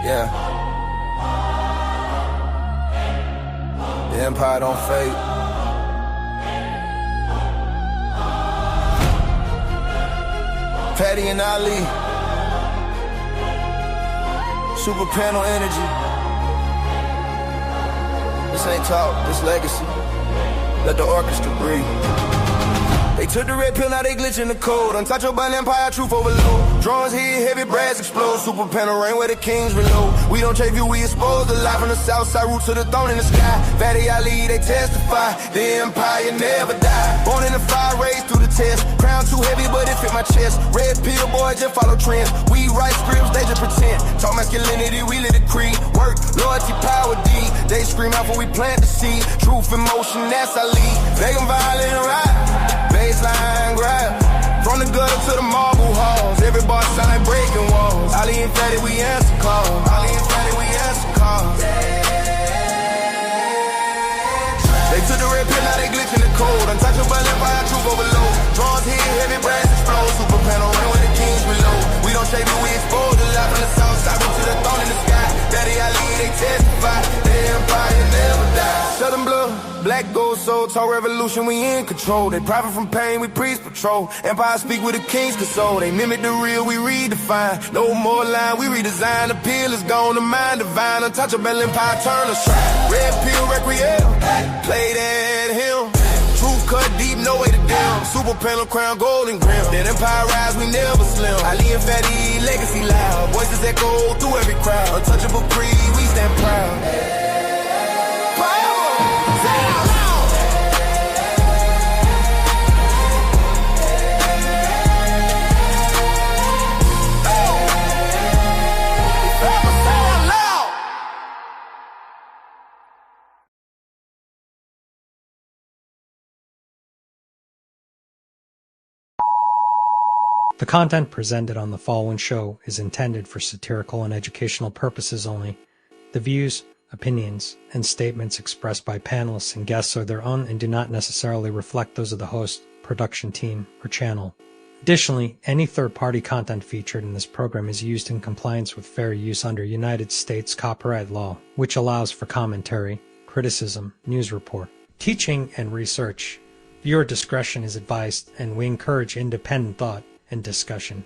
Yeah. The empire don't fade. Fatty and Ali. Super panel energy. This ain't talk, this legacy. Let the orchestra breathe. They took the red pill, now they glitch in the code. Untouchable by empire, truth overload. Drones hit, heavy brass explode. Super panel rain where the kings reload. We don't trade view, we expose the light from the south side, root to the throne in the sky. Fatty Ali, they testify. The empire never die. Born in the fire, raised through the test. Crown too heavy, but it fit my chest. Red pill, boy, just follow trends. We write scripts, they just pretend. Talk masculinity, we let it creed. Work, loyalty, power, D. They scream out when we plant the seed. Truth in motion, that's our lead. They can violent ride. Baseline grab. From the gutter to the marble halls. Every bar sound like breaking walls. Ali and Fatty, we answer calls. Ali and Fatty, we answer calls. They took the red pill, now they glitch in the code. Untouchable by empire, truth overload. Draws hit, heavy brass explode. Super panel rain where the kings below. We don't shave it, we expose the light from the south side, root to the throne in the sky. Daddy Ali, they testify. The empire never die. Southern blood, black gold soul, tall revolution, we in control. They profit from pain, we preach patrol. Empire speak with the king's console. They mimic the real, we redefine. No more line, we redesign. The pill is gone, the mind divine. Untouchable empire, turn us shrine. Red pill, requiem, play that hymn. Truth cut deep, no way to dim. Super panel, crown, golden grim. That empire rise, we never slim. Ali and Fatty, legacy loud. Voices echo through every crowd. Untouchable creed, we stand proud. The content presented on the following show is intended for satirical and educational purposes only. The views, opinions, and statements expressed by panelists and guests are their own and do not necessarily reflect those of the host, production team, or channel. Additionally, any third-party content featured in this program is used in compliance with fair use under United States copyright law, which allows for commentary, criticism, news report, teaching, and research. Viewer discretion is advised, and we encourage independent thought and discussion.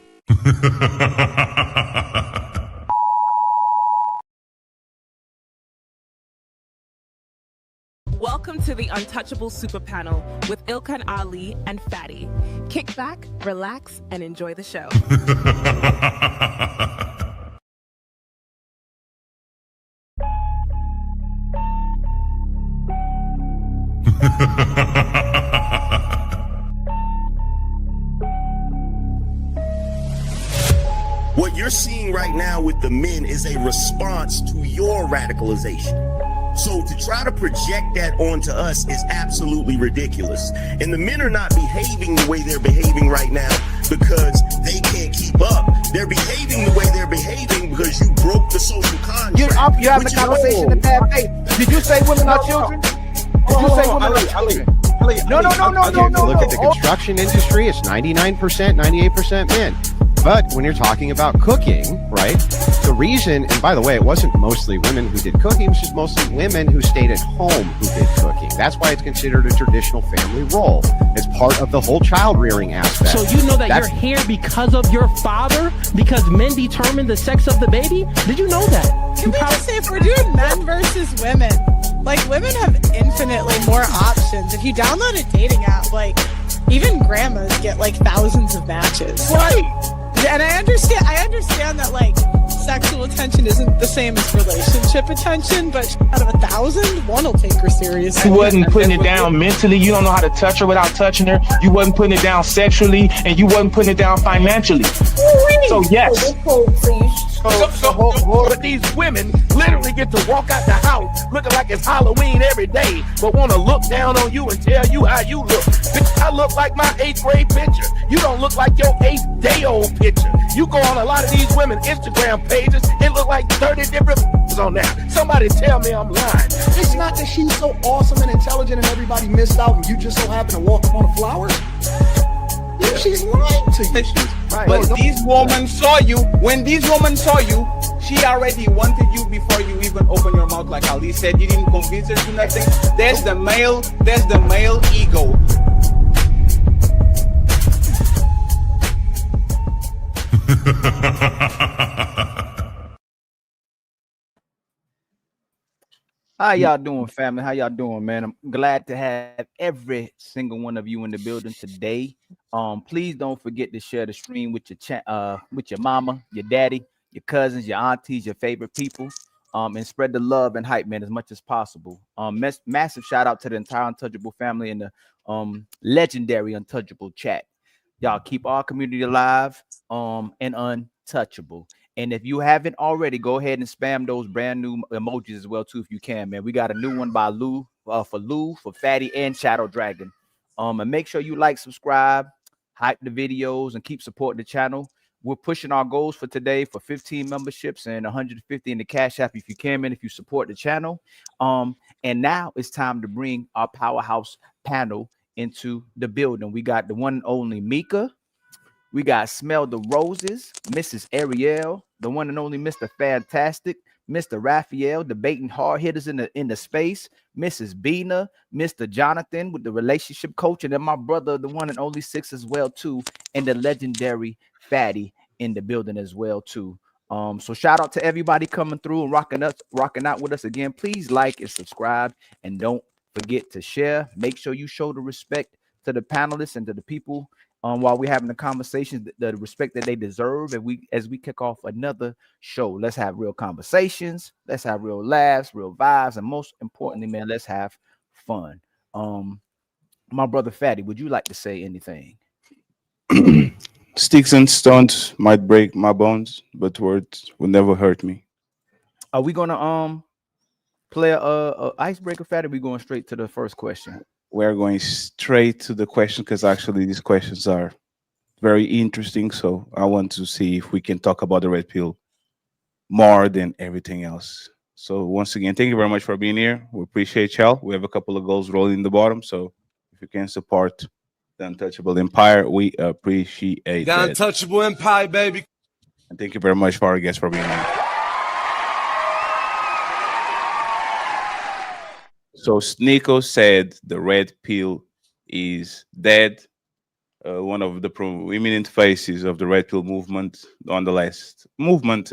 Welcome to the Untouchable Super Panel with Ilkan Ali and Fatty. Kick back, relax, and enjoy the show. What you're seeing right now with the men is a response to your radicalization. So to try to project that onto us is absolutely ridiculous. And the men are not behaving the way they're behaving right now because they can't keep up. They're behaving the way they're behaving because you broke the social contract. You're having a conversation in bad faith. Did you say women are children? Did you say women are children? No. Look at the construction industry. It's 99%, 98% men. But when you're talking about cooking, right, the reason, and by the way, it wasn't mostly women who did cooking, it was just mostly women who stayed at home who did cooking. That's why it's considered a traditional family role. It's part of the whole child rearing aspect. So you know that you're here because of your father? Because men determine the sex of the baby? Did you know that? Can we just say, if we're doing men versus women, like, women have infinitely more options. If you download a dating app, like, even grandmas get, like, thousands of matches. Right. And I understand that, like, sexual attention isn't the same as relationship attention, but out of 1,000, one will take her seriously. You wasn't putting it down mentally. You don't know how to touch her without touching her. You wasn't putting it down sexually, and you wasn't putting it down financially. So yes. But these women literally get to walk out the house looking like it's Halloween every day, but want to look down on you and tell you how you look. Bitch, I look look like my 8th grade picture. You don't look like your 8th day old picture. You go on a lot of these women Instagram pages, it look like 30 different on there. Somebody tell me I'm lying. It's not that she's so awesome and intelligent and everybody missed out and you just so happen to walk up on a flower. Yeah, she's lying to you. Right. But these women saw you. When these women saw you, she already wanted you before you even open your mouth. Like Ali said, you didn't convince her to nothing. There's the male ego. How y'all doing, family? How y'all doing, man? I'm glad to have every single one of you in the building today. Please don't forget to share the stream with your mama, your daddy, your cousins, your aunties, your favorite people, and spread the love and hype, man, as much as possible. Massive shout out to the entire Untouchable family and the legendary Untouchable chat. Y'all keep our community alive and untouchable. And if you haven't already, go ahead and spam those brand new emojis as well, too, if you can, man. We got a new one by Lou, for Fatty, and Shadow Dragon. And make sure you like, subscribe, hype the videos, and keep supporting the channel. We're pushing our goals for today for 15 memberships and 150 in the Cash App if you can, man, if you support the channel. And now it's time to bring our powerhouse panel into the building. We got the one and only Mika. We got Smell the Roses, Mrs. Ariel, the one and only Mr. Fantastic, Mr. Raphael, debating hard hitters in the space, Mrs. Bina, Mr. Jonathan with the relationship coach, and then my brother, the one and only Six as well, too, and the legendary Fatty in the building as well, too. So shout out to everybody coming through and rocking out with us again. Please like and subscribe, and don't forget to share. Make sure you show the respect to the panelists and to the people while we're having the conversations, the respect that they deserve. And as we kick off another show, let's have real conversations, let's have real laughs, real vibes, and most importantly, man, let's have fun. My brother Fatty, would you like to say anything? Sticks and stones might break my bones, but words will never hurt me. Are we gonna play a icebreaker, Fatty? Or we going straight to the first question? We're going straight to the question because actually these questions are very interesting. So I want to see if we can talk about the red pill more than everything else. So once again, thank you very much for being here. We appreciate y'all. We have a couple of goals rolling in the bottom. So if you can support the Untouchable Empire, we appreciate it. The Untouchable Empire, baby. And thank you very much for our guests for being here. So Sneeko said the red pill is dead. One of the prominent faces of the red pill movement on the last movement,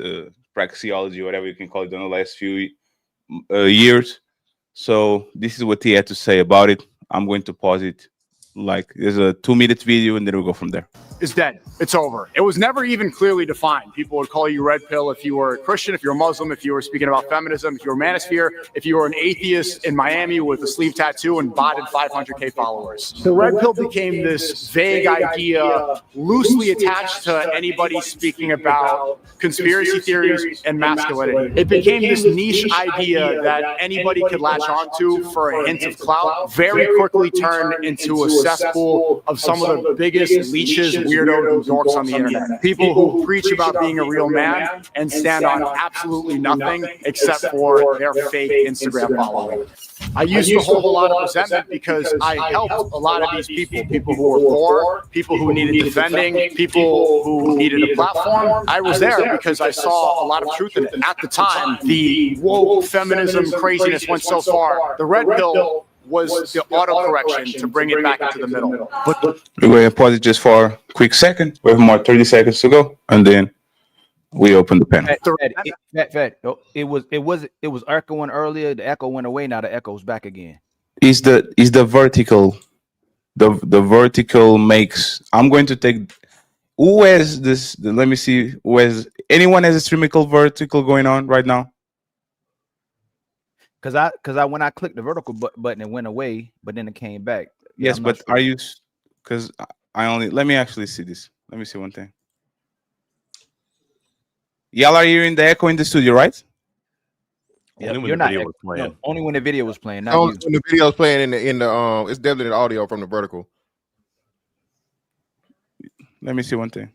praxeology, whatever you can call it, on the last few years. So this is what he had to say about it. I'm going to pause it. Like there's a 2-minute video and then we'll go from there. It's dead. It's over. It was never even clearly defined. People would call you red pill if you were a Christian, if you're a Muslim, if you were speaking about feminism, if you were a manosphere, if you were an atheist in Miami with a sleeve tattoo and botted 500K followers. The red pill became this vague idea loosely attached to anybody speaking about conspiracy theories and masculinity. It became this niche idea that anybody could latch onto for a hint of clout, very quickly turned into a cesspool of some of the biggest leeches, weirdos, and dorks on the internet. People who preach about being a real man and stand on absolutely nothing except for their fake Instagram following. I used to hold a lot of resentment because I helped a lot of these people who were poor, people who needed defending, people who needed a platform. I was there because I saw a lot of truth in it. At the time, the woke feminism craziness went so far. The red pill was the autocorrection to bring it back into the middle. But we're going to pause it just for a quick second. We have more 30 seconds to go, and then we open the panel. It was echoing earlier. The echo went away. Now the echo's back again. Is the vertical? The vertical makes. I'm going to take. Who has this? Let me see. Who has? Anyone has a streamical vertical going on right now? Because I when I clicked the vertical button, it went away, but then it came back. Yeah, yes, but sure. Are you? Because I only let me actually see this. Let me see one thing. Y'all are hearing the echo in the studio, right? Yeah, only when the video was playing. No, only when the video was playing. Not when the video was playing in the it's definitely the audio from the vertical. Let me see one thing.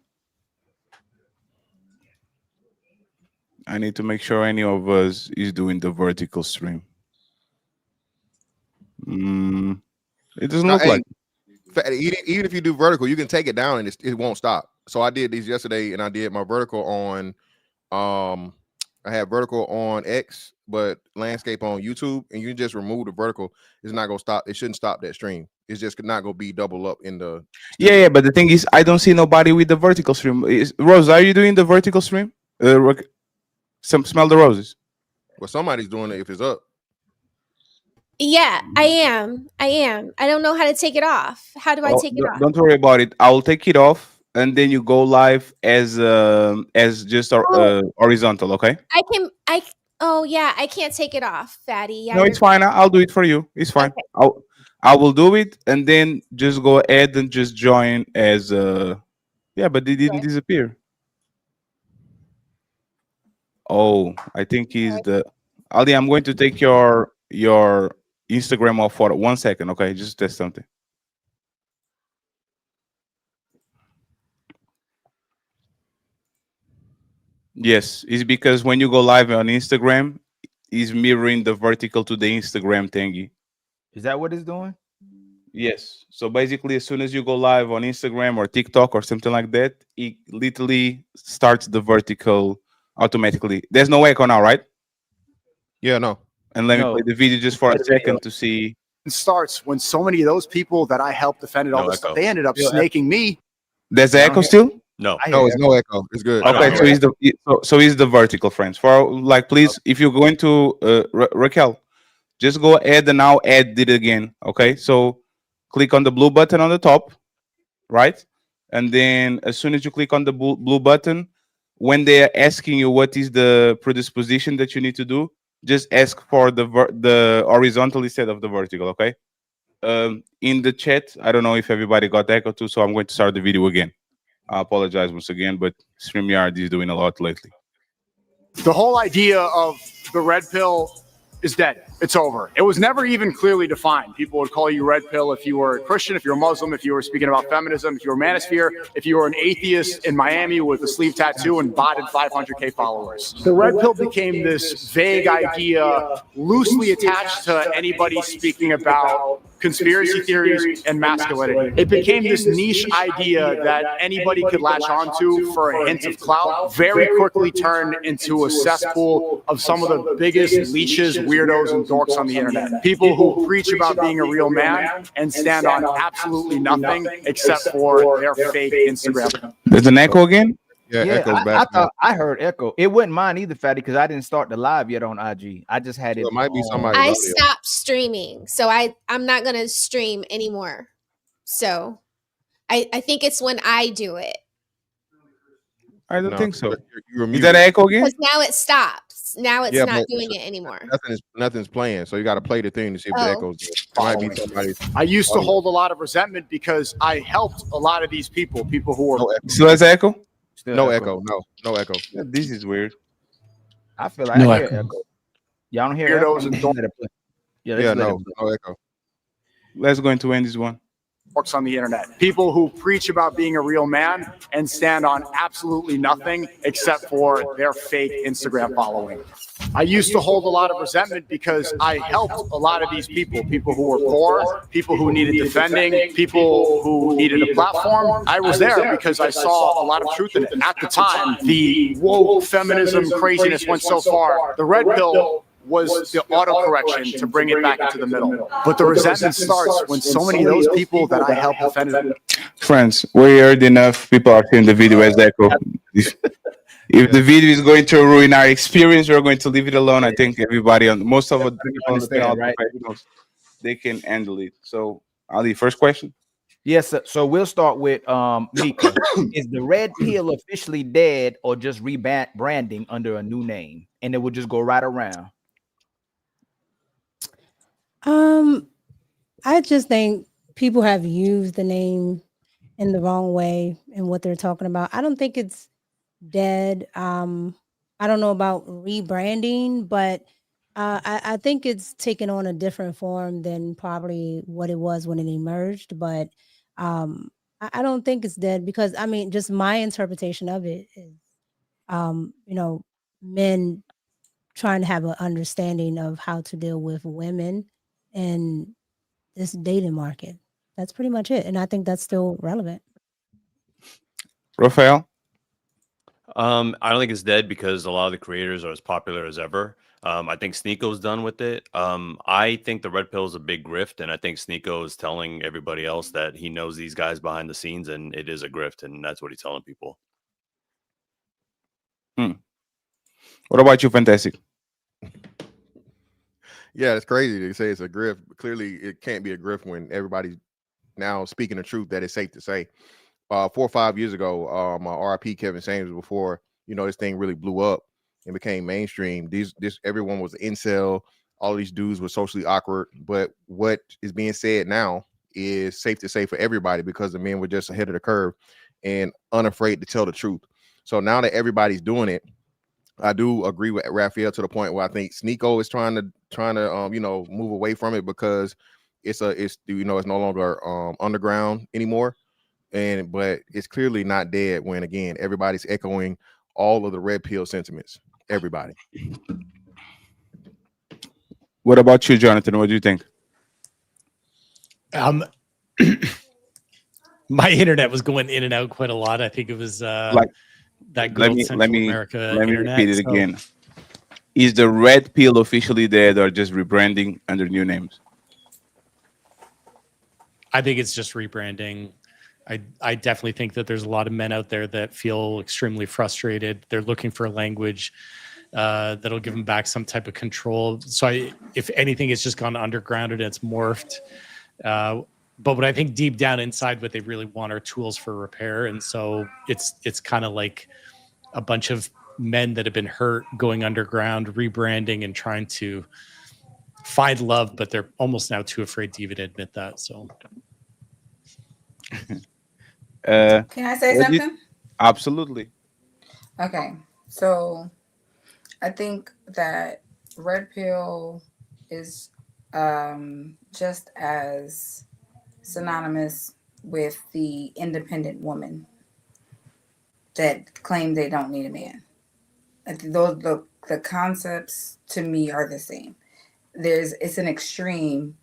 I need to make sure any of us is doing the vertical stream. It doesn't Now, look hey, like. even if you do vertical, you can take it down and it won't stop. So I did these yesterday, and I did my vertical on I had vertical on X, but landscape on YouTube, and you just remove the vertical. It's not gonna stop. It shouldn't stop that stream. It's just not gonna be double up in the. Yeah, but the thing is, I don't see nobody with the vertical stream. Rose, are you doing the vertical stream? Smell the roses. Well, somebody's doing it if it's up. Yeah, I am. I don't know how to take it off. How do I take it off? Don't worry about it. I will take it off, and then you go live as just horizontal. Okay? Oh yeah, I can't take it off, Fatty. Yeah, No, it's fine. I'll do it for you. It's fine. I will do it, and then just go ahead and just join as yeah, but they didn't disappear. Oh, I think he's the Ali. I'm going to take your Instagram off for 1 second. Okay, just test something. Yes, it's because when you go live on Instagram, it's mirroring the vertical to the Instagram thingy. Is that what it's doing? Yes. So basically, as soon as you go live on Instagram or TikTok or something like that, it literally starts the vertical automatically. There's no echo now, right? Yeah, no. And let me play the video just for a second to see. It starts when so many of those people that I helped defended all this stuff, they ended up snaking me. There's the echo still? No, it's no echo. It's good. Okay, so he's the vertical, friends. For like, please, if you're going to Raquel, just go ahead and now add it again. Okay, so click on the blue button on the top, right? And then as soon as you click on the blue button, when they are asking you what is the predisposition that you need to do, just ask for the horizontal instead of the vertical. Okay. In the chat, I don't know if everybody got echo too, so I'm going to start the video again. I apologize once again, but StreamYard is doing a lot lately. The whole idea of the red pill is dead. It's over. It was never even clearly defined. People would call you red pill if you were a Christian, if you're a Muslim, if you were speaking about feminism, if you were manosphere, if you were an atheist in Miami with a sleeve tattoo and botted 500K followers. The red pill became this vague idea loosely attached to anybody speaking about conspiracy theories and masculinity. It became this niche idea that anybody could latch onto for a hint of clout, very quickly turned into a cesspool of some of the biggest leeches, weirdos, and dorks on the internet. People who preach about being a real man and stand on absolutely nothing except for their fake Instagram. There's an echo again? Yeah, echoes back. I thought I heard echo. It wasn't mine either, Fatty, because I didn't start the live yet on IG. I just had it. It might be somebody. I stopped streaming, so I'm not gonna stream anymore. So I think it's when I do it. I don't think so. Is that echo again? Because now it stops. Now it's not doing it anymore. Nothing's playing, so you got to play the thing to see if the echoes. It might be somebody. I used to hold a lot of resentment because I helped a lot of these people who were. So that's echo? No echo. No echo. Yeah, this is weird. I feel like I hear echo. Y'all don't hear Weirdos echo? and Yeah, no echo. Let's go into end this one. Works on the internet. People who preach about being a real man and stand on absolutely nothing except for their fake Instagram following. I used to hold a lot of resentment because I helped a lot of these people who were poor, people who needed defending, people who needed a platform. I was there because I saw a lot of truth in it. At the time, the woke feminism craziness went so far. The red pill was the autocorrection to bring it back into the middle. But the resentment starts when so many of those people that I helped defend. Friends, we heard enough. People are seeing the video as echo. If the video is going to ruin our experience, we're going to leave it alone. I think everybody on most of the people on the panel, right? They can handle it. So, Ali, first question. Yes, so we'll start with Mika. Is the red pill officially dead or just rebranding under a new name? And it will just go right around. I just think people have used the name in the wrong way in what they're talking about. I don't think it's dead. I don't know about rebranding, but I think it's taken on a different form than probably what it was when it emerged. But I don't think it's dead because I mean, just my interpretation of it is, men trying to have an understanding of how to deal with women in this dating market. That's pretty much it, and I think that's still relevant. Raphael? I don't think it's dead because a lot of the creators are as popular as ever. I think Sneako's done with it. I think the red pill is a big grift, and I think Sneako is telling everybody else that he knows these guys behind the scenes, and it is a grift, and that's what he's telling people. What about you, Fantastic? Yeah, it's crazy to say it's a grift. Clearly, it can't be a grift when everybody's now speaking the truth that it's safe to say. 4 or 5 years ago, RIP Kevin Samuels, before this thing really blew up and became mainstream. Everyone was incel. All these dudes were socially awkward. But what is being said now is safe to say for everybody because the men were just ahead of the curve and unafraid to tell the truth. So now that everybody's doing it, I do agree with Raphael to the point where I think Sneako is trying to move away from it because it's no longer underground anymore. But it's clearly not dead when again everybody's echoing all of the red pill sentiments. Everybody. What about you, Jonathan? What do you think? My internet was going in and out quite a lot. I think it was that good old Central America let me internet. repeat it again. Is the red pill officially dead or just rebranding under new names? I think it's just rebranding. I definitely think that there's a lot of men out there that feel extremely frustrated. They're looking for a language that'll give them back some type of control. So if anything, it's just gone underground and it's morphed. But what I think deep down inside, what they really want are tools for repair. And so it's kind of like a bunch of men that have been hurt going underground, rebranding and trying to find love, but they're almost now too afraid to even admit that. So. Can I say something? Absolutely. Okay. So I think that red pill is just as synonymous with the independent woman that claim they don't need a man. The concepts to me are the same. It's an extreme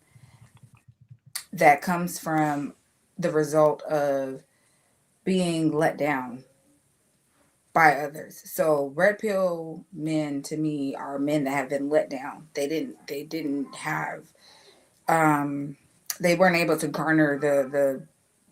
that comes from the result of being let down by others. So red pill men to me are men that have been let down. They didn't have they weren't able to garner the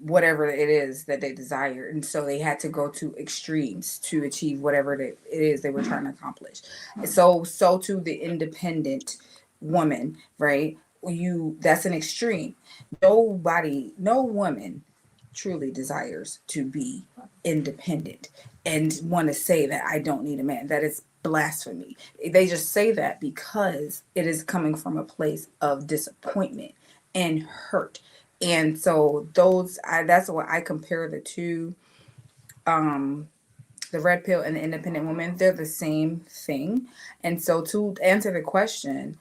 whatever it is that they desire, and so they had to go to extremes to achieve whatever it is they were trying to accomplish. So to the independent woman, right? That's an extreme. No woman truly desires to be independent and want to say that I don't need a man. That is blasphemy. They just say that because it is coming from a place of disappointment and hurt. And so that's why I compare the two, the red pill and the independent woman. They're the same thing. And so to answer the question,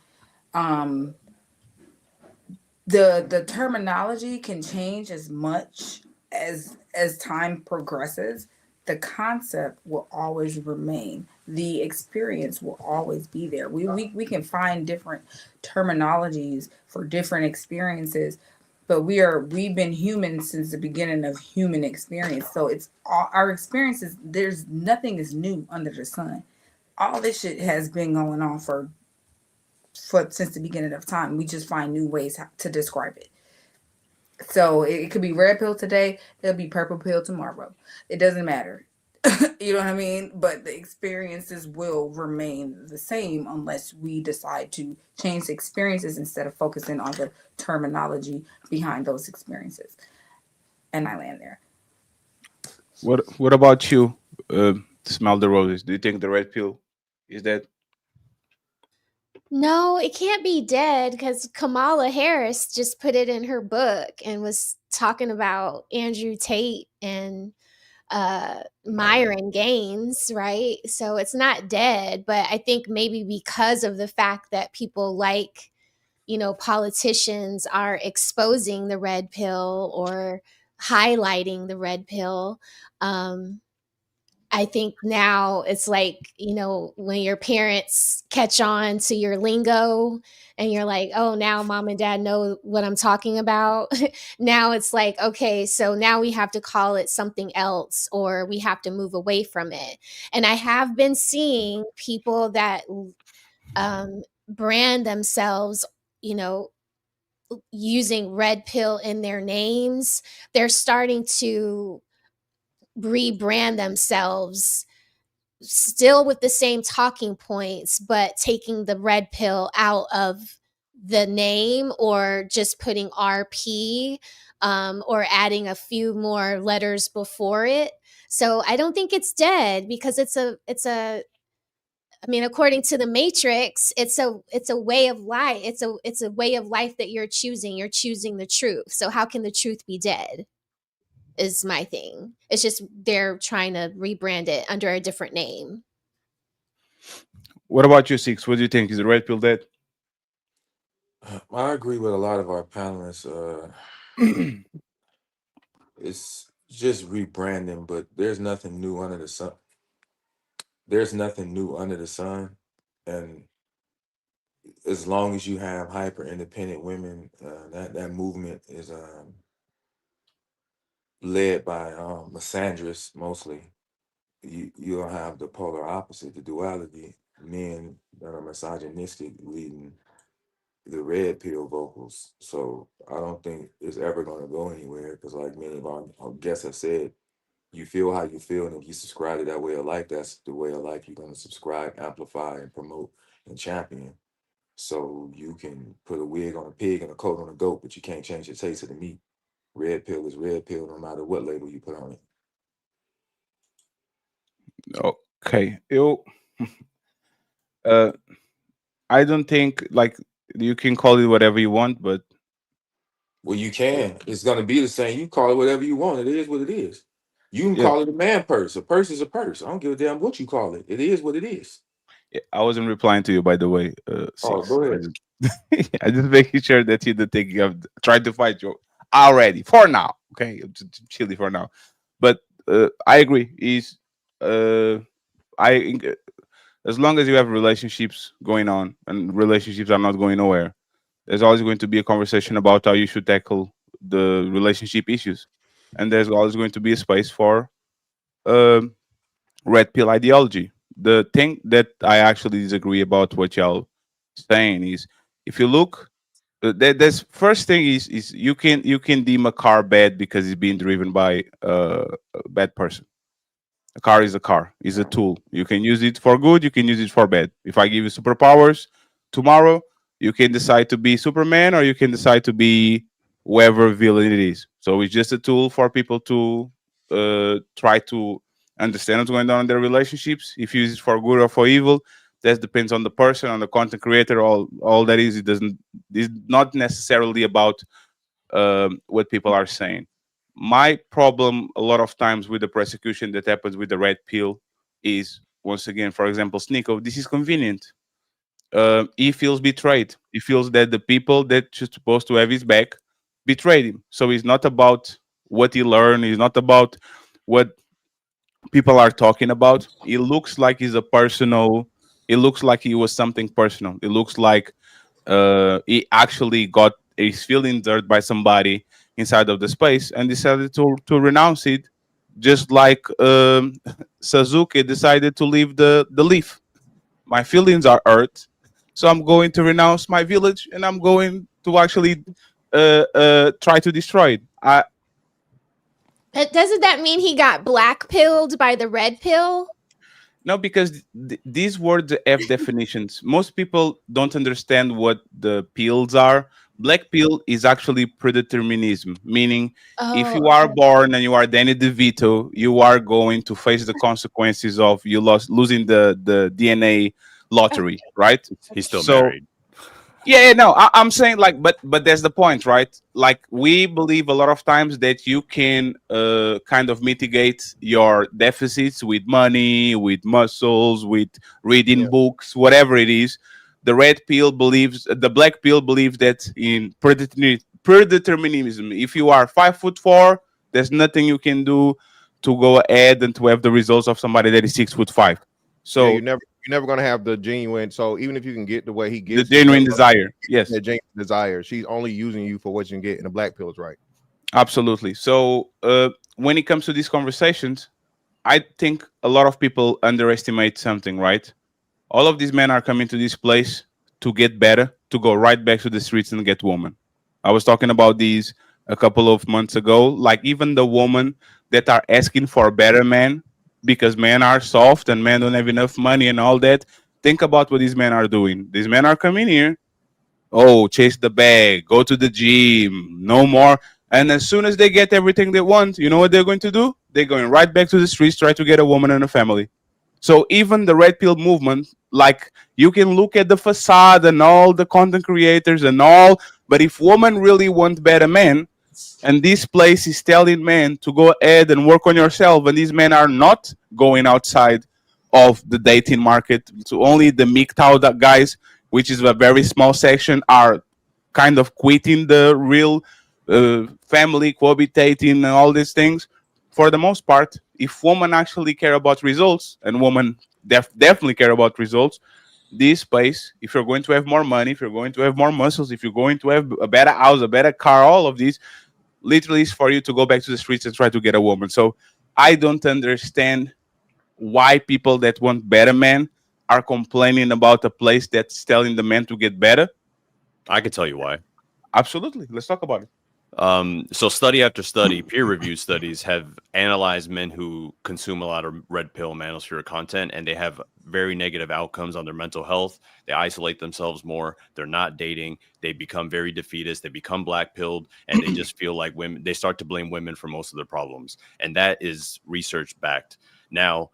the terminology can change as much as time progresses. The concept will always remain. The experience will always be there. We can find different terminologies for different experiences, but we've been humans since the beginning of human experience. So it's all our experiences. There's nothing is new under the sun. All this shit has been going on for since the beginning of time. We just find new ways to describe it. So it could be red pill today, it'll be purple pill tomorrow. It doesn't matter. You know what I mean? But the experiences will remain the same unless we decide to change the experiences instead of focusing on the terminology behind those experiences. And I land there. What about you, Smell the Roses? Do you think the red pill is dead? No, it can't be dead because Kamala Harris just put it in her book and was talking about Andrew Tate and Myron Gaines, right? So it's not dead, but I think maybe because of the fact that people politicians are exposing the red pill or highlighting the red pill. I think now it's like, when your parents catch on to your lingo and you're like, oh, now mom and dad know what I'm talking about. Now it's like, okay, so now we have to call it something else, or we have to move away from it. And I have been seeing people that brand themselves, using red pill in their names. They're starting to rebrand themselves still with the same talking points, but taking the red pill out of the name, or just putting RP, or adding a few more letters before it. So I don't think it's dead, because according to the Matrix, it's a way of life. It's a way of life that you're choosing. You're choosing the truth. So how can the truth be dead? Is my thing. It's just they're trying to rebrand it under a different name. What about you, Six? What do you think? Is the red pill dead? I agree with a lot of our panelists. It's just rebranding, but there's nothing new under the sun. There's nothing new under the sun, and as long as you have hyper independent women, that movement is led by misandrists mostly. You'll have the polar opposite, the duality, men that are misogynistic leading the red pill vocals. So I don't think it's ever going to go anywhere, because like many of our guests have said, you feel how you feel, and if you subscribe to that way of life, that's the way of life you're going to subscribe, amplify, and promote and champion. So you can put a wig on a pig and a coat on a goat, but you can't change the taste of the meat. Red pill is red pill, no matter what label you put on it. Okay. I don't think, like, you can call it whatever you want, but well, you can. It's going to be the same. You call it whatever you want. It is what it is. You can call it a man purse. A purse is a purse. I don't give a damn what you call it. It is what it is. Yeah, I wasn't replying to you, by the way. Go ahead. I just making sure that you don't think you have tried to fight you already for now. Okay, just chilly for now. But I agree. As long as you have relationships going on and relationships are not going nowhere, there's always going to be a conversation about how you should tackle the relationship issues, and there's always going to be a space for red pill ideology. The thing that I actually disagree about what y'all saying is, if you look, this first thing is you can deem a car bad because it's being driven by a bad person. A car is a car, is a tool. You can use it for good, you can use it for bad. If I give you superpowers tomorrow, you can decide to be Superman, or you can decide to be whoever villain it is. So it's just a tool for people to try to understand what's going on in their relationships. If you use it for good or for evil, that depends on the person, on the content creator. All that is, it's not necessarily about what people are saying. My problem a lot of times with the persecution that happens with the red pill is, once again, for example, Sneeko, this is convenient. He feels betrayed. He feels that the people that are supposed to have his back betrayed him. So it's not about what he learned. It's not about what people are talking about. It looks like he's a personal. It looks like he was something personal. It looks like he actually got his feelings hurt by somebody inside of the space and decided to renounce it, just like Sasuke decided to leave the leaf. My feelings are hurt, so I'm going to renounce my village and I'm going to actually try to destroy it. Doesn't that mean he got black pilled by the red pill? No, because these words have definitions. Most people don't understand what the pills are. Black pill is actually predeterminism, meaning if you are born and you are Danny DeVito, you are going to face the consequences of losing the DNA lottery, right? He's still married. Yeah, no, I'm saying, like, but that's the point, right? Like, we believe a lot of times that you can kind of mitigate your deficits with money, with muscles, with reading books, whatever it is. The black pill believes that in predeterminism, if you are 5'4", There's nothing you can do to go ahead and to have the results of somebody that is 6'5". So you're never gonna have the genuine. So even if you can get the way he gets, the genuine desire, yes, the genuine desire. She's only using you for what you can get, and the black pill is right. Absolutely. So when it comes to these conversations, I think a lot of people underestimate something, right? All of these men are coming to this place to get better, to go right back to the streets and get women. I was talking about these a couple of months ago. Like even the women that are asking for a better man because men are soft and men don't have enough money and all that. Think about what these men are doing. These men are coming here. Oh, chase the bag, go to the gym, no more. And as soon as they get everything they want, you know what they're going to do? They're going right back to the streets, try to get a woman and a family. So even the red pill movement, like you can look at the facade and all the content creators and all, but if women really want better men, and this place is telling men to go ahead and work on yourself, and these men are not going outside of the dating market, to only the MGTOW guys, which is a very small section, are kind of quitting the real family cohabitating and all these things. For the most part, if women actually care about results, and women definitely care about results, this space, if you're going to have more money, if you're going to have more muscles, if you're going to have a better house, a better car, all of these, literally is for you to go back to the streets and try to get a woman. So I don't understand why people that want better men are complaining about a place that's telling the men to get better. I can tell you why. Absolutely. Let's talk about it. So study after study, peer-reviewed studies have analyzed men who consume a lot of red pill manosphere content, and they have very negative outcomes on their mental health. They isolate themselves more. They're not dating. They become very defeatist. They become black-pilled, and they just feel like women. They start to blame women for most of their problems, and that is research-backed. Now,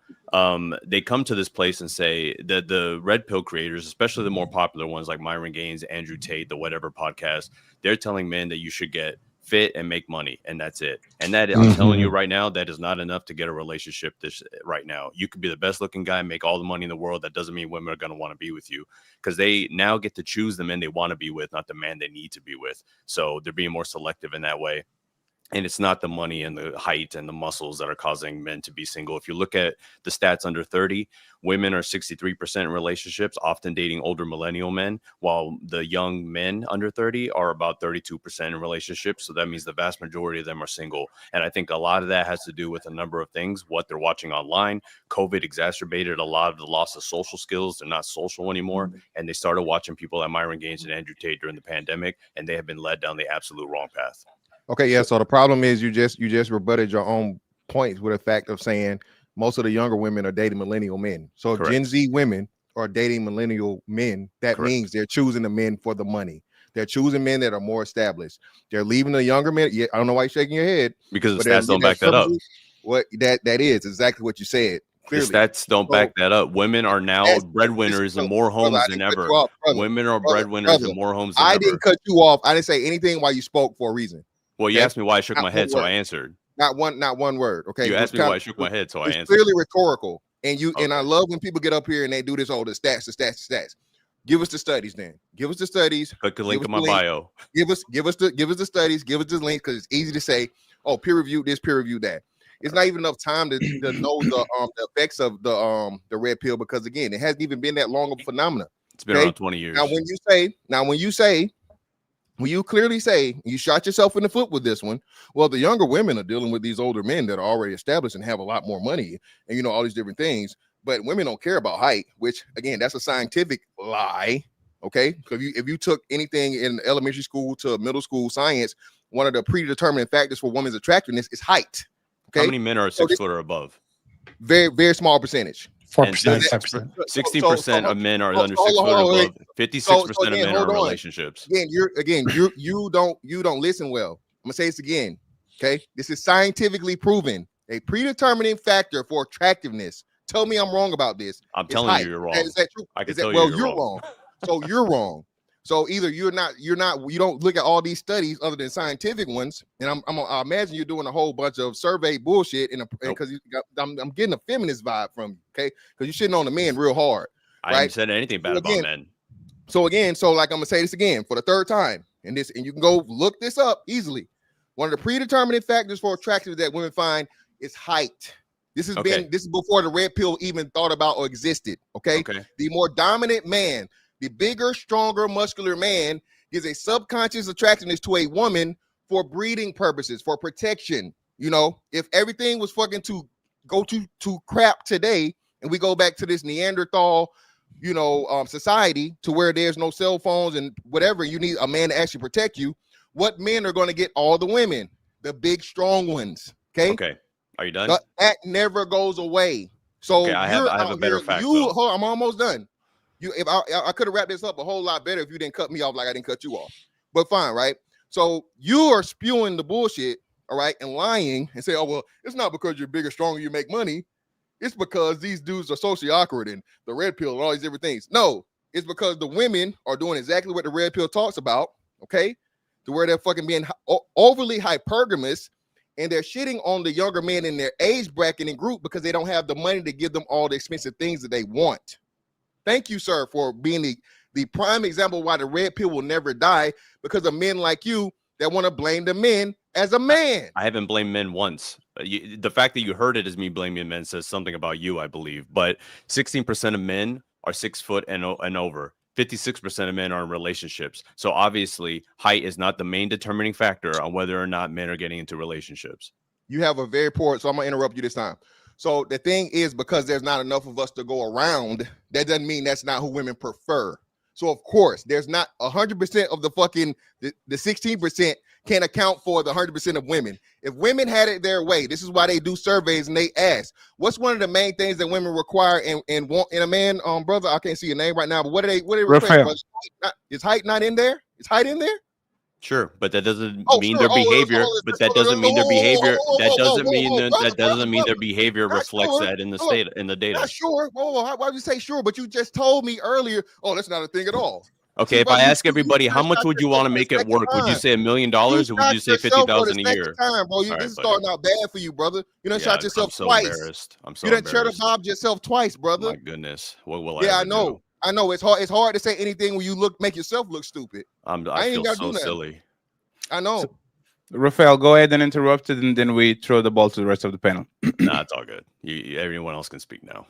they come to this place and say that the red pill creators, especially the more popular ones like Myron Gaines, Andrew Tate, the whatever podcast, they're telling men that you should get fit and make money, and that's it. And that I'm telling you right now, that is not enough to get a relationship this right now. You could be the best looking guy, make all the money in the world. That doesn't mean women are going to want to be with you, because they now get to choose the men they want to be with, not the man they need to be with. So they're being more selective in that way. And it's not the money and the height and the muscles that are causing men to be single. If you look at the stats under 30, women are 63% in relationships, often dating older millennial men, while the young men under 30 are about 32% in relationships. So that means the vast majority of them are single. And I think a lot of that has to do with a number of things, what they're watching online. COVID exacerbated a lot of the loss of social skills. They're not social anymore. And they started watching people like Myron Gaines and Andrew Tate during the pandemic, and they have been led down the absolute wrong path. Okay, yeah. So the problem is you just rebutted your own points with the fact of saying most of the younger women are dating millennial men. So if Gen Z women are dating millennial men, that means they're choosing the men for the money. They're choosing men that are more established. They're leaving the younger men. Yeah, I don't know why you're shaking your head. Because the stats don't back that up. What that is exactly what you said. Clearly. The stats don't back that up. Women are now breadwinners in more homes than ever. Women are breadwinners in more homes than ever. I didn't cut you off. I didn't say anything while you spoke for a reason. Well, you asked me why I shook my head, so I answered. Not one word. Okay. You asked me why I shook my head, so I answered. Clearly rhetorical. And and I love when people get up here and they do this, the stats. Give us the studies then. Give us the studies. Click the link in my bio. Give us the studies, give us the link, because it's easy to say, oh, peer review this, peer review that. It's not even enough time to know the effects of the red pill, because again, it hasn't even been that long of a phenomenon. It's been around 20 years. When you clearly say you shot yourself in the foot with this one, well, the younger women are dealing with these older men that are already established and have a lot more money and all these different things, but women don't care about height, which again, that's a scientific lie. Okay. Because if you took anything in elementary school to middle school science, one of the predetermining factors for women's attractiveness is height. Okay. How many men are 6 foot or above? Very, very small percentage. 4%, 16% of men are under 6 foot or above. 56% of men are in relationships. You don't listen well. I'm gonna say this again. Okay, this is scientifically proven. A predetermining factor for attractiveness. Tell me I'm wrong about this. I'm telling you you're wrong. Is that true? I can tell you you're wrong. So you're wrong. So either you don't look at all these studies other than scientific ones, and I imagine you're doing a whole bunch of survey bullshit because I'm getting a feminist vibe from you, okay? Because you're shitting on the men real hard. I haven't said anything bad about men. So like I'm gonna say this again for the third time, and you can go look this up easily. One of the predetermining factors for attraction that women find is height. This has been this is before the red pill even thought about or existed. Okay. The more dominant man, the bigger, stronger, muscular man gives a subconscious attractiveness to a woman for breeding purposes, for protection. You know, if everything was fucking to go to crap today, and we go back to this Neanderthal, you know, society to where there's no cell phones and whatever, you need a man to actually protect you. What men are going to get all the women? The big, strong ones. Okay. Are you done? That never goes away. So I have a better fact. Hold on, I'm almost done. If I could have wrapped this up a whole lot better if you didn't cut me off like I didn't cut you off. But fine, right? So you are spewing the bullshit, all right, and lying and say, oh, well, it's not because you're bigger, stronger, you make money. It's because these dudes are socially awkward and the red pill and all these different things. No, it's because the women are doing exactly what the red pill talks about, okay? To where they're fucking being overly hypergamous and they're shitting on the younger men in their age bracket and group because they don't have the money to give them all the expensive things that they want. Thank you, sir, for being the prime example why the red pill will never die, because of men like you that want to blame the men as a man. I haven't blamed men once. The fact that you heard it as me blaming men says something about you, I believe. But 16% of men are 6 foot and over. 56% of men are in relationships. So obviously, height is not the main determining factor on whether or not men are getting into relationships. You have a very poor, so I'm going to interrupt you this time. So the thing is, because there's not enough of us to go around, that doesn't mean that's not who women prefer. So of course, there's not 100% of the fucking, the 16% can't account for the 100% of women. If women had it their way, this is why they do surveys and they ask, what's one of the main things that women require and want in a man? Brother, I can't see your name right now, but what do they require? Is height not in there? Is height in there? Sure, but that doesn't mean their behavior. But that doesn't mean their behavior. That doesn't mean their behavior reflects that in the state in the data. Not sure. Why would you say sure? But you just told me earlier. Oh, that's not a thing at all. Okay, if I ask everybody, how much would you want to make it work? Would you say $1 million, or would you say 50,000 a year? This is starting out bad for you, brother. You done shot yourself twice. Embarrassed. I'm so you done chernobyl yourself twice, brother. My goodness, what will I I know. do? I know. It's hard to say anything when you make yourself look stupid. I feel so silly. I know. Rafael, go ahead and interrupt it, and then we throw the ball to the rest of the panel. Nah, it's all good. Everyone else can speak now.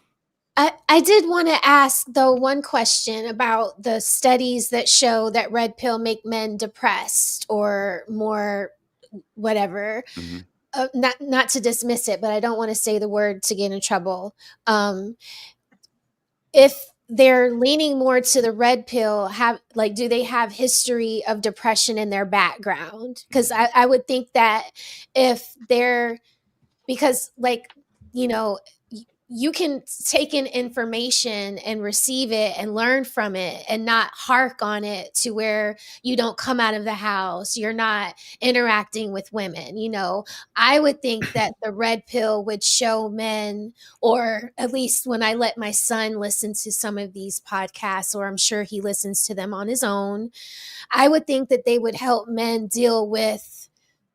I did want to ask, though, one question about the studies that show that red pill make men depressed or more whatever. Mm-hmm. Not to dismiss it, but I don't want to say the word to get in trouble. If they're leaning more to the red pill, do they have history of depression in their background? Because I would think that if they're, because you can take in information and receive it and learn from it and not hark on it to where you don't come out of the house, you're not interacting with women. I would think that the red pill would show men, or at least when I let my son listen to some of these podcasts, or I'm sure he listens to them on his own, I would think that they would help men deal with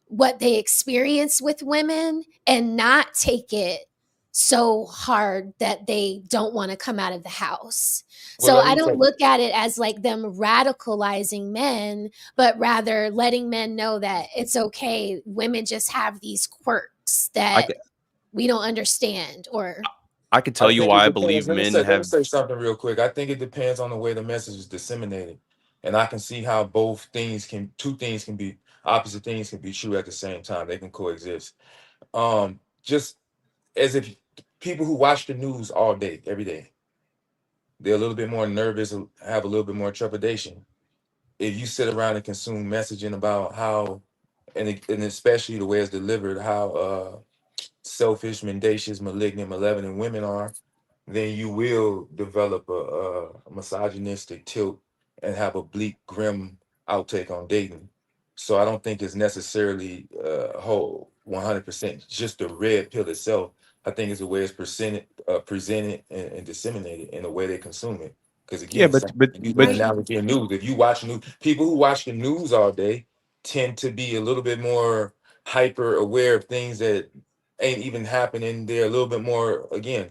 what they experience with women and not take it so hard that they don't want to come out of the house. So I don't look at it as like them radicalizing men, but rather letting men know that it's okay. Women just have these quirks that we don't understand. Or I can tell you why I believe men have. Let me say something real quick. I think it depends on the way the message is disseminated, and I can see how opposite things can be true at the same time. They can coexist. Just as if people who watch the news all day, every day, they're a little bit more nervous, have a little bit more trepidation. If you sit around and consume messaging about how, and especially the way it's delivered, how selfish, mendacious, malignant, malevolent women are, then you will develop a misogynistic tilt and have a bleak, grim outtake on dating. So I don't think it's necessarily whole 100% just the red pill itself. I think it's the way it's presented and disseminated in the way they consume it. Because again, analogy in news. If you watch news, people who watch the news all day tend to be a little bit more hyper aware of things that ain't even happening. They're a little bit more, again,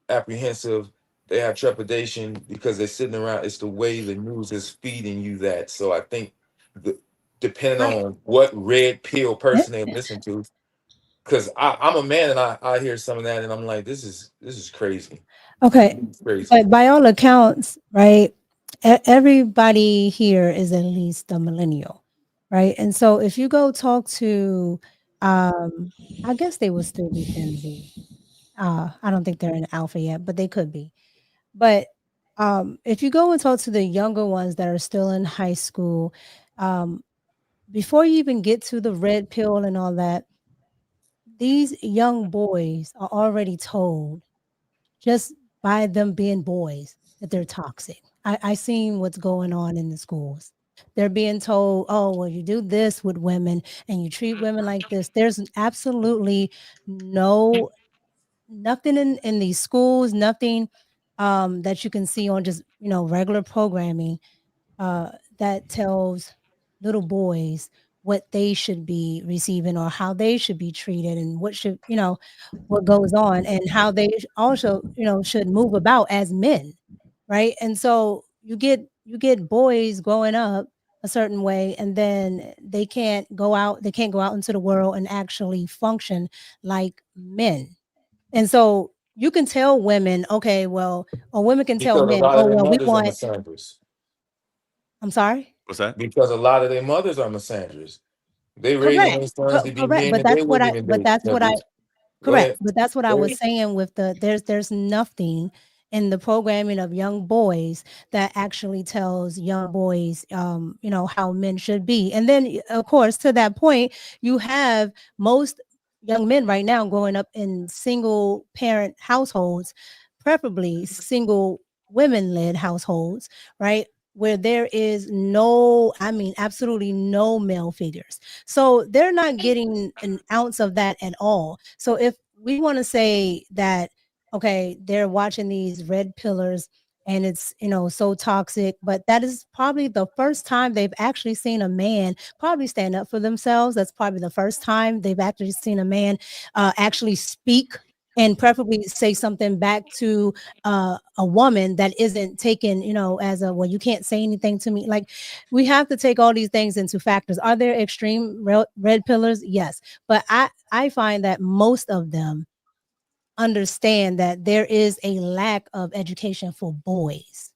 apprehensive. They have trepidation because they're sitting around. It's the way the news is feeding you that. So I think depending Right. on what red pill person they listen to. Because I'm a man and I hear some of that and I'm like, this is crazy. Okay, It's crazy. but by all accounts, right, everybody here is at least a millennial, right? And so if you go talk to, I guess they would still be Gen Z. I don't think they're in alpha yet, but they could be. But if you go and talk to the younger ones that are still in high school, before you even get to the red pill and all that, these young boys are already told just by them being boys that they're toxic. I seen what's going on in the schools. They're being told, oh, well, you do this with women and you treat women like this. There's absolutely nothing in these schools, nothing that you can see on just, regular programming that tells little boys what they should be receiving or how they should be treated and what should, what goes on and how they also, should move about as men, right? And so you get boys growing up a certain way and then they can't go out into the world and actually function like men. And so you can tell women, okay, well, or women can tell Because a men, lot oh, of their well, we mothers are want. misandrous. I'm sorry? What's that? Because a lot of their mothers are misandrous. They raising their sons to be Correct, men but that they that's what wouldn't I even but date. that's what I Go correct, ahead. but that's what I Go was ahead. saying with there's nothing in the programming of young boys that actually tells young boys how men should be. And then of course to that point, you have most young men right now growing up in single parent households, preferably single women led households, right? Where there is absolutely no male figures. So they're not getting an ounce of that at all. So if we want to say that, okay, they're watching these red pillars and it's, so toxic, but that is probably the first time they've actually seen a man probably stand up for themselves. That's probably the first time they've actually seen a man actually speak and preferably say something back to a woman that isn't taken, as a, well, you can't say anything to me. Like, we have to take all these things into factors. Are there extreme red pillars? Yes. But I find that most of them understand that there is a lack of education for boys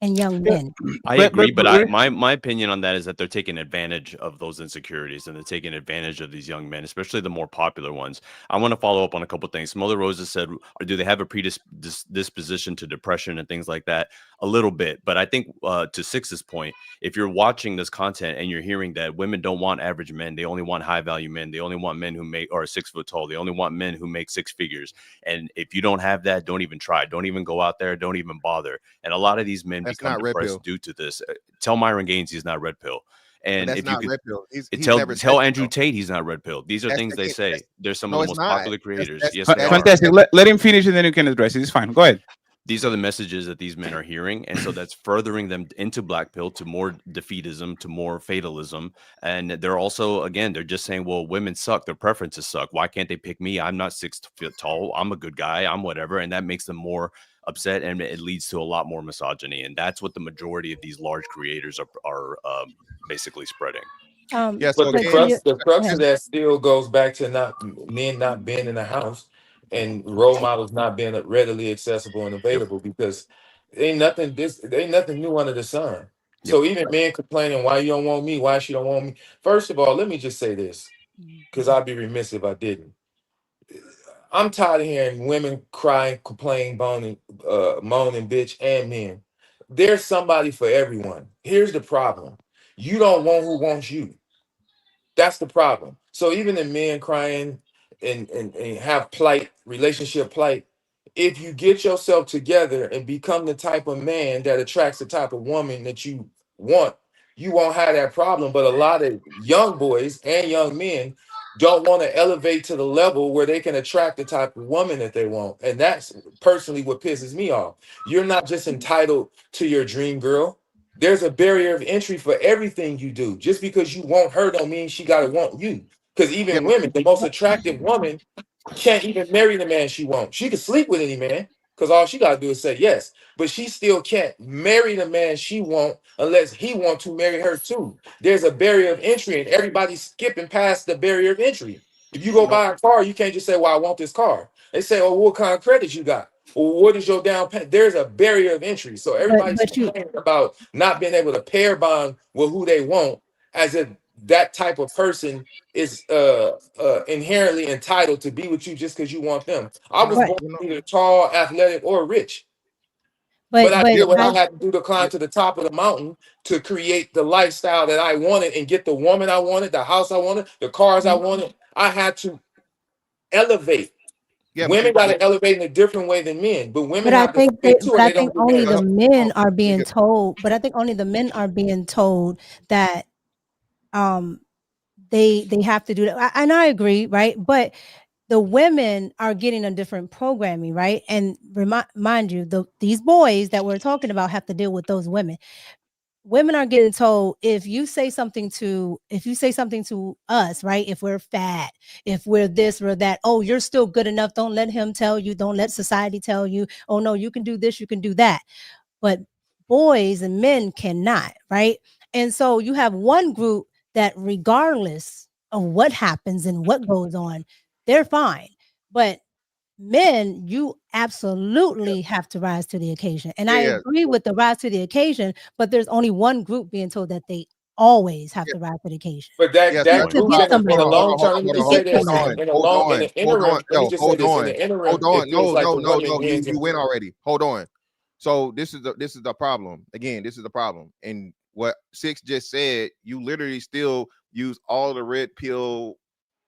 and young men. I agree, but my opinion on that is that they're taking advantage of those insecurities and they're taking advantage of these young men, especially the more popular ones. I want to follow up on a couple of things. Mother Rosa said, do they have a predisposition to depression and things like that? A little bit, but I think to Six's point, if you're watching this content and you're hearing that women don't want average men, they only want high value men, they only want men who are 6 foot tall, they only want men who make 6 figures. And if you don't have that, don't even try. Don't even go out there. Don't even bother. And a lot of these men become depressed due to this. Tell Myron Gaines he's not red pill. And if you could tell Andrew Tate he's not red pill. These are things they say. They're some of the most popular creators. Yes, fantastic. Let him finish and then you can address it. It's fine. Go ahead. These are the messages that these men are hearing. And so that's furthering them into black pill, to more defeatism, to more fatalism. And they're also, again, they're just saying, well, women suck. Their preferences suck. Why can't they pick me? I'm not 6 feet tall. I'm a good guy. I'm whatever. And that makes them more upset. And it leads to a lot more misogyny. And that's what the majority of these large creators are basically spreading. Yes, but the crux of that still goes back to men not being in the house and role models not being readily accessible and available, because ain't nothing new under the sun. So even men complaining, why you don't want me, why she don't want me. First of all, let me just say this, because I'd be remiss if I didn't. I'm tired of hearing women crying, complain, moaning, bitch, and men. There's somebody for everyone. Here's the problem. You don't want who wants you. That's the problem. So even the men crying and have relationship plight, if you get yourself together and become the type of man that attracts the type of woman that you want, you won't have that problem. But a lot of young boys and young men don't want to elevate to the level where they can attract the type of woman that they want. And that's personally what pisses me off. You're not just entitled to your dream girl. There's a barrier of entry for everything you do. Just because you want her don't mean she got to want you. Because even women, the most attractive woman can't even marry the man she wants. She can sleep with any man, because all she gotta do is say yes. But she still can't marry the man she want unless he want to marry her too. There's a barrier of entry, and everybody's skipping past the barrier of entry. If you go buy a car, you can't just say, "Well, I want this car." They say, "Oh, what kind of credit you got? Well, what is your down payment?" There's a barrier of entry. So everybody's complaining about not being able to pair bond with who they want, as if that type of person is inherently entitled to be with you just because you want them. I was born either tall, athletic, or rich. But I did what I had to do to climb to the top of the mountain to create the lifestyle that I wanted and get the woman I wanted, the house I wanted, the cars I wanted. I had to elevate. Women got to elevate in a different way than men, but women have to elevate too, and they don't do only that. the men are being told. But I think only the men are being told that they have to do that, and I agree, right? But the women are getting a different programming, right? And mind you, these boys that we're talking about have to deal with those women. Women are getting told, if you say something to us, right? If we're fat, if we're this or that, oh, you're still good enough. Don't let him tell you. Don't let society tell you, oh no, you can do this, you can do that. But boys and men cannot, right? And so you have one group that, regardless of what happens and what goes on, they're fine. But men, you absolutely have to rise to the occasion. And I agree with the rise to the occasion, but there's only one group being told that they always have to rise to the occasion. But that group in the long term, let me say this, in the interim, let me just say this, in the interim, hold on. it feels like the women No, being you win already. Hold on. So this is the problem. Again, this is the problem. And what Six just said, you literally still use all the red pill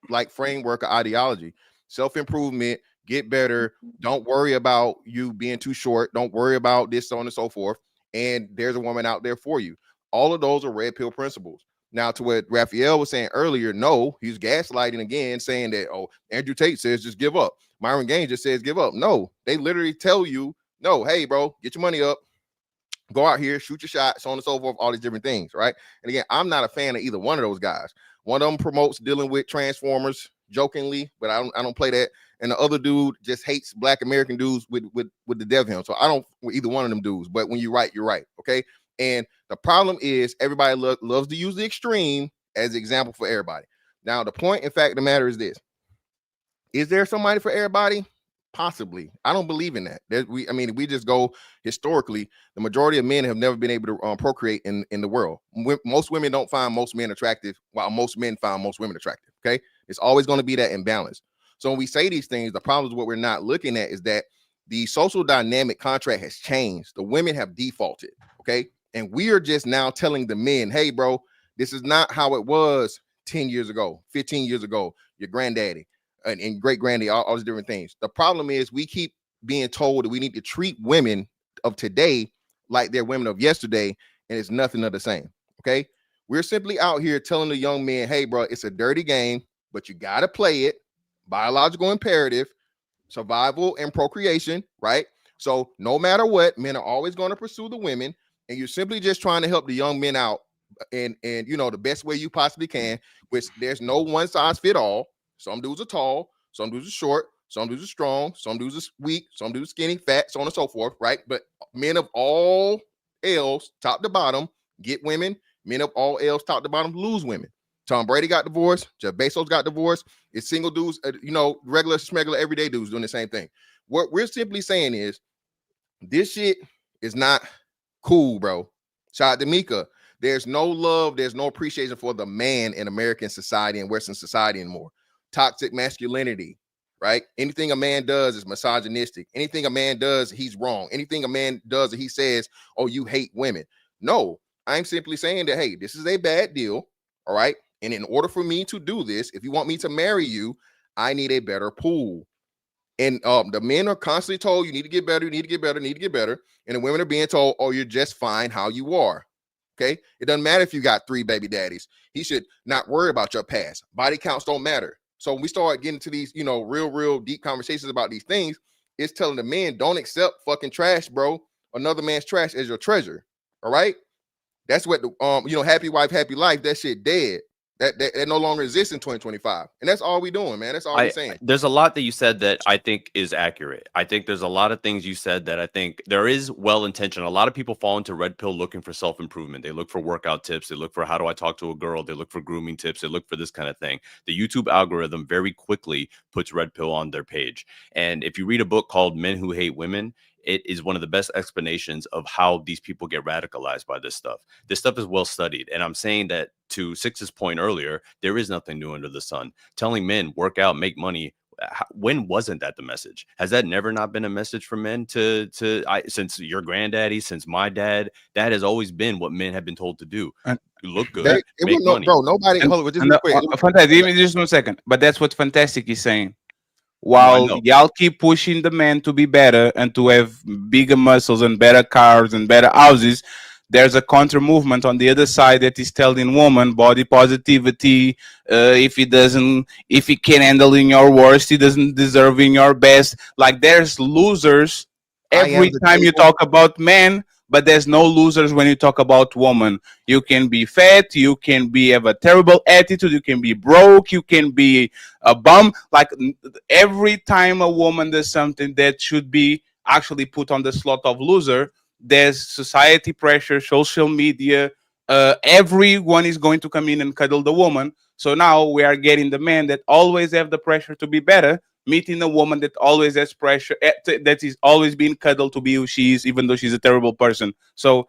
like framework of ideology, self-improvement, get better, don't worry about you being too short, don't worry about this, so on and so forth, and there's a woman out there for you. All of those are red pill principles. Now, to what Raphael was saying earlier, no, he's gaslighting again, saying that, oh, Andrew Tate says just give up. Myron Gaines just says give up. No, they literally tell you, no, hey, bro, get your money up, go out here, shoot your shot, so on and so forth, all these different things, right? And again, I'm not a fan of either one of those guys. One of them promotes dealing with Transformers jokingly, but I don't play that. And the other dude just hates Black American dudes with the dev him. So I don't with either one of them dudes. But when you're right, you're right. Okay. And the problem is everybody loves to use the extreme as an example for everybody. Now, the point, in fact, the matter is this: is there somebody for everybody? Possibly. I don't believe in that. We just go historically. The majority of men have never been able to procreate in the world. Most women don't find most men attractive, while most men find most women attractive. Okay, it's always going to be that imbalance. So when we say these things, the problem is what we're not looking at is that the social dynamic contract has changed. The women have defaulted. Okay, and we are just now telling the men, hey, bro, this is not how it was 10 years ago, 15 years ago. Your granddaddy and great granddaddy, all these different things. The problem is we keep being told that we need to treat women of today like they're women of yesterday, and it's nothing of the same. Okay, we're simply out here telling the young men, hey, bro, it's a dirty game, but you got to play it. Biological imperative, survival and procreation, right? So no matter what, men are always going to pursue the women, and you're simply just trying to help the young men out and the best way you possibly can, which there's no one size fit all. Some dudes are tall, some dudes are short, some dudes are strong, some dudes are weak, some dudes are skinny, fat, so on and so forth, right? But men of all L's, top to bottom, get women. Men of all L's, top to bottom, lose women. Tom Brady got divorced. Jeff Bezos got divorced. It's single dudes, regular, smegular, everyday dudes doing the same thing. What we're simply saying is this shit is not cool, bro. Shout out to Mika. There's no love. There's no appreciation for the man in American society and Western society anymore. Toxic masculinity, right? Anything a man does is misogynistic. Anything a man does, he's wrong. Anything a man does, he says, oh, you hate women. No, I'm simply saying that, hey, this is a bad deal, all right? And in order for me to do this, if you want me to marry you, I need a better pool. And the men are constantly told, you need to get better, you need to get better, need to get better. And the women are being told, oh, you're just fine how you are. Okay? It doesn't matter if you got 3 baby daddies. He should not worry about your past. Body counts don't matter. So when we start getting to these, real deep conversations about these things, it's telling the men, don't accept fucking trash, bro. Another man's trash as your treasure. All right? That's what the happy wife, happy life, that shit dead. that no longer exists in 2025, and that's all we doing, man. That's all we're saying. There's a lot that you said that I think is accurate. I think there's a lot of things you said that I think there is well-intentioned. A lot of people fall into red pill looking for self-improvement. They look for workout tips. They look for how do I talk to a girl. They look for grooming tips. They look for this kind of thing. The YouTube algorithm very quickly puts red pill on their page. And if you read a book called Men Who Hate Women, it is one of the best explanations of how these people get radicalized by this stuff. This stuff is well studied. And I'm saying that to Six's point earlier, there is nothing new under the sun. Telling men, work out, make money. When wasn't that the message? Has that never not been a message for men since your granddaddy, since my dad? That has always been what men have been told to do. Look good, make money. Bro, nobody. Hold on, just real quick. Fantastic. Give me just 1 second. But that's what Fantastic is saying. While y'all keep pushing the men to be better and to have bigger muscles and better cars and better houses, there's a counter movement on the other side that is telling women body positivity. If he can't handle in your worst, he doesn't deserve in your best. Like there's losers every time you talk about men, but there's no losers when you talk about women. You can be fat, you can have a terrible attitude, you can be broke, you can be a bum. Like every time a woman does something that should be actually put on the slot of loser, there's society pressure, social media. Everyone is going to come in and cuddle the woman. So now we are getting the men that always have the pressure to be better, meeting a woman that always has pressure, that is always being cuddled to be who she is, even though she's a terrible person. So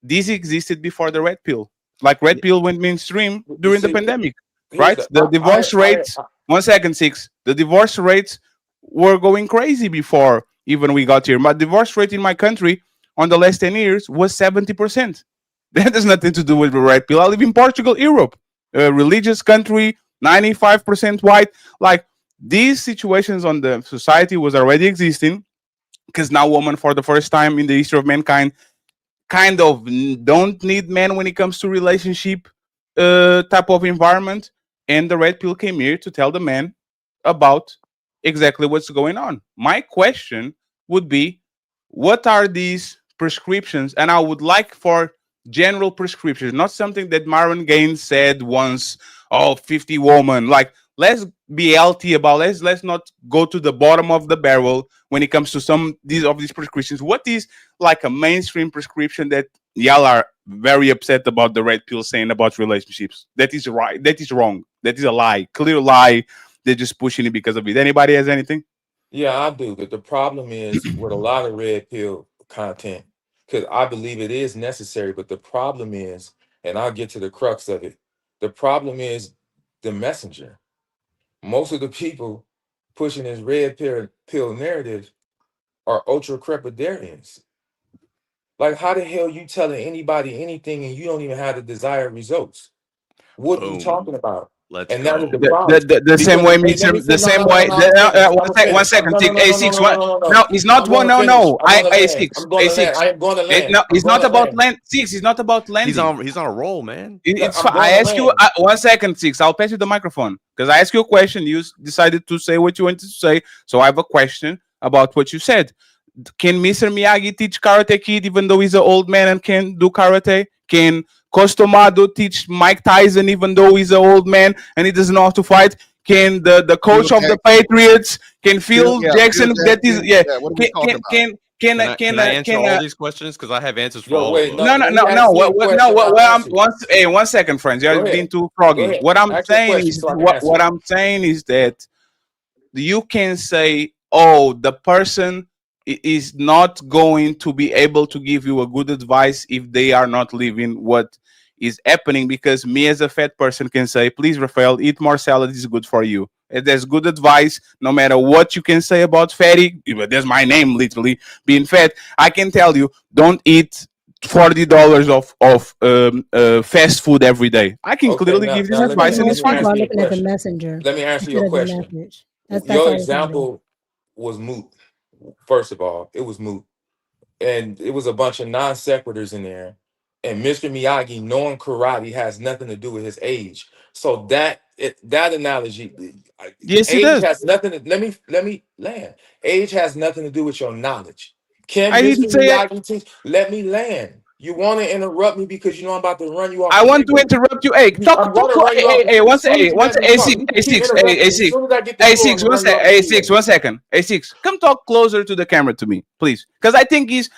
this existed before the red pill. Like red pill went mainstream during the pandemic, right? The divorce rates. 1 second, Six. The divorce rates were going crazy before even we got here. My divorce rate in my country on the last 10 years was 70%. That has nothing to do with the red pill. I live in Portugal, Europe, a religious country, 95% white. Like these situations on the society was already existing because now women, for the first time in the history of mankind, kind of don't need men when it comes to relationship type of environment. And the red pill came here to tell the men about exactly what's going on. My question would be, what are these prescriptions? And I would like for general prescriptions, not something that Myron Gaines said once, 50 women. Like, let's be healthy about let's not go to the bottom of the barrel when it comes to some of these prescriptions. What is like a mainstream prescription that y'all are very upset about the red pill saying about relationships? That is right. That is wrong. That is a lie. Clear lie. They're just pushing it because of it. Anybody has anything? Yeah, I do. But the problem is with a lot of red pill content, because I believe it is necessary, but the problem is, and I'll get to the crux of it, the problem is the messenger. Most of the people pushing this red pill narrative are ultra crepidarians. Like, how the hell you telling anybody anything and you don't even have the desired results? What are you talking about? Let's and go. that is the problem. The same way, the same way. 1 second. A6. No, it's not one. No. A6. A6. I am going to land. No, it's not about land. 6. It's not about landing. He's on a roll, man. It's fine. I ask you 1 second, 6. I'll pass you the microphone because I asked you a question. You decided to say what you wanted to say. So I have a question about what you said. Can Mr. Miyagi teach Karate Kid even though he's an old man and can do karate? Can Costomado teach Mike Tyson even though he's an old man and he doesn't know how to fight? Can the coach of the Patriots, can Phil Jackson, that is, Can I answer all these questions? Because I have answers for all of them. No. 1 second, friends. You're being too froggy. What I'm saying is that you can say, the person is not going to be able to give you a good advice if they are not living what is happening, because me as a fat person can say, please, Rafael, eat more salad, is good for you. There's good advice no matter what you can say about fatty. There's my name literally being fat. I can tell you, don't eat $40 of fast food every day. I can clearly give this advice and it's fine. Looking at the messenger. Let me answer your question. Your example was moot. First of all, it was moot. And it was a bunch of non sequiturs in there. And Mr. Miyagi knowing karate has nothing to do with his age. So that analogy, yes, age it does. has nothing to, let me land. Age has nothing to do with your knowledge. Can I Mr. didn't say Miyagi teach? Let me land. You want to interrupt me because you know I'm about to run you off. I want to interrupt you. Hey, talk. Hey, one second. A6. 1 second. A6. Come talk closer to the camera to me, please. Because I think he's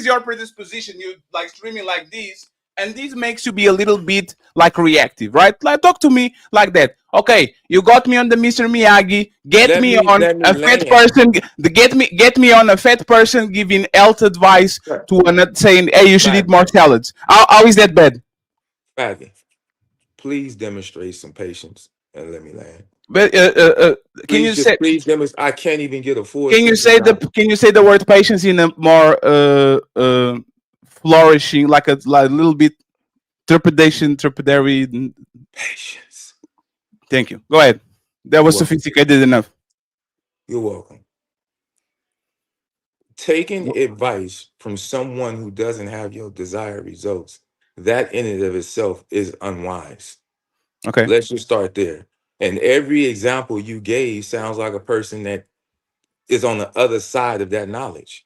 your predisposition. You like streaming like this, and this makes you be a little bit like reactive, right? Like talk to me like that. Okay, you got me on the Mr. Miyagi. Get me on a fat person. Get me on a fat person giving health advice to another, saying, "Hey, you should eat more salads." How is that bad? Fatty, please demonstrate some patience and let me land. But can you say? Please demonstrate. I can't even get a full. Can you say the word patience in a more flourishing, like a little bit trepidary? Patience. Thank you. Go ahead. That was sophisticated enough. You're welcome. Taking advice from someone who doesn't have your desired results, that in and of itself is unwise. Okay. Let's just start there. And every example you gave sounds like a person that is on the other side of that knowledge.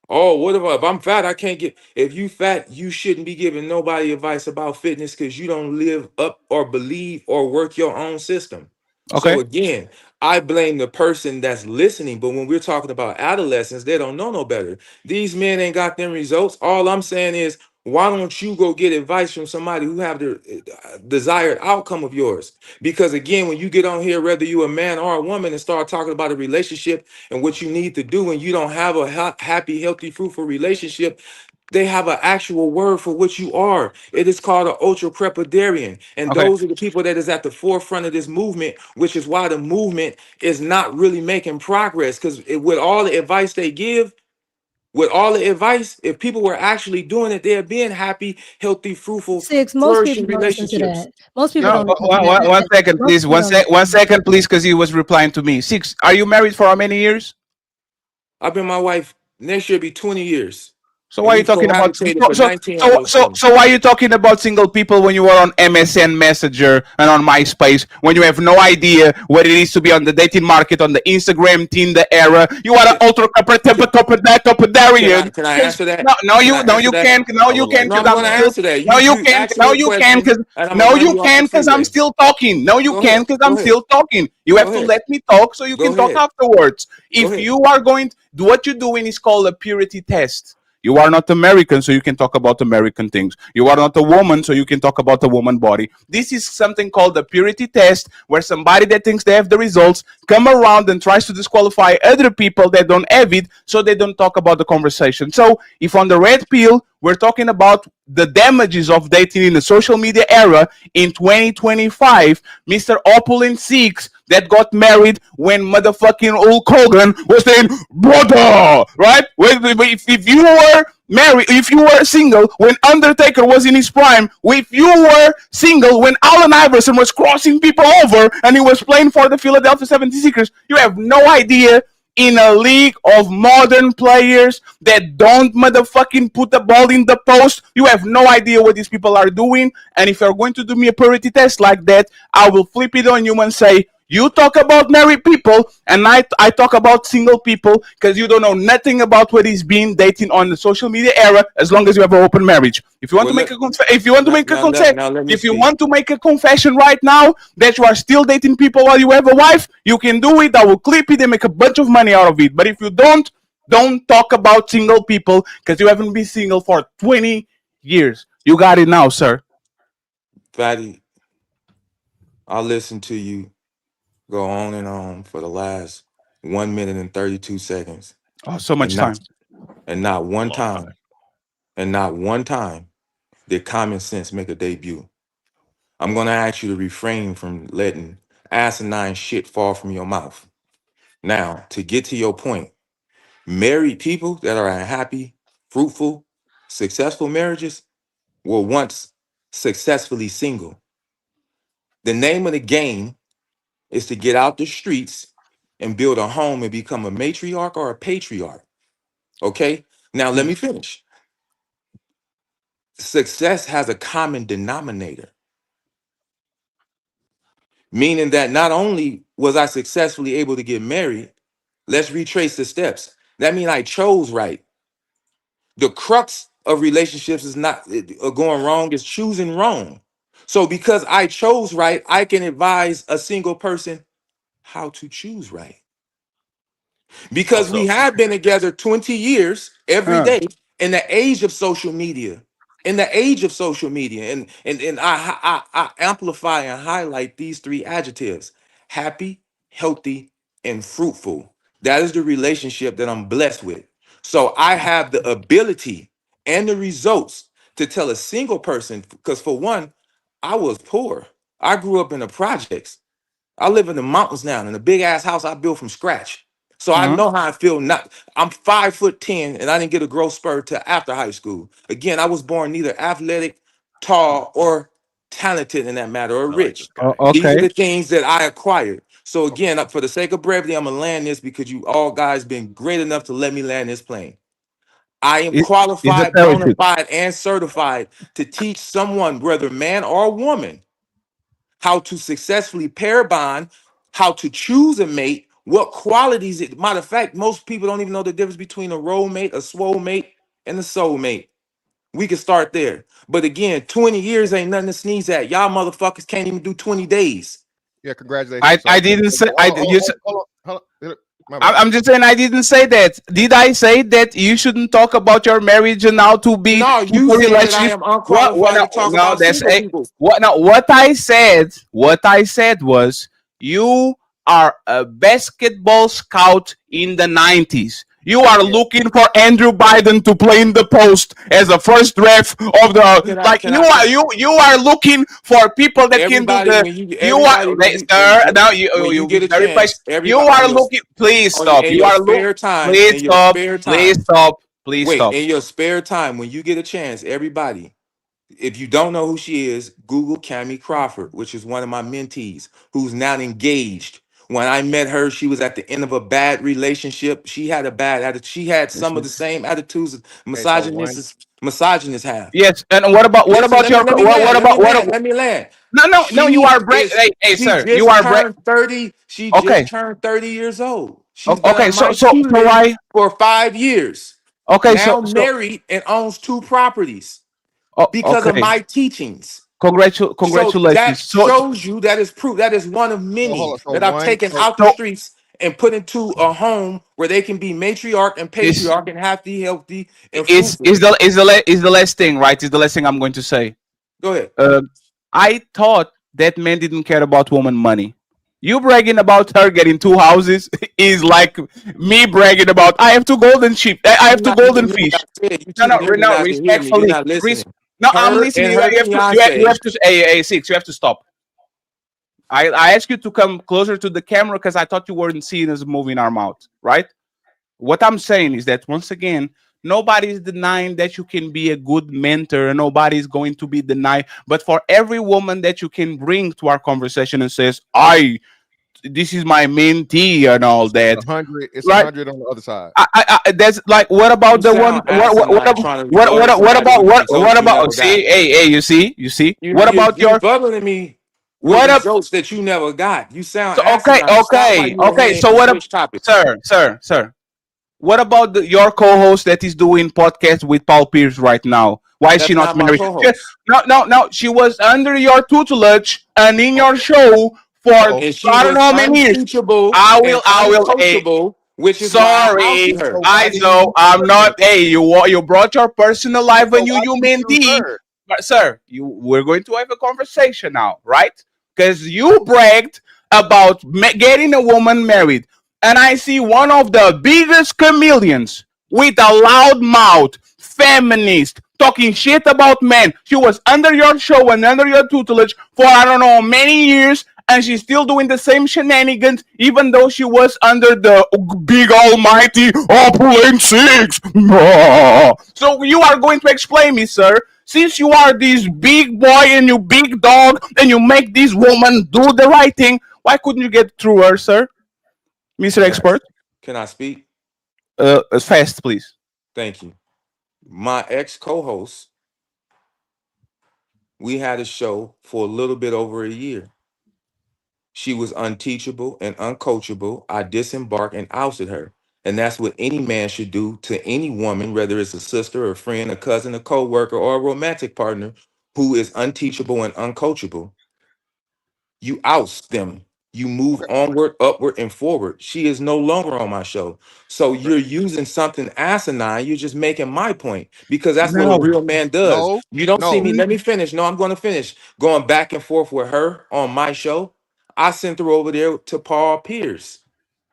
Oh, what if I'm fat? I can't get. If you fat, you shouldn't be giving nobody advice about fitness because you don't live up or believe or work your own system. Okay. So again, I blame the person that's listening. But when we're talking about adolescents, they don't know no better. These men ain't got them results. All I'm saying is, why don't you go get advice from somebody who have the desired outcome of yours? Because again, when you get on here, whether you a man or a woman, and start talking about a relationship and what you need to do, and you don't have a happy, healthy, fruitful relationship, they have an actual word for what you are. It is called an ultra-crepidarian. And those are the people that is at the forefront of this movement, which is why the movement is not really making progress. Because with all the advice they give, if people were actually doing it, they're being happy, healthy, fruitful, flourishing relationships. Most people don't. One second, please. 1 second, please, because he was replying to me. 6. Are you married for how many years? I've been my wife. Next year be 20 years. So why are you talking about so why are you talking about single people when you are on MSN Messenger and on MySpace when you have no idea what it is to be on the dating market on the Instagram Tinder era? You are an ultra crepidarian. Can I answer that? No, you can't. No, you can't. No, I'm going to answer that. No, you can't because I'm still talking. No, you can't because I'm still talking. You have to let me talk so you can talk afterwards. If you are going to do what you're doing is called a purity test. You are not American, so you can talk about American things. You are not a woman, so you can talk about the woman body. This is something called the purity test, where somebody that thinks they have the results come around and tries to disqualify other people that don't have it, so they don't talk about the conversation. So if on the red pill, we're talking about the damages of dating in the social media era in 2025, Mr. Opulent 6 that got married when motherfucking Hulk Hogan was saying, brother, right? If you were married, if you were single when Undertaker was in his prime, if you were single when Allen Iverson was crossing people over and he was playing for the Philadelphia 76ers, you have no idea. In a league of modern players that don't motherfucking put the ball in the post, you have no idea what these people are doing. And if you're going to do me a purity test like that, I will flip it on you and say, you talk about married people and I talk about single people because you don't know nothing about what is being dating on the social media era as long as you have an open marriage. If you want to make a confession right now that you are still dating people while you have a wife, you can do it. I will clip it and make a bunch of money out of it. But if you don't talk about single people because you haven't been single for 20 years. You got it now, sir. Fatty, I'll listen to you go on and on for the last 1 minute and 32 seconds. Oh, so much time. And not one time did common sense make a debut. I'm going to ask you to refrain from letting asinine shit fall from your mouth. Now, to get to your point, married people that are in happy, fruitful, successful marriages were once successfully single. The name of the game is to get out the streets and build a home and become a matriarch or a patriarch. Okay? Now, let me finish. Success has a common denominator, meaning that not only was I successfully able to get married, let's retrace the steps. That means I chose right. The crux of relationships is not going wrong, is choosing wrong. So because I chose right, I can advise a single person how to choose right. Because we have been together 20 years every day in the age of social media. In the age of social media. And I amplify and highlight these three adjectives: happy, healthy, and fruitful. That is the relationship that I'm blessed with. So I have the ability and the results to tell a single person, because for one, I was poor. I grew up in the projects. I live in the mountains now in a big ass house I built from scratch. So I know how I feel. I'm 5'10" and I didn't get a growth spurt till after high school. Again, I was born neither athletic, tall, or talented in that matter, or rich. These are the things that I acquired. So again, for the sake of brevity, I'm gonna land this because you all guys been great enough to let me land this plane. I am qualified, bona fide, and certified to teach someone, whether man or woman, how to successfully pair bond, how to choose a mate, what qualities it. Matter of fact, most people don't even know the difference between a role mate, a swole mate, and a soul mate. We can start there. But again, 20 years ain't nothing to sneeze at. Y'all motherfuckers can't even do 20 days. Yeah, congratulations. I didn't say Hold on. I'm just saying I didn't say that. Did I say that you shouldn't talk about your marriage and how to be? No, you said that I am unqualified to talk about single people. What I said was you are a basketball scout in the 90s. You are looking for Andrew Biden to play in the post as a first ref of the you are looking for people that can do the you are looking. Please stop. You are looking. Please stop. Please stop. In your spare time, when you get a chance, everybody, if you don't know who she is, Google Cammie Crawford, which is one of my mentees, who's now engaged. When I met her, she was at the end of a bad relationship. She had a bad attitude. She had some of the same attitudes misogynists have. Yes, and what about your let me land. No, you are breaking. Hey, sir, you are breaking 30. She just turned 30 years old. She's so why for 5 years. Okay, now married and owns 2 properties because of my teachings. Congratulations. So that shows you, that is proof. That is one of many that I've taken out the streets and put into a home where they can be matriarch and patriarch and happy, healthy. And is the last thing, right? Is the last thing I'm going to say. Go ahead. I thought that man didn't care about woman money. You bragging about her getting 2 houses is like me bragging about I have 2 golden sheep. I have 2 golden fish. No, respectfully. No, I'm listening. You have to. Six. You have to stop. I asked you to come closer to the camera because I thought you weren't seeing us moving our mouth, right? What I'm saying is that once again, nobody's denying that you can be a good mentor. Nobody's going to be denied. But for every woman that you can bring to our conversation and says, this is my mentee and all that. It's 100 on the other side. That's like, what about the one? What about? See, you see. What about your bubbling me? What results that you never got? You sound okay. So what about, sir? What about your co-host that is doing podcast with Paul Pierce right now? Why is she not married? No. She was under your tutelage and in your show for I don't know how many years. I will. Which is sorry, I know I'm not. Hey, you brought your personal life when you mentee, but sir, we're going to have a conversation now, right? Because you bragged about getting a woman married, and I see one of the biggest chameleons with a loud mouth, feminist, talking shit about men. She was under your show and under your tutelage for I don't know many years. And she's still doing the same shenanigans, even though she was under the big almighty Opulent 6. So you are going to explain me, sir, since you are this big boy and you big dog and you make this woman do the right thing, why couldn't you get through her, sir? Mr. Expert? Can I speak? Fast, please. Thank you. My ex-co-host, we had a show for a little bit over a year. She was unteachable and uncoachable. I disembarked and ousted her. And that's what any man should do to any woman, whether it's a sister, a friend, a cousin, a co-worker, or a romantic partner who is unteachable and uncoachable. You oust them. You move onward, upward, and forward. She is no longer on my show. So you're using something asinine. You're just making my point because that's what a real man does. You don't see me. Let me finish. No, I'm going to finish. Going back and forth with her on my show. I sent her over there to Paul Pierce.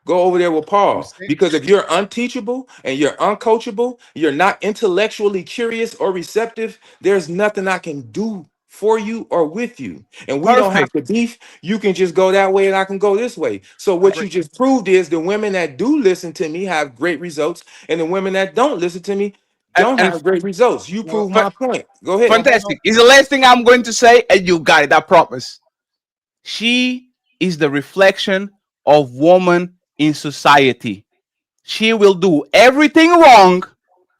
Go over there with Paul. Because if you're unteachable and you're uncoachable, you're not intellectually curious or receptive, there's nothing I can do for you or with you. And we don't have to beef. You can just go that way and I can go this way. So what you just proved is the women that do listen to me have great results, and the women that don't listen to me don't have great results. You prove my point. Go ahead. Fantastic. It's the last thing I'm going to say, and you got it. I promise. She is the reflection of woman in society. She will do everything wrong.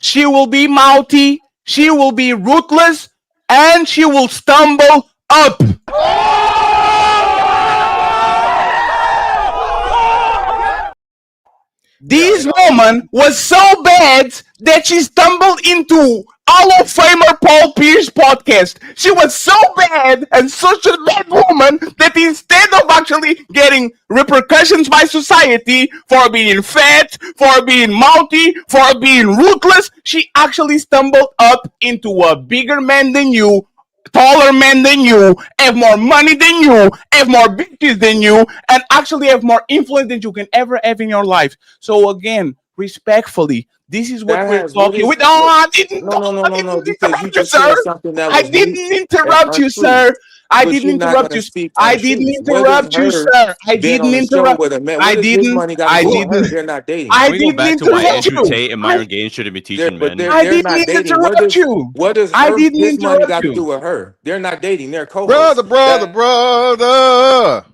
She will be mouthy. She will be ruthless, and she will stumble up. This woman was so bad that she stumbled into Hall of Famer Paul Pierce podcast. She was so bad and such a bad woman that instead of actually getting repercussions by society for being fat, for being mouthy, for being ruthless, she actually stumbled up into a bigger man than you, taller man than you, have more money than you, have more bitches than you, and actually have more influence than you can ever have in your life. So again, respectfully, this is what we're talking with. I didn't. No, because you just said something that was I didn't interrupt you, sir. I didn't interrupt you. I didn't interrupt you, sir. I didn't interrupt. I didn't. They're not dating. I Can we go didn't back to why interrupt Andrew you. Tate and Myron Gaines shouldn't be teaching men? I didn't interrupt you. What does I her, didn't his money got interrupt to you. do with her? They're not dating. They're co-hosts. Brother.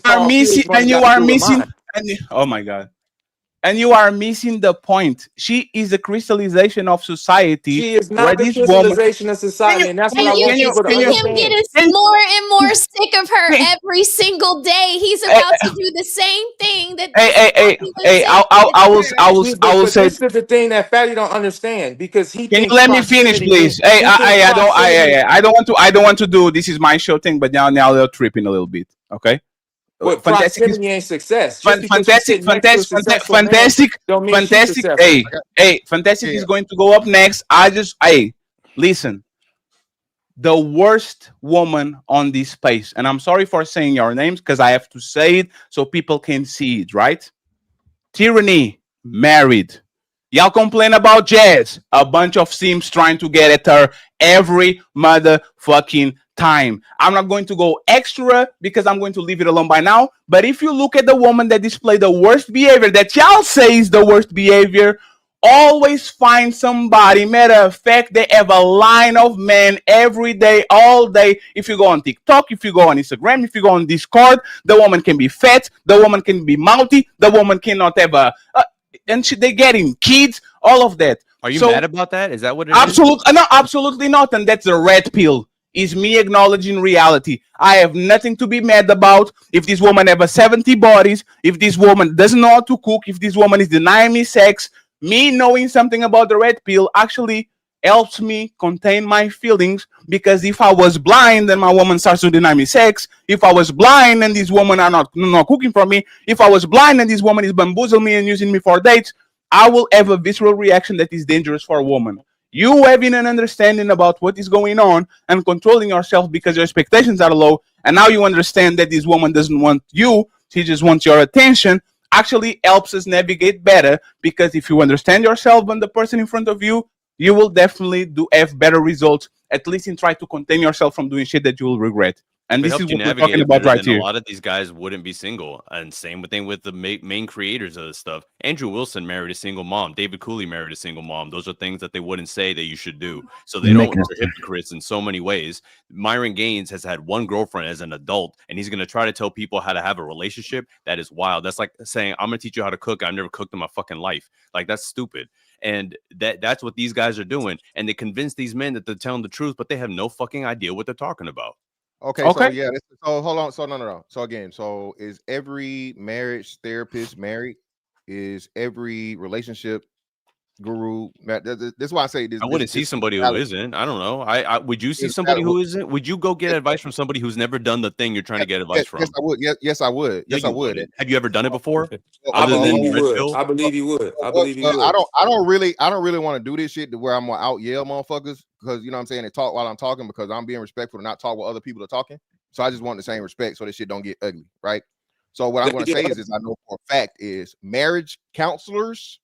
Are missing, and you are missing. Oh my God. And you are missing the point. She is a crystallization of society. She is not the crystallization of society, and that's what I want people to understand. Him get more and more sick of her every single day. He's about to do the same thing that. I will say. This is the thing that Fatty don't understand because he. Can you let me finish, please? I don't want to do. This is my show thing, but now they're tripping a little bit. Okay. But proximity ain't success. Fantastic. Fantastic is going to go up next. Listen. The worst woman on this space, and I'm sorry for saying your names because I have to say it so people can see it, right? Tyranny, married. Y'all complain about Jazz. A bunch of Sims trying to get at her every motherfucking time. I'm not going to go extra because I'm going to leave it alone by now. But if you look at the woman that displayed the worst behavior, that y'all say is the worst behavior, always find somebody. Matter of fact, they have a line of men every day, all day. If you go on TikTok, if you go on Instagram, if you go on Discord, the woman can be fat, the woman can be mouthy, the woman cannot have and they're getting kids, all of that. Are you mad about that? Is that what it is? Absolutely, no, absolutely not. And that's the red pill. Is me acknowledging reality. I have nothing to be mad about. If this woman have 70 bodies, if this woman doesn't know how to cook, if this woman is denying me sex, me knowing something about the red pill actually helps me contain my feelings, because if I was blind and my woman starts to deny me sex, if I was blind and these women are not cooking for me, if I was blind and this woman is bamboozling me and using me for dates, I will have a visceral reaction that is dangerous for a woman. You having an understanding about what is going on and controlling yourself because your expectations are low, and now you understand that this woman doesn't want you, she just wants your attention, actually helps us navigate better, because if you understand yourself and the person in front of you, you will definitely have better results, at least in try to contain yourself from doing shit that you will regret. And It this is helped you what we're navigate talking it about better, right then here. a lot of these guys wouldn't be single. And same thing with the main creators of this stuff. Andrew Wilson married a single mom. David Cooley married a single mom. Those are things that they wouldn't say that you should do. So they don't. They're hypocrites in so many ways. Myron Gaines has had one girlfriend as an adult, and he's going to try to tell people how to have a relationship. That is wild. That's like saying, I'm going to teach you how to cook. I've never cooked in my fucking life. Like, that's stupid. And that's what these guys are doing. And they convince these men that they're telling the truth, but they have no fucking idea what they're talking about. Okay. So yeah. So hold on. So no. So again, so is every marriage therapist married? is every relationship guru. That's why I say this. I wouldn't see somebody who isn't. I don't know. I would you see somebody who isn't? Would you go get advice from somebody who's never done the thing you're trying to get advice from? Yes, I would. Yes, I would. Yes, I would. Have you ever done it before? I believe you would. I believe you would. I believe you would. I don't really want to do this shit to where I'm gonna out yell motherfuckers because you know what I'm saying, and talk while I'm talking because I'm being respectful to not talk while other people are talking. So I just want the same respect so this shit don't get ugly, right? So what I'm going to say is I know for a fact is marriage counselors,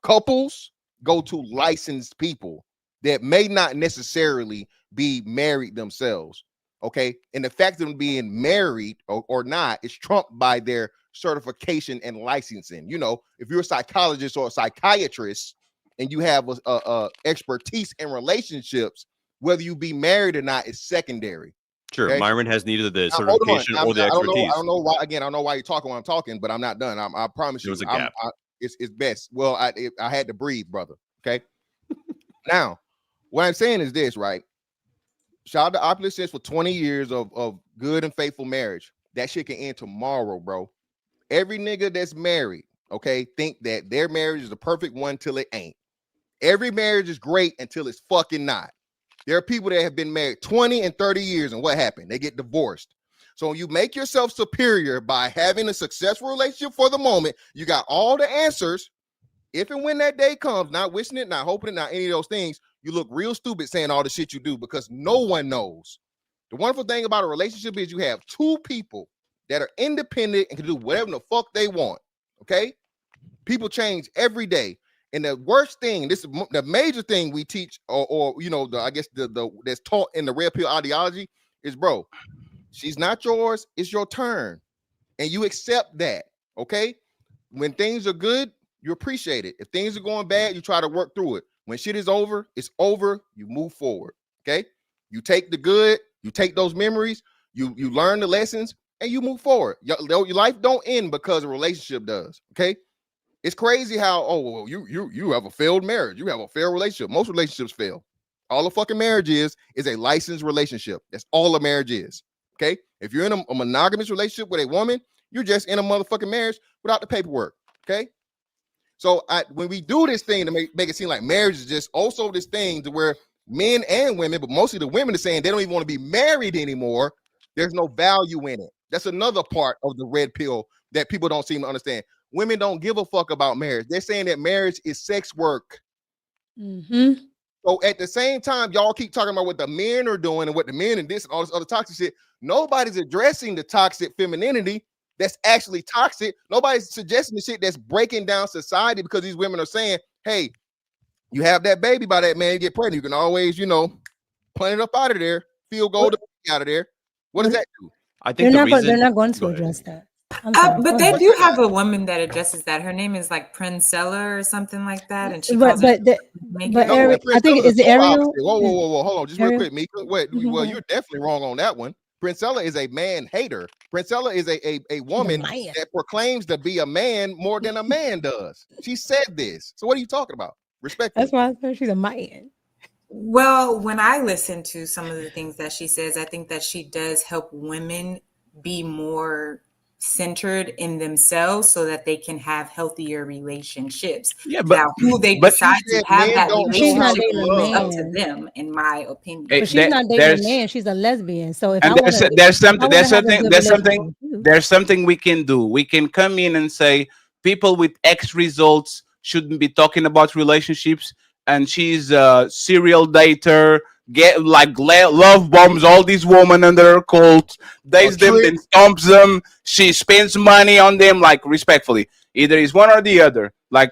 couples go to licensed people that may not necessarily be married themselves. Okay. And the fact of them being married or not is trumped by their certification and licensing. You know, if you're a psychologist or a psychiatrist and you have a expertise in relationships, whether you be married or not is secondary. Sure, okay? Myron has neither the certification or the expertise. I don't know why. Again, I don't know why you're talking when I'm talking, but I'm not done. I promise you, there was a gap. It's best. Well, I had to breathe, brother. Okay. Now, what I'm saying is this, right? Shout out to Oculus Sense for 20 years of good and faithful marriage. That shit can end tomorrow, bro. Every nigga that's married, okay, think that their marriage is the perfect one till it ain't. Every marriage is great until it's fucking not. There are people that have been married 20 and 30 years, and what happened? They get divorced. So you make yourself superior by having a successful relationship for the moment. You got all the answers. If and when that day comes, not wishing it, not hoping it, not any of those things, you look real stupid saying all the shit you do because no one knows. The wonderful thing about a relationship is you have two people that are independent and can do whatever the fuck they want. Okay? People change every day. And the worst thing, this is the major thing we teach, or you know, I guess the that's taught in the red pill ideology is, bro, she's not yours, it's your turn. And you accept that. Okay. When things are good, you appreciate it. If things are going bad, you try to work through it. When shit is over, it's over. You move forward. Okay. You take the good, you take those memories, you learn the lessons, and you move forward. Your life don't end because a relationship does. Okay. It's crazy how, oh, well, you have a failed marriage. You have a failed relationship. Most relationships fail. All a fucking marriage is a licensed relationship. That's all a marriage is. Okay. If you're in a monogamous relationship with a woman, you're just in a motherfucking marriage without the paperwork. Okay. So when we do this thing to make it seem like marriage is just also this thing to where men and women, but mostly the women are saying they don't even want to be married anymore. There's no value in it. That's another part of the red pill that people don't seem to understand. Women don't give a fuck about marriage. They're saying that marriage is sex work. Mm-hmm. So at the same time, y'all keep talking about what the men are doing and what the men and this and all this other toxic shit. Nobody's addressing the toxic femininity that's actually toxic. Nobody's suggesting the shit that's breaking down society because these women are saying, hey, you have that baby by that man, you get pregnant. You can always, you know, plant it up out of there, field goal out of there. What does that do? I think they're not going to address that. But they do have a woman that addresses that. Her name is like Princella or something like that, and she calls I think is it Ariel? Whoa, hold on, just real quick, Mika. Wait, well, you're definitely wrong on that one. Princella is a man hater. Princella is a woman that proclaims to be a man more than a man does. She said this. So what are you talking about? Respect. That's why I said she's a man. Well, when I listen to some of the things that she says, I think that she does help women be more centered in themselves so that they can have healthier relationships. Yeah, but now who they decide to have that relationship is up to them, in my opinion. But she's not dating a man; she's a lesbian. So if there's something we can do. We can come in and say people with X results shouldn't be talking about relationships, and she's a serial dater. Get like love bombs all these women under her cult, dates them, then stomps them. She spends money on them, like respectfully. Either it's one or the other. Like,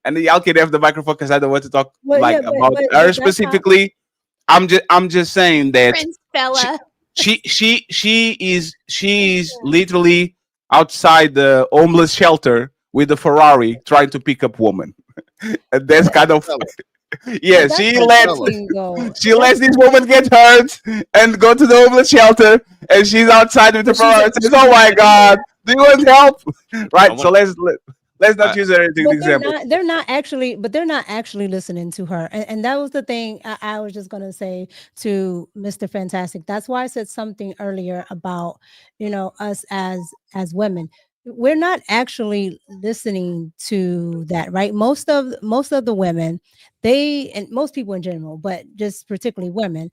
and y'all can have the microphone because I don't want to talk about her specifically. I'm just saying that she is literally outside the homeless shelter with a Ferrari trying to pick up women. And that's kind of. Yeah, she lets these women get hurt and go to the homeless shelter, and she's outside with the Ferrari and says, "Oh my God, do you want help?" Right. So let's not use her as an example. They're not actually listening to her, and that was the thing I was just gonna say to Mr. Fantastic. That's why I said something earlier about us as women. we're not actually listening to that, right? Most of the women, and most people in general, but just particularly women,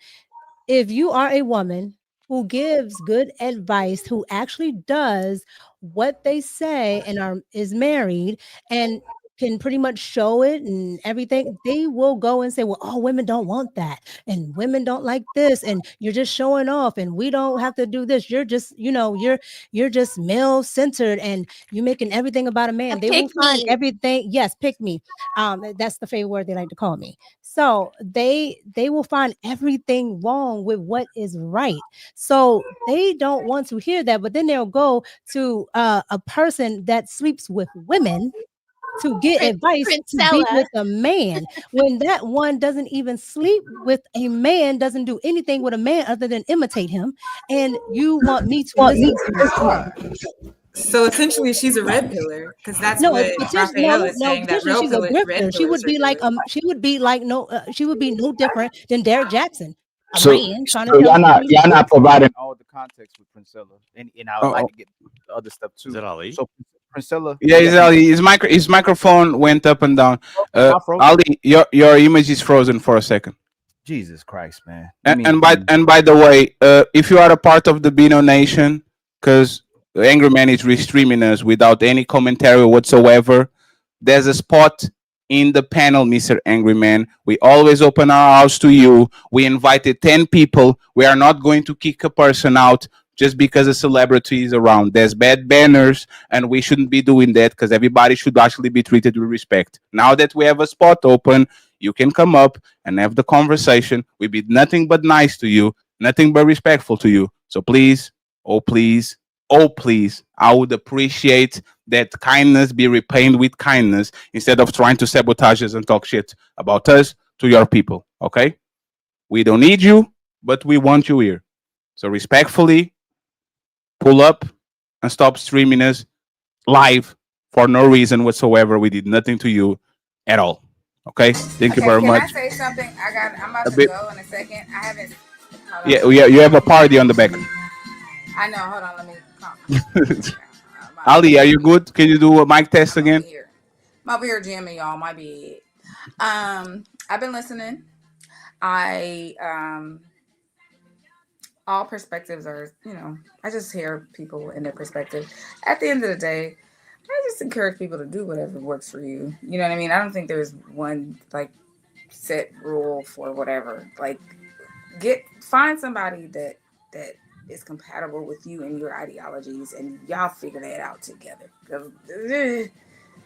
if you are a woman who gives good advice, who actually does what they say and is married and can pretty much show it and everything, they will go and say, well, oh, women don't want that, and women don't like this, and you're just showing off, and we don't have to do this. You're just, you're just male centered, and you're making everything about a man. They will find everything. Yes, pick me. That's the favorite word they like to call me. So they will find everything wrong with what is right. So they don't want to hear that, but then they'll go to a person that sleeps with women to get advice to be with a man, when that one doesn't even sleep with a man, doesn't do anything with a man other than imitate him, and you want me to listen to this? So essentially, she's a red pillar, because that's what Raphael is saying. That red she's a pillar, grifter. She would be like she would be no different than Derek Jackson. So y'all not providing all the context with Priscilla, and I would like to get the other stuff too. Is it Ali? So Priscilla, Yeah, it's Ali. His microphone went up and down. Ali, your image is frozen for a second. Jesus Christ, man. And by the way, if you are a part of the Beano Nation, because Angry Man is restreaming us without any commentary whatsoever, there's a spot in the panel, Mr. Angry Man. We always open our house to you. We invited 10 people. We are not going to kick a person out just because a celebrity is around. There's bad banners, and we shouldn't be doing that, because everybody should actually be treated with respect. Now that we have a spot open, you can come up and have the conversation. We be nothing but nice to you, nothing but respectful to you. So please, oh please, I would appreciate that kindness be repaid with kindness instead of trying to sabotage us and talk shit about us to your people, okay? We don't need you, but we want you here. So respectfully, pull up and stop streaming us live for no reason whatsoever. We did nothing to you at all. Okay? Thank you very much. Can I say something? I'm about to go in a second. I haven't. Yeah, you have a party on the back. I know. Hold on. Let me come. Ali, are you good? Can you do a mic test again? I'm over here jamming, y'all. My bad. I've been listening. All perspectives are, I just hear people in their perspective. At the end of the day, I just encourage people to do whatever works for you. You know what I mean? I don't think there's one set rule for whatever. Find somebody that is compatible with you and your ideologies, and y'all figure that out together. Because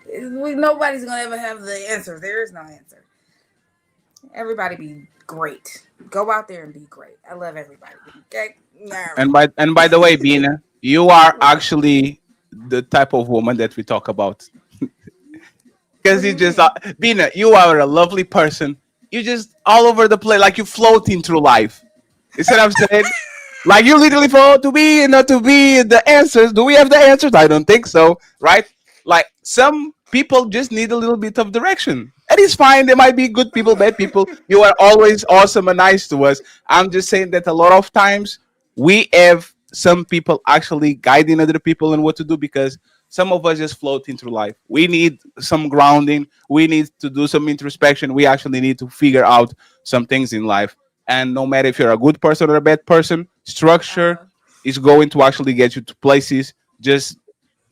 nobody's gonna ever have the answer. There is no answer. Everybody be great. Go out there and be great. I love everybody. Okay. And by the way, Bina, you are actually the type of woman that we talk about. Because you just Bina, you are a lovely person. You just all over the place, like you floating through life. You see what I'm saying? Like you literally float to be and not to be the answers. Do we have the answers? I don't think so, right? Like some people just need a little bit of direction. And it's fine. There might be good people, bad people. You are always awesome and nice to us. I'm just saying that a lot of times we have some people actually guiding other people in what to do, because some of us just floating through life. We need some grounding. We need to do some introspection. We actually need to figure out some things in life. And no matter if you're a good person or a bad person, structure is going to actually get you to places. Just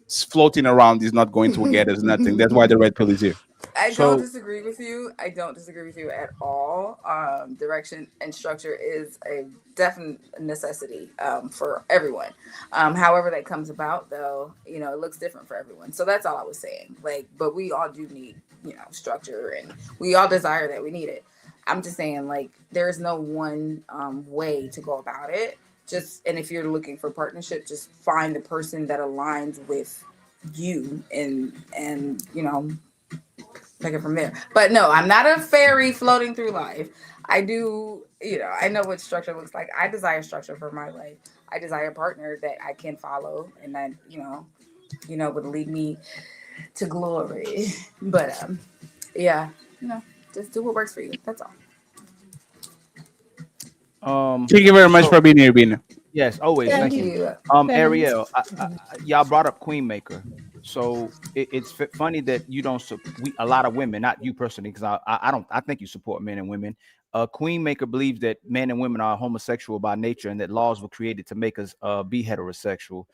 floating around is not going to get us nothing. That's why the red pill is here. I don't disagree with you. I don't disagree with you at all. Direction and structure is a definite necessity for everyone. However that comes about, though, it looks different for everyone. So that's all I was saying. But we all do need, structure, and we all desire that. We need it. I'm just saying, there's no one way to go about it. And if you're looking for partnership, just find the person that aligns with you and take it from there. But no, I'm not a fairy floating through life. I do, I know what structure looks like. I desire structure for my life. I desire a partner that I can follow and that, would lead me to glory. But just do what works for you. That's all. Thank you very much for being here, Bina. Yes, always. Thank you. Ariel, y'all brought up Queen Maker. So it's funny that you don't. A lot of women, not you personally, because I don't. I think you support men and women. Queen Maker believes that men and women are homosexual by nature, and that laws were created to make us be heterosexual.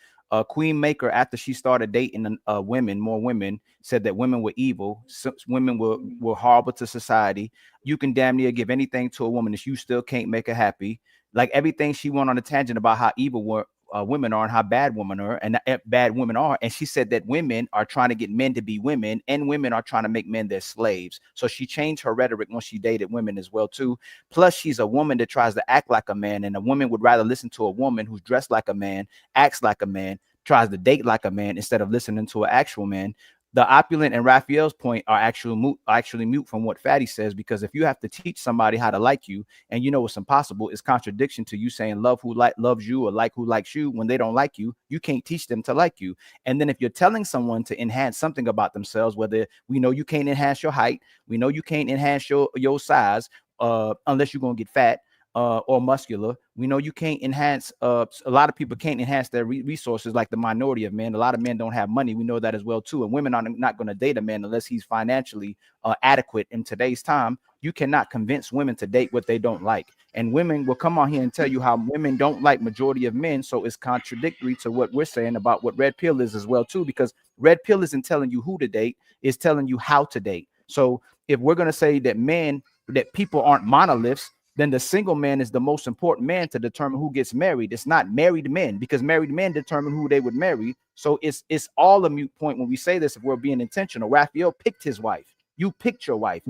Queen Maker, after she started dating more women, said that women were evil. Women were horrible to society. You can damn near give anything to a woman, if you still can't make her happy. Like everything she went on a tangent about how evil women are and how bad women are, and she said that women are trying to get men to be women, and women are trying to make men their slaves. So she changed her rhetoric when she dated women as well too. Plus, she's a woman that tries to act like a man, and a woman would rather listen to a woman who's dressed like a man, acts like a man, tries to date like a man instead of listening to an actual man. The Opulent and Raphael's point are actually mute from what Fatty says, because if you have to teach somebody how to like you, and you know it's impossible, it's contradiction to you saying love who loves you or like who likes you when they don't like you. You can't teach them to like you. And then if you're telling someone to enhance something about themselves, whether we know you can't enhance your height, we know you can't enhance your size unless you're gonna get fat. Or muscular, we know you can't enhance. A lot of people can't enhance their resources, like the minority of men. A lot of men don't have money. We know that as well too. And women are not going to date a man unless he's financially adequate. In today's time, you cannot convince women to date what they don't like. And women will come on here and tell you how women don't like majority of men. So it's contradictory to what we're saying about what Red Pill is as well too, because Red Pill isn't telling you who to date, it's telling you how to date. So if we're going to say that people aren't monoliths, then the single man is the most important man to determine who gets married. It's not married men, because married men determine who they would marry. So it's all a moot point when we say this, if we're being intentional. Raphael picked his wife. You picked your wife.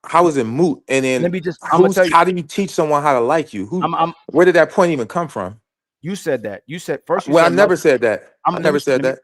How is it moot? And then let me just, how do you teach someone how to like you? Where did that point even come from? You said that. You said first. I never said that. I never said that.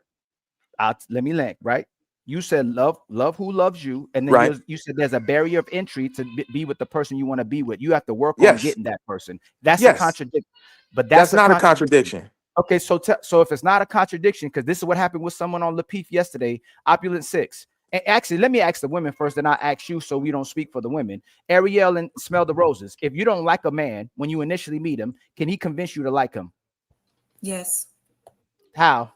Let me land, right? You said love who loves you, and then you said there's a barrier of entry to be with the person you want to be with. You have to work on getting that person. That's a contradiction. But that's not a contradiction. Okay, so if it's not a contradiction, because this is what happened with someone on Lapeef yesterday, Opulent 6. And actually, let me ask the women first, then I'll ask you so we don't speak for the women. Ariel and Smell the Roses. If you don't like a man when you initially meet him, can he convince you to like him? Yes. How?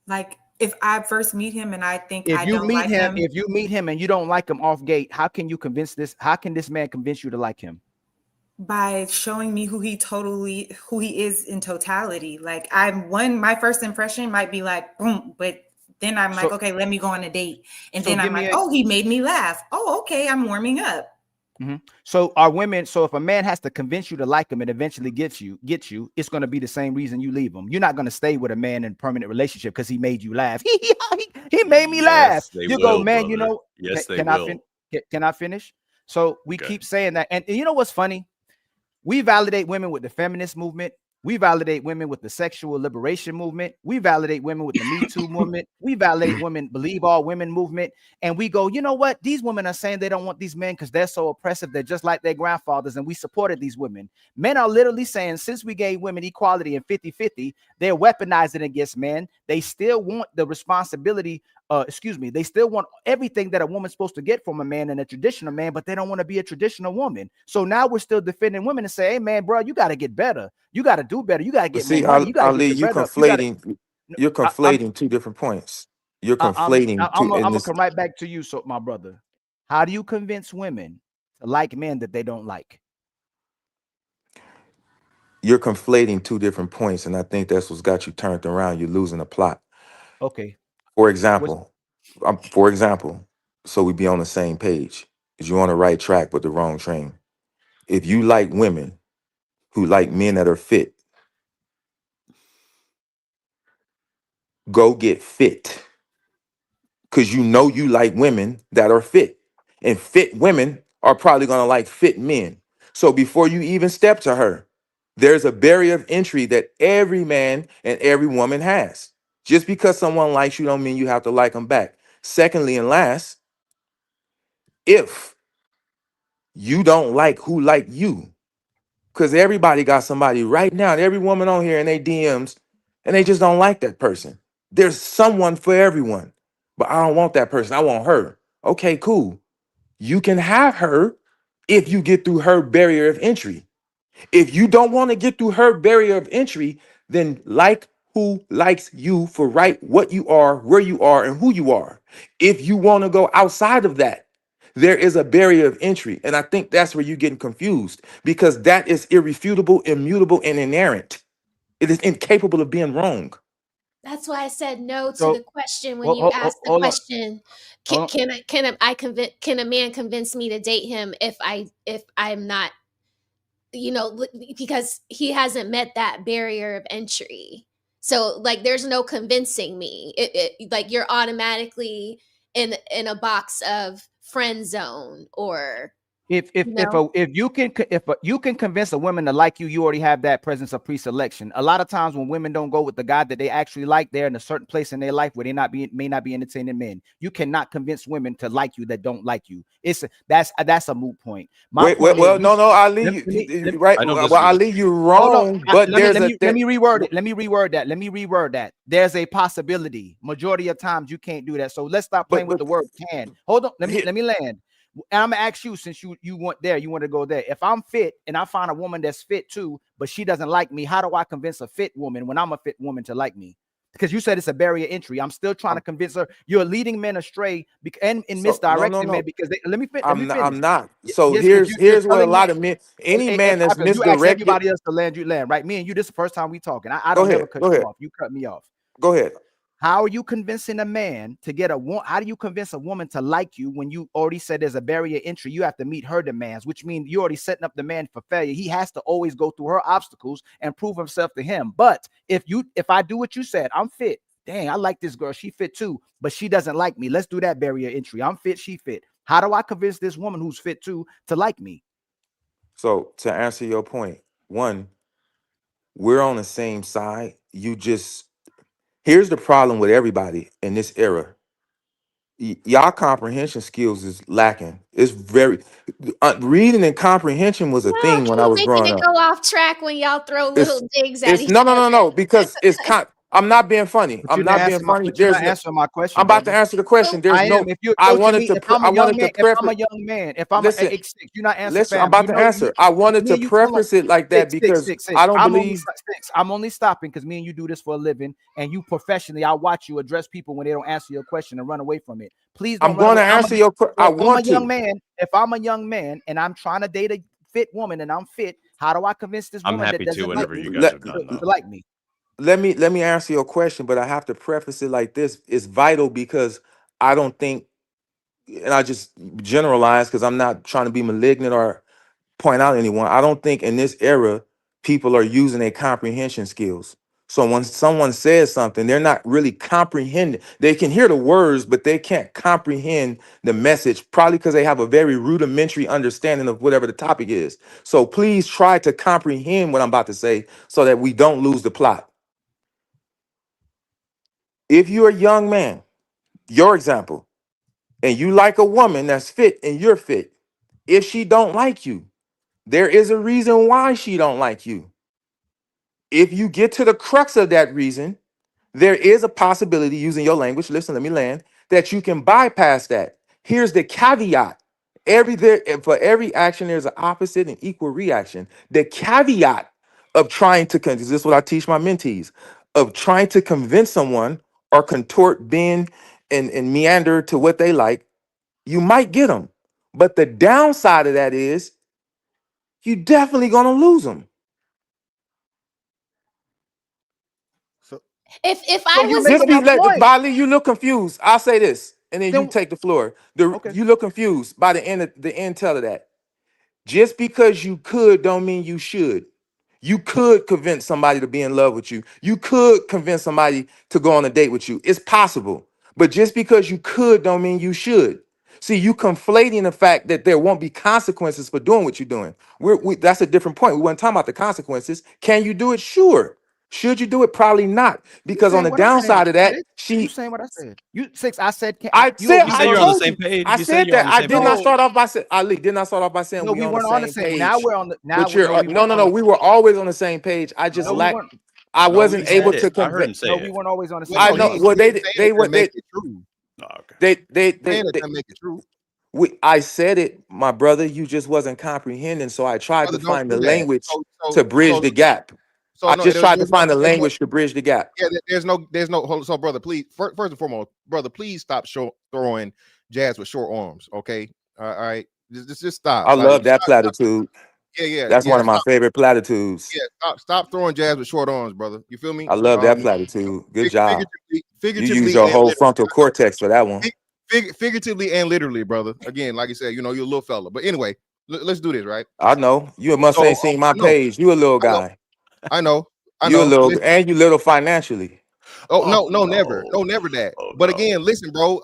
Like, if I first meet him and I think if you meet him and you don't like him off gate, how can you convince this? How can this man convince you to like him? By showing me who he is in totality. Like my first impression might be like, boom, but then I'm like, okay, let me go on a date. And then I'm like, oh, he made me laugh. Oh, okay, I'm warming up. Mm-hmm. So are women? So if a man has to convince you to like him and eventually get you, it's going to be the same reason you leave him. You're not going to stay with a man in a permanent relationship because he made you laugh. He made me laugh. You go, man. Brother. You know. Yes, can I finish? So we keep saying that, and you know what's funny? We validate women with the feminist movement. We validate women with the sexual liberation movement. We validate women with the Me Too movement. We validate women, believe all women movement. And we go, you know what? These women are saying they don't want these men because they're so oppressive. They're just like their grandfathers. And we supported these women. Men are literally saying, since we gave women equality and 50-50, they're weaponizing against men. They still want the responsibility. They still want everything that a woman's supposed to get from a man and a traditional man, but they don't want to be a traditional woman. So now we're still defending women and say, hey, man, bro, you got to get better. You got to do better. You got to get more money. You're conflating two different points. You're conflating. I'm going to come right back to you, so my brother. How do you convince women to like men that they don't like? You're conflating two different points, and I think that's what's got you turned around. You're losing the plot. Okay. For example, so we be on the same page, is you're on the right track but the wrong train. If you like women who like men that are fit, go get fit, because you know you like women that are fit, and fit women are probably going to like fit men. So before you even step to her, there's a barrier of entry that every man and every woman has. Just because someone likes you don't mean you have to like them back. Secondly and last, if you don't like who like you, because everybody got somebody right now, every woman on here in their DMs, and they just don't like that person. There's someone for everyone, but I don't want that person. I want her. Okay, cool. You can have her if you get through her barrier of entry. If you don't want to get through her barrier of entry, then like who likes you for what you are, where you are, and who you are. If you want to go outside of that, there is a barrier of entry. And I think that's where you're getting confused, because that is irrefutable, immutable, and inerrant. It is incapable of being wrong. That's why I said no to So, the question when you asked the hold on. question. Hold on. Can a man convince me to date him if I'm not, because he hasn't met that barrier of entry. So like, there's no convincing me. Like you're automatically in a box of friend zone, or If you can convince a woman to like you, you already have that presence of pre-selection. A lot of times when women don't go with the guy that they actually like, they're in a certain place in their life where may not be entertaining men. You cannot convince women to like you that don't like you. That's a moot point. No, I leave you right. Well, I leave you wrong. But let me reword that. There's a possibility. Majority of times you can't do that. So let's stop playing with the word can. Hold on. Let me land. And I'm gonna ask you, since you want to go there. If I'm fit and I find a woman that's fit too, but she doesn't like me, how do I convince a fit woman when I'm a fit woman to like me? Because you said it's a barrier entry. I'm still trying to convince her. You're leading men astray and misdirecting men because let me finish. I'm not. So here's where a lot of men, man that's misdirected. You ask everybody else to land, you land, right? Me and you, this is the first time we talking. I don't ever cut you off. You cut me off. Go ahead. How are you convincing a man to get how do you convince a woman to like you when you already said there's a barrier entry? You have to meet her demands, which means you're already setting up the man for failure. He has to always go through her obstacles and prove himself to him. But if I do what you said, I'm fit. Dang, I like this girl. She fit too, but she doesn't like me. Let's do that barrier entry. I'm fit. She fit. How do I convince this woman who's fit too to like me? So to answer your point, one, we're on the same side. Here's the problem with everybody in this era. Y'all comprehension skills is lacking. It's very reading and comprehension was a thing when I was growing up. Go off track when y'all throw little digs at each other. No, because it's I'm not being funny. I'm not being funny. You're not answering my question. I'm about to answer the question. There's no. I wanted to. If I'm a young man, if I'm you're not answering. Listen, I'm about to answer. I wanted to preface it like that because I don't believe. I'm only stopping because me and you do this for a living, and you professionally, I watch you address people when they don't answer your question and run away from it. Please. I'm going to answer your question. I want to. If I'm a young man and I'm trying to date a fit woman and I'm fit, how do I convince this woman that doesn't like me? Let me answer your question, but I have to preface it like this. It's vital because I don't think, and I just generalize because I'm not trying to be malignant or point out anyone. I don't think in this era people are using their comprehension skills. So when someone says something, they're not really comprehending. They can hear the words, but they can't comprehend the message, probably because they have a very rudimentary understanding of whatever the topic is. So please try to comprehend what I'm about to say so that we don't lose the plot. If you're a young man, your example, and you like a woman that's fit and you're fit, if she don't like you, there is a reason why she don't like you. If you get to the crux of that reason, there is a possibility, using your language, listen, let me land, that you can bypass that. Here's the caveat. For every action, there's an opposite and equal reaction. The caveat of trying to, this is what I teach my mentees, of trying to convince someone or contort, bend, and meander to what they like, you might get them. But the downside of that is you definitely gonna lose them. If I was Bali, you look confused. I'll say this, and then you take the floor. You look confused by the end tell of that. Just because you could don't mean you should. You could convince somebody to be in love with you. You could convince somebody to go on a date with you. It's possible. But just because you could don't mean you should. See, you conflating the fact that there won't be consequences for doing what you're doing. That's a different point. We weren't talking about the consequences. Can you do it? Sure. Should you do it? Probably not. Because on the downside of that, you saying what I said. I said you're on the same page. I said that. I did not start off by saying Ali. Did not start off by saying we weren't on the same page. Now we're on the. No. We were always on the same page. I just lacked. I wasn't able to convince. No, we weren't always on the same page. I know. Well, they were. They make it true. They make it true. I said it, my brother. You just wasn't comprehending, so I tried Brother, to don't find do the that. language So to bridge the gap. I no, just tried to there's find the there's language to bridge the gap. Yeah, there's no. Hold on, so brother, please, first and foremost, brother, please stop throwing jazz with short arms. Okay, all right, just stop. I Like, love that stop. platitude. That's one of my Stop. favorite platitudes. Yeah, stop throwing jazz with short arms, brother. You feel me? I love that platitude. Good job. You Figuratively use your and whole literally. frontal cortex for that one. Figuratively and literally, brother. Again, like you said, you're a little fella. But anyway, let's do this, right? I know. You must ain't seen my page. You a little guy. I know. You a little, and you little financially. No, never that. But again, listen, bro.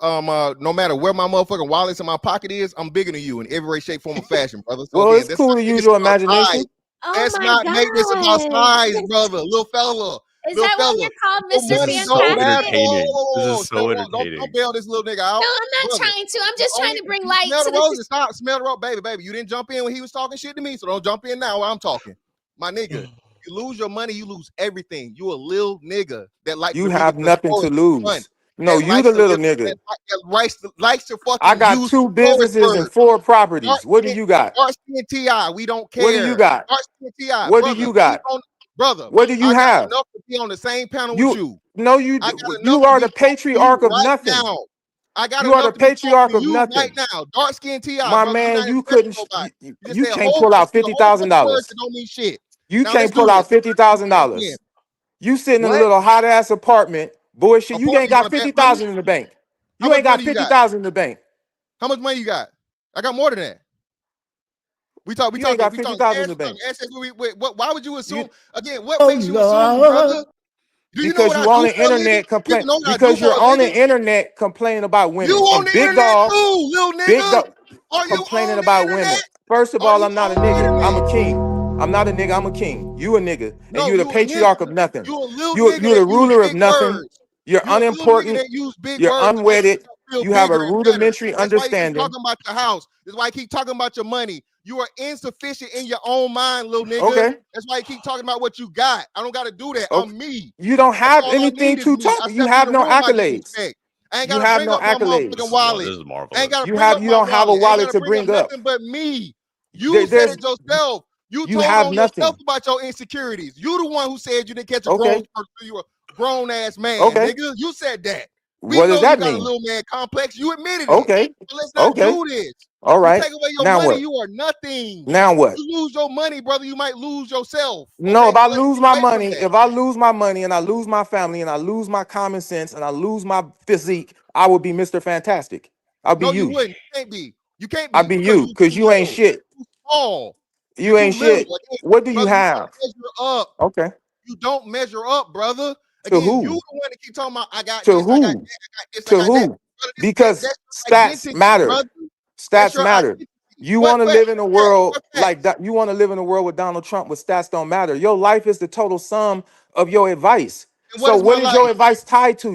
No matter where my motherfucking wallets in my pocket is, I'm bigger than you in every way, shape, form, or fashion, brother. So Well, again, it's cool to use your imagination. Let's not make this about size, brother. Little fella. Is that what you're called, Mr. Fantastic? This is so entertaining. Don't bail this little nigga out. No, I'm not trying to. I'm just trying to bring light Smell to the roses. the. Stop. Smell the rose, baby. You didn't jump in when he was talking shit to me, so don't jump in now while I'm talking. My nigga, you lose your money, you lose everything. You a little nigga that likes. You have nothing to lose. No, you the little nigga. Likes to fucking. I got 2 businesses and 4 properties. What do you got? Dark-skin T.I. We don't care. What do you got? Dark-skin T.I. What do you got? Brother, what do you I have? got enough to be on the same panel with you. No, you are the patriarch of nothing. I got you are the patriarch of nothing. Right now, dark skin T.I. My man, you couldn't. You can't pull out $50,000. Don't mean shit. You can't pull out $50,000. You sitting in a little hot ass apartment, bullshit. You ain't got 50,000 in the bank. You ain't got 50,000 in the bank. How much money you got? I got more than that. We got 50,000 in the bank. Why would you assume again? What makes you assume, brother? Because you're on the internet complaining. Because you're on the internet complaining about women. You on the internet too, little nigga. Big dog complaining about women. First of all, I'm not a nigga. I'm a king. I'm not a nigga. I'm a king. You a nigga, and you're the patriarch of nothing. You're the ruler of nothing. You're unimportant. You're unwedded. You have a rudimentary understanding. Talking about your house. That's why I keep talking about your money. You are insufficient in your own mind, little nigga. Okay. That's why you keep talking about what you got. I don't got to do that. Okay. I'm me. You don't have anything to talk. You have no accolades. I ain't You got have bring no up my accolades. motherfucking wallet. This is marvelous. I ain't gotta You bring have. up You my don't have a wallet. wallet to bring up. Nothing but me. You said it yourself. You told have on nothing. yourself about your insecurities. You the one who said you didn't catch a grown person. You a grown ass man, Okay. nigga. You said that. What does that you got mean? a little man complex. You admitted it. Okay. So let's not do this. All right. You take away your Now money, what? you are nothing. Now what? You lose your money, brother, you might lose yourself. No, if I Let's lose get my away from money, that. if I lose my money and I lose my family and I lose my common sense and I lose my physique, I would be Mr. Fantastic. I'll be No, you. you wouldn't. You can't be. You can't be. I'll be you because you ain't shit. Small. You ain't shit. What do you Brother, have? You don't measure up. Okay. You don't measure up, brother. To Again, who? you the one that keep talking about I got To this, who? I got that, I got this, To I got who? that. Brother, Because that's stats identity, matter. brother. That's Stats your matter. identity. You What want to facts? live in a world What facts? like that. You want to live in a world with Donald Trump where stats don't matter. Your life is the total sum of your advice. And what So is what my is your life? advice tied to?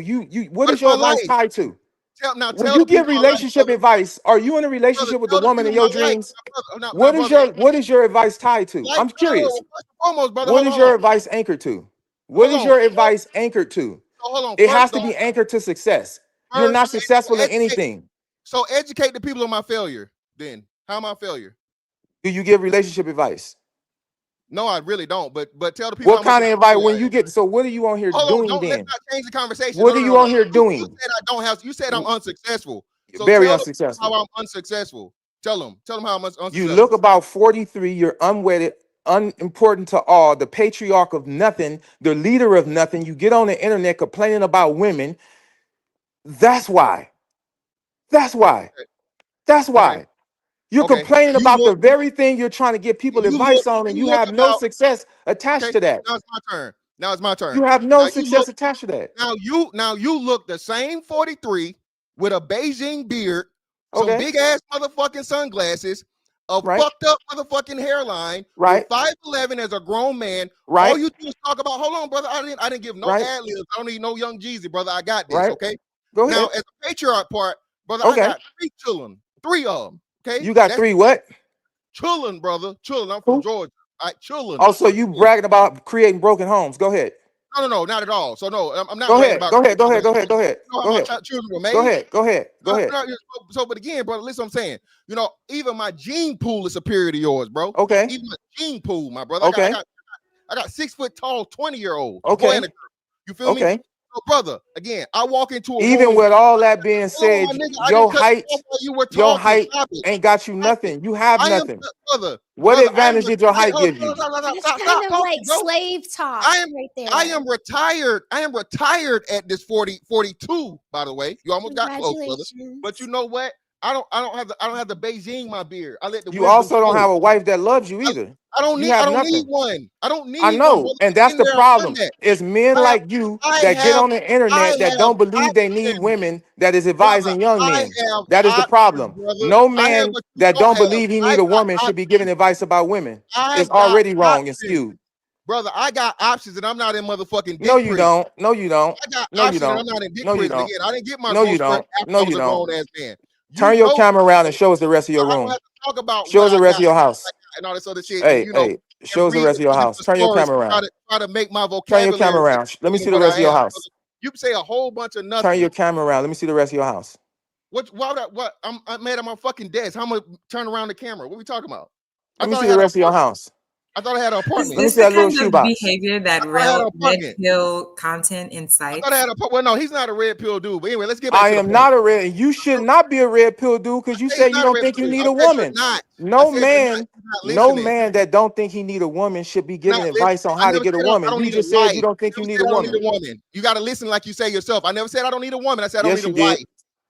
What is your my advice life? tied to? Tell When the you give people my life, relationship brother. advice, are you in a relationship with the Tell the woman in people your my life. dreams? Now, What is brother, your advice tied to? life, I'm curious. first and foremost, brother, What hold is on. your advice anchored to? What Hold is on. your advice anchored to? So hold on. It First, has to though, be anchored to success. You're not first, successful in educate- anything. So educate the people on my failure. Then how am I a failure? Do you give relationship advice? No, I really don't. But tell the people What how much kind of advice when you get? So what are you on here Hold doing on, don't then? let's not change the conversation. What No, are no, you no, on here You doing? said I don't have. You said I'm unsuccessful. So Very tell them unsuccessful. how I'm unsuccessful. Tell them how I'm unsuccessful. You look about 43. You're unwedded, unimportant to all, the patriarch of nothing, the leader of nothing. You get on the internet complaining about women. That's why. That's why. That's why. You're Okay. complaining You about the look- very thing you're trying to give people advice on, and you look have no about- success attached Okay, to that. now it's my turn. Now it's my turn. You have no Now success attached to that. Now you look the same 43 with a Beijing beard, some Okay. big ass motherfucking sunglasses, a Right. fucked up motherfucking hairline, Right. 5'11" as a grown man. Right. All you do is talk about. Hold on, brother. I didn't give no Right. ad libs. I don't need no Young Jeezy, brother. I got this. Right. Okay. Go Now, ahead. as a patriarch part, brother, Okay. I got 3 children. 3 of them. Okay. You got That's 3 what? children, brother. Children. I'm from Who? Georgia. All right, children. Also, you bragging about creating broken homes. Go ahead. No, not at all. So no, I'm not. Go ahead. About Go ahead. You know how my children were made. Go ahead. So, but again, brother, listen, what I'm saying. You know, even my gene pool is superior to yours, bro. Okay. Even my gene pool, my brother. Okay. I got 6 foot tall, 20-year-old. Okay. You feel me? So, brother, again, I walk into a even room, with all that being said, your height ain't got you nothing. You have nothing. What advantage did your height give you? It's kind of like slave talk right there. I am retired. I am retired at this 42, by the way. You almost got close, brother. But you know what? I don't have the Beijing my beard. I let the You also don't have a wife that loves you either. I don't need one. I don't need I know, one. and that's the problem. It's men like you that get on the internet that don't believe they need women that is advising young men. That is the problem. No man that don't believe he need a woman should be giving advice about women. It's already wrong and skewed. Brother, I got options and I'm not in motherfucking No, you don't. No, you don't. I got No, you options and I'm don't. not in dick No, you prison don't. again. I didn't get my No, you growth spurt don't. after No, I was you a don't. grown-ass man. Turn your camera around and show us the rest of your I don't room. have to talk about Show us what the I rest of got your house. and all this other shit. Hey, You know, hey, show us the read rest of your house. Turn your stories, camera around. Try to make my Turn vocabulary. your camera around. Let me see the what rest of I your am, house. brother. You can say a whole bunch of nothing. Turn your camera around. Let me see the rest of your house. What? I'm mad at my fucking desk. How am I turn around the camera? What are we talking about? Let me see the rest of your house. I thought I had an apartment. Let me see that little Kind of shoebox. behavior that red pill content incites. I thought I had a well, no, he's not a red pill dude. But anyway, let's get back I to the am point. not a red. You should not be a red pill dude because you say you don't think you need a woman. No man, no man that don't think he need a woman should be giving advice on how to get a woman. You just said you don't think you need a woman. You got to listen like you say yourself. I never said I don't need a woman. I said I don't Yes, need you a wife. did.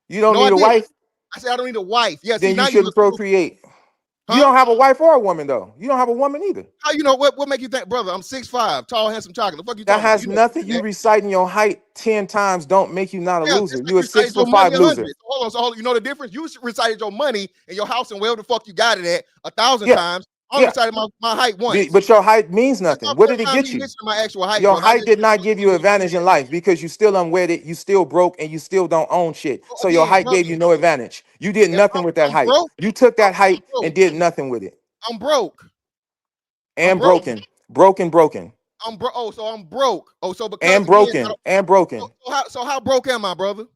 You don't need a wife? I said I don't need a wife. Yes. Then you shouldn't procreate. You don't have a wife or a woman though. You don't have a woman either. How you know what make you think, brother? I'm 6'5", tall, handsome chocolate. The fuck you that talking has about? nothing. You reciting your height 10 times don't make you not a loser. You a recited 6'5" your money loser. 100. So hold on. You know the difference? You recited your money and your house and wherever the fuck you got it at 1,000 times. I recited my height once. But your height means nothing. What did it Time get you you? mentioned my actual height, Your brother. height did not give you advantage in life because you still unwedded, you still broke, and you still don't own shit. So your height gave you no advantage. You did nothing with that height. You took that height and did nothing with it. I'm broke. And broken. Broken. I'm broke. Oh, so I'm broke. Oh, so because and broken. And broken. So how broke am I, brother?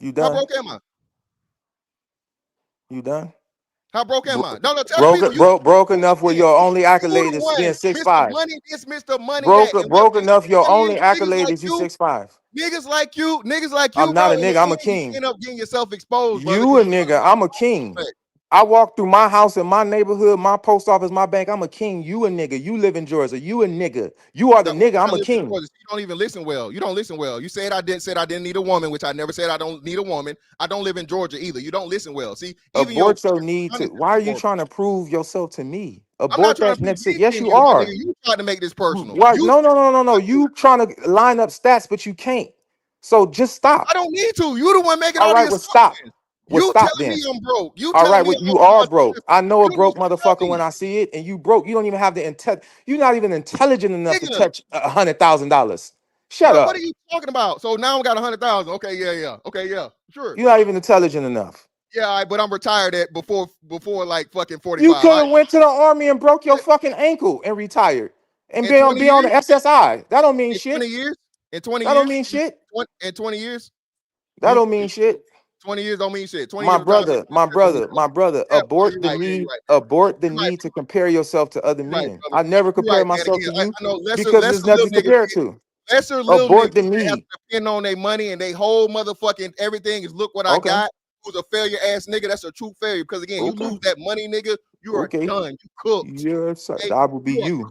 You done? How broke am I? You done? How broke am I? No, tell me. Broke enough where your only accolade is being 6'5". Mr. Money. Broke enough. Your only accolade is you 6'5". Niggas like you. I'm not a nigga. I'm a king. You end up getting yourself exposed. You a nigga. I'm a king. I walk through my house in my neighborhood, my post office, my bank. I'm a king. You a nigga. You live in Georgia. You a nigga. You are the nigga. I'm a king. You don't even listen well. You don't listen well. You said I didn't need a woman, which I never said I don't need a woman. I don't live in Georgia either. You don't listen well. See, abort your need to. Why are you trying to prove yourself to me? Abort that next. Yes, you are. You trying to make this personal. What? No. You trying to line up stats, but you can't. So just stop. I don't need to. You the one making all right, these. Well, stop. You stop telling then. me I'm broke. All right, well, you are broke. I know a broke motherfucker when I see it, and you broke. You don't even have the intent. You're not even intelligent enough to touch $100,000. Shut up. What are you talking about? So now I got 100,000. Okay, yeah. Okay, yeah, sure. You're not even intelligent enough. Yeah, but I'm retired at before like fucking 45. You could have went to the army and broke your fucking ankle and retired and be on the SSI. That don't mean shit. 20 years? In 20 years? That don't mean shit. In 20 years? That don't mean shit. 20 years don't mean shit. 20 my years brother, abort the need to compare yourself to other men. I never compare myself to you because there's nothing to compare to. Abort the need. Depend on their money and they whole motherfucking everything is look what I got. Who's a failure ass nigga? That's a true failure because again, you lose that money, nigga. You are done. You cooked. Yes, I will be you.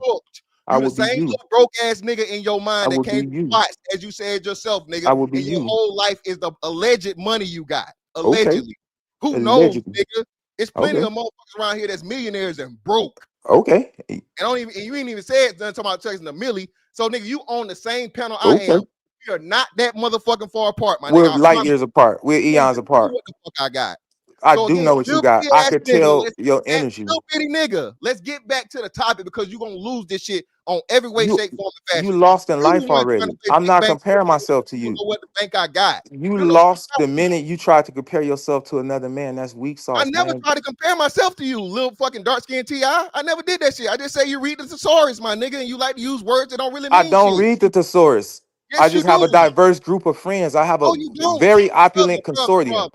I will be you. Broke ass nigga in your mind that came to watch, as you said yourself, nigga. I will be you. Your whole life is the alleged money you got. Allegedly. Who knows, nigga? It's plenty of motherfuckers around here that's millionaires and broke. Okay. And you ain't even said nothing about chasing a milli. So nigga, you on the same panel I am. We are not that motherfucking far apart, my nigga. We're light years apart. We're eons apart. What the fuck I got? I So do again, know what you little got. bitty I ass could nigga, tell let's your get back, energy. little bitty nigga. Let's get back to the topic because you're gonna lose this shit on every way, You shape, form, and you fashion. lost in You life the one trying to already. say I'm big not bank. comparing myself to You don't you. know what the bank I got. You No, lost the minute you tried to compare yourself to another man. That's weak I sauce, never man. tried to compare myself to you, little fucking dark skinned Ti. I never did that shit. I just say you read the thesaurus, my nigga, and you like to use words that don't really I mean don't shit. read the thesaurus. I Yes, you just have a do. diverse group of friends. I have a Oh, you don't, very brother, opulent brother, consortium.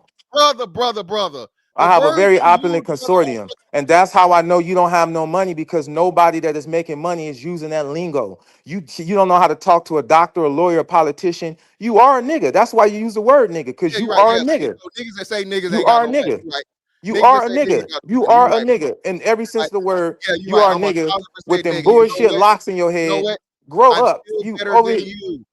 brother. I The have a words very you use, opulent brother, consortium. And that's how I know you don't have no money, because nobody that is making money is using that lingo. You don't know how to talk to a doctor, a lawyer, a politician. You are a nigga. That's why you use the word nigga, because yeah, you're you right. are a Yeah, nigga. so niggas that say niggas You ain't got are a no money. nigga. You're right. You Niggas are that a say niggas nigga. got You no money. You're are a right, bro. nigga. In every sense Right. of the word, Yeah, you're you right. are a I'm 1000% nigga with them nigga. You know bullshit what? locks in your You know head. what? Grow I'm up. still You better over than here. you.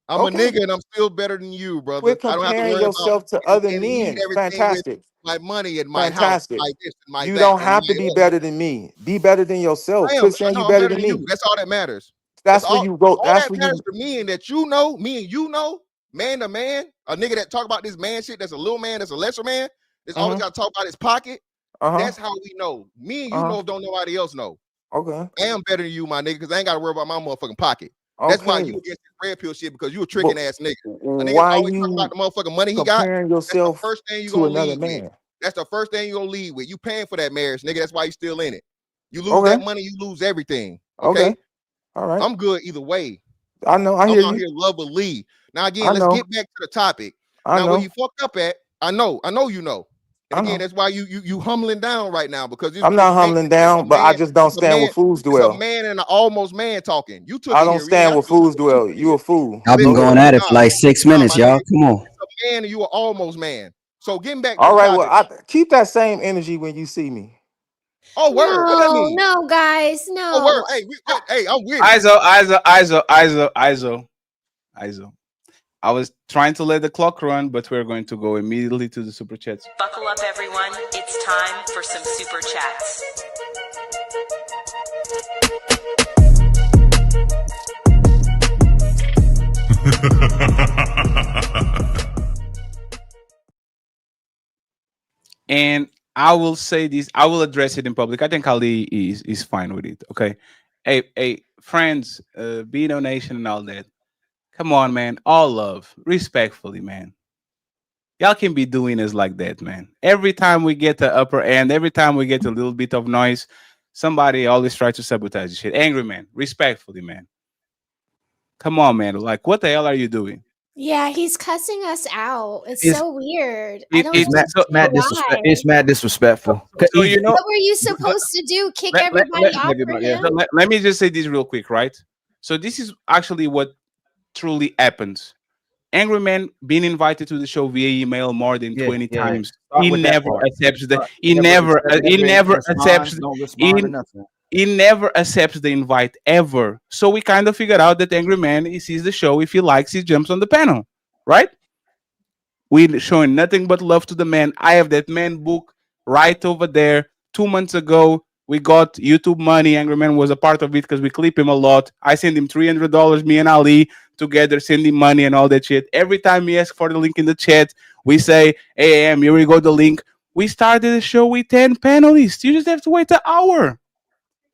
I'm a Okay. nigga and I'm still better than you, brother. Quit I don't have to comparing worry about yourself to other and lead men. everything with Fantastic. my money and my house, Fantastic. my this and my You that don't and have to my be better than me. Be better than yourself. I am. Quit saying you No, I'm better better than than you. me. That's all that matters. That's That's where you go. all That's that where matters you. to me and that you know, me and you know, man to man, a nigga that talk about this man shit, that's a little man, that's a lesser man, that's always got to talk about his pocket. That's how we know. Me and you know if don't nobody else know. Okay. I am better than you, my nigga, because I ain't got to worry about my motherfucking pocket. That's why Okay. you against this red pill shit, because you a tricking ass nigga. A nigga Why always talk about you the motherfucking money he got. comparing That's the yourself first thing you to gonna another lead with. man? That's the first thing you gonna lead with. You paying for that marriage, nigga. That's why you still in it. You lose Okay. that money, you lose everything. Okay. Okay. All right. I'm good either way. I know. I I'm hear out you. here lovely. Now again, I let's know. get back to the topic. I Now where know. you fucked up at, I know you know. And I again, know. that's why you humbling down right now, because this I'm not humbling down, but I just don't stand where fools it's a dwell. man and an almost man talking. You took I it don't here. You ain't stand have where to do fools what you dwell. You a fool. I've been Go going ahead. at it for like 6 minutes, my nigga. y'all. Come on. It's a man and you are almost man. So getting back to All the right. Well, topic. I keep that same energy when you see me. Oh, word. What that No, mean? no, guys, Oh, word. no. Hey, I'm with it. ISO. I was trying to let the clock run, but we're going to go immediately to the super chats. Buckle up, everyone. It's time for some super chats. And I will say this, I will address it in public. I think Ali is fine with it. Okay. Hey, friends, Beano Nation and all that. Come on, man. All love. Respectfully, man. Y'all can be doing us like that, man. Every time we get the upper end, every time we get a little bit of noise, somebody always tries to sabotage the shit. Angry man, respectfully, man. Come on, man. Like, what the hell are you doing? Yeah, he's cussing us out. It's It's- so weird. I don't It's understand mad why. It's mad disrespectful. So you know, What were you supposed to do? Kick everybody off for him? let me just say this real quick, right? So this is actually what truly happens. Angry Man being invited to the show via email more than 20 times. Start He with that never part. accepts the. Start. He never respond, accepts. don't respond to nothing. He never accepts the invite ever. So we kind of figured out that Angry Man, he sees the show. If he likes, he jumps on the panel, right? We're showing nothing but love to the man. I have that man book right over there. 2 months ago, we got YouTube money. Angry Man was a part of it because we clip him a lot. I send him $300. Me and Ali together send him money and all that shit. Every time he asks for the link in the chat, we say, hey, here we go, the link. We started the show with 10 panelists. You just have to wait an hour.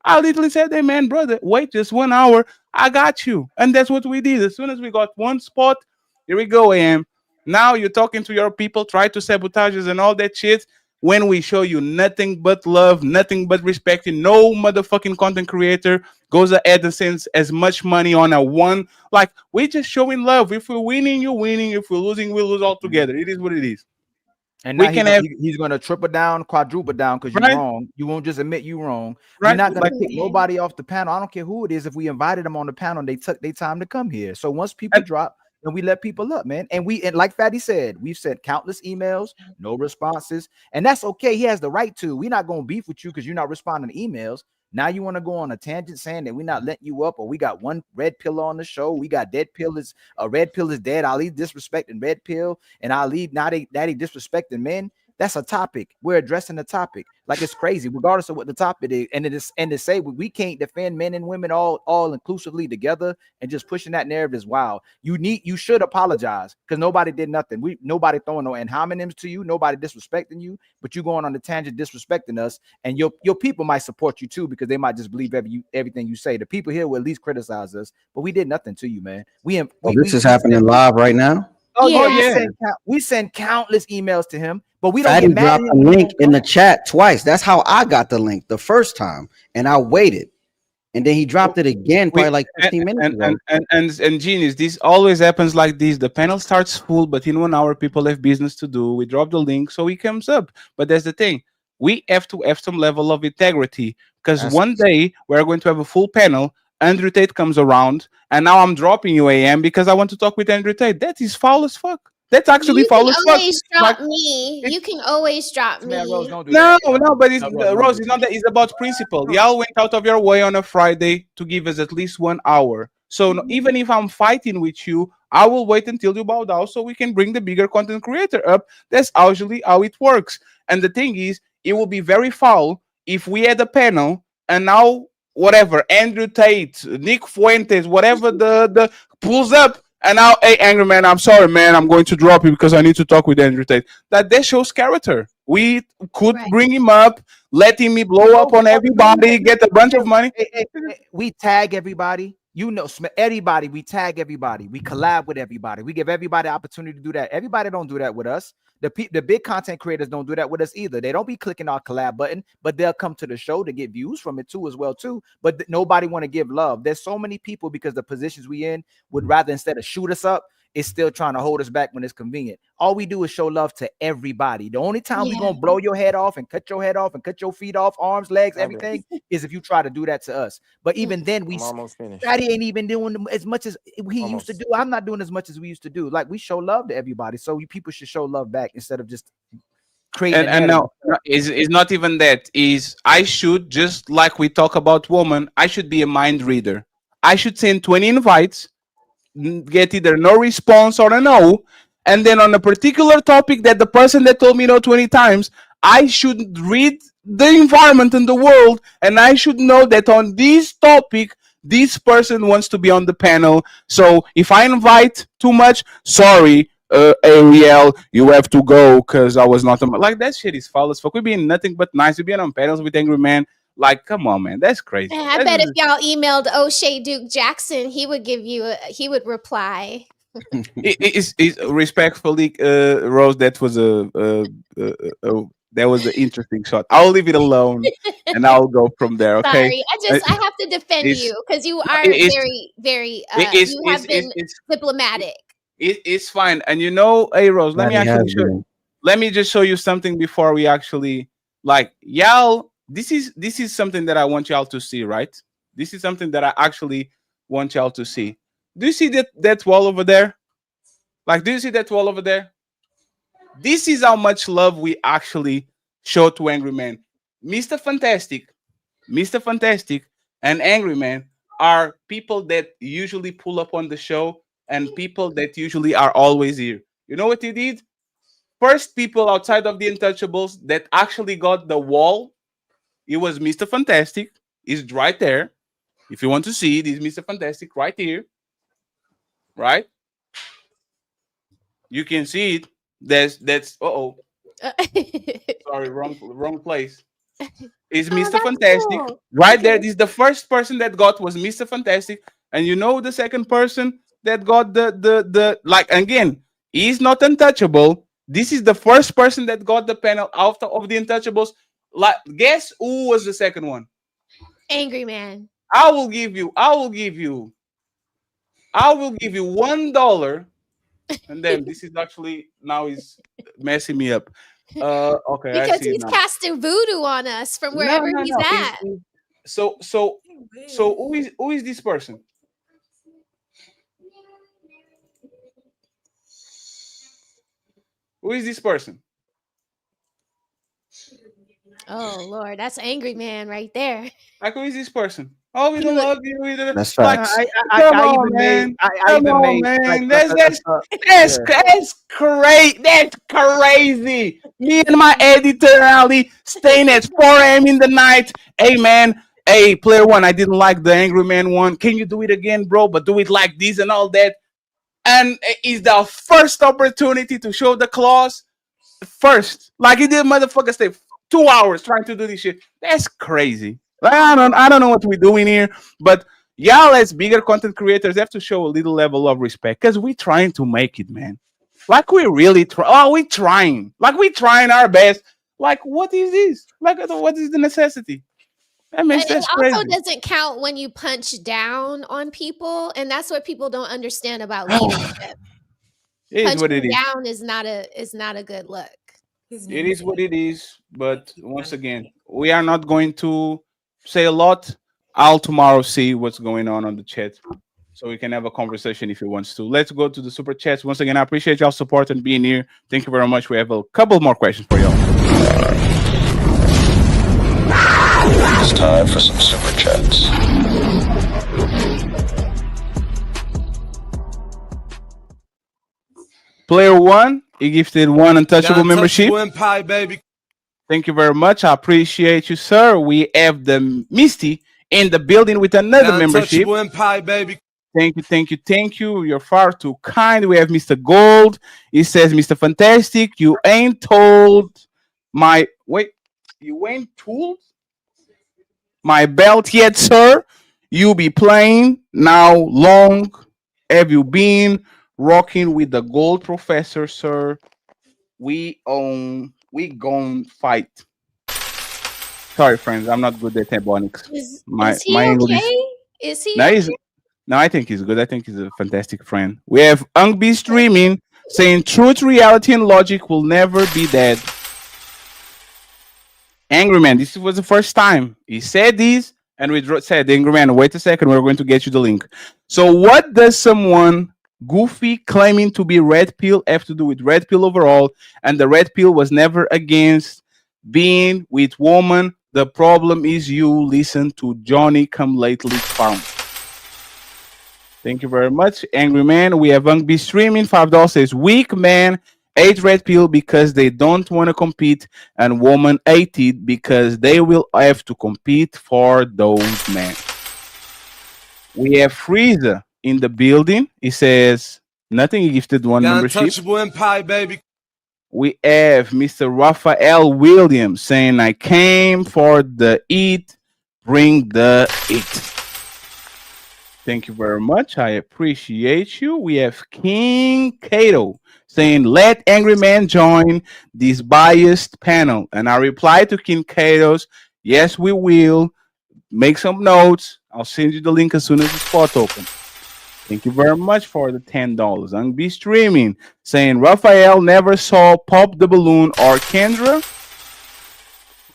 I literally said, hey, man, brother, wait just 1 hour. I got you. And that's what we did. As soon as we got one spot, here we go, AM. Now you're talking to your people, try to sabotage us and all that shit. When we show you nothing but love, nothing but respect, no motherfucking content creator goes ahead and sends as much money on a one. Like, we're just showing love. If we're winning, you're winning. If we're losing, we lose all together. It is what it is. And We now can have he's gonna triple down, quadruple down because you're Right. wrong. You won't just admit you wrong. Right. We're not gonna Like- kick nobody off the panel. I don't care who it is. If we invited them on the panel, they took their time to come here. So once people drop, then we let people up, man. And like Fatty said, we've sent countless emails, no responses, and that's okay. He has the right to. We're not gonna beef with you because you're not responding to emails. Now you want to go on a tangent saying that we're not letting you up, or we got one red pill on the show. We got dead pill is red pill is dead. Ali disrespecting red pill, and Ali now they disrespecting men. That's a topic. We're addressing the topic. Like, it's crazy, regardless of what the topic is. And to say we can't defend men and women all inclusively together and just pushing that narrative is wild. You should apologize because nobody did nothing. Nobody throwing no ad hominems to you, nobody disrespecting you, but you going on the tangent disrespecting us, and your people might support you too because they might just believe everything you say. The people here will at least criticize us, but we did nothing to you, man. This is happening live right now. We send countless emails to him, but we don't Fatty get mad dropped at a him. link in the chat twice. That's how I got the link the first time, and I waited, and then he dropped it again probably like 15 minutes ago. And genius, this always happens like this. The panel starts full, but in 1 hour people have business to do. We drop the link, so he comes up. But that's the thing. We have to have some level of integrity because one day we're going to have a full panel. Andrew Tate comes around, and now I'm dropping you AM because I want to talk with Andrew Tate. That is foul as fuck. That's actually foul as fuck. Always drop me. You can always drop me. No, but it's Rose. It's not that. It's about principle. Y'all went out of your way on a Friday to give us at least 1 hour. So even if I'm fighting with you, I will wait until you bow down so we can bring the bigger content creator up. That's usually how it works. And the thing is, it will be very foul if we had a panel and now whatever Andrew Tate, Nick Fuentes, whatever the pulls up. And now, hey, Angry Man, I'm sorry, man. I'm going to drop you because I need to talk with Andrew Tate. That shows character. We could bring him up, let him blow up on everybody, get a bunch of money. We tag everybody. You know, everybody. We tag everybody. We collab with everybody. We give everybody opportunity to do that. Everybody don't do that with us. The big content creators don't do that with us either. They don't be clicking our collab button, but they'll come to the show to get views from it too as well too. But nobody want to give love. There's so many people because the positions we in would rather instead of shoot us up, it's still trying to hold us back when it's convenient. All we do is show love to everybody. The only time we're gonna blow your head off and cut your head off and cut your feet off, arms, legs, everything is if you try to do that to us. But even then, Fatty ain't even doing as much as he used to do. I'm not doing as much as we used to do. Like, we show love to everybody, so you people should show love back instead of just creating. And no, it's not even that. Is I should, just like we talk about women, I should be a mind reader. I should send 20 invites, get either no response or a no, and then on a particular topic that the person that told me no 20 times, I should read the environment in the world, and I should know that on this topic this person wants to be on the panel. So if I invite too much, sorry, Ariel, you have to go because I was not like that. Shit is foul as fuck. We're being nothing but nice. We're being on panels with Angry Man. Like, come on, man, that's crazy. Man, I bet if y'all emailed O'Shea Duke Jackson, he would give you he would reply. It's respectfully, Rose, that was that was an interesting shot. I'll leave it alone and I'll go from there. Okay. Sorry, I have to defend you because you are very, very you have been diplomatic. It's fine. And you know, hey Rose, let me just show you something before we actually y'all. This is something that I want y'all to see, right? This is something that I actually want y'all to see. Do you see that wall over there? Like, do you see that wall over there? This is how much love we actually show to Angry Man. Mr. Fantastic, and Angry Man are people that usually pull up on the show and people that usually are always here. You know what he did? First people outside of the Untouchables that actually got the wall, it was Mr. Fantastic. He's right there. If you want to see it, is Mr. Fantastic right here. Right? You can see it. That's sorry, wrong place. It's Mr. Fantastic. Cool. Right there. This is the first person that got was Mr. Fantastic. And you know the second person that got the again, he's not untouchable. This is the first person that got the panel out of the Untouchables. Like, guess who was the second one? Angry Man. I will give you $1. And then this is actually now he's messing me up. Okay, because he's casting voodoo on us from wherever he's at. So who is this person? Who is this person? Oh Lord, that's Angry Man right there. Like, who is this person? Oh, we don't love you either. That's Like, facts. come I on, even man. made I Come even on, made man. like That's yeah. crazy. That's crazy. Me and my editor Ali staying at 4 a.m. in the night. Hey, man. Hey, player one, I didn't like the Angry Man one. Can you do it again, bro? But do it like this and all that. And it's the first opportunity to show the claws first. Like he did, motherfucker stay 2 hours trying to do this shit. That's crazy. Like, I don't know what we're doing here, but y'all as bigger content creators have to show a little level of respect because we're trying to make it, man. Like we really try. Oh, we trying. Like we trying our best. Like what is this? Like what is the necessity? I mean, But it that's also crazy. doesn't count when you punch down on people, and that's what people don't understand about leadership. It is what it Punching is. down is not a good look. It is what it is. But once again, we are not going to say a lot. I'll tomorrow see what's going on the chat, so we can have a conversation if you wants to. Let's go to the super chats. Once again, I appreciate y'all support and being here. Thank you very much. We have a couple more questions for y'all. It's time for some super chats. Player one, he gifted one untouchable membership. Untouchable Empire, baby. Thank you very much. I appreciate you, sir. We have the Misty in the building with another membership. Untouchable Empire, baby. Thank you. You're far too kind. We have Mr. Gold. He says, Mr. Fantastic, you ain't told my my belt yet, sir. You be playing now. Long have you been rocking with the Gold Professor, sir? We gon' fight. Sorry, friends, I'm not good at ebonics. Is he my English. okay? Is he? No, Okay? no, I think he's good. I think he's a fantastic friend. We have Ungby streaming saying truth, reality, and logic will never be dead. Angry Man, this was the first time he said this, and we said, Angry Man, wait a second, we're going to get you the link. So, what does someone goofy claiming to be Red Pill have to do with Red Pill overall? And the Red Pill was never against being with woman. The problem is you listen to Johnny Come Lately Found. Thank you very much, Angry Man. We have Ungby streaming. $5 says weak man ate Red Pill because they don't want to compete, and woman ate it because they will have to compete for those men. We have Freezer in the building. He says nothing. He gifted one membership. Untouchable Empire, baby. We have Mr. Raphael Williams saying, I came for the eat, bring the eat. Thank you very much. I appreciate you. We have King Kato saying, let Angry Man join this biased panel. And I reply to King Kato's, yes, we will. Make some notes. I'll send you the link as soon as the spot opens. Thank you very much for the $10. I'm be streaming saying Raphael never saw Pop the Balloon or Kendra.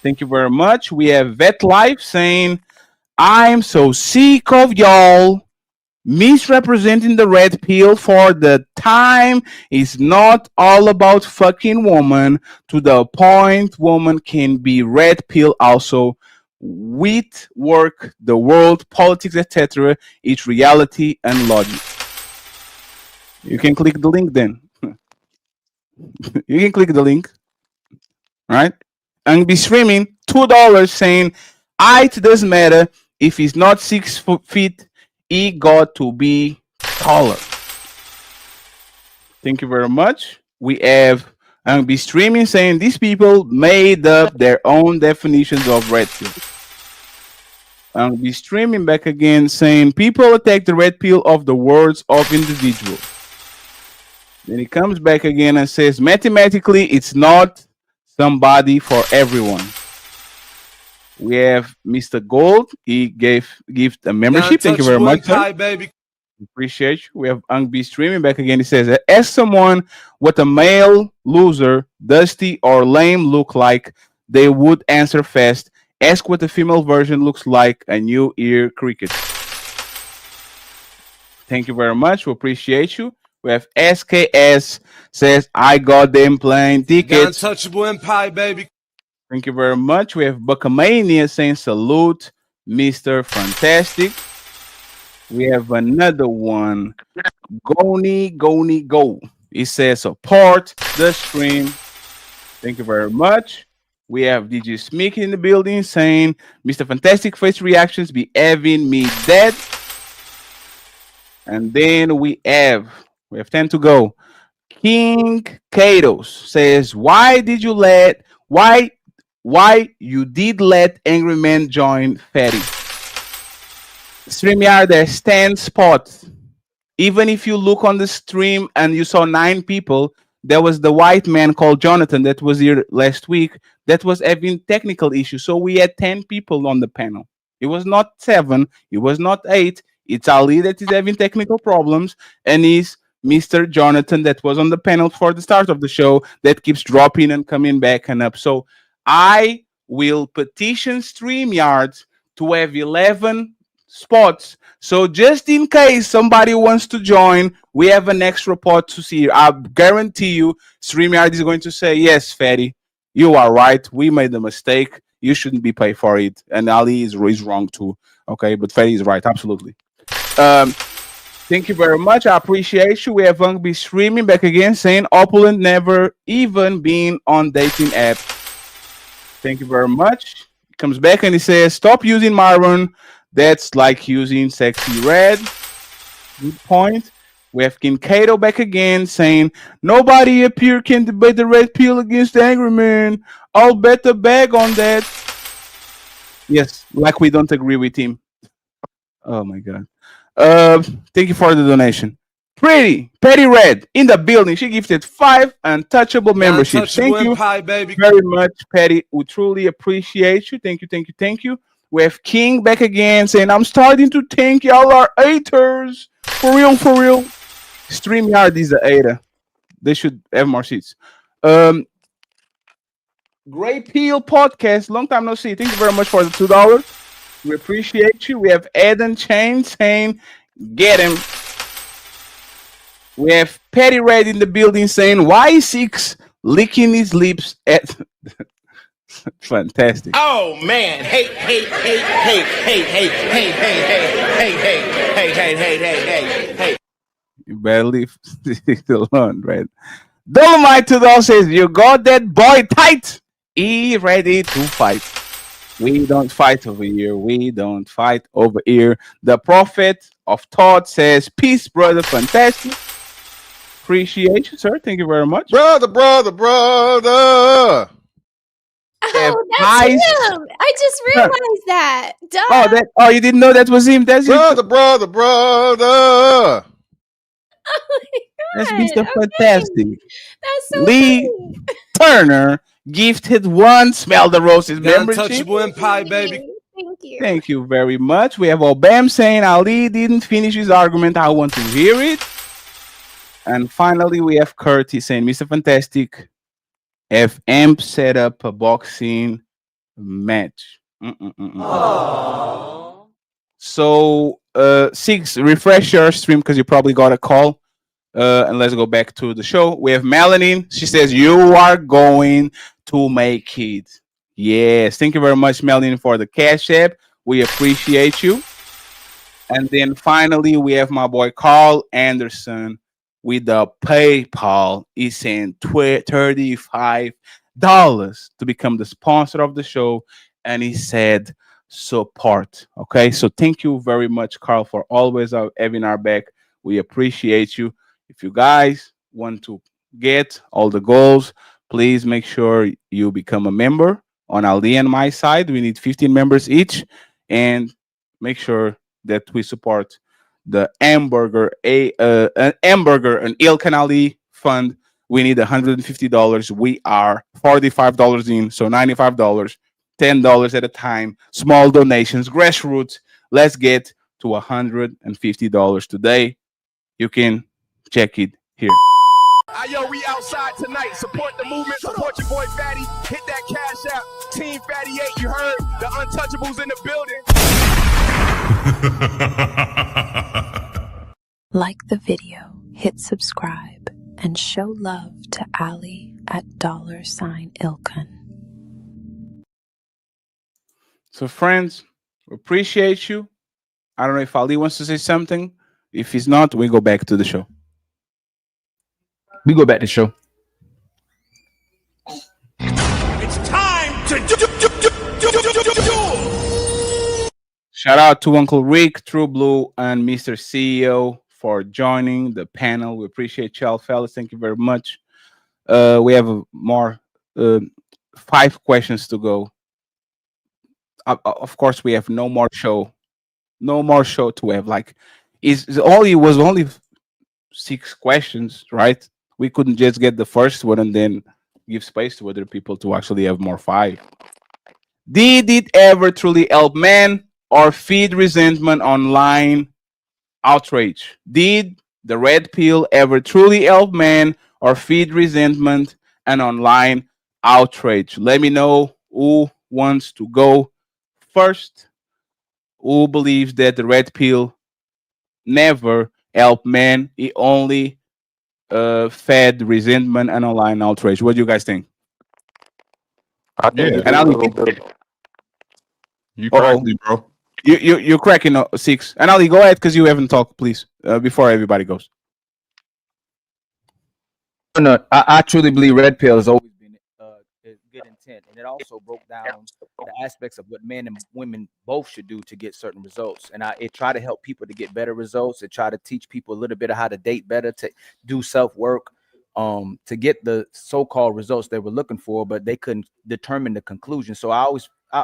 Thank you very much. We have Vet Life saying I'm so sick of y'all misrepresenting the Red Pill for the time. It's not all about fucking woman. To the point, woman can be Red Pill also. With work, the world, politics, etc. It's reality and logic. You can click the link then. You can click the link. All right? And be streaming $2 saying, it doesn't matter if he's not 6 feet, he got to be taller. Thank you very much. We have and be streaming saying these people made up their own definitions of Red Pill. And be streaming back again saying people attack the Red Pill of the words of individuals. Then he comes back again and says mathematically it's not somebody for everyone. We have Mr. Gold. He gave a membership. Thank you very much, sir. Baby. Appreciate you. We have Ungby streaming back again. He says, as someone what a male loser, dusty or lame look like, they would answer fast. Ask what the female version looks like, a new ear cricket. Thank you very much. We appreciate you. We have SKS says, I got them plane tickets. Untouchable Empire, baby. Thank you very much. We have Buckamania saying salute Mr. Fantastic. We have another one. Go. It says support the stream. Thank you very much. We have DJ Smeek in the building saying, Mr. Fantastic face reactions be having me dead. And then we have 10 to go. King Katos says, why you did let Angry Man join Fatty? StreamYard, there's 10 spots. Even if you look on the stream and you saw 9 people, there was the white man called Jonathan that was here last week that was having technical issues. So we had 10 people on the panel. It was not 7. It was not 8. It's Ali that is having technical problems, and is Mr. Jonathan that was on the panel for the start of the show that keeps dropping and coming back and up. So I will petition StreamYard to have 11 spots. So just in case somebody wants to join, we have an extra pot to see. I guarantee you, StreamYard is going to say, yes, Fatty, you are right. We made a mistake. You shouldn't be paid for it. And Ali is wrong too. Okay, but Fatty is right. Absolutely. Thank you very much. I appreciate you. We have Vangby streaming back again saying Opulent never even been on dating app. Thank you very much. He comes back and he says, stop using Myron. That's like using Sexy Red. Good point. We have King Kato back again saying, nobody up here can debate the red pill against the Angry Man. I'll bet a bag on that. Yes, like we don't agree with him. Oh my God. Thank you for the donation. Petty Red in the building. She gifted 5 untouchable memberships. Thank you very much, Patty. We truly appreciate you. Thank you. We have King back again saying, I'm starting to think y'all are haters. For real. StreamYard is the hater. They should have more seats. Grey Peel Podcast. Long time no see. Thank you very much for the $2. We appreciate you. We have Eden Chain saying, get him. We have Petty Red in the building saying, why 6 licking his lips at... Fantastic. Oh man. Hey. You better leave it alone, right? Dolomite 2000 says, you got that boy tight. He ready to fight. We don't fight over here. The Prophet of Thought says, peace, brother. Fantastic. Appreciate you, sir. Thank you very much. Brother. Oh, that's him. I just realized that. Duh. Oh, you didn't know that was him? That's brother. Oh That's Mr. Fantastic. That's so Lee funny. Turner gifted 1 Smell the Roses The membership. untouchable empire, baby. Thank you. Thank you very much. We have Obam saying Ali didn't finish his argument. I want to hear it. And finally, we have Curtis saying, Mr. Fantastic, FM set up a boxing match. So, 6, refresh your stream because you probably got a call. And let's go back to the show. We have Melanie. She says, you are going to make it. Yes. Thank you very much, Melanie, for the Cash App. We appreciate you. And then finally, we have my boy Carl Anderson with the PayPal. He's saying $35 to become the sponsor of the show. And he said, support. Okay. So thank you very much, Carl, for always having our back. We appreciate you. If you guys want to get all the goals, please make sure you become a member on Ali and my side. We need 15 members each, and make sure that we support the hamburger and Ilkan Ali fund. We need $150. We are $45 in, so $95, $10 at a time. Small donations, grassroots. Let's get to $150 today. You can check it here. Yo, we outside tonight. Support the movement. Support your boy Fatty. Hit that Cash App. Team Fatty 8. You heard the Untouchables in the building. Like the video, hit subscribe, and show love to Ali at $Ilkan. So, friends, We appreciate you. I don't know if Ali wants to say something. If he's not, we go back to the show. We go back to the show. It's time to do. Shout out to Uncle Rick, True Blue, and Mr. CEO for joining the panel. We appreciate y'all, fellas. Thank you very much. We have more 5 questions to go. Of course, we have no more show to have. Like, it was only 6 questions, right? We couldn't just get the first one and then give space to other people to actually have more 5. Did it ever truly help men or feed resentment online outrage? Did the red pill ever truly help men or feed resentment and online outrage? Let me know who wants to go first. Who believes that the red pill never helped men? It only fed resentment and online outrage. What do you guys think? I think And Ali, you correctly, bro. You're cracking 6. And Ali, go ahead because you haven't talked, please, before everybody goes. No, I truly believe red pill has always been good intent, and it also broke down the aspects of what men and women both should do to get certain results. And it tried to help people to get better results. It tried to teach people a little bit of how to date better, to do self work, to get the so-called results they were looking for, but they couldn't determine the conclusion. So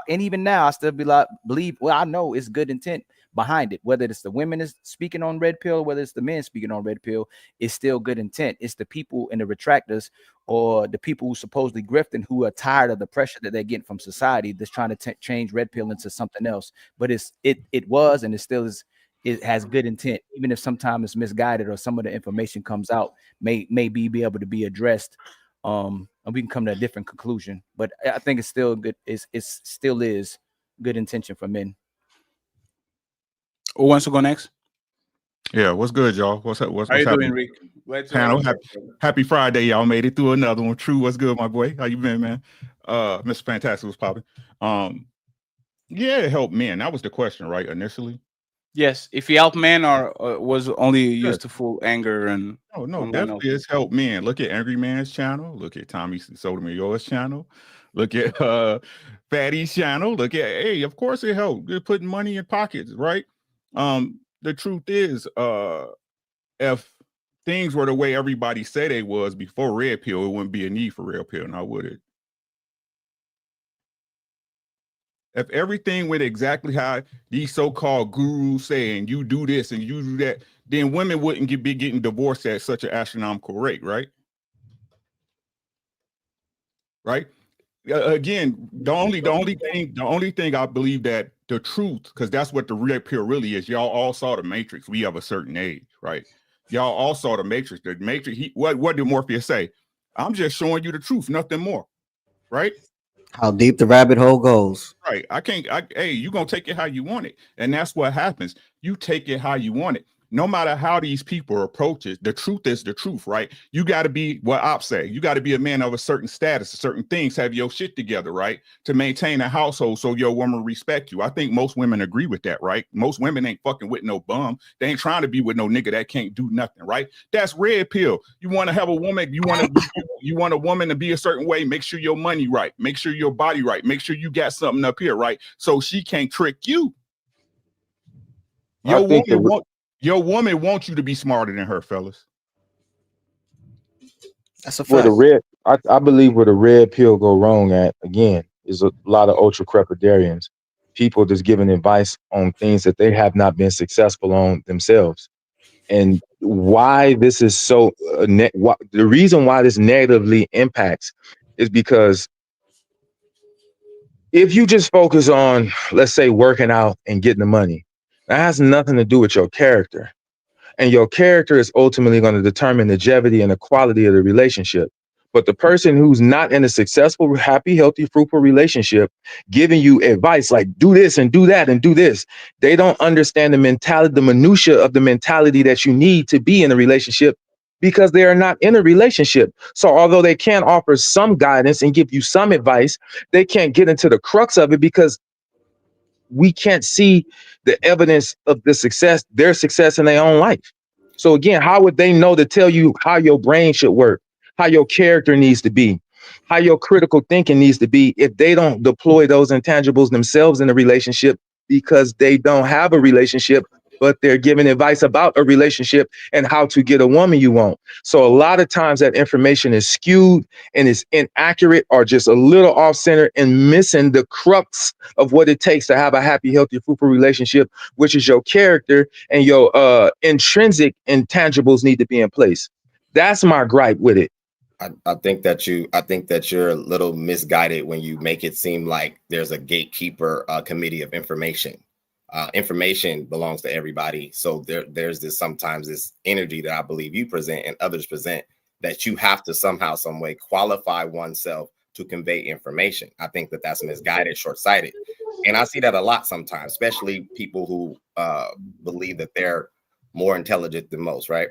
and even now, I still believe. Well, I know it's good intent behind it. Whether it's the women is speaking on red pill, whether it's the men speaking on red pill, it's still good intent. It's the people in the retractors or the people who supposedly grifting, who are tired of the pressure that they're getting from society, that's trying to change red pill into something else. But it was and it still is. It has good intent, even if sometimes it's misguided or some of the information comes out may be able to be addressed. And we can come to a different conclusion. But I think it's still good. It still is good intention for men. Who wants to go next? Yeah, what's good, y'all? What's up? What's How you happening? doing, Rick? Panel, happy Friday, y'all made it through another one. True, what's good, my boy? How you been, man? Mr. Fantastic was popping. Yeah, it helped men. That was the question, right? Initially. Yes, if he helped men or was only used to full anger and no, definitely it's helped men. Look at Angry Man's channel. Look at Tommy Sotomayor's channel. Look at Fatty's channel. Look at of course it helped. They're putting money in pockets, right? The truth is, if things were the way everybody said they was before red pill, it wouldn't be a need for red pill, now would it? If everything went exactly how these so-called gurus say, and you do this and you do that, then women wouldn't be getting divorced at such an astronomical rate, right? Right? Again, the only thing I believe that the truth, because that's what the red pill really is. Y'all all saw the Matrix. We have a certain age, right? Y'all all saw the Matrix. The Matrix. What did Morpheus say? I'm just showing you the truth, nothing more, right? How deep the rabbit hole goes. Right. You're going to take it how you want it. And that's what happens. You take it how you want it. No matter how these people approach it, the truth is the truth, right? You got to be what Op say. You got to be a man of a certain status, certain things, have your shit together, right? To maintain a household so your woman respect you. I think most women agree with that, right? Most women ain't fucking with no bum. They ain't trying to be with no nigga that can't do nothing, right? That's red pill. You want to have a woman, you want a woman to be a certain way, make sure your money right, make sure your body right, make sure you got something up here, right? So she can't trick you. Your woman wants you to be smarter than her, fellas. That's a fact. I believe where the red pill go wrong at, again, is a lot of ultra crepidarians, people just giving advice on things that they have not been successful on themselves. And why this is so, the reason why this negatively impacts is because if you just focus on, let's say, working out and getting the money, that has nothing to do with your character. And your character is ultimately going to determine the longevity and the quality of the relationship. But the person who's not in a successful, happy, healthy, fruitful relationship, giving you advice like do this and do that and do this, they don't understand the mentality, the minutia of the mentality that you need to be in a relationship, because they are not in a relationship. So although they can offer some guidance and give you some advice, they can't get into the crux of it because we can't see the evidence of their success in their own life. So again, how would they know to tell you how your brain should work, how your character needs to be, how your critical thinking needs to be, if they don't deploy those intangibles themselves in a relationship, because they don't have a relationship, but they're giving advice about a relationship and how to get a woman you want. So a lot of times that information is skewed and is inaccurate or just a little off center and missing the crux of what it takes to have a happy, healthy, fruitful relationship, which is your character and your intrinsic intangibles need to be in place. That's my gripe with it. I think that you're a little misguided when you make it seem like there's a gatekeeper committee of information. Information belongs to everybody. So there's sometimes this energy that I believe you present and others present, that you have to somehow, some way qualify oneself to convey information. I think that that's misguided, short-sighted. And I see that a lot sometimes, especially people who believe that they're more intelligent than most, right?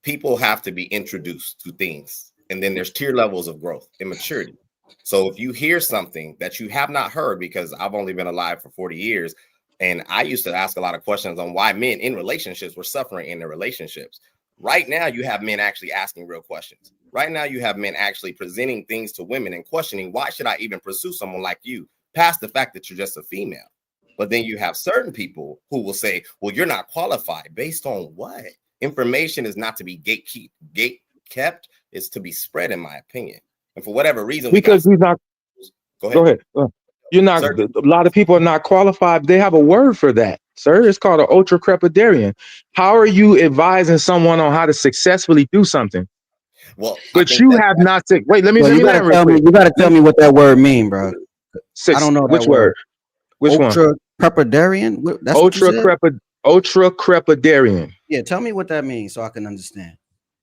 People have to be introduced to things. And then there's tier levels of growth and maturity. So if you hear something that you have not heard, because I've only been alive for 40 years, and I used to ask a lot of questions on why men in relationships were suffering in their relationships. Right now, you have men actually asking real questions. Right now, you have men actually presenting things to women and questioning, why should I even pursue someone like you, past the fact that you're just a female? But then you have certain people who will say, well, you're not qualified. Based on what? Information is not to be gate kept, it's to be spread, in my opinion. And for whatever reason, because we're not. Go ahead. You're not. Sir? A lot of people are not qualified. They have a word for that, sir. It's called an ultra-crepidarian. How are you advising someone on how to successfully do something? Well, but you have not said. Wait, let me. You gotta tell me what that word mean, bro. I don't know which word. Which one? Ultra-crepidarian. That's ultra-crepidarian. Yeah, tell me what that means so I can understand.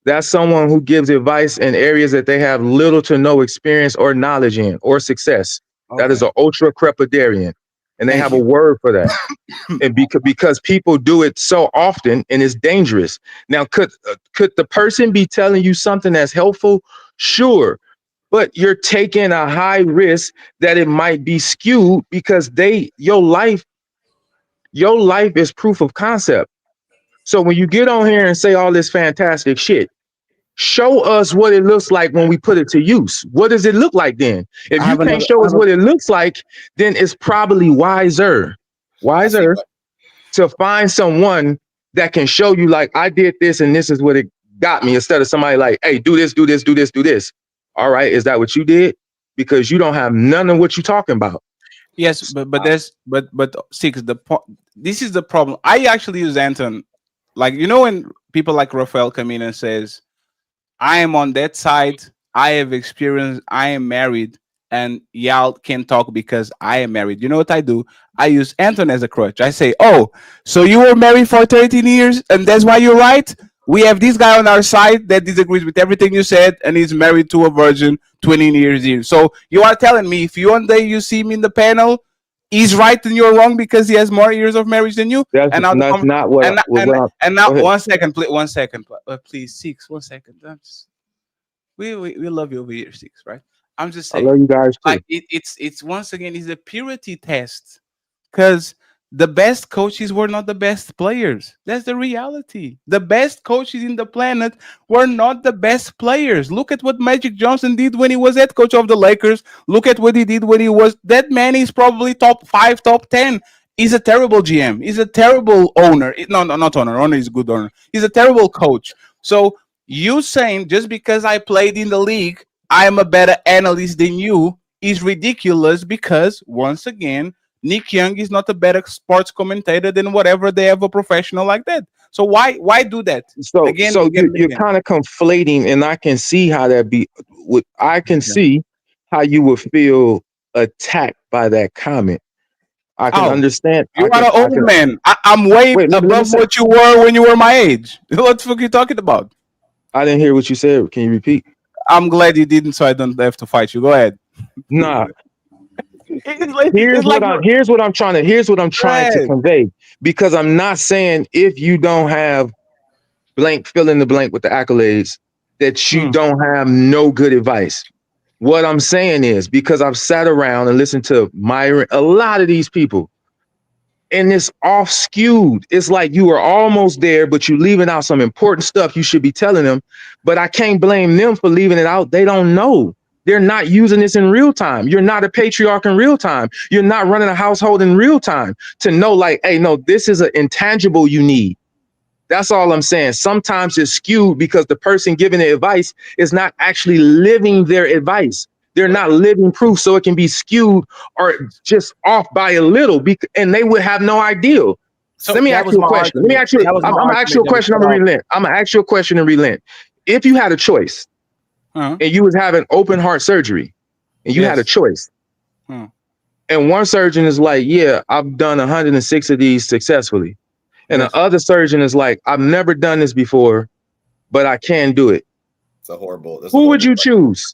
That's someone who gives advice in areas that they have little to no experience or knowledge in or success. Okay. That is an ultra-crepidarian. And they have a word for that. And because people do it so often and it's dangerous. Now, could the person be telling you something that's helpful? Sure. But you're taking a high risk that it might be skewed because your life is proof of concept. So when you get on here and say all this fantastic shit, show us what it looks like when we put it to use. What does it look like then? If you can't show us what it looks like, then it's probably wiser to find someone that can show you, like, I did this and this is what it got me, instead of somebody like, hey, do this, do this, do this, do this. All right, is that what you did? Because you don't have none of what you're talking about. Yes, but Six, this is the problem. I actually use Anton. Like, you know, when people like Rafael come in and says, I am on that side, I have experience, I am married, and y'all can talk because I am married. You know what I do? I use Anton as a crutch. I say, oh, so you were married for 13 years and that's why you're right? We have this guy on our side that disagrees with everything you said and he's married to a virgin 20 years in. So you are telling me if one day you see me in the panel, he's right and you're wrong because he has more years of marriage than you. That's not what. And now, 1 second, please. 1 second, please. Six. 1 second. We love you over here, Six. Right? I'm just saying. I love you guys too. Like it's once again, it's a purity test, because the best coaches were not the best players. That's the reality. The best coaches in the planet were not the best players. Look at what Magic Johnson did when he was head coach of the Lakers. Look at what he did when he was. That man is probably top 5, top 10. He's a terrible GM. He's a terrible owner. No, not owner. Owner is a good owner. He's a terrible coach. So you saying just because I played in the league, I am a better analyst than you is ridiculous, because once again, Nick Young is not a better sports commentator than whatever they have a professional like that. So why do that? So you're kind of conflating, and I can see how that be. I can see how you would feel attacked by that comment. I can understand. You are an old man. I'm way above what you were when you were my age. What the fuck are you talking about? I didn't hear what you said. Can you repeat? I'm glad you didn't, so I don't have to fight you. Go ahead. Nah. Here's what I'm trying to convey, because I'm not saying if you don't have blank, fill in the blank with the accolades, that you don't have no good advice. What I'm saying is, because I've sat around and listened to Myron, a lot of these people, and it's off skewed. It's like you are almost there, but you're leaving out some important stuff you should be telling them. But I can't blame them for leaving it out. They don't know. They're not using this in real time. You're not a patriarch in real time. You're not running a household in real time to know, like, hey, no, this is an intangible you need. That's all I'm saying. Sometimes it's skewed because the person giving the advice is not actually living their advice. They're not living proof, so it can be skewed or just off by a little, and they would have no idea. So let me ask you a question. Let me ask you. I'm gonna ask you a question. I'm gonna relent. I'm gonna ask you a question and relent. If you had a choice, and you was having open heart surgery, and you had a choice, and one surgeon is like, "Yeah, I've done 106 of these successfully," and the other surgeon is like, "I've never done this before, but I can do it." It's a horrible. Who would you choose?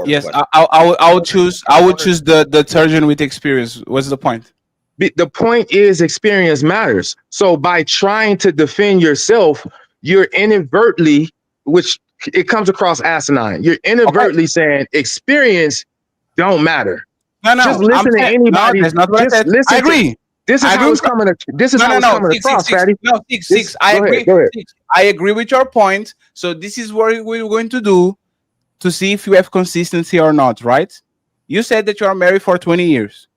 Yes, I would choose the surgeon with experience. What's the point? The point is experience matters. So by trying to defend yourself, you're inadvertently, which it comes across asinine. You're inadvertently saying experience don't matter. No, just listen to anybody. No, that's not what I said. I agree. This is how it's coming. This is how it's coming across, Fatty. No, six. I agree. Go ahead. I agree with your point. So this is what we're going to do to see if you have consistency or not, right? You said that you are married for 20 years.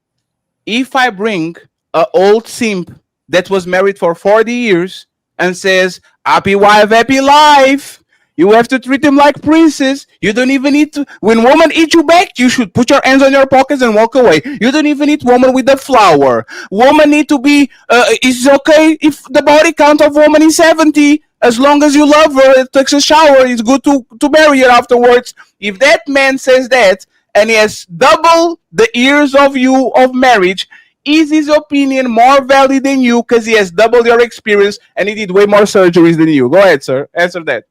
If I bring an old simp that was married for 40 years and says, happy wife, happy life, you have to treat him like princess. You don't even need to, when woman eat you back, you should put your hands on your pockets and walk away. You don't even need woman with the flower. Woman need to be, it's okay if the body count of woman is 70. As long as you love her, it takes a shower, it's good to marry her afterwards. If that man says that, and he has double the years of you of marriage, is his opinion more valid than you because he has double your experience and he did way more surgeries than you? Go ahead, sir. Answer that.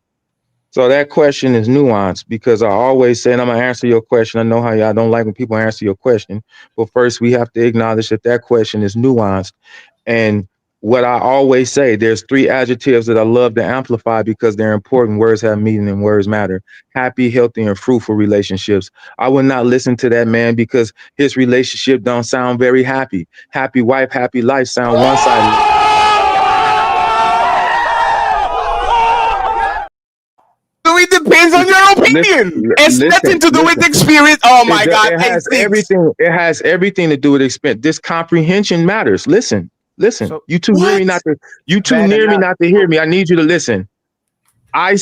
So that question is nuanced because I always say, and I'm going to answer your question. I know how y'all don't like when people answer your question. But first, we have to acknowledge that question is nuanced. And what I always say, there's 3 adjectives that I love to amplify because they're important. Words have meaning and words matter. Happy, healthy, and fruitful relationships. I would not listen to that man because his relationship don't sound very happy. Happy wife, happy life sound one-sided. So it depends on your opinion. It's nothing to do with experience. Oh my God. It has everything. It has everything to do with experience. This comprehension matters. Listen. So, you too near me not to. You too near me not to hear me. I need you to listen. I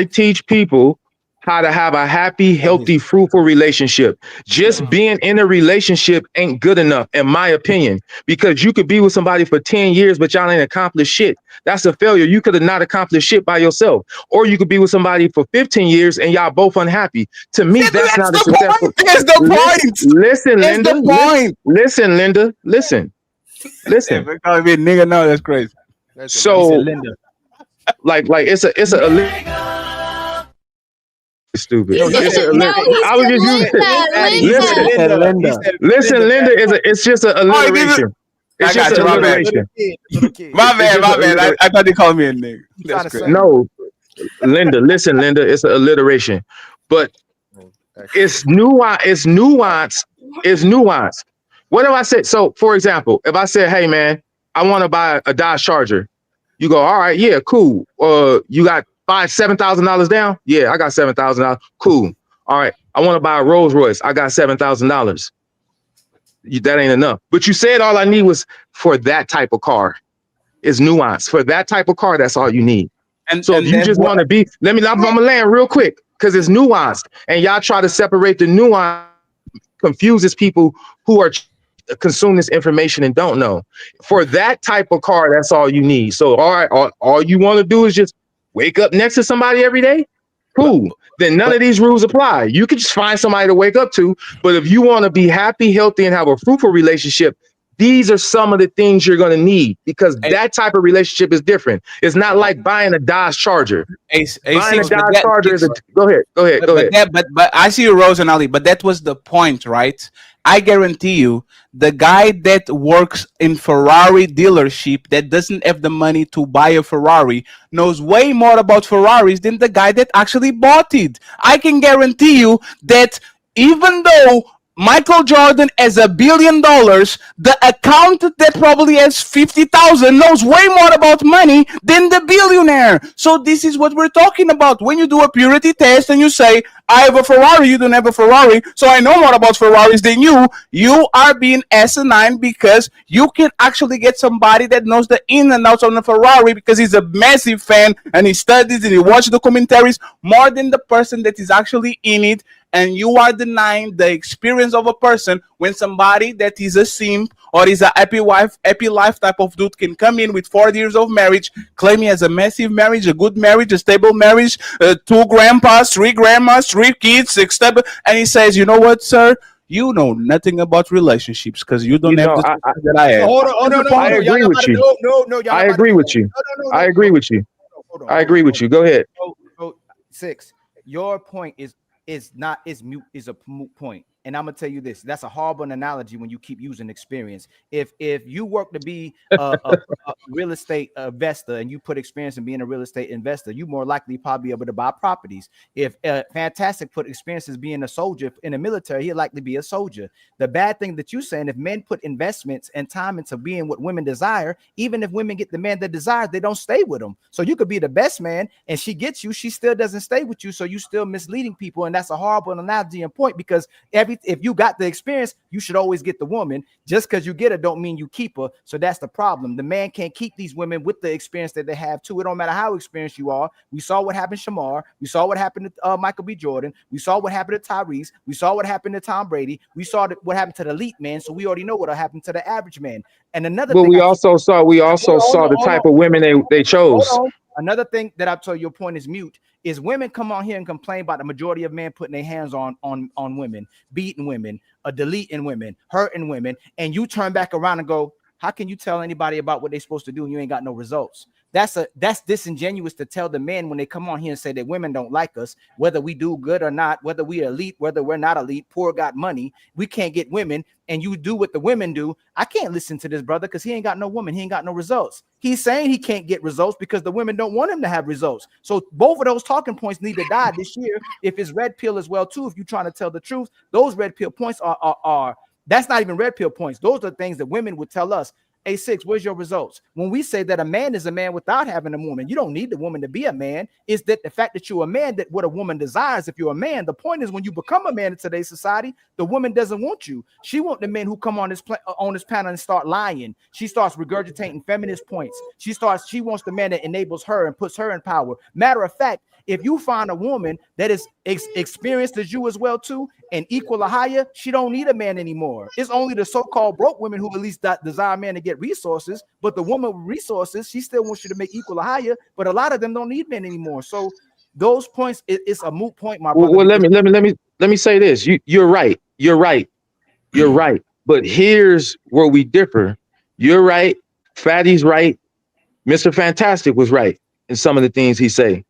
teach people how to have a happy, healthy, fruitful relationship. Just being in a relationship ain't good enough, in my opinion, because you could be with somebody for 10 years, but y'all ain't accomplished shit. That's a failure. You could have not accomplished shit by yourself. Or you could be with somebody for 15 years and y'all both unhappy. To me, that's not a successful. That's the point. Listen, Linda. Listen, Linda. Listen. If it call me a nigga, no, that's crazy. So, like it's a stupid. I was just using Listen, Linda it's just an alliteration. It's just an alliteration. My bad. I thought they called me a nigga. That's crazy. No, Linda, it's an alliteration, but it's nuance. It's nuance. What if I said, so for example, if I said, hey man, I want to buy a Dodge Charger, you go, all right, yeah, cool. You got $7,000 down? Yeah, I got $7,000. Cool. All right, I want to buy a Rolls Royce. I got $7,000. That ain't enough. But you said all I need was for that type of car. It's nuance. For that type of car, that's all you need. And so if you just want to be, I'm gonna land real quick because it's nuanced. And y'all try to separate the nuance, confuses people who are consume this information and don't know. For that type of car, that's all you need. So all you want to do is just wake up next to somebody every day. Cool. Then none of these rules apply. You can just find somebody to wake up to. But if you want to be happy, healthy, and have a fruitful relationship, These are some of the things you're going to need because that type of relationship is different. It's not like buying a Dodge Charger. Buying a Dodge Charger is go ahead. But I see you, Rose and Ali. But that was the point, right? I guarantee you, the guy that works in Ferrari dealership that doesn't have the money to buy a Ferrari knows way more about Ferraris than the guy that actually bought it. I can guarantee you that even though Michael Jordan has $1 billion, the accountant that probably has 50,000 knows way more about money than the billionaire. So this is what we're talking about. When you do a purity test and you say, I have a Ferrari, you don't have a Ferrari, so I know more about Ferraris than you are being asinine because you can actually get somebody that knows the in and outs on a Ferrari because he's a massive fan and he studies and he watches the commentaries more than the person that is actually in it. And you are denying the experience of a person when somebody that is a simp or is a happy life type of dude can come in with 40 years of marriage, claim he has a massive marriage, a good marriage, a stable marriage, 2 grandpas, 3 grandmas, 3 kids, 6 stable, and he says, you know what, sir? You know nothing about relationships because you don't have the that I have. I agree with you. I agree with you. I agree with you. I agree with you. Go ahead. So, 6. Your point is a moot point. And I'm gonna tell you this: that's a horrible analogy when you keep using experience. If you work to be a real estate investor and you put experience in being a real estate investor, you more likely probably be able to buy properties. If Fantastic put experience as being a soldier in the military, he'd likely be a soldier. The bad thing that you're saying, if men put investments and time into being what women desire, even if women get the man that desires, they don't stay with them. So you could be the best man and she gets you, she still doesn't stay with you. So you still misleading people, and that's a horrible analogy and point because if you got the experience, you should always get the woman. Just because you get her don't mean you keep her. So that's the problem. The man can't keep these women with the experience that they have too. It don't matter how experienced you are. We saw what happened to Shamar. We saw what happened to Michael B. Jordan. We saw what happened to Tyrese. We saw what happened to Tom Brady. We saw what happened to the elite man. So we already know what happened to the average man. And another thing we also saw the type of women they chose. Another thing that I told you, your point is mute, is women come on here and complain about the majority of men putting their hands on women, beating women, deleting women, hurting women, and you turn back around and go, how can you tell anybody about what they're supposed to do and you ain't got no results? That's disingenuous to tell the men when they come on here and say that women don't like us, whether we do good or not, whether we're elite, whether we're not elite, poor got money, we can't get women, and you do what the women do. I can't listen to this brother because he ain't got no woman, he ain't got no results. He's saying he can't get results because the women don't want him to have results. So both of those talking points need to die this year. If it's red pill as well too, if you're trying to tell the truth, those red pill points are that's not even red pill points. Those are things that women would tell us. A6, where's your results? When we say that a man is a man without having a woman, you don't need the woman to be a man. Is that the fact that you're a man, that what a woman desires if you're a man? The point is when you become a man in today's society, the woman doesn't want you. She wants the men who come on this panel and start lying. She starts regurgitating feminist points. She wants the man that enables her and puts her in power. Matter of fact, if you find a woman that is experienced as you as well too, and equal or higher, she don't need a man anymore. It's only the so-called broke women who at least desire a man to get resources, but the woman with resources, she still wants you to make equal or higher, but a lot of them don't need men anymore. So those points, it's a moot point, my brother. Well, let me say this. You're right. But here's where we differ. You're right. Fatty's right. Mr. Fantastic was right in some of the things he say.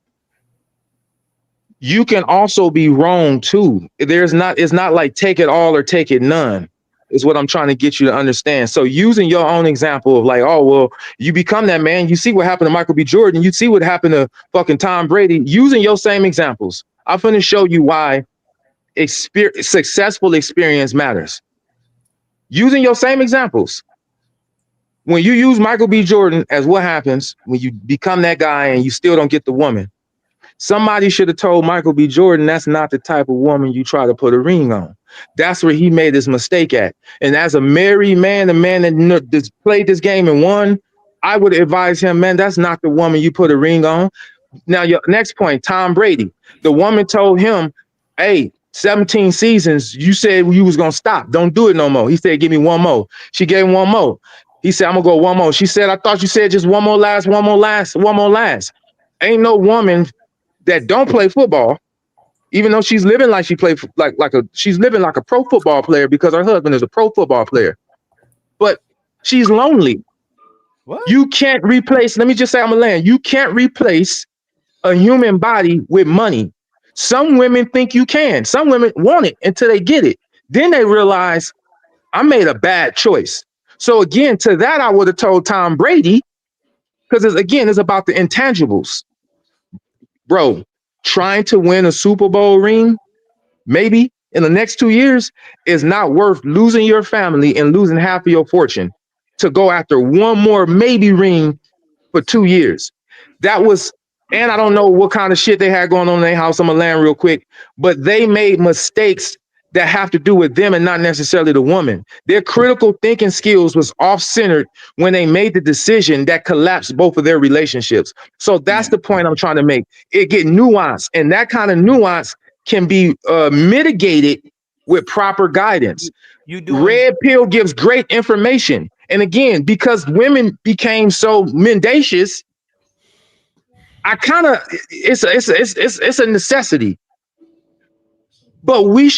You can also be wrong too. It's not like take it all or take it none, is what I'm trying to get you to understand. So using your own example of like, oh, well, you become that man. You see what happened to Michael B. Jordan. You see what happened to fucking Tom Brady. Using your same examples, I'm going to show you why successful experience matters. Using your same examples. When you use Michael B. Jordan as what happens when you become that guy and you still don't get the woman. Somebody should have told Michael B. Jordan that's not the type of woman you try to put a ring on. That's where he made his mistake at. And as a married man, the man that played this game and won, I would advise him, man, that's not the woman you put a ring on. Now, your next point, Tom Brady. The woman told him, hey, 17 seasons, you said you was going to stop. Don't do it no more. He said, give me one more. She gave him one more. He said, I'm going to go one more. She said, I thought you said just one more last. Ain't no woman that don't play football, even though she's living like she played she's living like a pro football player because her husband is a pro football player. But She's lonely. What? You can't replace, let me just say I'm a land. You can't replace a human body with money. Some women think you can. Some women want it until they get it. Then they realize I made a bad choice. So again, to that, I would have told Tom Brady, because it's about the intangibles. Bro, trying to win a Super Bowl ring, maybe in the next 2 years, is not worth losing your family and losing half of your fortune to go after one more maybe ring for 2 years. That was, and I don't know what kind of shit they had going on in their house. I'm gonna land real quick, but they made mistakes that have to do with them and not necessarily the woman. Their critical thinking skills was off-centered when they made the decision that collapsed both of their relationships. So that's the point I'm trying to make. It get nuanced, and that kind of nuance can be mitigated with proper guidance. Red pill gives great information. And again, because women became so mendacious, I kind of, it's a necessity. But we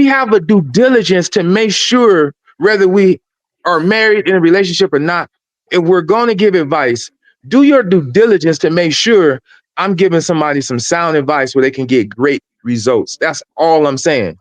have a due diligence to make sure whether we are married in a relationship or not, if we're going to give advice, do your due diligence to make sure I'm giving somebody some sound advice where they can get great results. That's all I'm saying.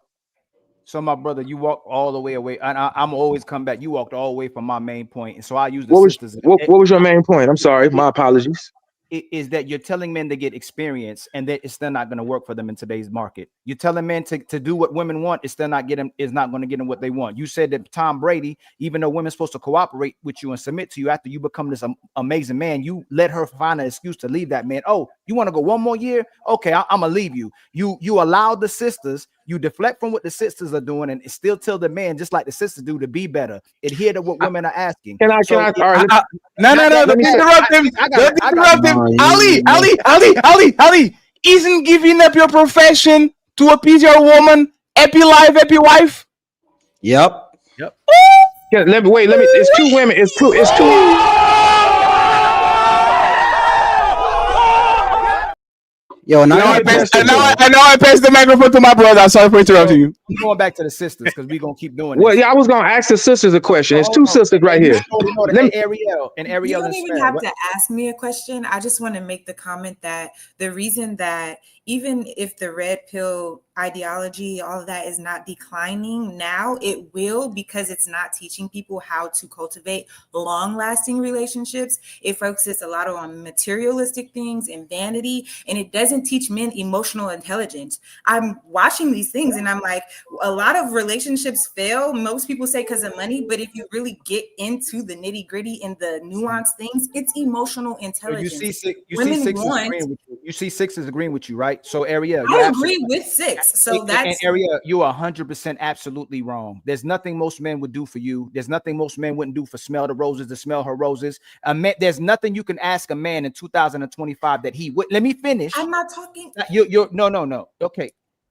So my brother, you walked all the way away, and I'm always come back. You walked all the way from my main point, and so I use the sisters. What was your main point? I'm sorry, my apologies. Is that you're telling men to get experience, and that it's still not going to work for them in today's market. You're telling men to do what women want, it's still not getting, is not going to get them what they want. You said that Tom Brady, even though women's supposed to cooperate with you and submit to you after you become this amazing man, you let her find an excuse to leave that man. Oh, you want to go one more year? Okay, I'm gonna leave you. You allow the sisters, you deflect from what the sisters are doing, and still tell the man, just like the sisters do, to be better. Adhere to what women are asking. No, Don't interrupt him. Don't interrupt him. Ali, isn't giving up your profession to appease your woman happy life, happy wife? Yep. Yeah, let me, it's two women. It's two. Yo, now I pass the microphone to my brother. Sorry for interrupting you. We're going back to the sisters because we're gonna keep doing Well, this. yeah, I was gonna ask the sisters a question. It's two sisters right here. Ariel You don't even have to ask me a question. I just want to make the comment that the reason that even if the red pill ideology, all of that is not declining now, it will, because it's not teaching people how to cultivate long-lasting relationships. It focuses a lot on materialistic things and vanity, and it doesn't teach men emotional intelligence. I'm watching these things and I'm like, a lot of relationships fail. Most people say because of money, but if you really get into the nitty-gritty and the nuanced things, it's emotional intelligence. You see six is agreeing with you, right? So Ariel, I agree with six. So that's Ariel, you are 100% absolutely wrong. There's nothing most men would do for you. There's nothing most men wouldn't do for smell the roses, to smell her roses. There's nothing you can ask a man in 2025 that he would. Let me finish. I'm not talking. You're no. Okay.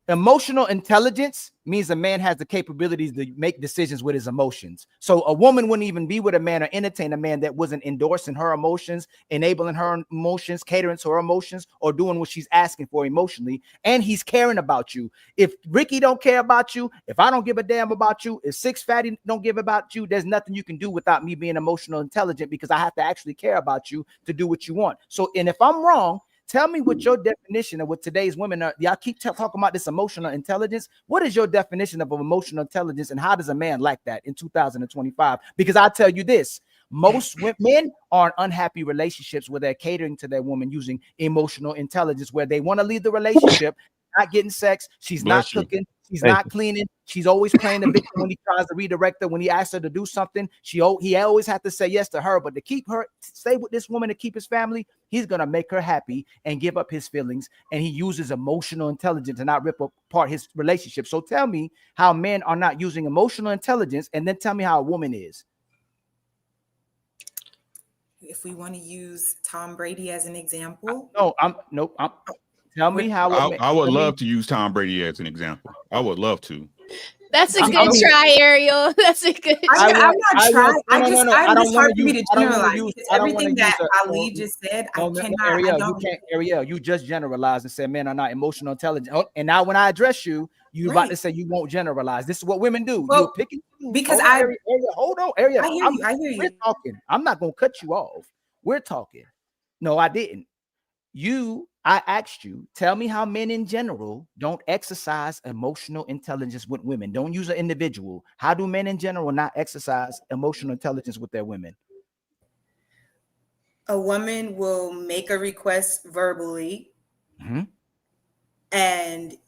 Emotional intelligence means a man has the capabilities to make decisions with his emotions. So a woman wouldn't even be with a man or entertain a man that wasn't endorsing her emotions, enabling her emotions, catering to her emotions, or doing what she's asking for emotionally. And he's caring about you. If Ricky don't care about you, if I don't give a damn about you, if Six Fatty don't give about you, there's nothing you can do without me being emotional intelligent, because I have to actually care about you to do what you want. So, and if I'm wrong, tell me what your definition of what today's women are. Y'all keep talking about this emotional intelligence. What is your definition of emotional intelligence, and how does a man like that in 2025? Because I tell you this, most men are in unhappy relationships where they're catering to their woman using emotional intelligence, where they want to leave the relationship, not getting sex, she's not cooking, she's not cleaning, she's always playing the victim when he tries to redirect her. When he asks her to do something, he always has to say yes to her. But to keep her, stay with this woman, to keep his family, he's gonna make her happy and give up his feelings. And he uses emotional intelligence to not rip apart his relationship. So tell me how men are not using emotional intelligence, and then tell me how a woman is. If we want to use Tom Brady as an example, tell me how. I would love to use Tom Brady as an example. I would love to. That's a good try, Ariel. That's a good try. I'm not trying. It's hard for me to I don't wanna generalize use- because I don't everything wanna that use Ali just said, I No, cannot. Ariel, I you don't. can't. Ariel, you just generalized and said men are not emotional intelligent. Oh, and now when I address you, you about Right. to say you won't generalize. This is what women do. Well, You pick and choose. because Hold on, I- Ariel, hold on, Ariel. I hear you. I hear We're you. talking. I'm not gonna cut you off. We're talking. No, I didn't. I asked you, tell me how men in general don't exercise emotional intelligence with women. Don't use an individual. How do men in general not exercise emotional intelligence with their women? A woman will make a request verbally, Mhm. and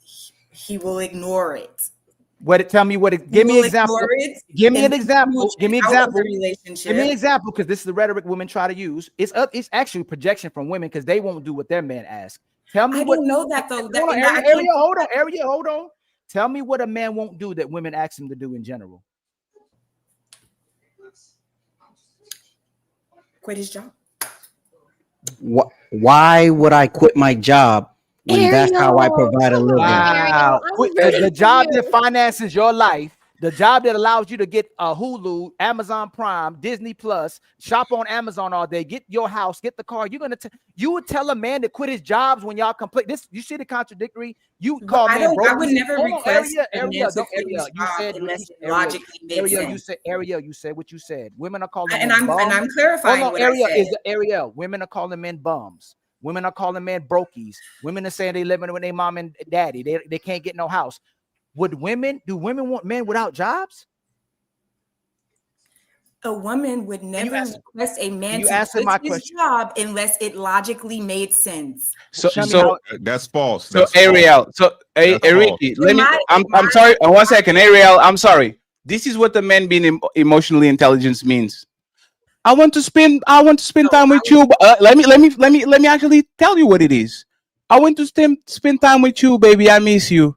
he will ignore it. Tell me what it, give me will an example. ignore it, Give me and an he example. will Give me an check out of the example. relationship. Give me an example, because this is the rhetoric women try to use. It's actually projection from women because they won't do what their men ask. Tell me I what. don't know that though. Hold That, on, and I Ariel, can't- Ariel, hold on, Ariel, hold on. Tell me what a man won't do that women ask him to do in general. quit his job. Why would I quit my job when that's how I provide a living? Wow. The job that finances your life, the job that allows you to get a Hulu, Amazon Prime, Disney Plus, shop on Amazon all day, get your house, get the car. You would tell a man to quit his jobs when y'all complete this. You see the contradictory? You call I men don't- broke. I would never Hold on, request Ariel, a man Ariel, to don't- quit his Ariel, you job said unless it Ariel, logically makes Ariel, sense. you said what you said. Women are calling And men I'm bums. clarifying Hold on, what I Ariel, said. Ariel, women are calling men bums. Women are calling men brokies. Women are saying they living with their mom and daddy. They can't get no house. Do women want men without jobs? A woman would never request a man you to answer quit my his question? job unless it logically made sense. That's false. So That's Ariel, false. so That's Ricky, false. I'm sorry. 1 second, Ariel. I'm sorry. This is what the man being emotionally intelligent means. I want to spend time with you. But, let me actually tell you what it is. I want to spend time with you, baby. I miss you.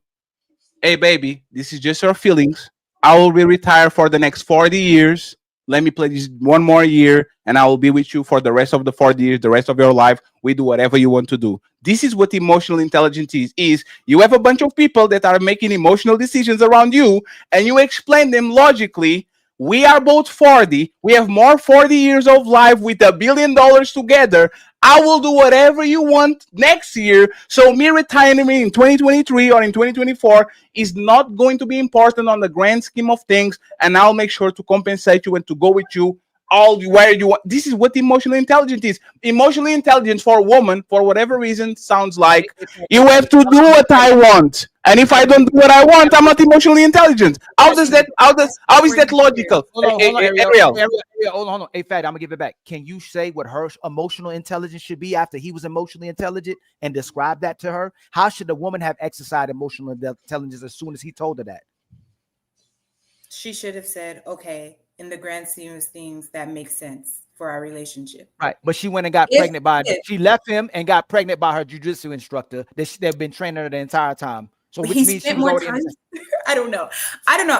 Hey, baby, this is just your feelings. I will be retired for the next 40 years. Let me play this one more year, and I will be with you for the rest of the 40 years, the rest of your life. We do whatever you want to do. This is what emotional intelligence is. You have a bunch of people that are making emotional decisions around you, and you explain them logically. We are both 40. We have more 40 years of life with $1 billion together. I will do whatever you want next year. So me retiring me in 2023 or in 2024 is not going to be important on the grand scheme of things. And I'll make sure to compensate you and to go with you all where you want. This is what emotional intelligence is. Emotionally intelligent for a woman, for whatever reason, sounds like you have to do what I want. And if I don't do what I want, I'm not emotionally intelligent. How is that logical? Hold on, Ariel. Ariel, hold on. Hey, Fat, I'm gonna give it back. Can you say what her emotional intelligence should be after he was emotionally intelligent and describe that to her? How should a woman have exercised emotional intelligence as soon as he told her that? She should have said, okay, in the grand scheme of things, that makes sense for our relationship. Right, but she went and got pregnant by. She left him and got pregnant by her jujitsu instructor they've been training her the entire time. So which He means she spent was more already time. in the- I don't know.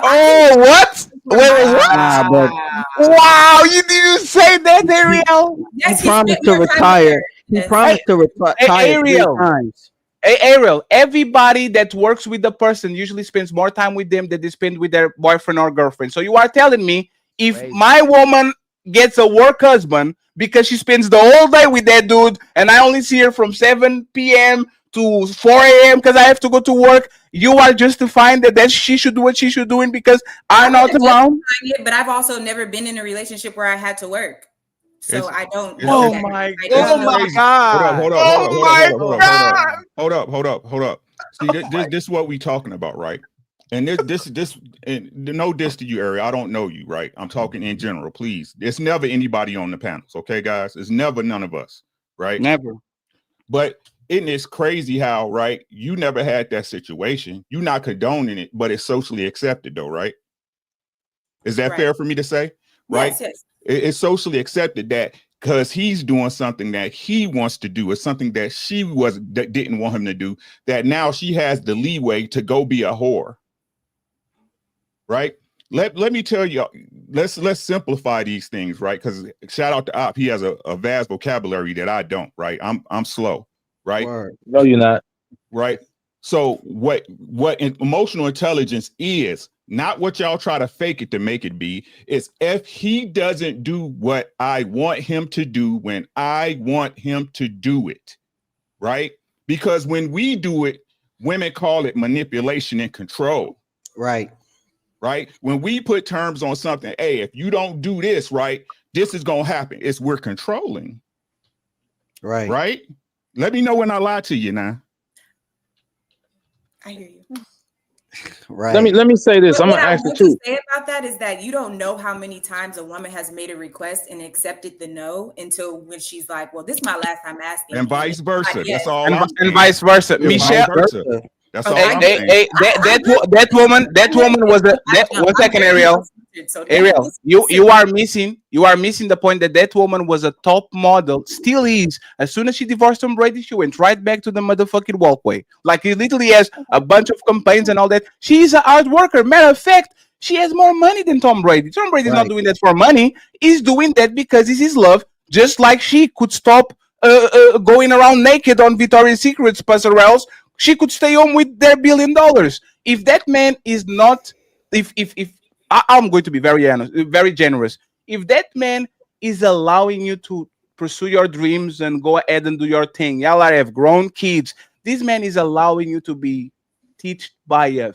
Oh, what? Wait, what? Nah, but Wow, you didn't say that, Ariel. he promised to retire. He promised to retire 3 times. Hey, Ariel, everybody that works with the person usually spends more time with them than they spend with their boyfriend or girlfriend. So you are telling me if my woman gets a work husband because she spends the whole day with that dude and I only see her from 7 p.m. to 4 a.m. because I have to go to work, you are justifying that she should do what she should do because I'm not around? But I've also never been in a relationship where I had to work. So I don't know know. that. My God. Hold up. Hold up. See, Oh this is what we talking about, right? And this and no diss to you, Ariel. I don't know you, right? I'm talking in general, please. It's never anybody on the panels, okay, guys? It's never none of us, right? Never. But isn't it crazy how, right? You never had that situation. You're not condoning it, but it's socially accepted, though, right? Is that fair for me to say? Right? Yes. It's socially accepted that because he's doing something that he wants to do, or something that she didn't want him to do, that now she has the leeway to go be a whore. Right? Let me tell you, let's simplify these things, right? Because shout out to Op, he has a vast vocabulary that I don't, right? I'm slow, right? Word. No, you're not. Right. So what emotional intelligence is not what y'all try to fake it to make it be. It's if he doesn't do what I want him to do when I want him to do it, right? Because when we do it, women call it manipulation and control. Right. Right? When we put terms on something, hey, if you don't do this right, this is gonna happen. It's we're controlling. Right. Right? Let me know when I lie to you now. I hear you. Right. Let me say this. But I'm what gonna I ask you want to too. say about that is that you don't know how many times a woman has made a request and accepted the no until when she's like, well, this is my last time asking. And vice versa. Like, yes. That's all And, I'm and saying. vice versa. And Michelle, vice versa. That's all I'm hey, saying. hey, that woman was a that one second, Ariel. Ariel, you are missing the point that woman was a top model, still is. As soon as she divorced Tom Brady, she went right back to the motherfucking walkway. Like he literally has a bunch of campaigns and all that. She's a hard worker. Matter of fact, she has more money than Tom Brady. Tom Brady's not doing that for money. He's doing that because it's his love. Just like she could stop going around naked on Victoria's Secret, or else she could stay home with their $1 billion. If that man is not, if I'm going to be very honest, very generous. If that man is allowing you to pursue your dreams and go ahead and do your thing, y'all have grown kids. This man is allowing you to be taught by a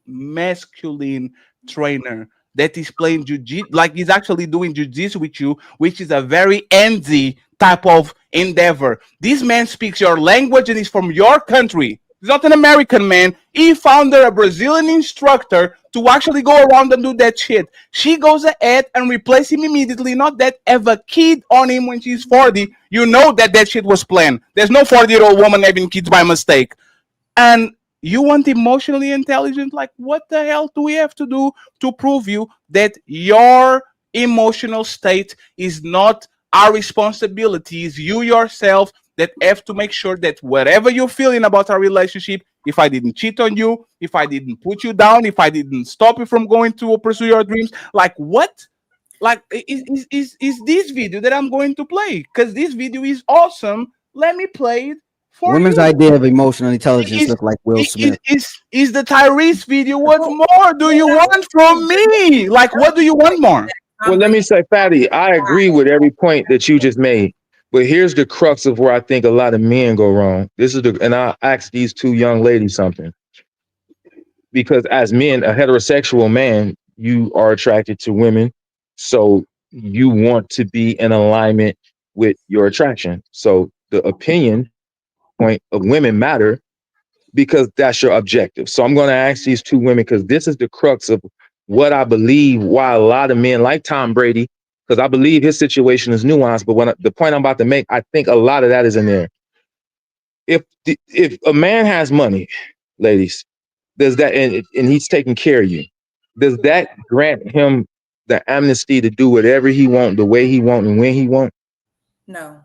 masculine trainer that is playing jiu-jitsu, like he's actually doing jiu-jitsu with you, which is a very easy type of endeavor. This man speaks your language and is from your country. He's not an American man. He found a Brazilian instructor to actually go around and do that shit. She goes ahead and replace him immediately. Not that have a kid on him when she's 40. You know that shit was planned. There's no 40-year-old woman having kids by mistake. And you want emotionally intelligent? Like, what the hell do we have to do to prove you that your emotional state is not our responsibility? It's you yourself that have to make sure that whatever you're feeling about our relationship, if I didn't cheat on you, if I didn't put you down, if I didn't stop you from going to pursue your dreams, like what? Like is this video that I'm going to play? Because this video is awesome. Let me play it for Women's you. idea of emotional intelligence look like Will Smith. Is the Tyrese video? What more do you want from me? Like, what do you want more? Well, let me say, Fatty, I agree with every point that you just made. But here's the crux of where I think a lot of men go wrong. And I'll ask these two young ladies something. Because as men, a heterosexual man, you are attracted to women. So you want to be in alignment with your attraction. So the opinion point of women matter because that's your objective. So I'm going to ask these two women, because this is the crux of what I believe why a lot of men like Tom Brady, because I believe his situation is nuanced, but the point I'm about to make, I think a lot of that is in there. If a man has money, ladies, does that, and he's taking care of you, does that grant him the amnesty to do whatever he wants, the way he wants, and when he wants? No.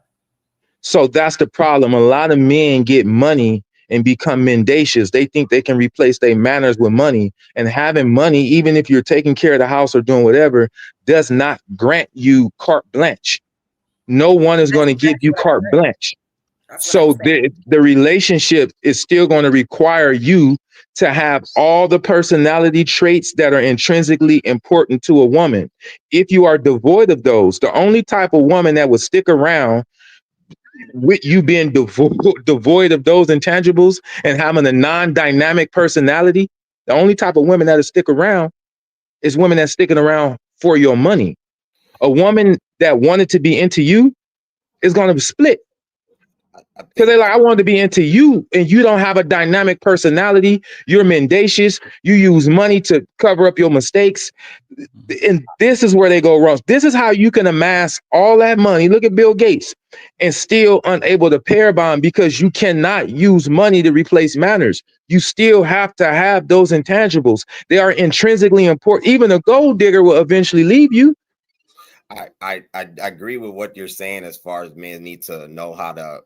So that's the problem. A lot of men get money and become mendacious. They think they can replace their manners with money, and having money, even if you're taking care of the house or doing whatever, does not grant you carte blanche. No one is going to give you carte blanche. So the relationship is still going to require you to have all the personality traits that are intrinsically important to a woman. If you are devoid of those, the only type of woman that would stick around with you being devoid of those intangibles and having a non-dynamic personality, the only type of women that'll stick around is women that's sticking around for your money. A woman that wanted to be into you is going to split. Because they're like, I wanted to be into you, and you don't have a dynamic personality. You're mendacious. You use money to cover up your mistakes. And this is where they go wrong. This is how you can amass all that money. Look at Bill Gates, and still unable to pair bond, because you cannot use money to replace manners. You still have to have those intangibles. They are intrinsically important. Even a gold digger will eventually leave you. I agree with what you're saying as far as men need to know how to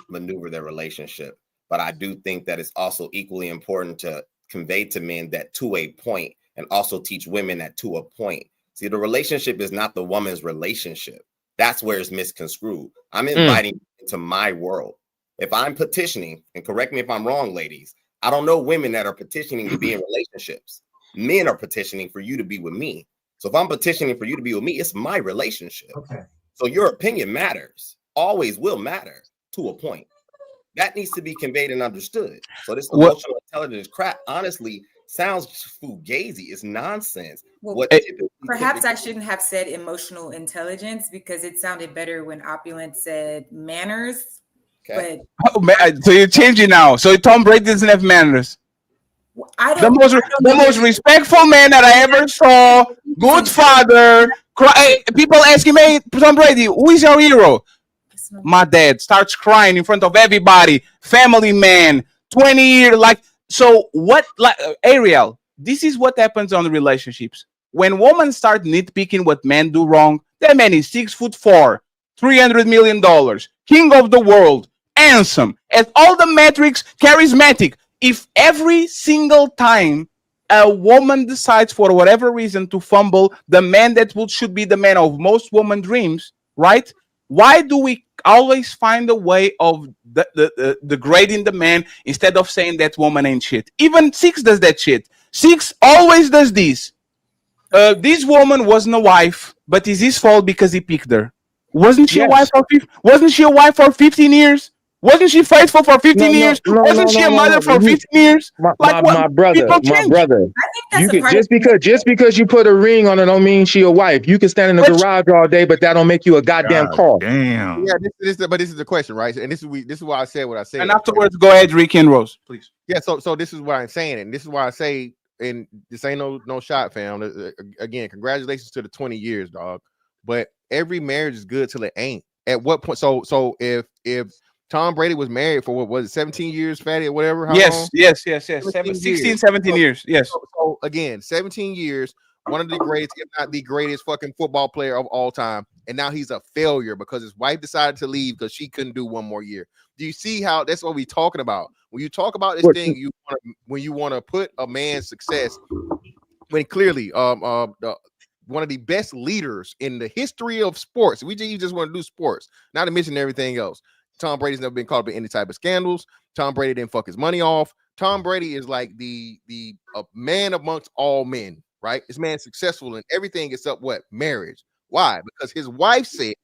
maneuver their relationship. But I do think that it's also equally important to convey to men that to a point, and also teach women that to a point. See, the relationship is not the woman's relationship. That's where it's misconstrued. I'm inviting you into my world. If I'm petitioning, and correct me if I'm wrong, ladies, I don't know women that are petitioning to be in relationships. Men are petitioning for you to be with me. So if I'm petitioning for you to be with me, it's my relationship. Okay. So your opinion matters, always will matter to a point. That needs to be conveyed and understood. So this emotional intelligence crap, honestly, sounds fugazi. It's nonsense. Well, perhaps I shouldn't have said emotional intelligence because it sounded better when Opulent said manners. Okay. But So you're changing now. So Tom Brady doesn't have manners. The most respectful man that I ever saw. Good father. People ask him, "Hey, Tom Brady, who is your hero?" My dad starts crying in front of everybody. Family man, 20 years. Like, so what? Like, Ariel, this is what happens on the relationships. When women start nitpicking what men do wrong, that man is 6'4", $300 million, king of the world, handsome, at all the metrics, charismatic. If every single time a woman decides for whatever reason to fumble the man that should be the man of most women dreams, right? Why do we always find a way of degrading the man instead of saying that woman ain't shit? Even Six does that shit. Six always does this. This woman wasn't a wife, but it's his fault because he picked her. Wasn't she a wife for 15 years? Wasn't she faithful for 15 years? Wasn't she a mother for 15 years? My brother. You could just because you put a ring on it don't mean she a wife. You can stand in the garage all day, but that don't make you a goddamn car. Damn. Yeah, this is the question, right? And this is why I said what I said. And afterwards, go ahead, Ricky and Rose, please. Yeah, so this is what I'm saying, and this is why I say, and this ain't no shot, fam. Again, congratulations to the 20 years, dog. But every marriage is good till it ain't. At what point? So if Tom Brady was married for what was it, 17 years, Fatty, or whatever? How long? Yes. 16, 17 years. Yes. So again, 17 years, one of the greatest, if not the greatest fucking football player of all time. And now he's a failure because his wife decided to leave because she couldn't do one more year. Do you see how that's what we're talking about? When you talk about this thing, when you want to put a man's success, when clearly one of the best leaders in the history of sports, you just want to do sports, not to mention everything else. Tom Brady's never been caught up in any type of scandals. Tom Brady didn't fuck his money off. Tom Brady is like the man amongst all men, right? This man's successful in everything except what? Marriage. Why? Because his wife said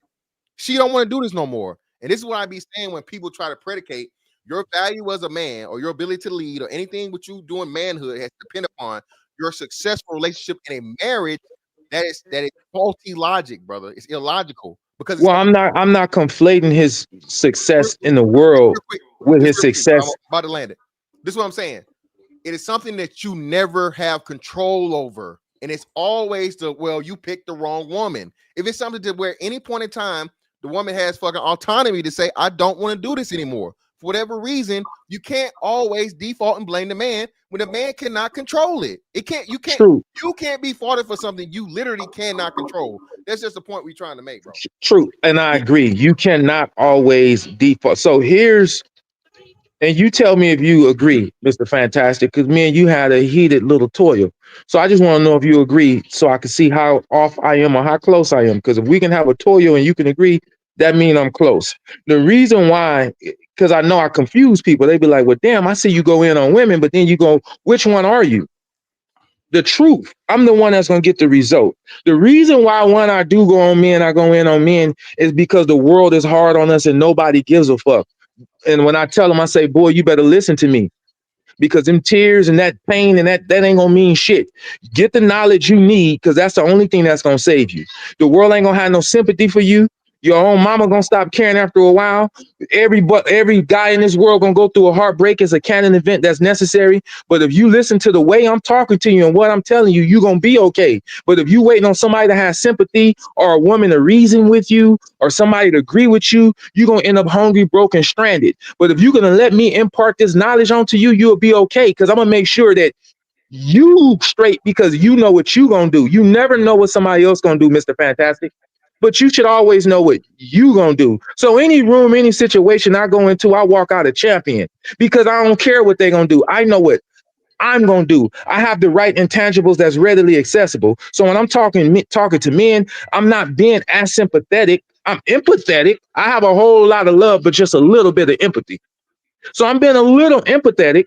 she don't want to do this no more. And this is what I be saying when people try to predicate your value as a man or your ability to lead or anything what you do in manhood has to depend upon your successful relationship in a marriage. That is faulty logic, brother. It's illogical. Because I'm not conflating his success in the world with his success. I'm about to land it. This is what I'm saying. It is something that you never have control over. And it's always you picked the wrong woman. If it's something to where any point in time, the woman has fucking autonomy to say, I don't want to do this anymore. For whatever reason, you can't always default and blame the man when the man cannot control it. You can't be faulted for something you literally cannot control. That's just the point we're trying to make, bro. True. And I agree. You cannot always default. So and you tell me if you agree, Mr. Fantastic, because me and you had a heated little toil. So I just want to know if you agree so I can see how off I am or how close I am. Because if we can have a toil and you can agree, that means I'm close. The reason why, because I know I confuse people. They be like, well, damn, I see you go in on women, but then you go, which one are you? The truth. I'm the one that's going to get the result. The reason why when I do go on men, I go in on men is because the world is hard on us and nobody gives a fuck. And when I tell them, I say, boy, you better listen to me. Because them tears and that pain and that ain't gonna mean shit. Get the knowledge you need because that's the only thing that's gonna save you. The world ain't gonna have no sympathy for you. Your own mama gonna stop caring after a while. Every guy in this world gonna go through a heartbreak as a canon event that's necessary. But if you listen to the way I'm talking to you and what I'm telling you, you're gonna be okay. But if you waiting on somebody to have sympathy or a woman to reason with you or somebody to agree with you, you're gonna end up hungry, broken, stranded. But if you're gonna let me impart this knowledge onto you, you'll be okay. Because I'm gonna make sure that you straight because you know what you gonna do. You never know what somebody else gonna do, Mr. Fantastic. But you should always know what you gonna do. So any room, any situation I go into, I walk out a champion because I don't care what they're gonna do. I know what I'm gonna do. I have the right intangibles that's readily accessible. So when I'm talking to men, I'm not being as sympathetic. I'm empathetic. I have a whole lot of love, but just a little bit of empathy. So I'm being a little empathetic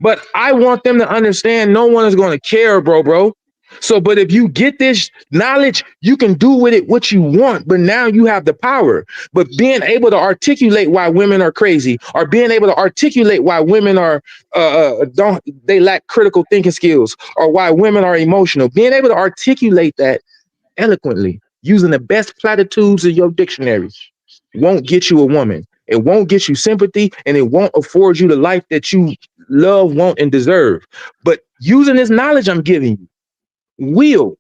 But I want them to understand no one is going to care, bro. So, but if you get this knowledge, you can do with it what you want. But now you have the power. But being able to articulate why women are crazy, or being able to articulate why women are they lack critical thinking skills, or why women are emotional, being able to articulate that eloquently using the best platitudes in your dictionary won't get you a woman. It won't get you sympathy, and it won't afford you the life that you love, want, and deserve. But using this knowledge I'm giving you will,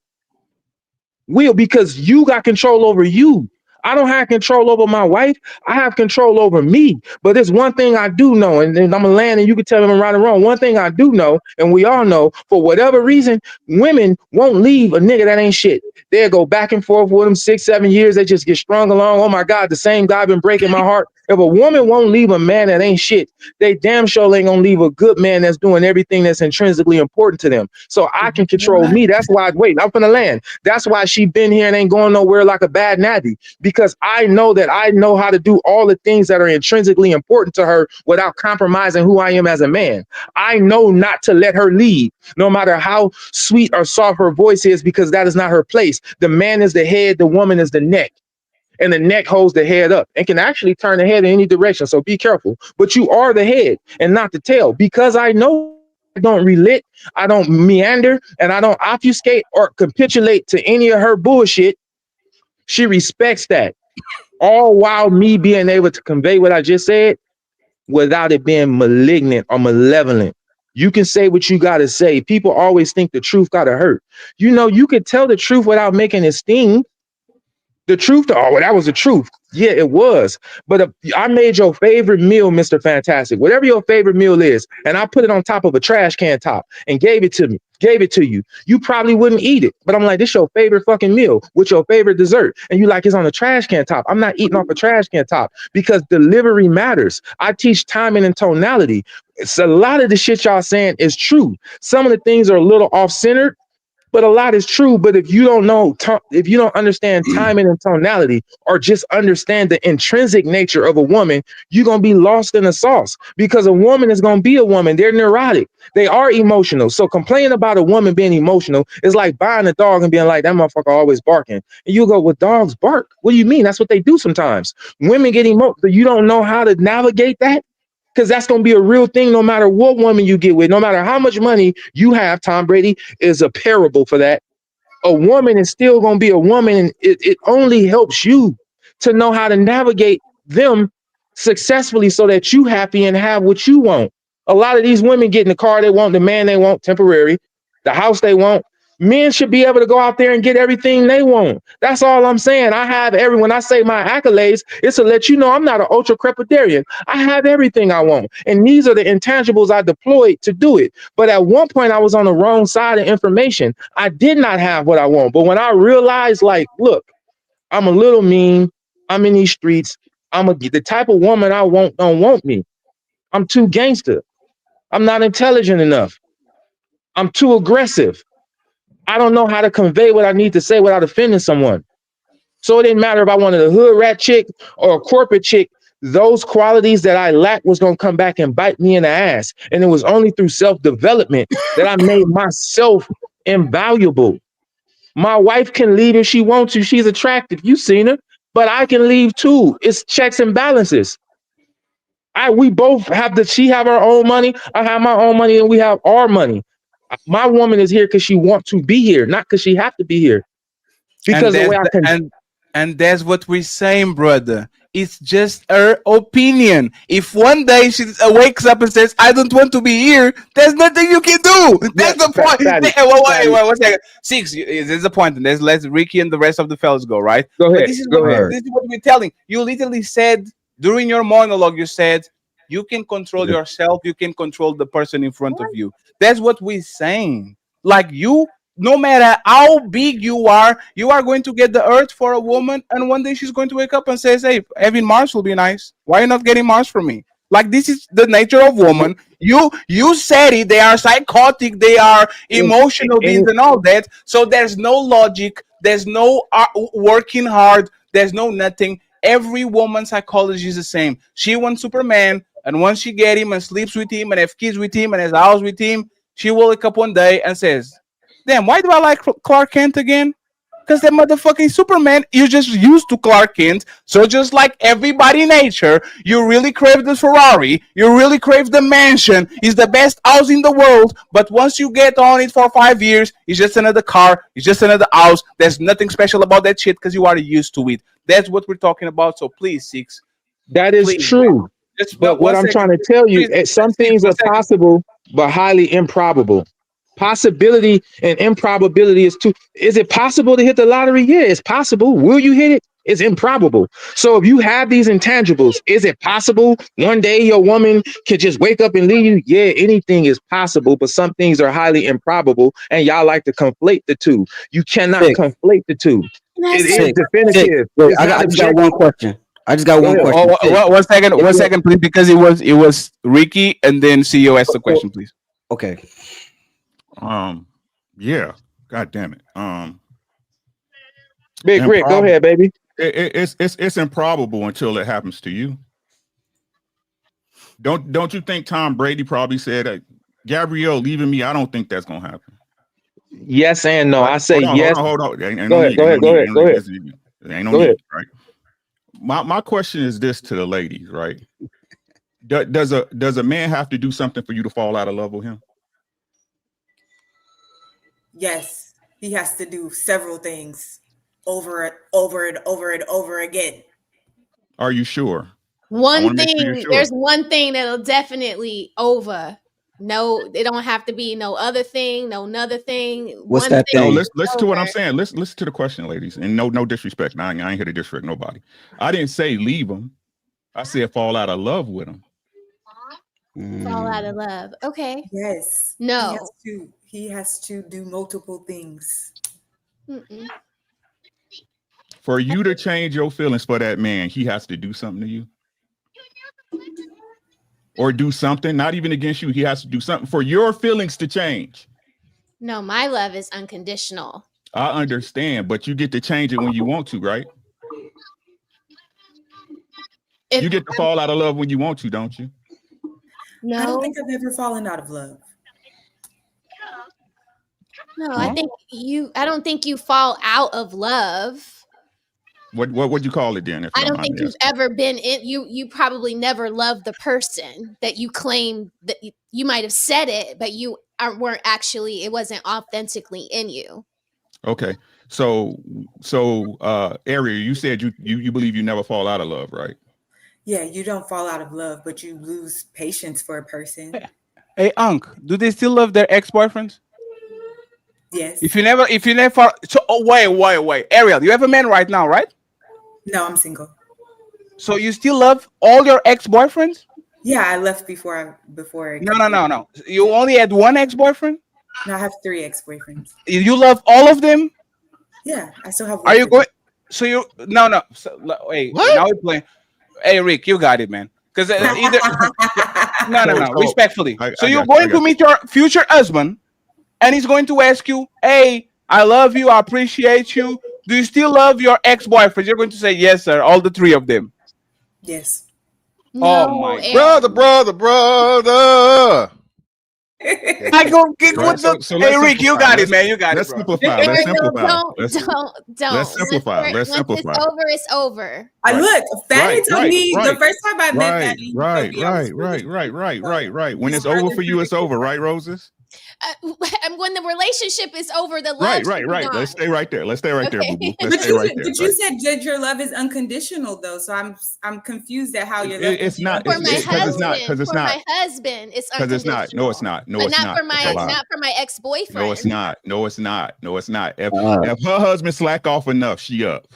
because you got control over you. I don't have control over my wife. I have control over me. But there's one thing I do know, and then I'm gonna land and you can tell me I'm right or wrong. One thing I do know, and we all know, for whatever reason, women won't leave a nigga that ain't shit. They'll go back and forth with them 6-7 years. They just get strung along. Oh my God, the same guy been breaking my heart. If a woman won't leave a man that ain't shit, they damn sure ain't gonna leave a good man that's doing everything that's intrinsically important to them. So I can control me. That's why, wait, I'm finna land. That's why she been here and ain't going nowhere like a bad natty, because I know that I know how to do all the things that are intrinsically important to her without compromising who I am as a man. I know not to let her lead, no matter how sweet or soft her voice is, because that is not her place. The man is the head, the woman is the neck. And the neck holds the head up and can actually turn the head in any direction. So be careful. But you are the head and not the tail, because I know I don't relit, I don't meander, and I don't obfuscate or capitulate to any of her bullshit. She respects that. All while me being able to convey what I just said without it being malignant or malevolent. You can say what you got to say. People always think the truth got to hurt. You know, you could tell the truth without making it sting. The truth, oh, that was the truth. Yeah, it was. But I made your favorite meal, Mr. Fantastic, whatever your favorite meal is, and I put it on top of a trash can top and gave it to you. You probably wouldn't eat it. But I'm like, this your favorite fucking meal with your favorite dessert. And you like, it's on a trash can top. I'm not eating off a trash can top, because delivery matters. I teach timing and tonality. It's a lot of the shit y'all saying is true. Some of the things are a little off-centered, but a lot is true. But if you don't know, if you don't understand timing and tonality, or just understand the intrinsic nature of a woman, you're going to be lost in the sauce, because a woman is going to be a woman. They're neurotic. They are emotional. So complaining about a woman being emotional is like buying a dog and being like, that motherfucker always barking. And you go, well, dogs bark. What do you mean? That's what they do sometimes. Women get emotional. You don't know how to navigate that? Because that's going to be a real thing no matter what woman you get with, no matter how much money you have. Tom Brady is a parable for that. A woman is still going to be a woman, and it only helps you to know how to navigate them successfully so that you happy and have what you want. A lot of these women get in the car they want, the man they want, temporary, the house they want. Men should be able to go out there and get everything they want. That's all I'm saying. I have when I say my accolades, it's to let you know I'm not an ultra crepidarian. I have everything I want. And these are the intangibles I deployed to do it. But at one point I was on the wrong side of information. I did not have what I want. But when I realized, like, look, I'm a little mean. I'm in these streets. The type of woman I want don't want me. I'm too gangster. I'm not intelligent enough. I'm too aggressive. I don't know how to convey what I need to say without offending someone. So it didn't matter if I wanted a hood rat chick or a corporate chick. Those qualities that I lacked was going to come back and bite me in the ass. And it was only through self-development that I made myself invaluable. My wife can leave if she wants to. She's attractive. You've seen her. But I can leave too. It's checks and balances. We both have she have her own money. I have my own money, and we have our money. My woman is here because she wants to be here, not because she have to be here. Because the way I can, and that's what we're saying, brother. It's just her opinion. If one day she wakes up and says, "I don't want to be here," there's nothing you can do. That's the point. Wait, 1 second. Six. This is the point. And let Ricky and the rest of the fellas go. Right. Go ahead. This is what we're telling you. Literally said during your monologue, you said you can control yourself. You can control the person in front of you. That's what we're saying. Like you, no matter how big you are going to get the earth for a woman, and one day she's going to wake up and say, "Hey, having Mars will be nice. Why are you not getting Mars for me?" Like, this is the nature of woman. You said it. They are psychotic. They are emotional beings and all that. So there's no logic. There's no working hard. There's no nothing. Every woman's psychology is the same. She wants Superman. And once she get him and sleeps with him and have kids with him and has a house with him, she will wake up one day and says, damn, why do I like Clark Kent again? Because that motherfucking Superman, you're just used to Clark Kent. So just like everybody in nature, you really crave the Ferrari. You really crave the mansion. It's the best house in the world. But once you get on it for 5 years, it's just another car. It's just another house. There's nothing special about that shit because you are used to it. That's what we're talking about. So please, Six. That is true. But what I'm trying to tell you, some things are possible, but highly improbable. Possibility and improbability is too. Is it possible to hit the lottery? Yeah, it's possible. Will you hit it? It's improbable. So if you have these intangibles, is it possible one day your woman could just wake up and leave you? Yeah, anything is possible, but some things are highly improbable, and y'all like to conflate the two. You cannot conflate the two. It is definitive. Wait, I just got one question. I just got one question. One second, please, because it was Ricky, and then CEO asked the question, please. Okay. Yeah. God damn it. Big Rick, go ahead, baby. It's improbable until it happens to you. Don't you think Tom Brady probably said, Gabrielle leaving me? I don't think that's gonna happen. Yes and no. I say yes. Hold on. Go ahead. Ain't no need, right? My question is this to the ladies, right? Does a man have to do something for you to fall out of love with him? Yes, he has to do several things over and over again. Are you sure? One thing, there's one thing that'll definitely over. No, it don't have to be no other thing, no another thing. What's that thing? No, listen to what I'm saying. Listen to the question, ladies. And no disrespect. I ain't here to disrespect nobody. I didn't say leave him. I said fall out of love with him. Fall out of love. Okay. Yes. No. He has to do multiple things. For you to change your feelings for that man, he has to do something to you. Or do something, not even against you. He has to do something for your feelings to change. No, my love is unconditional. I understand, but you get to change it when you want to, right? You get to fall out of love when you want to, don't you? No. I don't think I've ever fallen out of love. No, I don't think you fall out of love. What would you call it then? I don't think you've ever been in. You probably never loved the person that you claim that you might have said it, but you weren't actually. It wasn't authentically in you. Okay, so Ariel, you said you believe you never fall out of love, right? Yeah, you don't fall out of love, but you lose patience for a person. Hey, Unc, do they still love their ex-boyfriends? Yes. If you never, wait, Ariel, you have a man right now, right? No, I'm single. So you still love all your ex-boyfriends? Yeah, I left before. No. You only had one ex-boyfriend? No, I have 3 ex-boyfriends. You love all of them? Yeah, I still have. Are you going? So you no. So, wait, now we're playing. Hey, Rick, you got it, man. Because either no. Respectfully. So you're going to meet your future husband, and he's going to ask you, "Hey, I love you. I appreciate you. Do you still love your ex-boyfriend?" You're going to say, "Yes, sir." All the 3 of them. Yes. Oh my brother. I go get with the. Hey, Rick, you got it, man. You got it. Let's simplify. Let's simplify. Once it's over, it's over. Look, Fatty told me the first time I met Fatty. Right. When it's over for you, it's over, right, Roses? And when the relationship is over, the love. Right. Let's stay right there. Boo boo. But you said that your love is unconditional, though. So I'm confused at how your love. It's not. For my husband. Because my husband, it's unconditional. Because it's not. No, it's not. But not for my ex-boyfriend. No, it's not. If her husband slack off enough, she up.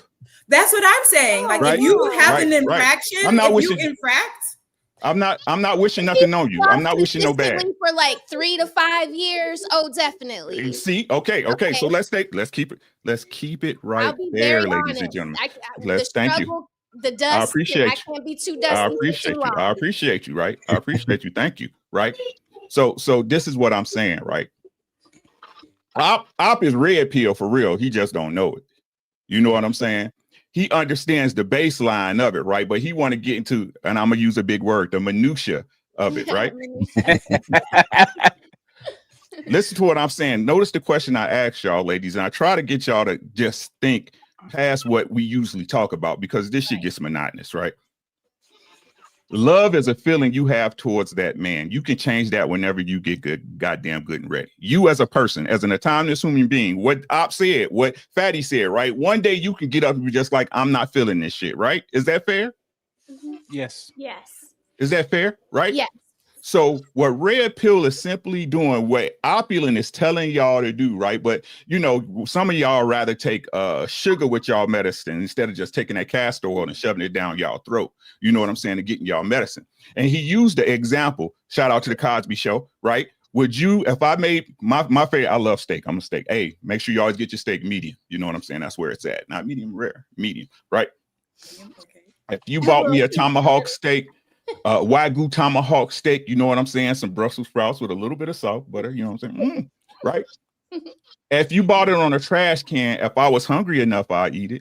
That's what I'm saying. Like if you have an infraction, I'm not if wishing you infract. I'm not wishing nothing on you. I'm not wishing no bad. For like 3 to 5 years. Oh, definitely. See, okay. So let's keep it right there, ladies and gentlemen. Thank you. The dust. I appreciate you. I can't be too dusty. I appreciate you, right? I appreciate you. Thank you, right? So this is what I'm saying, right? Op is red pill for real. He just don't know it. You know what I'm saying? he understands the baseline of it, right? But he want to get into, and I'm gonna use a big word, the minutia of it, right? Listen to what I'm saying. Notice the question I asked y'all, ladies, and I try to get y'all to just think past what we usually talk about, because this shit gets monotonous, right? Love is a feeling you have towards that man. You can change that whenever you get good, goddamn good and ready. You as a person, as an autonomous human being, what Op said, what Fatty said, right? One day you can get up and be just like, I'm not feeling this shit, right? Is that fair? Yes. Yes. Is that fair? Right? Yes. So what Red Pill is simply doing, what Opulent is telling y'all to do, right? But you know, some of y'all rather take sugar with y'all medicine instead of just taking that castor oil and shoving it down y'all throat. You know what I'm saying? And getting y'all medicine. And he used the example, shout out to the Cosby Show, right? Would you, if I made my favorite, I love steak. I'm a steak. Hey, make sure you always get your steak medium. You know what I'm saying? That's where it's at. Not medium rare, medium, right? Okay. If you bought me a tomahawk steak, Wagyu tomahawk steak, you know what I'm saying? Some Brussels sprouts with a little bit of salt, butter, you know what I'm saying? Right? If you bought it on a trash can, if I was hungry enough, I'd eat it.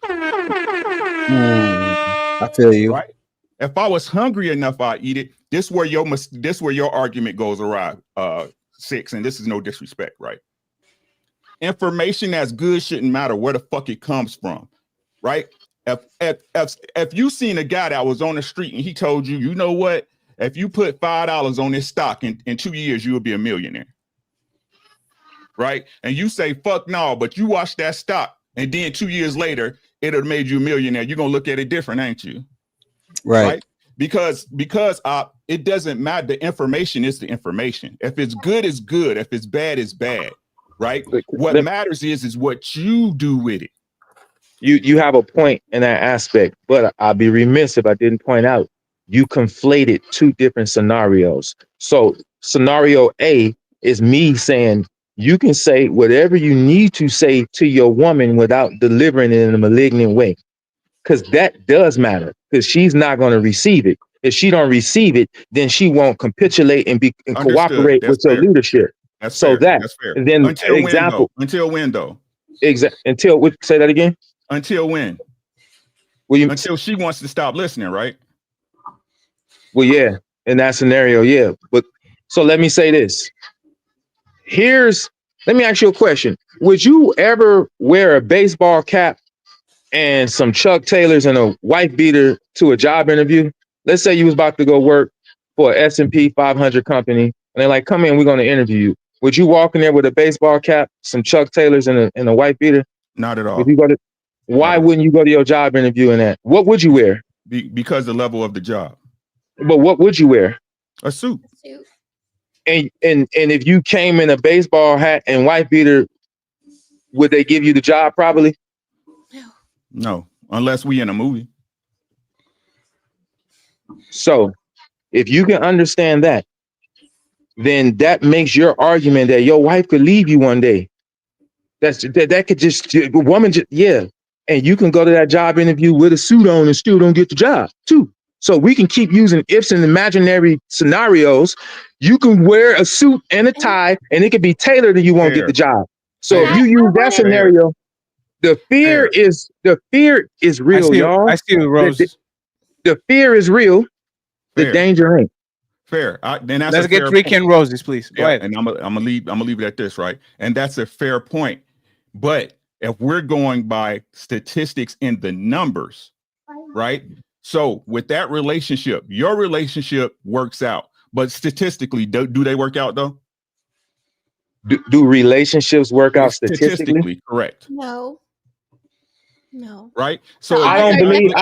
I feel you. Right? If I was hungry enough, I'd eat it. This where your argument goes awry, 6, and this is no disrespect, right? Information that's good shouldn't matter where the fuck it comes from, right? If you seen a guy that was on the street and he told you, you know what, if you put $5 on this stock in 2 years, you will be a millionaire, right? And you say, fuck no, but you watch that stock and then 2 years later, it'll have made you a millionaire. You're gonna look at it different, ain't you? Right. Because it doesn't matter. The information is the information. If it's good, it's good. If it's bad, it's bad, right? What matters is what you do with it. You have a point in that aspect, but I'd be remiss if I didn't point out you conflated two different scenarios. So scenario A is me saying you can say whatever you need to say to your woman without delivering it in a malignant way, because that does matter, because she's not going to receive it. If she don't receive it, then she won't capitulate and cooperate with your leadership. That's so fair. that's fair. And then until example. Until when though? Until what? Say that again. Until when? Until she wants to stop listening, right? Well, yeah, in that scenario, yeah. But so let me say this. Let me ask you a question. Would you ever wear a baseball cap and some Chuck Taylors and a wife beater to a job interview? Let's say you was about to go work for an S&P 500 company, and they're like, come in, we're going to interview you. Would you walk in there with a baseball cap, some Chuck Taylors and a wife beater? Not at all. Would you go to, why wouldn't you go to your job interview in that? What would you wear? Because the level of the job. But what would you wear? A suit. And if you came in a baseball hat and wife beater, would they give you the job? Probably. No, unless we in a movie. So if you can understand that, then that makes your argument that your wife could leave you one day. That could just, a woman just, yeah. And you can go to that job interview with a suit on and still don't get the job too. So we can keep using ifs and imaginary scenarios. You can wear a suit and a tie and it could be tailored and you won't get the job. So if you use that scenario, the fear is real, y'all. I see the Rose. The fear is real. The danger ain't. Fair. Then that's Let's get Rick and Roses, please. Go ahead. And I'm gonna leave it at this, right? And that's a fair point. But if we're going by statistics in the numbers, right? So with that relationship, your relationship works out. But statistically, do they work out though? Do relationships work out statistically? Correct. No. Right. So I don't believe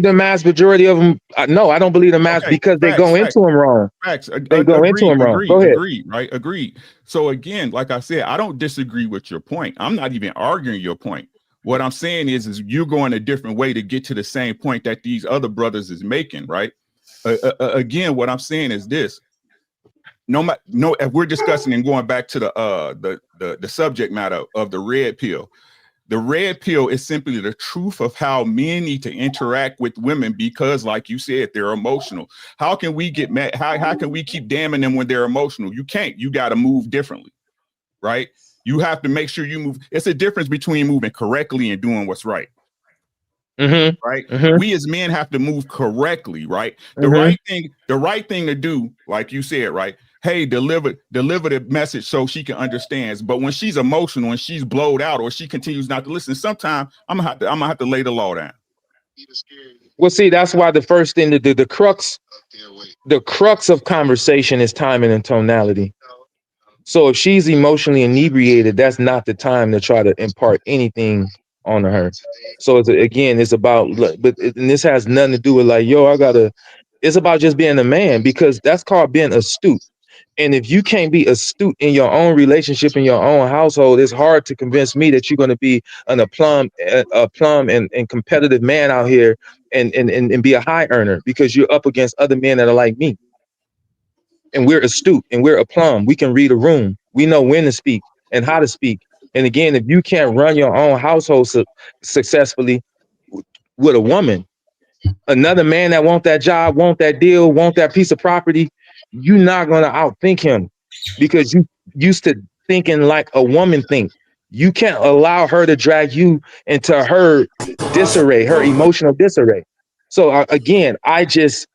the mass majority of them. No, I don't believe the mass because they go into them wrong. They go into them wrong. Go ahead. Agreed. So again, like I said, I don't disagree with your point. I'm not even arguing your point. What I'm saying is you're going a different way to get to the same point that these other brothers is making, right? Again, what I'm saying is this. If we're discussing and going back to the subject matter of the red pill, the red pill is simply the truth of how men need to interact with women because, like you said, they're emotional. How can we get mad? How can we keep damning them when they're emotional? You can't. You got to move differently, right? You have to make sure you move. It's a difference between moving correctly and doing what's right. Right? We as men have to move correctly, right? The right thing to do, like you said, right? Hey, deliver the message so she can understand. But when she's emotional, when she's blowed out, or she continues not to listen, sometimes I'm gonna have to lay the law down. Well, see, that's why the first thing to do, the crux of conversation is timing and tonality. So if she's emotionally inebriated, that's not the time to try to impart anything on her. So it's about, and this has nothing to do with like, it's about just being a man, because that's called being astute. And if you can't be astute in your own relationship, in your own household, it's hard to convince me that you're going to be a plumb and competitive man out here and be a high earner, because you're up against other men that are like me. And we're astute and we're aplomb. We can read a room. We know when to speak and how to speak. And again, if you can't run your own household successfully with a woman, another man that want that job, want that deal, want that piece of property, you're not going to outthink him, because you used to thinking like a woman think. You can't allow her to drag you into her disarray, her emotional disarray. So again, I just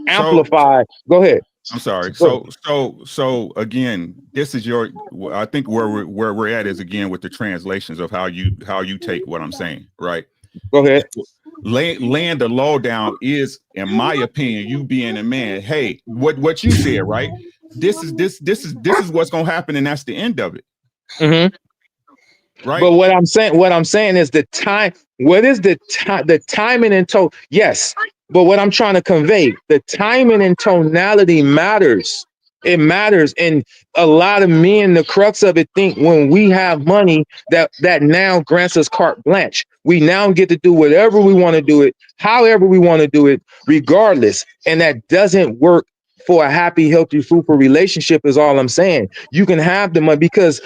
amplify. Go ahead. I'm sorry. So again, this is I think where we're at is again with the translations of how you take what I'm saying, right? Go ahead. Laying the law down is, in my opinion, you being a man. Hey, what you said, right? This is what's gonna happen, and that's the end of it. Right. But what I'm saying is the time. What is the timing and tone? Yes. But what I'm trying to convey, the timing and tonality matters. It matters. And a lot of men, the crux of it, think when we have money that now grants us carte blanche. We now get to do whatever we want to do it, however we want to do it, regardless. And that doesn't work for a happy, healthy, fruitful relationship is all I'm saying. You can have the money, because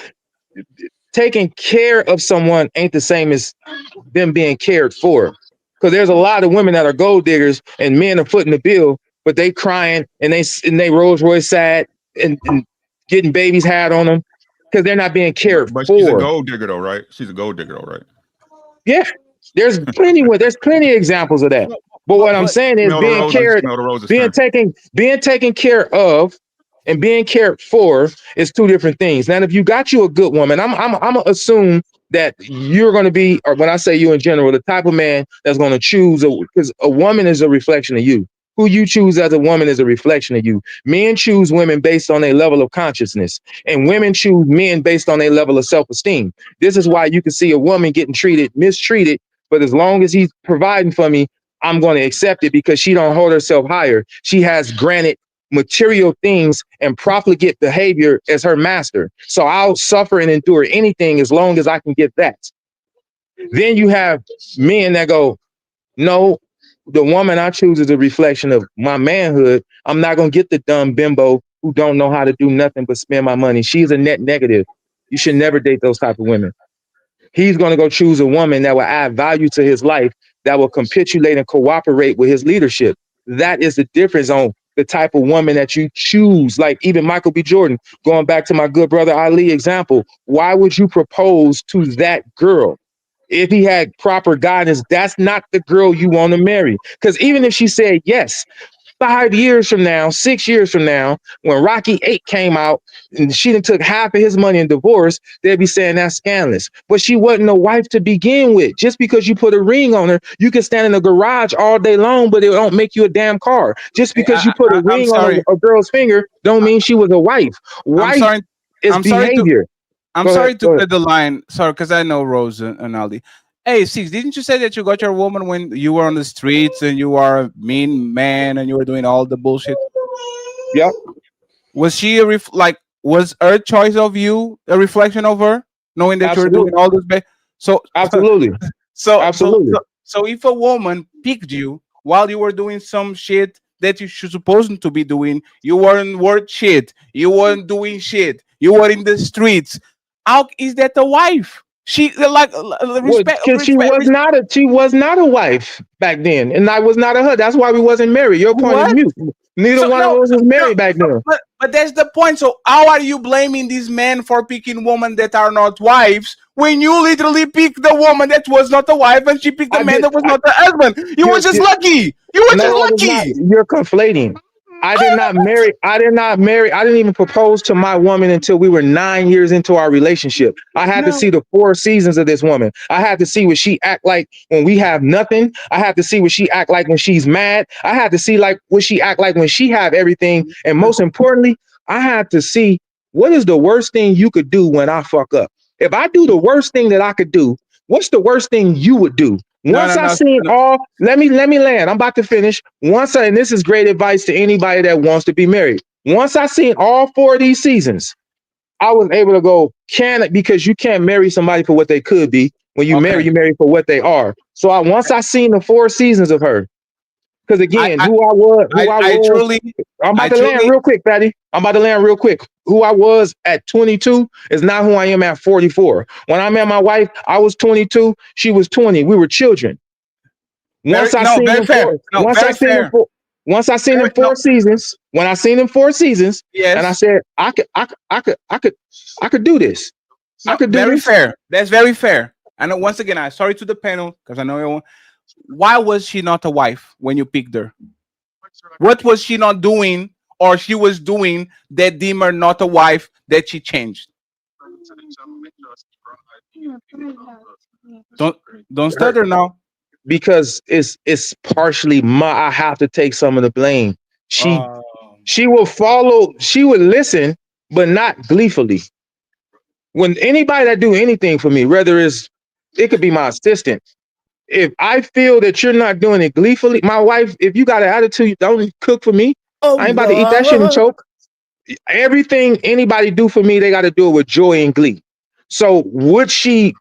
taking care of someone ain't the same as them being cared for. Because there's a lot of women that are gold diggers and men are footing the bill, but they crying and they Rolls Royce sad and getting babies had on them because they're not being cared for. She's a gold digger though, right? She's a gold digger though, right? Yeah, there's plenty of examples of that. But what I'm saying is being taken care of and being cared for is two different things. Now, if you got you a good woman, I'm gonna assume that you're going to be, or when I say you in general, the type of man that's going to choose, because a woman is a reflection of you. Who you choose as a woman is a reflection of you. Men choose women based on a level of consciousness, and women choose men based on a level of self-esteem. This is why you can see a woman getting mistreated, but as long as he's providing for me, I'm going to accept it, because she don't hold herself higher. She has granted material things and profligate behavior as her master. So I'll suffer and endure anything as long as I can get that. Then you have men that go, no, the woman I choose is a reflection of my manhood. I'm not going to get the dumb bimbo who don't know how to do nothing but spend my money. She's a net negative. You should never date those type of women. He's going to go choose a woman that will add value to his life, that will capitulate and cooperate with his leadership. That is the difference on the type of woman that you choose. Like even Michael B. Jordan, going back to my good brother Ali example, why would you propose to that girl? If he had proper guidance, that's not the girl you want to marry. Because even if she said yes, 5 years from now, 6 years from now, when Rocky 8 came out and she done took half of his money in divorce, they'd be saying that's scandalous. But she wasn't a wife to begin with. Just because you put a ring on her, you can stand in the garage all day long, but it don't make you a damn car. Just because you put a ring on a girl's finger don't mean she was a wife. Wife is behavior. I'm sorry to cut the line. Sorry, because I know Rose and Aldi. Hey, Six, didn't you say that you got your woman when you were on the streets and you were a mean man and you were doing all the bullshit? Yeah. Was she was her choice of you a reflection of her, knowing that you were doing all this? So absolutely. So if a woman picked you while you were doing some shit that you should supposed to be doing, you weren't worth shit. You weren't doing shit. You were in the streets. How is that a wife? She respect, because she was not a wife back then, and I was not a her. That's why we wasn't married. Your point is mute. Neither one of us was married back then. But that's the point. So how are you blaming these men for picking women that are not wives when you literally picked the woman that was not a wife and she picked the man that was not a husband? You were just lucky. You were just lucky. You're conflating. I did not marry. I didn't even propose to my woman until we were 9 years into our relationship. I had to see the 4 seasons of this woman. I had to see what she act like when we have nothing. I had to see what she act like when she's mad. I had to see like what she act like when she have everything. And most importantly, I had to see what is the worst thing you could do when I fuck up. If I do the worst thing that I could do, what's the worst thing you would do? Once I seen all, let me land. I'm about to finish. And this is great advice to anybody that wants to be married. Once I seen all 4 of these seasons, I was able to go, because you can't marry somebody for what they could be. When you marry for what they are. So once I seen the 4 seasons of her, because again, I'm about to land real quick, Fatty. I'm about to land real quick. Who I was at 22 is not who I am at 44. When I met my wife, I was 22. She was 20. We were children. Once I seen them 4 seasons, when I seen them 4 seasons, and I said, I could do this. I could do very this. fair. That's very fair. And once again, I'm sorry to the panel because I know you. Why was she not a wife when you picked her? What was she not doing, or she was doing that deemed her not a wife that she changed? Don't stutter now. Because it's partially I have to take some of the blame. She will follow, she would listen, but not gleefully. When anybody that do anything for me, whether it could be my assistant, if I feel that you're not doing it gleefully, my wife, if you got an attitude, don't cook for me. I ain't about to eat that shit and choke. Everything anybody do for me, they got to do it with joy and glee. So would she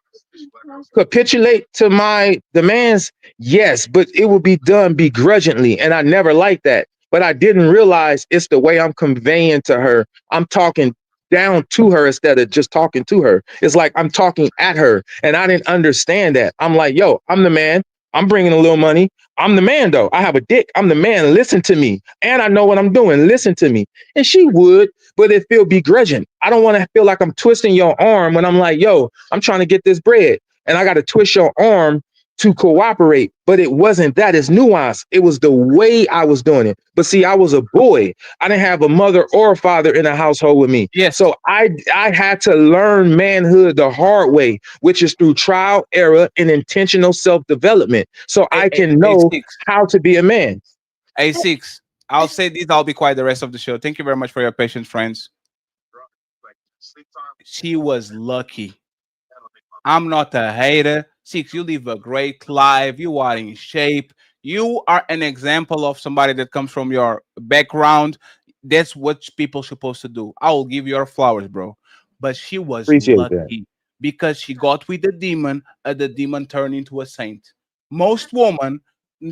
capitulate to my demands? Yes, but it would be done begrudgingly, and I never liked that. But I didn't realize it's the way I'm conveying to her. I'm talking down to her instead of just talking to her. It's like I'm talking at her, and I didn't understand that. I'm like, yo, I'm the man. I'm bringing a little money. I'm the man, though. I have a dick. I'm the man. Listen to me. And I know what I'm doing. Listen to me. And she would, but it feel begrudging. I don't want to feel like I'm twisting your arm when I'm like, yo, I'm trying to get this bread. And I got to twist your arm to cooperate. But it wasn't that. It's nuance. It was the way I was doing it. But see, I was a boy. I didn't have a mother or a father in a household with me. Yeah. So I had to learn manhood the hard way, which is through trial, error, and intentional self-development. So I can know how to be a man. A6. I'll say this. I'll be quiet the rest of the show. Thank you very much for your patience, friends. She was lucky. I'm not a hater. 6, you live a great life. You are in shape. You are an example of somebody that comes from your background. That's what people supposed to do. I will give you your flowers, bro. But she was lucky because she got with the demon, and the demon turned into a saint. Most women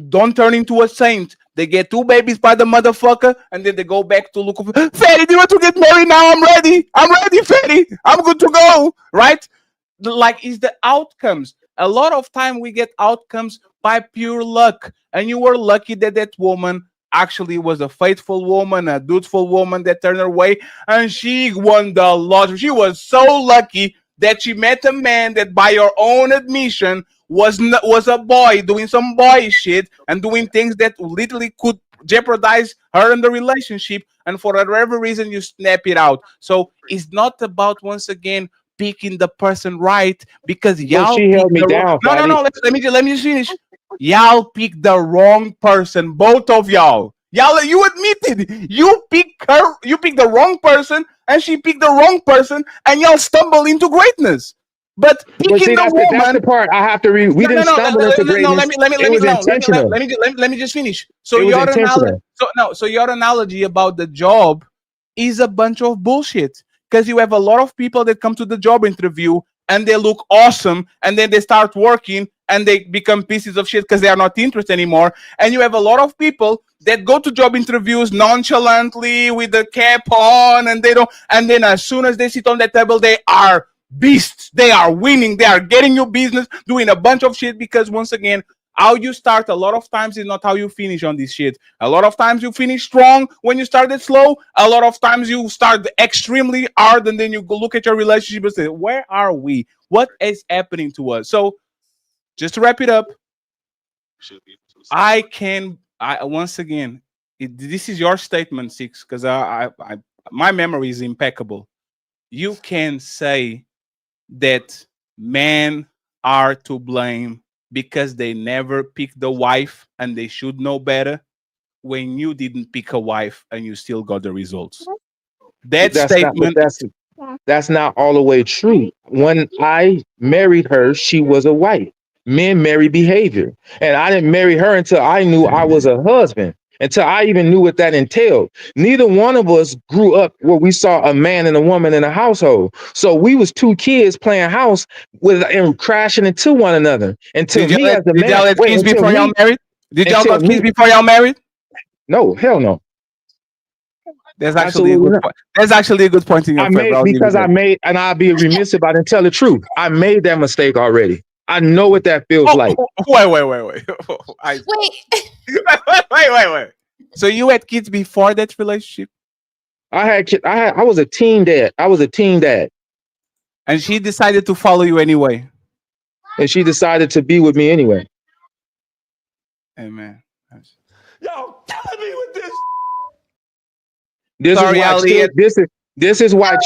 don't turn into a saint. They get 2 babies by the motherfucker, and then they go back to look. Fatty, do you want to get married now? I'm ready. I'm ready, Fatty. I'm good to go. Right? Like, it's the outcomes. A lot of time we get outcomes by pure luck, and you were lucky that that woman actually was a faithful woman, a dutiful woman that turned her way, and she won the lottery. She was so lucky that she met a man that, by your own admission, was a boy doing some boy shit and doing things that literally could jeopardize her in the relationship, and for whatever reason you snap it out. So it's not about, once again, picking the person right, because y'all she held me down. No. Let me just finish. Y'all picked the wrong person, both of y'all. You admitted you picked her. You picked the wrong person, and she picked the wrong person, and y'all stumble into greatness. But picking that's the part I have to read. We didn't stumble into greatness. Let me just finish. So your analogy about the job is a bunch of bullshit. Because you have a lot of people that come to the job interview and they look awesome, and then they start working and they become pieces of shit because they are not interested anymore. And you have a lot of people that go to job interviews nonchalantly with the cap on, and and then as soon as they sit on the table, they are beasts. They are winning. They are getting you business, doing a bunch of shit because, once again, How you start a lot of times is not how you finish on this shit. A lot of times you finish strong when you started slow. A lot of times you start extremely hard and then you go look at your relationship and say, where are we? What is happening to us? So just to wrap it up, once again, this is your statement, Six, because my memory is impeccable. You can say that men are to blame because they never picked the wife and they should know better when you didn't pick a wife and you still got the results. That statement. That's not all the way true. When I married her, she was a wife. Men marry behavior. And I didn't marry her until I knew I was a husband, until I even knew what that entailed. Neither one of us grew up where we saw a man and a woman in a household. So we was two kids playing house with and crashing into one another. Until Did me as the man. y'all have kids before y'all married? Did y'all got kids before y'all married? No, hell no. That's actually a good point. That's actually a good point in your favor. And I'd be remiss if I didn't tell the truth. I made that mistake already. I know what that feels like. Wait. Wait. So you had kids before that relationship? I was a teen dad. And she decided to follow you anyway. And she decided to be with me anyway. Amen. Y'all killing me with this. This is why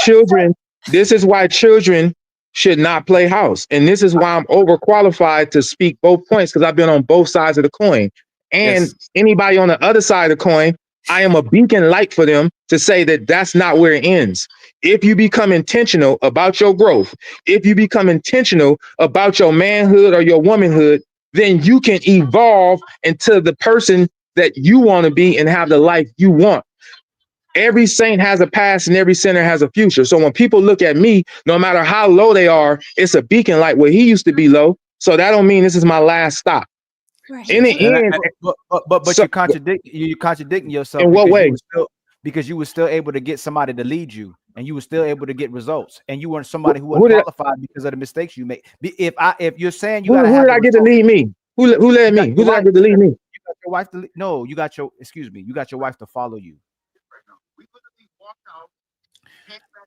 children should not play house. And this is why I'm overqualified to speak both points, because I've been on both sides of the coin. And anybody on the other side of the coin, I am a beacon light for them to say that that's not where it ends. If you become intentional about your growth, if you become intentional about your manhood or your womanhood, then you can evolve into the person that you want to be and have the life you want. Every saint has a past and every sinner has a future. So when people look at me, no matter how low they are, it's a beacon light where he used to be low. So that don't mean this is my last stop. Right. In the end, but you're contradicting yourself. In what way? Because you were still able to get somebody to lead you, and you were still able to get results, and you weren't somebody who was qualified because of the mistakes you made. If you're saying you who did I get to lead me? Who led me? Who did I get to lead me? You got your wife to no, you got your wife to follow you.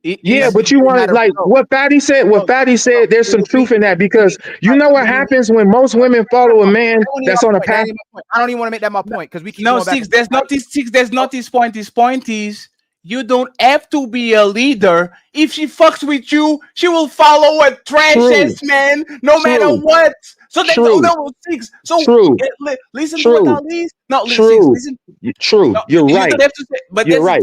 Yeah, but you want like what Fatty said. What Fatty said, there's some truth in that, because you know what happens when most women follow a man that's on a path. I don't even want to make that my point, because we keep no Six. There's not this point. This point is you don't have to be a leader. If she fucks with you, she will follow a trash ass man, no matter what. So that's no Six. So listen to what Ali. No, listen. True. No, you're you right. don't have to say, but you're right.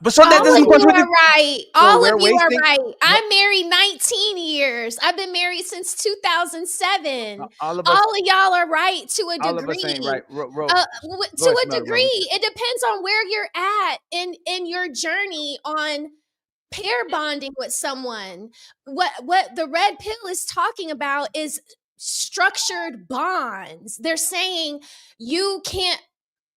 But so that all doesn't of you contradict. are right. All of you are wasting- right. I'm married 19 years. I've been married since 2007. All of All of y'all are right to a all of us degree. ain't right. To a degree, it depends on where you're at in your journey on pair bonding with someone. What the red pill is talking about is structured bonds. They're saying you can't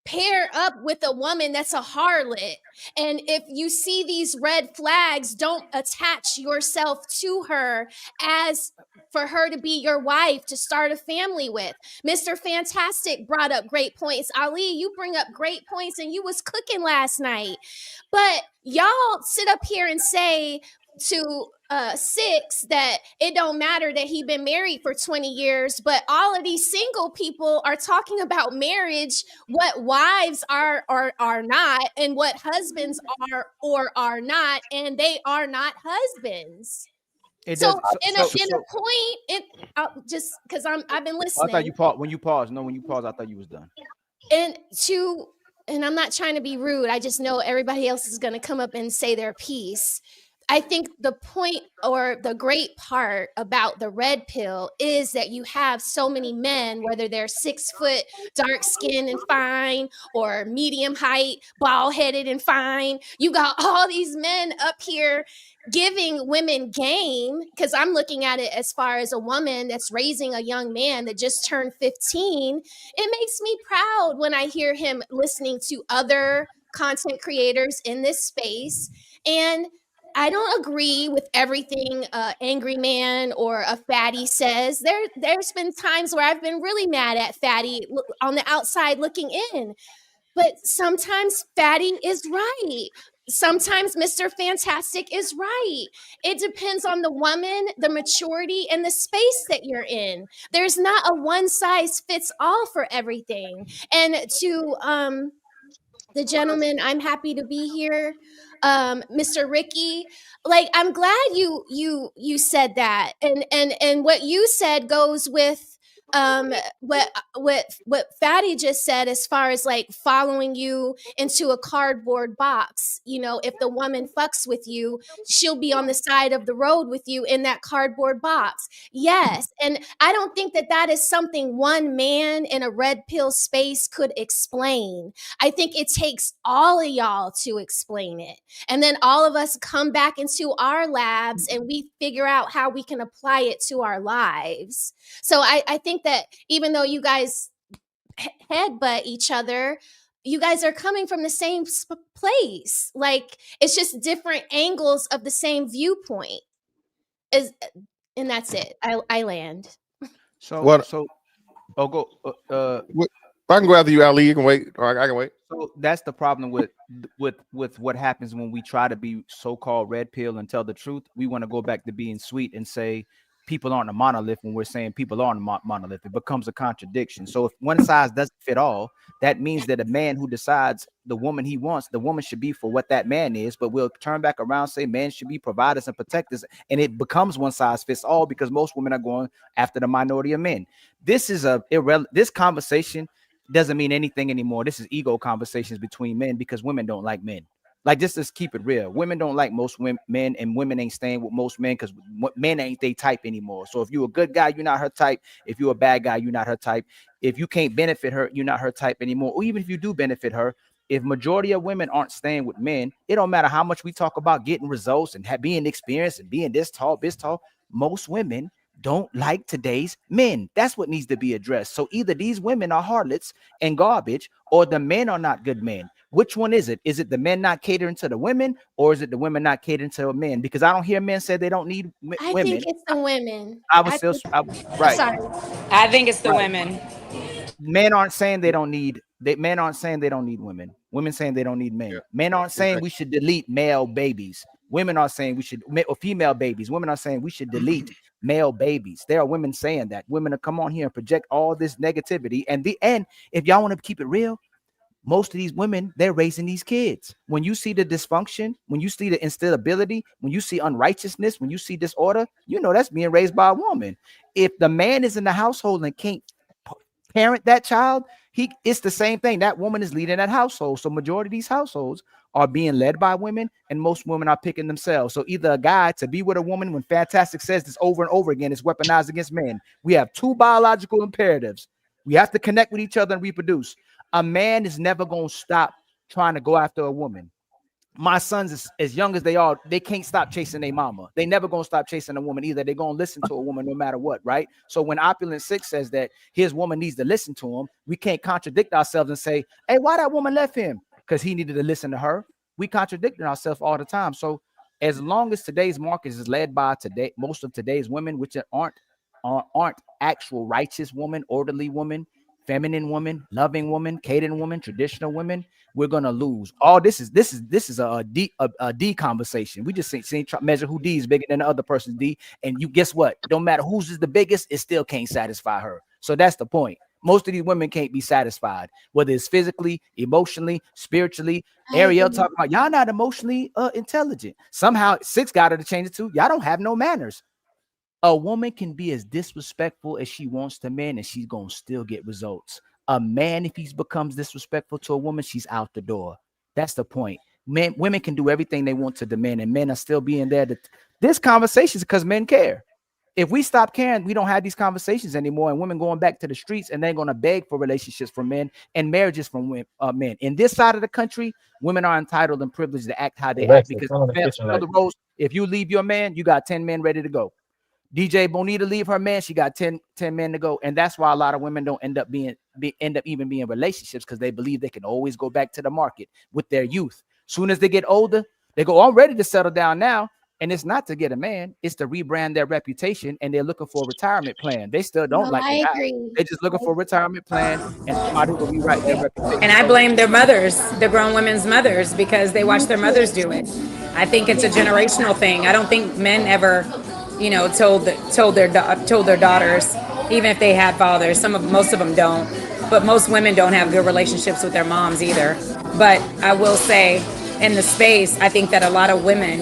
pair up with a woman that's a harlot, and if you see these red flags, don't attach yourself to her as for her to be your wife to start a family with. Mr. Fantastic brought up great points. Ali, you bring up great points, and you was cooking last night, but y'all sit up here and say to Six that it don't matter that he been married for 20 years, but all of these single people are talking about marriage, what wives are not, and what husbands are or are not, and they are not husbands. So in a point, just because I've been listening. I thought you paused. When you paused, I thought you was done. And I'm not trying to be rude. I just know everybody else is going to come up and say their piece. I think the point or the great part about the red pill is that you have so many men, whether they're 6 foot, dark skinned and fine, or medium height, bald headed and fine. You got all these men up here giving women game, because I'm looking at it as far as a woman that's raising a young man that just turned 15. It makes me proud when I hear him listening to other content creators in this space and I don't agree with everything Angry Man or a Fatty says. There's been times where I've been really mad at Fatty on the outside looking in. But sometimes Fatty is right. Sometimes Mr. Fantastic is right. It depends on the woman, the maturity, and the space that you're in. There's not a one size fits all for everything. And to the gentleman, I'm happy to be here, Mr. Ricky. Like, I'm glad you said that, and what you said goes with what Fatty just said, as far as like following you into a cardboard box. You know, if the woman fucks with you, she'll be on the side of the road with you in that cardboard box. Yes, and I don't think that is something one man in a red pill space could explain. I think it takes all of y'all to explain it, and then all of us come back into our labs and we figure out how we can apply it to our lives. So I think that even though you guys headbutt each other, you guys are coming from the same place. Like, it's just different angles of the same viewpoint. And that's it. I land. Go. I can go after you, Ali. You can wait, or I can wait. So that's the problem with what happens when we try to be so-called red pill and tell the truth. We want to go back to being sweet and say people aren't a monolith when we're saying people aren't a monolith. It becomes a contradiction. So if one size doesn't fit all, that means that a man who decides the woman he wants, the woman should be for what that man is, but we'll turn back around, say men should be providers and protectors, and it becomes one size fits all because most women are going after the minority of men. This is this conversation doesn't mean anything anymore. This is ego conversations between men because women don't like men. Like, just let's keep it real. Women don't like most men, and women ain't staying with most men because men ain't they type anymore. So if you're a good guy, you're not her type. If you're a bad guy, you're not her type. If you can't benefit her, you're not her type anymore. Or even if you do benefit her, if majority of women aren't staying with men, it don't matter how much we talk about getting results and being experienced and being this tall. Most women don't like today's men. That's what needs to be addressed. So either these women are harlots and garbage, or the men are not good men. Which one is it? Is it the men not catering to the women, or is it the women not catering to the men? Because I don't hear men say they don't need women. I think it's the women. Right. Sorry. I think it's the women. Men aren't saying they don't need. Men aren't saying they don't need women. Women saying they don't need men. Yeah. Men aren't saying we should delete male babies. Women are saying we should, or female babies. Women are saying we should delete male babies. There are women saying that. Women are come on here and project all this negativity. And if y'all want to keep it real, most of these women, they're raising these kids. When you see the dysfunction, when you see the instability, when you see unrighteousness, when you see disorder, you know that's being raised by a woman. If the man is in the household and can't parent that child, it's the same thing. That woman is leading that household. So majority of these households are being led by women, and most women are picking themselves. So either a guy to be with a woman, when Fantastic says this over and over again, is weaponized against men. We have two biological imperatives. We have to connect with each other and reproduce. A man is never going to stop trying to go after a woman. My sons, as young as they are, they can't stop chasing their mama. They never going to stop chasing a woman either. They're going to listen to a woman no matter what, right? So when Opulent 6 says that his woman needs to listen to him, we can't contradict ourselves and say, hey, why that woman left him? Because he needed to listen to her. We contradicting ourselves all the time. So as long as today's market is led by most of today's women, which aren't actual righteous women, orderly women, feminine women, loving women, catering women, traditional women, we're gonna lose. All this is a D conversation. We just seen measure who D is bigger than the other person's D, and you guess what? It don't matter whose is the biggest, it still can't satisfy her. So that's the point. Most of these women can't be satisfied, whether it's physically, emotionally, spiritually. Ariel talking about y'all not emotionally intelligent. Somehow 6 got her to change it to y'all don't have no manners. A woman can be as disrespectful as she wants to men, and she's gonna still get results. A man, if he becomes disrespectful to a woman, she's out the door. That's the point. Women can do everything they want to the men, and men are still being there. This conversation is because men care. If we stop caring, we don't have these conversations anymore, and women going back to the streets, and they're going to beg for relationships from men and marriages from men. In this side of the country, women are entitled and privileged to act how they act because the roles, if you leave your man, you got 10 men ready to go. DJ Bonita leave her man, she got 10 men to go, and that's why a lot of women don't end up even being in relationships because they believe they can always go back to the market with their youth. Soon as they get older, They go, I'm ready to settle down now. And it's not to get a man, it's to rebrand their reputation, and they're looking for a retirement plan. They still don't No, like I the guy. agree. They're just looking for a retirement plan and somebody who will rewrite their reputation. And I blame their mothers, the grown women's mothers, because they watch their mothers do it. I think it's a generational thing. I don't think men ever, told their daughters, even if they had fathers. Most of them don't, but most women don't have good relationships with their moms either. But I will say, in the space, I think that a lot of women,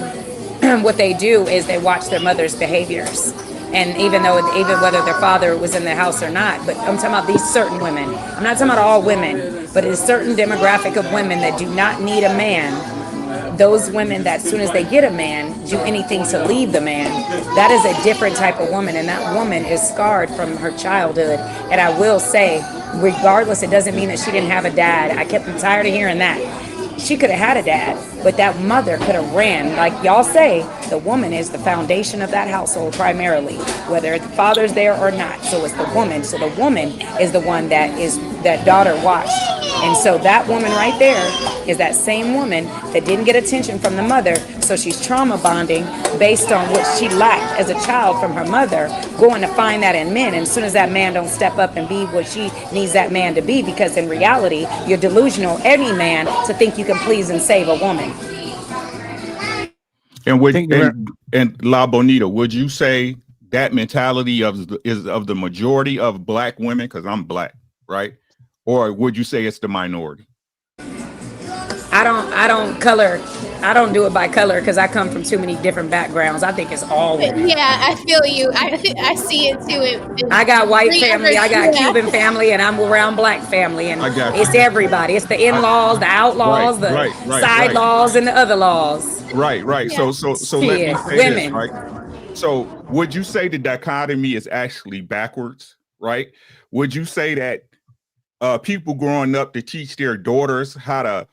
what they do is they watch their mother's behaviors. And even whether their father was in the house or not, but I'm talking about these certain women. I'm not talking about all women, but it's a certain demographic of women that do not need a man. Those women that as soon as they get a man, do anything to leave the man. That is a different type of woman, and that woman is scarred from her childhood. And I will say, regardless, it doesn't mean that she didn't have a dad. I kept tired of hearing that. She could have had a dad, but that mother could have ran. Like y'all say, the woman is the foundation of that household primarily, whether the father's there or not. So it's the woman. So the woman is the one that daughter watched. And so that woman right there is that same woman that didn't get attention from the mother. So she's trauma bonding based on what she lacked as a child from her mother, going to find that in men. And as soon as that man don't step up and be what she needs that man to be, because in reality, you're delusional, any man, to think you can please and save a woman. And La Bonita, would you say that mentality is of the majority of black women? Because I'm black, right? Or would you say it's the minority? I don't do it by color because I come from too many different backgrounds. I think it's all women. Yeah, I feel you. I see it too. I got white family, I got Cuban family, and I'm around black family, and it's everybody. It's the in-laws, the outlaws, the side laws, and the other laws. Right. Yeah. So let me say women. this, right? So would you say the dichotomy is actually backwards, right? Would you say that people growing up to teach their daughters how to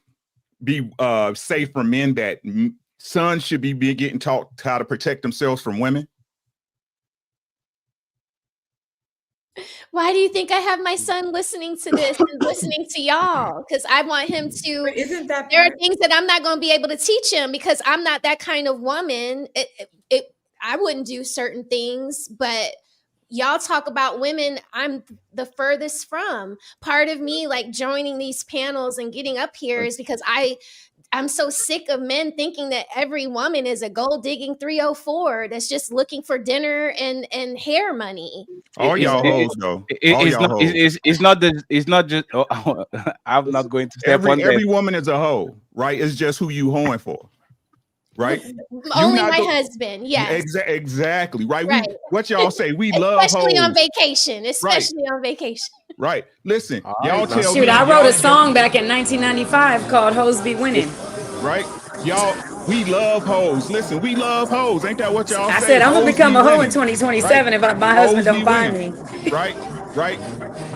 be safe from men, that sons should be getting taught how to protect themselves from women? Why do you think I have my son listening to this and listening to y'all? Because I want him to. There are things that I'm not going to be able to teach him because I'm not that kind of woman. I wouldn't do certain things, but y'all talk about women I'm the furthest from. Part of me like joining these panels and getting up here is because I'm so sick of men thinking that every woman is a gold digging 304 that's just looking for dinner and hair money. All y'all hoes though. It's not just I'm not going to step on that. Every woman is a hoe, right? It's just who you hoeing for. Right? Only my husband, yes. Exactly. Right. Right. What y'all say? We love especially hoes. on vacation. Especially on vacation. Right. Listen, y'all tell Shoot, me. I wrote a song back in 1995 called Hoes Be Winning. Right? Y'all, we love hoes. Listen, we love hoes. Ain't that what y'all say? I said I'm gonna Hoes become be a hoe winning. in 2027 if my husband don't find me. Right?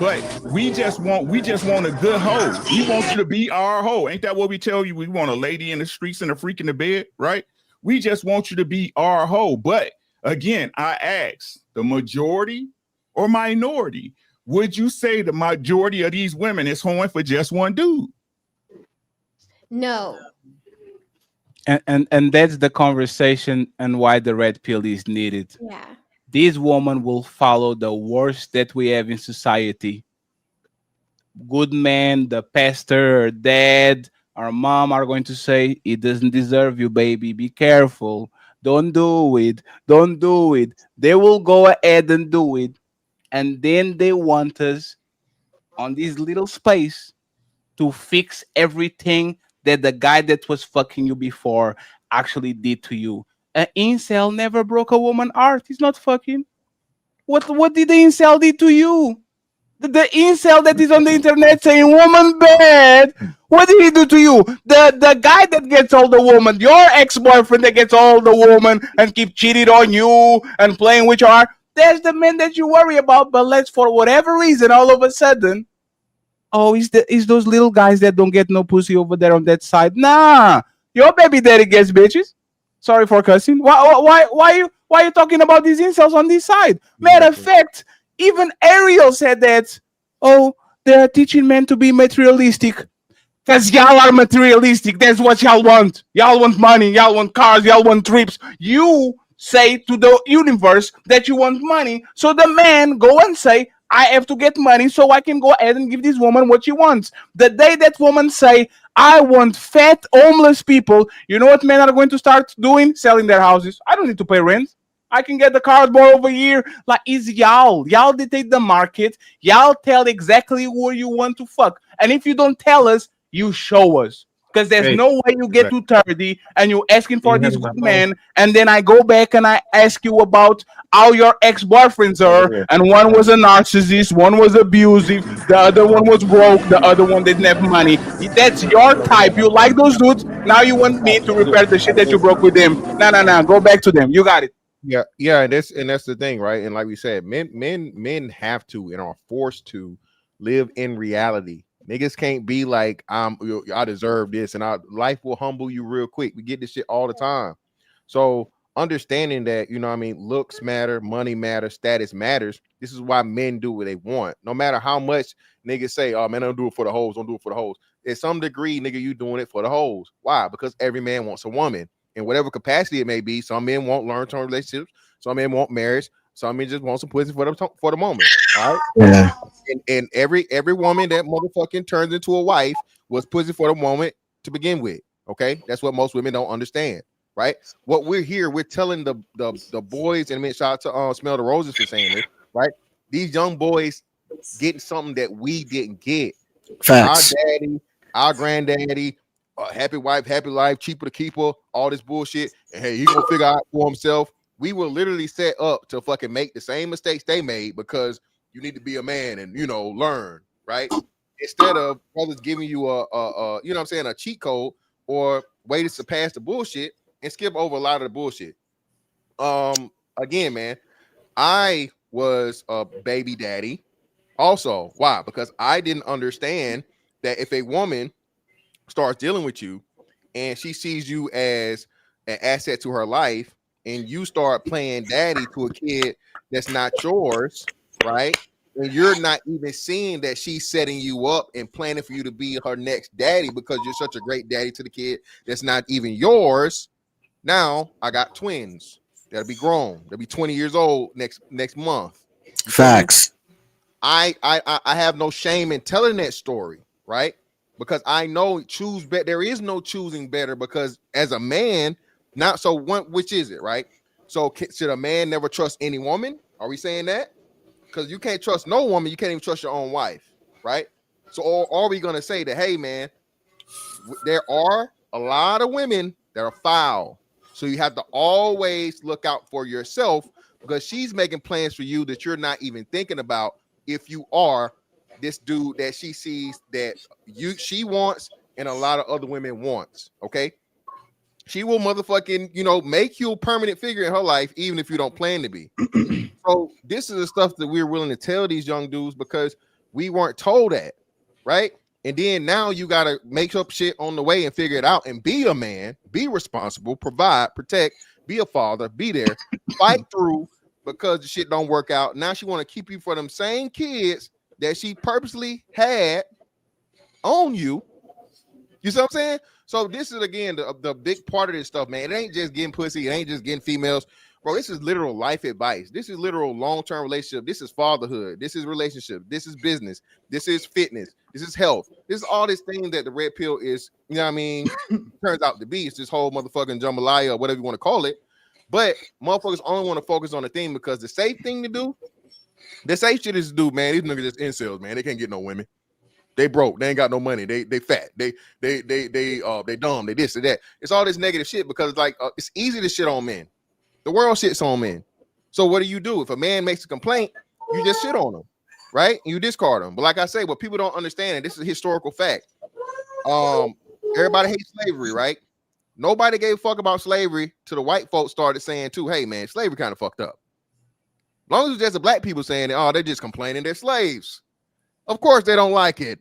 But we just want a good hoe. We want you to be our hoe. Ain't that what we tell you? We want a lady in the streets and a freak in the bed, right? We just want you to be our hoe. But again, I ask, the majority or minority, would you say the majority of these women is hoeing for just one dude? No. And that's the conversation and why the red pill is needed. Yeah. This woman will follow the worst that we have in society. Good man, the pastor, our dad, our mom are going to say, it doesn't deserve you, baby. Be careful. Don't do it. Don't do it. They will go ahead and do it. And then they want us on this little space to fix everything that the guy that was fucking you before actually did to you. An incel never broke a woman's heart. He's not fucking. What did the incel do to you? The incel that is on the internet saying woman bad. What did he do to you? The guy that gets all the woman, your ex-boyfriend that gets all the woman and keep cheating on you and playing with your heart. There's the men that you worry about, but let's for whatever reason all of a sudden, it's those little guys that don't get no pussy over there on that side. Nah, your baby daddy gets bitches. Sorry for cussing. Why you talking about these incels on this side? Matter of fact, even Ariel said that. Oh, they are teaching men to be materialistic. Because y'all are materialistic. That's what y'all want. Y'all want money. Y'all want cars. Y'all want trips. You say to the universe that you want money. So the man go and say, I have to get money so I can go ahead and give this woman what she wants. The day that woman say, I want fat homeless people, you know what men are going to start doing? Selling their houses. I don't need to pay rent. I can get the cardboard over here. Like, is y'all. Y'all dictate the market. Y'all tell exactly who you want to fuck. And if you don't tell us, you show us. Because there's Hey, no way you get to 30 and you're asking for You this heard good my man, and then I go back and I ask you about how your ex-boyfriends are, and one was a narcissist, one was abusive, the other one was broke, the other one didn't have money. That's your type. You like those dudes. Now you want me to repair the shit that you broke with them. No. Go back to them. You got it. Yeah, and that's the thing, right? And like we said, men have to and are forced to live in reality. Niggas can't be like, I deserve this, and life will humble you real quick. We get this shit all the time. So understanding that, you know what I mean, looks matter, money matters, status matters. This is why men do what they want. No matter how much niggas say, oh man, I don't do it for the hoes, don't do it for the hoes. At some degree, nigga, you doing it for the hoes. Why? Because every man wants a woman in whatever capacity it may be. Some men want long-term relationships, some men want marriage, some men just want some pussy for the moment. All right. Yeah. And every woman that motherfucking turns into a wife was pussy for the moment to begin with. Okay, that's what most women don't understand, right? What we're telling the boys, and I mean, shout out to Smell the Roses for saying this, right? These young boys getting something that we didn't get. Facts. Our daddy, our granddaddy, happy wife, happy life, cheaper to keep her, all this bullshit, and hey, he gonna figure out for himself. We were literally set up to fucking make the same mistakes they made because you need to be a man and, you know, learn, right? Instead of brothers giving you a you know what I'm saying, a cheat code or way to surpass the bullshit and skip over a lot of the bullshit. Again, man, I was a baby daddy also. Why? Because I didn't understand that if a woman starts dealing with you and she sees you as an asset to her life, and you start playing daddy to a kid that's not yours, right? And you're not even seeing that she's setting you up and planning for you to be her next daddy because you're such a great daddy to the kid that's not even yours. Now I got twins that'll be grown. They'll be 20 years old next month. Facts. I have no shame in telling that story, right? Because I know choose better. There is no choosing better because as a man, not so one, which is it, right? So should a man never trust any woman? Are we saying that? Because you can't trust no woman, you can't even trust your own wife, right? So or are we gonna say that, hey man, there are a lot of women that are foul, so you have to always look out for yourself because she's making plans for you that you're not even thinking about. If you are this dude that she sees that she wants and a lot of other women wants, okay? She will motherfucking, you know, make you a permanent figure in her life, even if you don't plan to be. So this is the stuff that we're willing to tell these young dudes because we weren't told that, right? And then now you got to make up shit on the way and figure it out and be a man, be responsible, provide, protect, be a father, be there, fight through because the shit don't work out. Now she want to keep you for them same kids that she purposely had on you. You see what I'm saying? So this is, again, the big part of this stuff, man. It ain't just getting pussy. It ain't just getting females. Bro, this is literal life advice. This is literal long-term relationship. This is fatherhood. This is relationship. This is business. This is fitness. This is health. This is all this thing that the red pill is, you know what I mean, turns out to be. It's this whole motherfucking jambalaya or whatever you want to call it. But motherfuckers only want to focus on the thing because the safe thing to do, the safe shit is to do, man. These niggas just incels, man. They can't get no women. They broke. They ain't got no money. They fat. They dumb. They this or that. It's all this negative shit because it's like it's easy to shit on men. The world shits on men. So what do? If a man makes a complaint, you just shit on him, right? You discard him. But like I say, what people don't understand, and this is a historical fact. Everybody hates slavery, right? Nobody gave a fuck about slavery till the white folks started saying too, hey man, slavery kind of fucked up. As long as it's just the black people saying it, oh, they're just complaining, they're slaves. Of course they don't like it.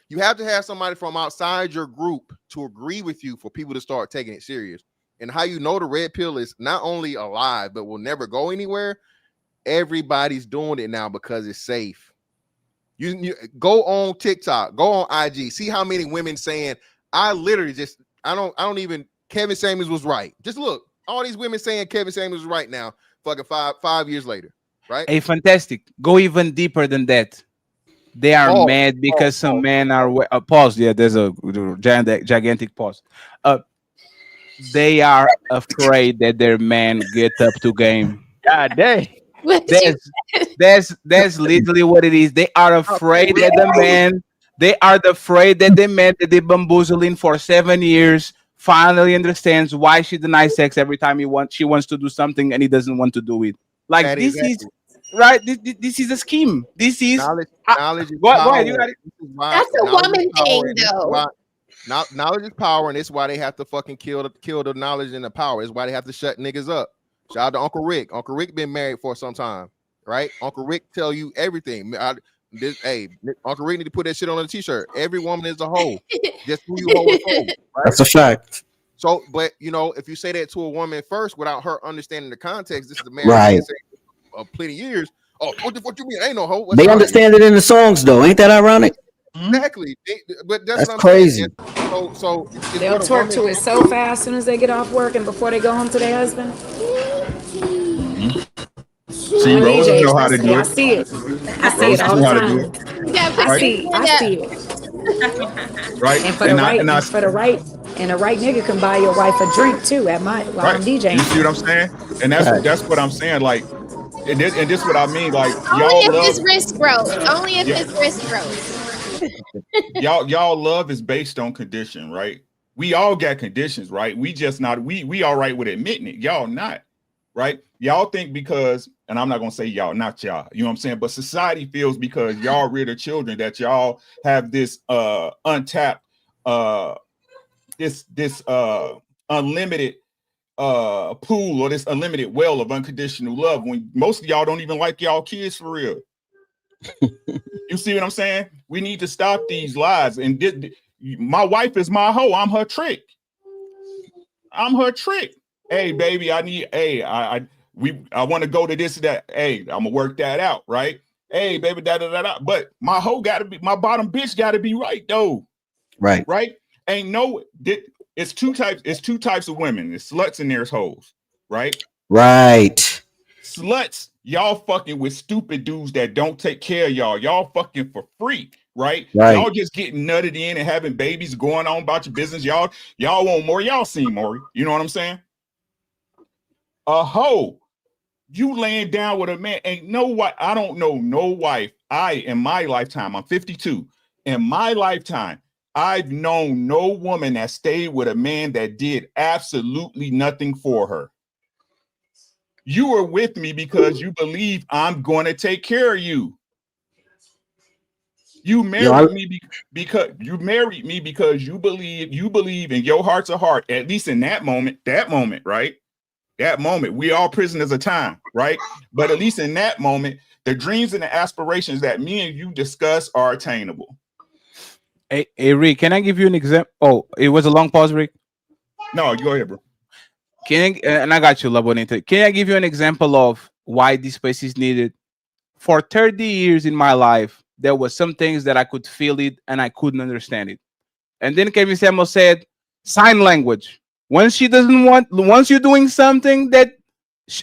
You have to have somebody from outside your group to agree with you for people to start taking it serious. And how you know the red pill is not only alive, but will never go anywhere. Everybody's doing it now because it's safe. You go on TikTok, go on IG, see how many women saying, I literally just, I don't even, Kevin Samuels was right. Just look, all these women saying Kevin Samuels was right now, fucking five years later, right? Hey, fantastic. Go even deeper than that. They are mad because some men are pause. Yeah, there's a gigantic pause. They are afraid that their men get up to game. God dang. That's literally what it is. They are afraid that the man. They are afraid that the man that they bamboozling for 7 years finally understands why she denies sex every time she wants to do something and he doesn't want to do it. Like That this exactly. is right. This is a scheme. This is knowledge is go power. ahead, you got it. This is why That's a knowledge woman is power, thing, and this is though. why- Knowledge is power, and it's why they have to fucking kill the knowledge and the power. It's why they have to shut niggas up. Shout out to Uncle Rick. Uncle Rick been married for some time, right? Uncle Rick tell you everything. Uncle Rick need to put that shit on a t-shirt. Every woman is a hoe. Just who you hoe is hoe, right? That's a fact. So, but you know, if you say that to a woman first without her understanding the context, this is the married Right. man saying of plenty years. Oh, what the fuck you mean? Ain't no hoe. What's They wrong? understand it in the songs, though. Ain't that ironic? Exactly. But that's what I'm crazy. saying. So it's They'll what a twerk woman- to it so fast as soon as they get off work and before they go home to their husband. See, I'm Rose DJ, know how to trust me, do I it. see it. I see Rose it all know the how to do time. it. You gotta put I your see, hand I up. see it. Right. And for the right nigga can buy your wife a drink too at my while I'm DJing. You see what I'm saying? And that's what I'm saying. Like, and this what I mean. Like, Only y'all if love his wrist broke. Only if Yeah. his wrist broke. y'all love is based on condition, right? We all got conditions, right? We just not we all right with admitting it. Y'all not, right? Y'all think because, and I'm not gonna say y'all, not y'all, you know what I'm saying? But society feels because y'all rear the children that y'all have this untapped this unlimited pool or this unlimited well of unconditional love when most of y'all don't even like y'all kids for real. You see what I'm saying? We need to stop these lies. And my wife is my hoe. I'm her trick. I'm her trick. Hey, baby, I want to go to this and that. Hey, I'm gonna work that out, right? Hey, baby, da. But my hoe gotta be, my bottom bitch gotta be right though. Right. Right? It's two types of women. There's sluts and there's hoes, right? Right. Sluts, y'all fucking with stupid dudes that don't take care of y'all. Y'all fucking for free, right? Right. Y'all just getting nutted in and having babies, going on about your business. Y'all want more. Y'all seen more. You know what I'm saying? A hoe, you laying down with a man. Ain't no wife. I don't know no wife. In my lifetime, I'm 52. In my lifetime, I've known no woman that stayed with a man that did absolutely nothing for her. You are with me because you believe I'm going to take care of you. You married me because you married me because you believe in your heart's of heart, at least in that moment, right? That moment, we all prisoners of time, right? But at least in that moment, the dreams and the aspirations that me and you discuss are attainable. Hey, Rick, can I give you an example? Oh, it was a long pause, Rick. No, go ahead, bro. And I got you, Labonita. Can I give you an example of why this space is needed? For 30 years in my life, there was some things that I could feel it and I couldn't understand it. And then Kevin Samuel said, sign language. Once you're doing something that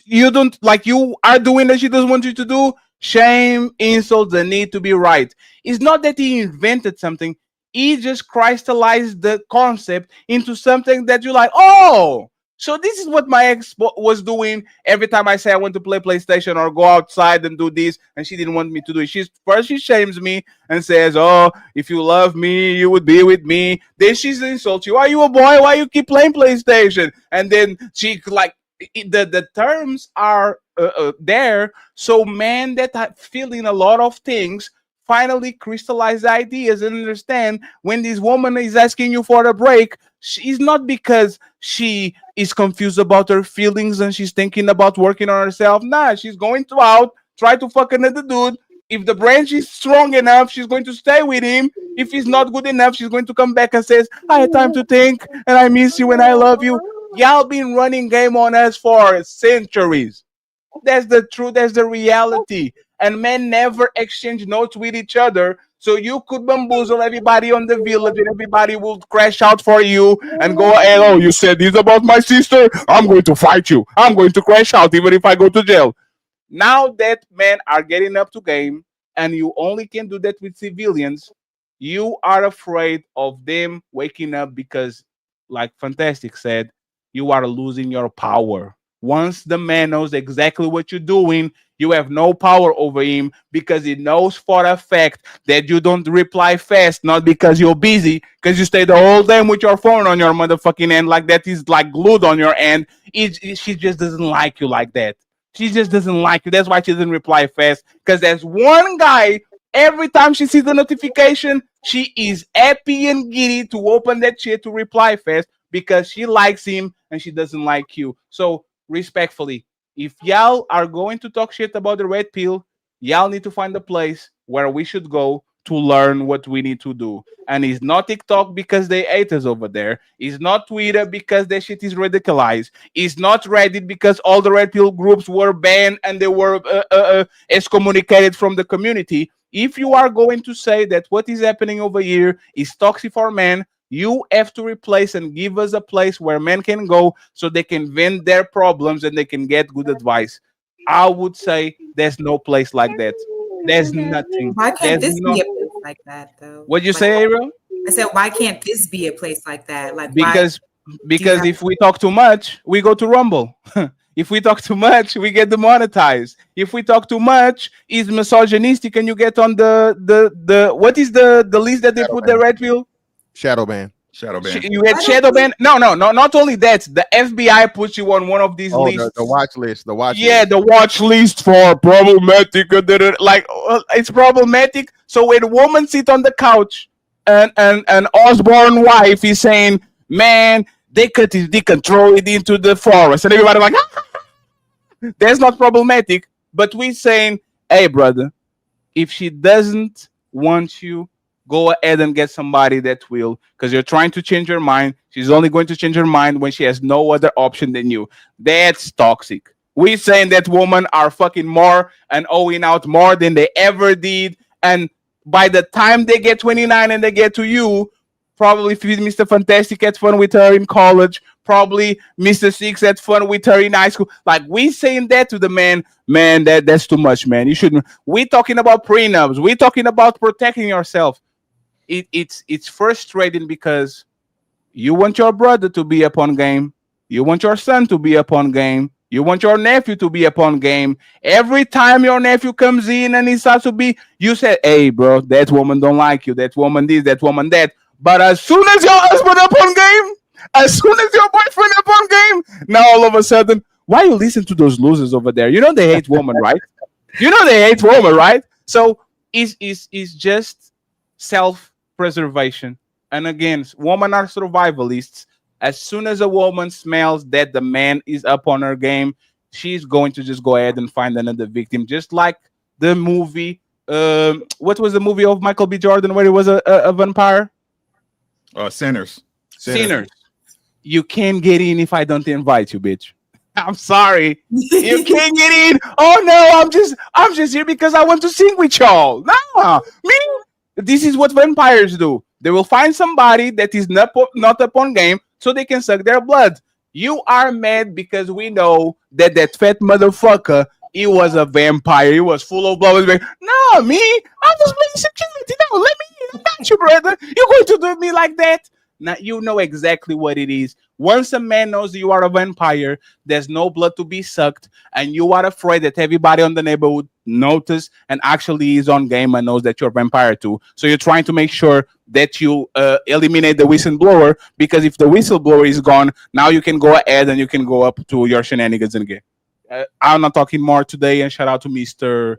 you don't like, you are doing that she doesn't want you to do, shame, insult, the need to be right. It's not that he invented something. He just crystallized the concept into something that you're like, oh, so this is what my ex was doing every time I say I want to play PlayStation or go outside and do this, and she didn't want me to do it. She shames me and says, oh, if you love me, you would be with me. Then she insults you. Are you a boy? Why you keep playing PlayStation? And then she the terms are there. So men that are feeling a lot of things finally crystallize ideas and understand when this woman is asking you for a break, it's not because she is confused about her feelings and she's thinking about working on herself. Nah, she's going to out, try to fuck another dude. If the branch is strong enough, she's going to stay with him. If he's not good enough, she's going to come back and says, I had time to think and I miss you and I love you. Y'all been running game on us for centuries. That's the truth. That's the reality. and men never exchange notes with each other. So you could bamboozle everybody on the village, and everybody will crash out for you and go, hey, oh, you said this about my sister? I'm going to fight you. I'm going to crash out even if I go to jail. Now that men are getting up to game, and you only can do that with civilians, you are afraid of them waking up because, like Fantastic said, you are losing your power. Once the man knows exactly what you're doing, you have no power over him because he knows for a fact that you don't reply fast, not because you're busy, because you stay the whole time with your phone on your motherfucking hand like that is like glued on your hand. She just doesn't like you like that. She just doesn't like you. That's why she doesn't reply fast. Because there's one guy, every time she sees the notification, she is happy and giddy to open that shit to reply fast because she likes him and she doesn't like you. So, respectfully, if y'all are going to talk shit about the red pill, y'all need to find a place where we should go to learn what we need to do. And it's not TikTok because they hate us over there. It's not Twitter because that shit is radicalized. It's not Reddit because all the red pill groups were banned and they were excommunicated from the community. If you are going to say that what is happening over here is toxic for men, you have to replace and give us a place where men can go so they can vent their problems and they can get good advice. I would say there's no place like that. There's nothing. Why can't There's this no... be a place like that, though? What'd you say, Ariel? I said, why can't this be a place like that? Like, Because why if we talk too much, we go to Rumble. If we talk too much, we get demonetized. If we talk too much, it's misogynistic, and you get on the what is the list that they Shadow put ban. the red pill? Shadow ban. You get shadow ban. No. Not only that, the FBI puts you on one of these lists. The watch list. The watch. Yeah, list. the watch list for problematic. Like it's problematic. So when a woman sit on the couch and Osborne wife is saying, "Man, they cut his dick and throw it into the forest," and everybody like, that's not problematic. But we saying, "Hey, brother, if she doesn't want you, go ahead and get somebody that will, because you're trying to change her mind. She's only going to change her mind when she has no other option than you." That's toxic. We saying that women are fucking more and owing out more than they ever did. And by the time they get 29 and they get to you, probably Mr. Fantastic had fun with her in college. Probably Mr. Six had fun with her in high school. Like, we saying that to the man, that's too much, man. You shouldn't. We talking about prenups. We talking about protecting yourself. It's frustrating because you want your brother to be up on game. You want your son to be up on game. You want your nephew to be up on game. Every time your nephew comes in and he starts to be, you say, "Hey, bro, that woman don't like you. That woman this, that woman that." But as soon as your husband up on game, as soon as your boyfriend up on game, now all of a sudden, why you listen to those losers over there? You know they hate women, right? You know they hate women, right? So it's just self-preservation. And again, women are survivalists. As soon as a woman smells that the man is up on her game, she's going to just go ahead and find another victim. Just like the movie, what was the movie of Michael B. Jordan where he was a vampire? Sinners. You can't get in if I don't invite you, bitch. I'm sorry. You can't get in. Oh no, I'm just here because I want to sing with y'all. No, me. This is what vampires do. They will find somebody that is not up on game so they can suck their blood. You are mad because we know that fat motherfucker, he was a vampire. He was full of blood. No, me. I'm just playing security. No, let me in. I got you, brother. You're going to do me like that? Now you know exactly what it is. Once a man knows you are a vampire, there's no blood to be sucked, and you are afraid that everybody on the neighborhood notice and actually is on game and knows that you're a vampire too. So you're trying to make sure that you eliminate the whistleblower, because if the whistleblower is gone, now you can go ahead and you can go up to your shenanigans again. I'm not talking more today, and shout out to Mr.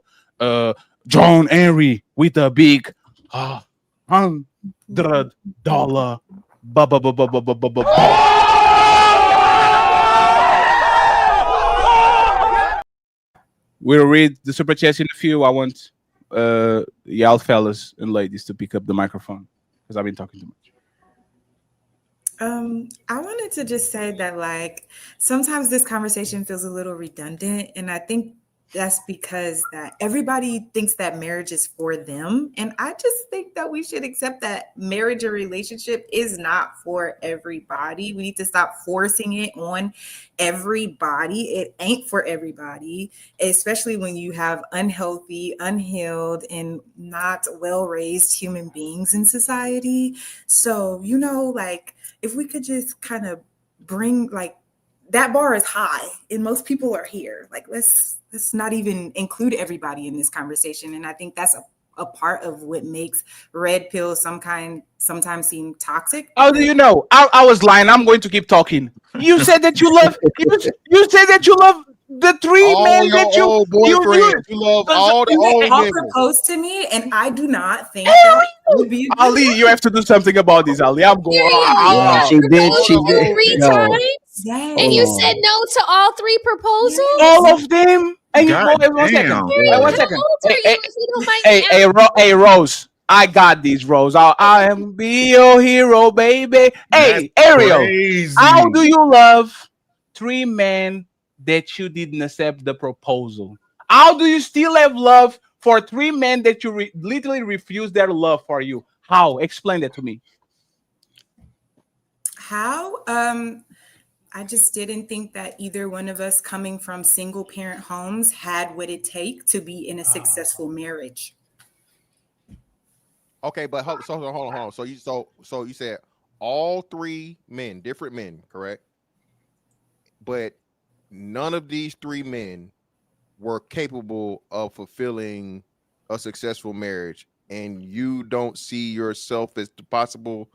John Henry with a big $100 We'll read the super chats in a few. I want y'all fellas and ladies to pick up the microphone because I've been talking too much. I wanted to just say that, like, sometimes this conversation feels a little redundant, and I think that's because that everybody thinks that marriage is for them. And I just think that we should accept that marriage or relationship is not for everybody. We need to stop forcing it on everybody. It ain't for everybody, especially when you have unhealthy, unhealed, and not well-raised human beings in society. So, like if we could just kind of bring that bar is high and most people are here. Like let's not even include everybody in this conversation. And I think that's a part of what makes red pill sometimes seem toxic. How do you know? I was lying. I'm going to keep talking. You said that you love you said that you love the three men that you love all the old all men. proposed to me, and I do not think that would be Ali, you have to do something about this, Ali. I'm going. Yeah, she did. Three Yo, times? Yes. And you Hold said no to all three proposals? All of them. And God one second. damn. One How second. old are you if you don't mind me Hey, Rose. I got these, Rose. I am be your hero, baby. Hey, Ariel. Crazy. How do you love three men that you didn't accept the proposal? How do you still have love for three men that you literally refuse their love for you? How? Explain that to me. How? I just didn't think that either one of us coming from single parent homes had what it take to be in a successful marriage. Okay, but hold on. So you said all three men, different men, correct? But none of these three men were capable of fulfilling a successful marriage, and you don't see yourself as the possible.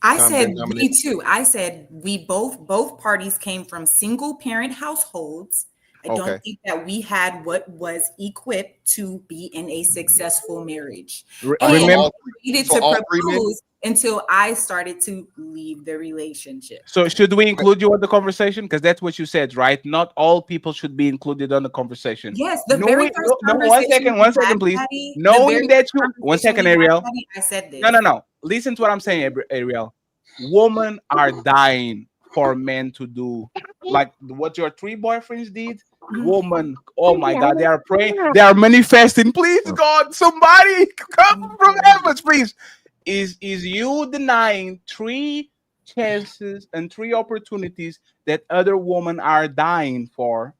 I said we too. I said we both parties came from single parent households. I don't think that we had what was equipped to be in a successful marriage. And I needed to propose until I started to leave the relationship. So should we include you on the conversation? Because that's what you said, right? Not all people should be included on the conversation. Yes, the very first conversation. One second, please. Knowing that you, one second, Ariel. I said this. No. Listen to what I'm saying, Ariel. Women are dying for men to do like what your three boyfriends did. Woman, oh my God, they are praying, they are manifesting. Please, God, somebody come from heavens, please. Is you denying three chances and three opportunities that other women are dying for?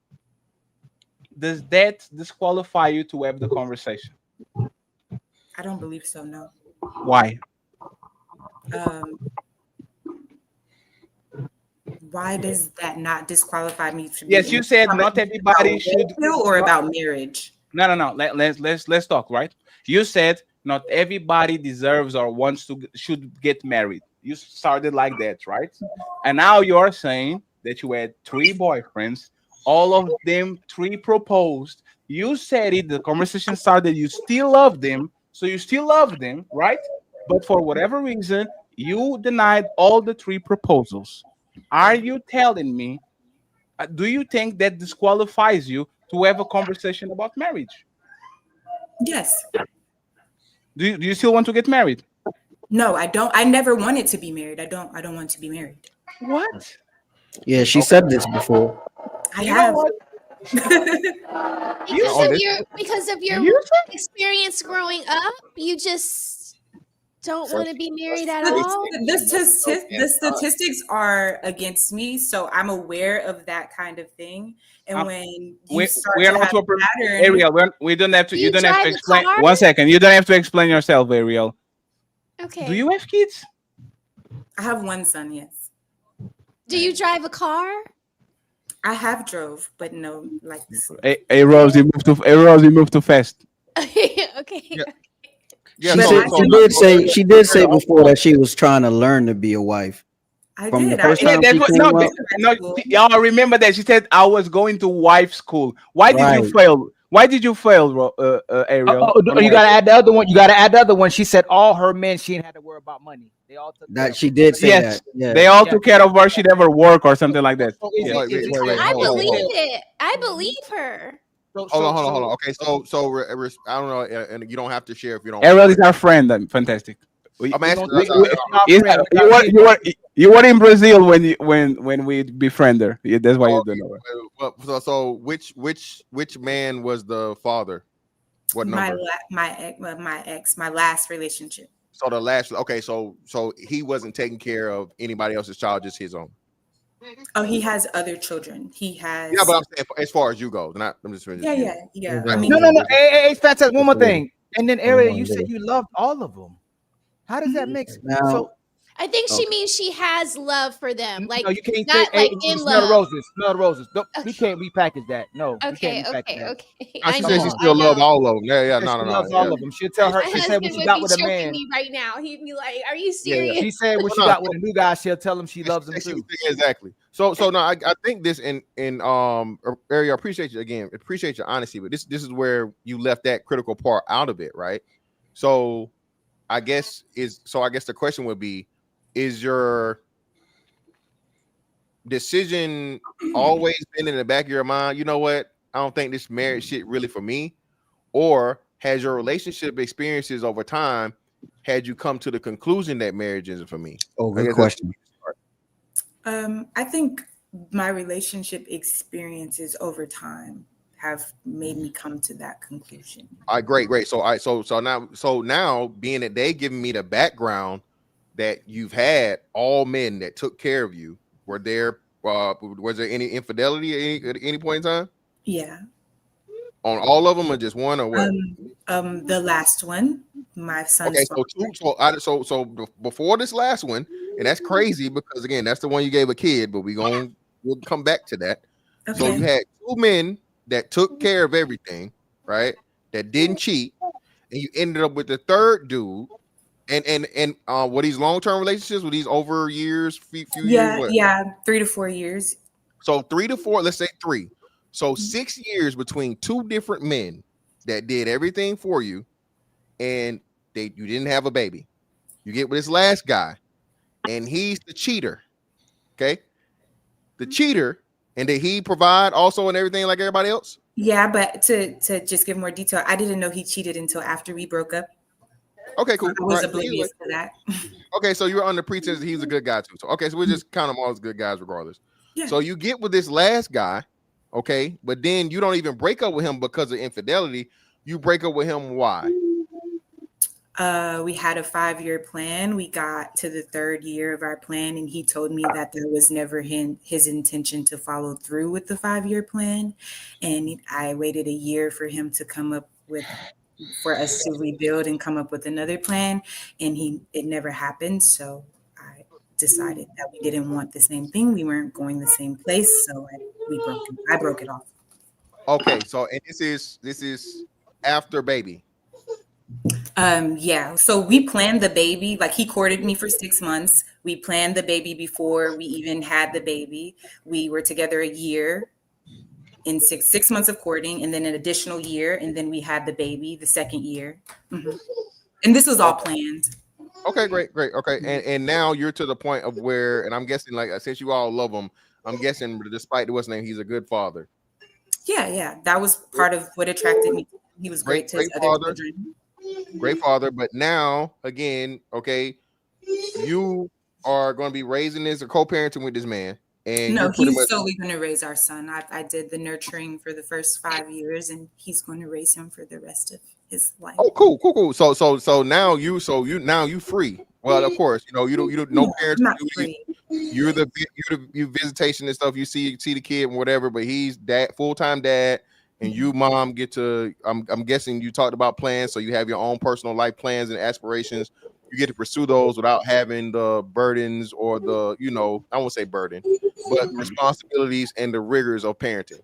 Does that disqualify you to have the conversation? I don't believe so. No. Why? Why does that not disqualify me? Yes, you said not everybody should. Or about marriage. No. Let's talk, right? You said not everybody deserves or should get married. You started like that, right? And now you're saying that you had three boyfriends, all of them three proposed. You said it, the conversation started, you still love them, so you still love them, right? But for whatever reason, you denied all the three proposals. Are you telling me, do you think that disqualifies you to have a conversation about marriage? Yes. Do you still want to get married? No, I don't. I never wanted to be married. I don't want to be married. What? Yeah, she said this before. I have. Because of your experience growing up, you just don't want to be married at all. The statistics are against me, so I'm aware of that kind of thing. And when you start to have a pattern, Ariel, we don't have to. You don't have to explain. 1 second. You don't have to explain yourself, Ariel. Okay. Do you have kids? I have one son. Yes. Do you drive a car? I have drove, but no, like. Hey, Rose, you moved too fast. Okay. Yeah, she did say before that she was trying to learn to be a wife. From the first time she came up. Y'all remember that she said I was going to wife school. Why did you fail? Why did you fail, Ariel? You gotta add the other one. You gotta add the other one. She said all her men, she didn't have to worry about money. They all took that. She did say that. Yeah. They all took care of her. She never work or something like that. I believe it. I believe her. Hold on. Okay, so I don't know, and you don't have to share if you don't. Ariel is our friend. Fantastic. I'm asking. You were in Brazil when we befriend her. Yeah, that's why you don't know her. So which man was the father? What number? My ex, my last relationship. So the last. Okay, so he wasn't taking care of anybody else's child, just his own. Oh, he has other children. He has. Yeah, but I'm saying as far as you go, I'm just. Yeah. I mean, no. Hey, Fat Tech, one more thing. And then Ariel, you said you loved all of them. How does that make sense? So I think she means she has love for them. Like, no, you can't not say, like hey, in smell love. the roses. Smell the roses. We can't repackage that. No. Okay. She said she still love all of them. Yeah. No. She loves all of them. She'll tell her. She said when she got with a man. Me right now, he'd be like, "Are you serious?" She said when she got with a new guy, she'll tell him she loves him too. Exactly. So no, I think this in Ariel, I appreciate you again. Appreciate your honesty, but this is where you left that critical part out of it, right? So I guess the question would be, is your decision always been in the back of your mind? You know what? I don't think this marriage shit really for me. Or has your relationship experiences over time had you come to the conclusion that marriage isn't for me? Oh, good question. I think my relationship experiences over time have made me come to that conclusion. All right, great. So now being that they giving me the background that you've had all men that took care of you, was there any infidelity at any point in time? Yeah. On all of them, or just one, or what? The last one, my son. Okay, so before this last one, and that's crazy because again, that's the one you gave a kid, but we'll come back to that. Okay. So you had two men that took care of everything, right? That didn't cheat, and you ended up with the third dude. And were these long-term relationships? Were these over years, few years? What? Yeah, 3 to 4 years. So 3 to 4, let's say 3. So 6 years between two different men that did everything for you, and you didn't have a baby. You get with this last guy, and he's the cheater. Okay, the cheater, and did he provide also and everything like everybody else? Yeah, but to just give more detail, I didn't know he cheated until after we broke up. Okay, cool. I was oblivious to that. Okay, so you're under pretense that he's a good guy too. So okay, so we're just count them all as good guys regardless. Yeah. So you get with this last guy, okay, but then you don't even break up with him because of infidelity. You break up with him why? We had a 5-year plan. We got to the 3rd year of our plan, and he told me that there was never his intention to follow through with the 5-year plan. And I waited a year for him to come up with, for us to rebuild and come up with another plan, and it never happened. So I decided that we didn't want the same thing. We weren't going the same place, so I broke it off. Okay, so and this is after baby. Yeah, so we planned the baby. Like, he courted me for 6 months. We planned the baby before we even had the baby. We were together a year in six months of courting, and then an additional year, and then we had the baby the 2nd year. Mm-hmm. And this was all planned. Okay, great. Okay, and now you're to the point of where, and I'm guessing, like, since you all love him, I'm guessing despite what's name, he's a good father. Yeah, that was part of what attracted me. He was great to his other children. Great father, but now again, okay, you are going to be raising this or co-parenting with this man. And no, he's solely going to raise our son. I did the nurturing for the first 5 years, and he's going to raise him for the rest of his life. Oh, cool. So now you free. Well, of course, you don't no parents. You're the visitation and stuff. You see the kid and whatever, but he's full-time dad, and you mom get to. I'm guessing you talked about plans, so you have your own personal life plans and aspirations. You get to pursue those without having the burdens or the, I won't say burden, but responsibilities and the rigors of parenting.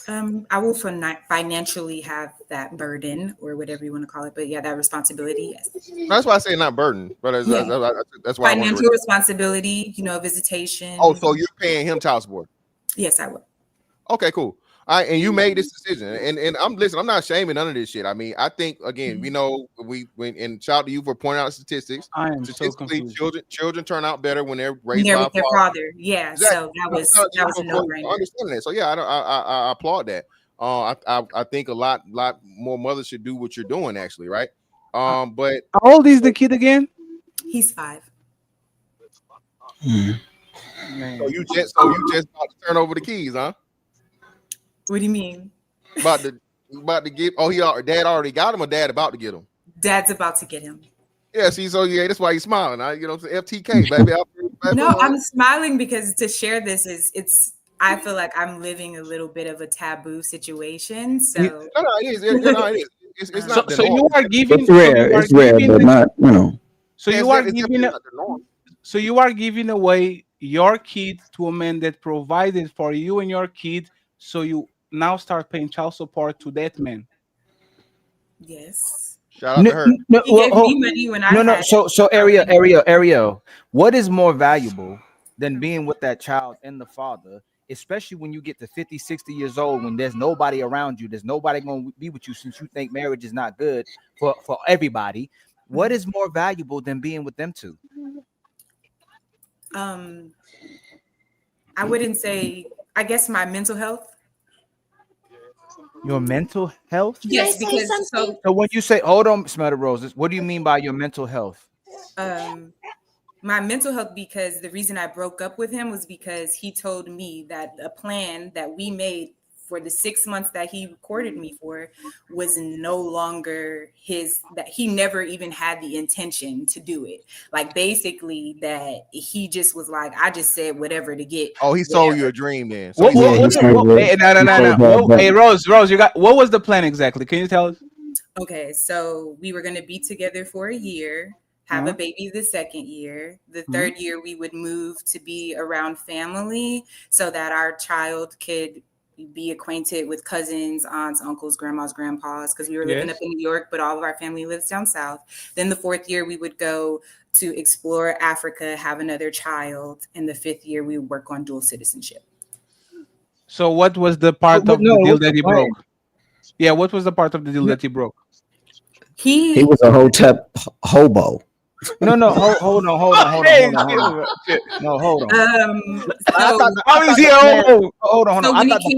I will financially have that burden or whatever you want to call it, but yeah, that responsibility. Yes. That's why I say not burden, but that's why financial responsibility. Visitation. Oh, so you're paying him child support? Yes, I will. Okay, cool. All right, and you made this decision, and I'm not shaming none of this shit. I mean, I think again, we know and shout out to you for pointing out statistics. I am so confused. Children turn out better when they're raised by their father. Yeah, exactly. So that was a no-brainer. I understand that. So yeah, I applaud that. I think a lot more mothers should do what you're doing, actually, right? But how old is the kid again? He's 5. So you just about to turn over the keys, huh? What do you mean? About to get? Oh, dad already got him, or dad about to get him? Dad's about to get him. Yeah, see, so yeah, that's why he's smiling. You know what I'm saying? FTK, baby. No, I'm smiling because to share this it's. I feel like I'm living a little bit of a taboo situation. So no, it is. It is. It's not. So you are giving. It's rare. It's rare, but not, you know. So you are giving. So you are giving away your kid to a man that provided for you and your kid. So you now start paying child support to that man. Yes. Shout out to her. He gave me money when I had So Ariel, what is more valuable than being with that child and the father, especially when you get to 50, 60 years old, when there's nobody around you, there's nobody going to be with you since you think marriage is not good for everybody. What is more valuable than being with them two? I wouldn't say, I guess my mental health. Your mental health? Yes, because so when you say, hold on, Smell the Roses, what do you mean by your mental health? My mental health, because the reason I broke up with him was because he told me that a plan that we made for the 6 months that he courted me for was no longer his, that he never even had the intention to do it. Like basically that he just was like, I just said whatever to get. Oh, he sold you a dream then. So Hey, Rose, you got, what was the plan exactly? Can you tell us? Okay, so we were going to be together for a year, have a baby the second year. The third year we would move to be around family so that our child could be acquainted with cousins, aunts, uncles, grandmas, grandpas, because we were living up in New York, but all of our family lives down south. Then the fourth year we would go to explore Africa, have another child. And the fifth year we would work on dual citizenship. So what was the part of the deal that he broke? Yeah, what was the part of the deal that he broke? He was a hotep hobo. No, hold on. No, hold on. Hold on. I thought the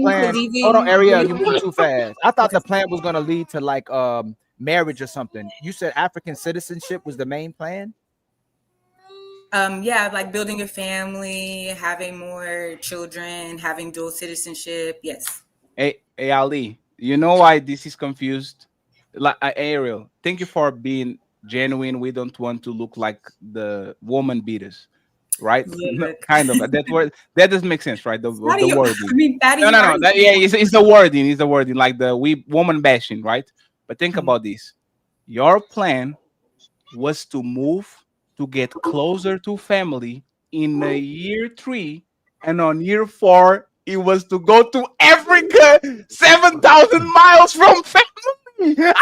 plan. Hold on, Ariel, you moving too fast. I thought the plan was gonna lead to like marriage or something. You said African citizenship was the main plan. Yeah, like building a family, having more children, having dual citizenship. Yes. Hey, Ali, you know why this is confused? Like Ariel, thank you for being genuine. We don't want to look like the woman beaters, right? Yeah, kind of. That doesn't make sense, right? The wording. I mean, No. It's the wording. It's the wording, like the woman bashing, right? But think about this. Your plan was to move to get closer to family in year 3, and on year 4, it was to go to Africa, 7,000 miles from family. Yeah,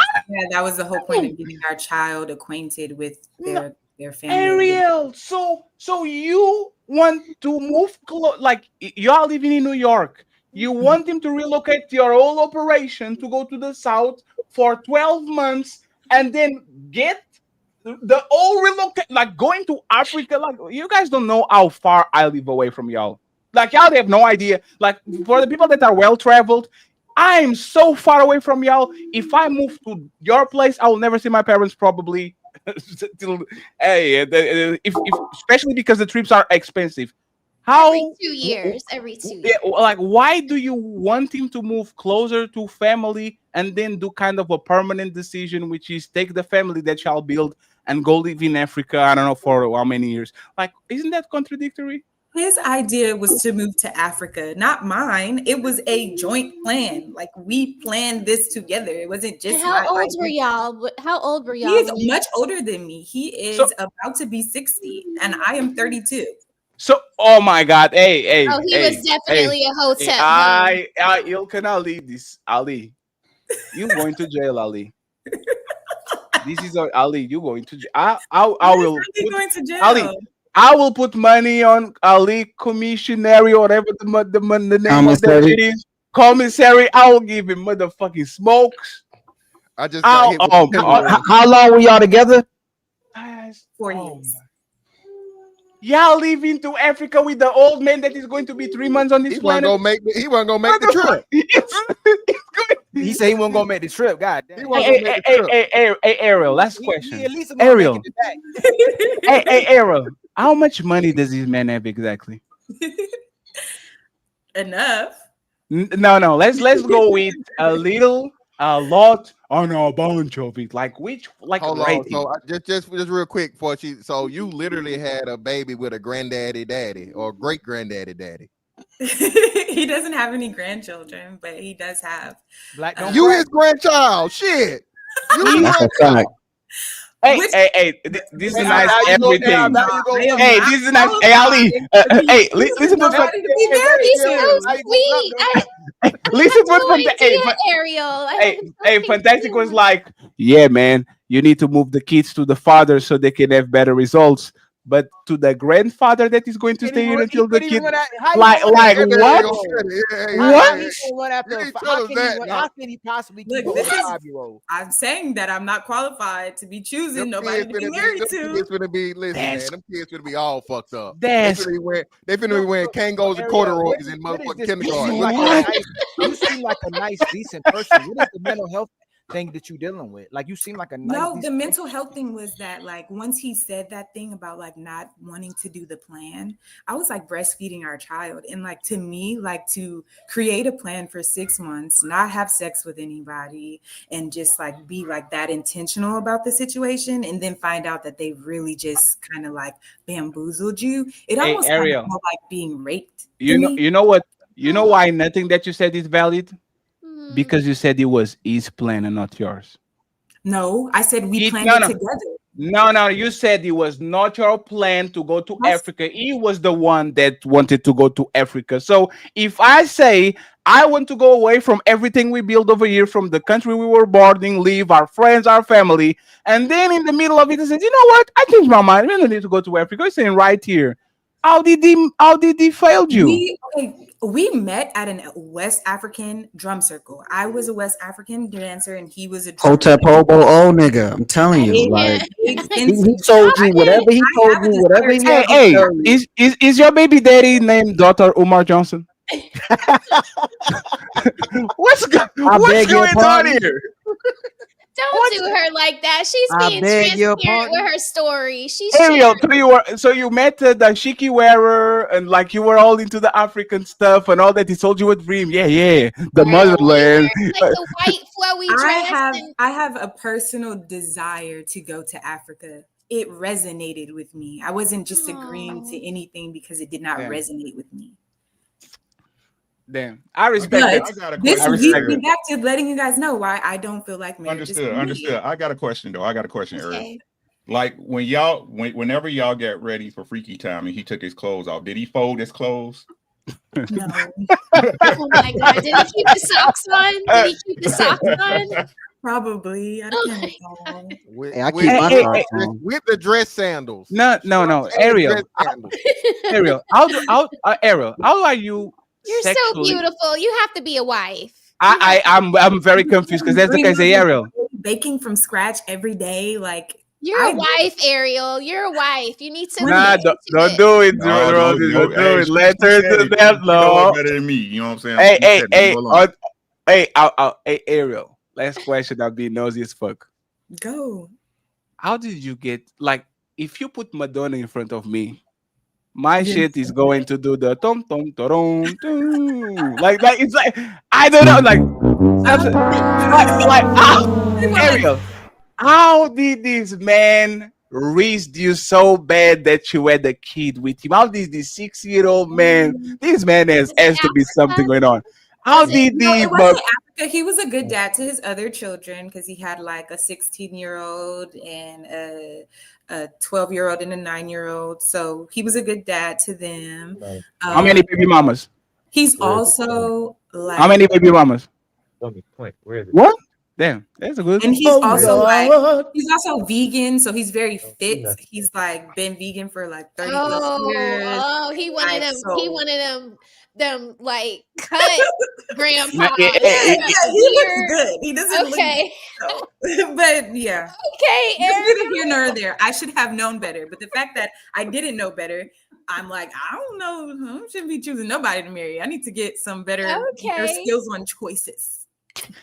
that was the whole point of getting our child acquainted with their family. Ariel, so you want to move like y'all living in New York. You want him to relocate your whole operation to go to the south for 12 months and then get the whole relocate, like going to Africa. Like you guys don't know how far I live away from y'all. Like y'all have no idea. Like for the people that are well traveled, I am so far away from y'all. If I move to your place, I will never see my parents probably. If especially because the trips are expensive. How every 2 years? Yeah, like why do you want him to move closer to family and then do kind of a permanent decision, which is take the family that y'all build and go live in Africa? I don't know for how many years. Like, isn't that contradictory? His idea was to move to Africa, not mine. It was a joint plan. Like we planned this together. It wasn't just. How old were y'all? How old were y'all? He is much older than me. He is about to be 60, and I am 32. So, oh my God, hey. Oh, he was definitely a hotep. You cannot leave this, Ali. You going to jail, Ali. This is Ali. You going to jail? I will. Going to jail? Ali. I will put money on Ali Commissionary or whatever the name of that shit is. Commissary. I will give him motherfucking smokes. I just got hit with how long were y'all together? 4 years. Y'all leaving to Africa with the old man that is going to be 3 months on this planet. He wasn't gonna make the trip. He said he wasn't gonna make the trip. God damn. He wasn't gonna make the trip. Hey, Ariel, last He question. at least gonna Ariel, make it back. hey, Ariel, how much money does this man have exactly? Enough. No. Let's go with a little, a lot, or no, a bunch of it. Like which, like Hold rating? on. So just real quick, before so you literally had a baby with a granddaddy daddy or great granddaddy daddy. He doesn't have any grandchildren, but he does have. Black You his grandchild. Shit. You That's a fact. Hey, this is nice. Now you go Everything. down, now you go down. Hey, this is nice. Hey, Ali. Hey, listen to Nobody to be married He's so to. sweet. listen no to idea, hey, Ariel. hey, Fantastic was like, yeah, man, you need to move the kids to the father so they can have better results. But to the grandfather that is going to stay here until the kid, like what? How can he possibly keep Look, a this is, 5-year-old? I'm saying that I'm not qualified to be choosing nobody to be married to. Kids finna be, listen, man, them kids finna be all fucked up. That's- They finna be wearing Kangos and corduroys in motherfucking kindergarten. You seem like a nice, decent person. What is the mental health thing that you're dealing with? Like, you seem like a nice. No, the decent mental health thing was that, like, once he said that thing about like not wanting to do the plan, I was like breastfeeding our child. And like, to me, like, to create a plan for 6 months, not have sex with anybody, and just like be like that intentional about the situation, and then find out that they really just kind of like bamboozled you. It Hey, almost kind Ariel. of felt like being raped. You know what? You know why nothing that you said is valid? Because you said it was his plan and not yours. No, I said we planned no, it no. together. No, you said it was not your plan to go to Africa. He was the one that wanted to go to Africa. So if I say I want to go away from everything we built over here, from the country we were born in, leave our friends, our family, and then in the middle of it, I said, you know what? I changed my mind. We don't need to go to Africa. He's saying right here. How did he fail you? We met at a West African drum circle. I was a West African dancer, and he was a drum Hotep Hobo old nigga. I'm telling you, like he told you whatever he told you, whatever he had to Hey, tell you. is your baby daddy named Dr. Umar Johnson? What's beg going your on pardon? here? Don't do her like that. She's I being beg your transparent with her story. She's Ariel, sharing. so you met the Shiki wearer, and like you were all into the African stuff and all that. He told you a dream. Yeah, the motherland. Like the white flowy dress. I have a personal desire to go to Africa. It resonated with me. I wasn't just agreeing to anything because it did not Yeah. resonate with me. Damn, I respect But that. this I leads respect me it. back to letting you guys know why I don't feel like marriage is for me. Understood. I got a question though. Ariel. Okay. Like whenever y'all get ready for freaky time and he took his clothes off, did he fold his clothes? No. Oh my god! Did he keep the socks on? Did he keep the socks on? Probably. I don't know. Hey, I keep my socks on. With the dress sandals. No, Ariel. Ariel, Ariel, how are you? You're so sexually- beautiful. You have to be a wife. I'm very confused because that's the guy say Ariel. Baking from scratch every day, like You're a wife, Ariel. You're a wife. You need to. Nah, be don't do it, Rosie. Don't do it. Let her do that, You know no. it better than me. You know what I'm saying? Hey, Ariel. Last question. I'll be nosy as fuck. Go. How did you get, like, if you put Madonna in front of me, my shit is going to do the tom tom tom tom. Like it's like I don't know, Ariel, how did this man raised you so bad that you had a kid with him? How did this 6-year-old man? This man has to be something going on. How did it wasn't Africa. He was a good dad to his other children because he had like a 16-year-old and a 12-year-old and a 9-year-old. So he was a good dad to them. How many baby mamas? He's also like, How many baby mamas? Where is it? What? Damn, that's a good. and he's also he's also vegan, so he's very fit. He's like been vegan for like 30 plus years. Oh, he wanted Like, them. so- He wanted them like cut grandpa. Yeah, he looks good. He doesn't Okay. look so. But yeah. Okay, Neither here nor there. I should have known better. But the fact that I didn't know better, I'm like, I don't know. I shouldn't be choosing nobody to marry. I need to get some better Okay. skills on choices.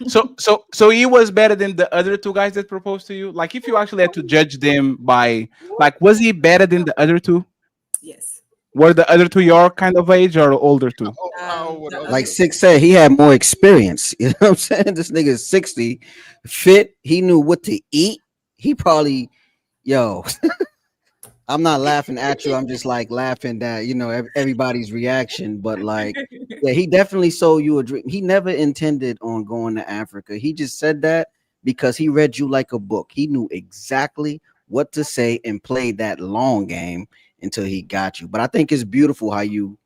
So he was better than the other two guys that proposed to you. Like, if you actually had to judge them by, like, was he better than the other two? Yes. Were the other two your kind of age or older too? Like Six said, he had more experience. You know what I'm saying? This nigga is 60, fit. He knew what to eat. He probably, yo. I'm not laughing at you. I'm just like laughing that, you know, everybody's reaction. But like, yeah, he definitely sold you a dream. He never intended on going to Africa. He just said that because he read you like a book. He knew exactly what to say and played that long game until he got you. But I think it's beautiful how you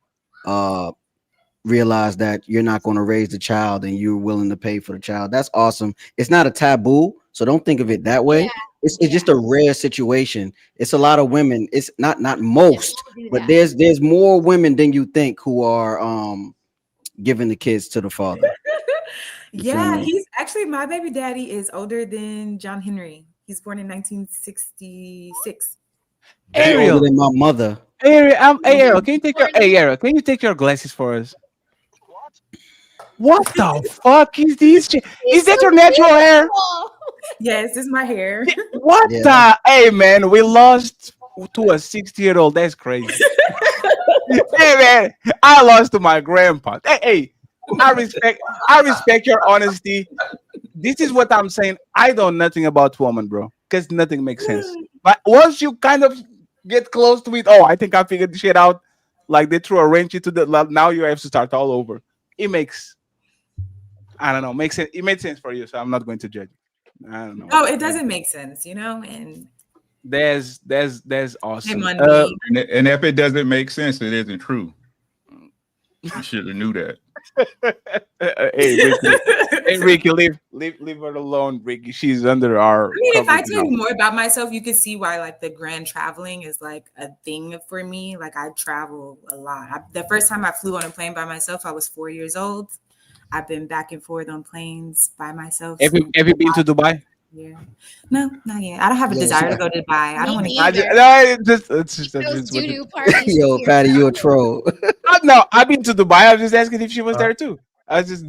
realize that you're not going to raise the child and you're willing to pay for the child. That's awesome. It's not a taboo, so don't think of it that way. Yeah. It's just a rare situation. It's a lot of women. It's not most, but there's more women than you think who are giving the kids to the father. Yeah, he's actually, my baby daddy is older than John Henry. He's born in 1966. Ariel, older than my mother. Ariel, can you take your glasses for us? What the fuck is this? Is that your natural hair? Yes, it's my hair. What the? Hey man, we lost to a 60-year-old. That's crazy. Hey man, I lost to my grandpa. Hey, I respect your honesty. This is what I'm saying. I know nothing about woman, bro, because nothing makes sense. But once you kind of get close to it, oh, I think I figured the shit out. Like they threw a wrench into the. Now you have to start all over. It makes, I don't know, makes sense. It made sense for you, so I'm not going to judge. I don't know. No, it doesn't make sense, you know. And there's awesome. And if it doesn't make sense, it isn't true. You should have knew that. Hey, Ricky, leave her alone, Ricky. She's under our. I mean, if I tell you more about myself, you can see why like the grand traveling is like a thing for me. Like I travel a lot. The first time I flew on a plane by myself, I was 4 years old. I've been back and forth on planes by myself. Have you been to Dubai? Yeah. No, not yet. I don't have a desire to go to Dubai. I don't want to. Yo, Patty, you a troll. No, I've been to Dubai. I was just asking if she was there too. I was just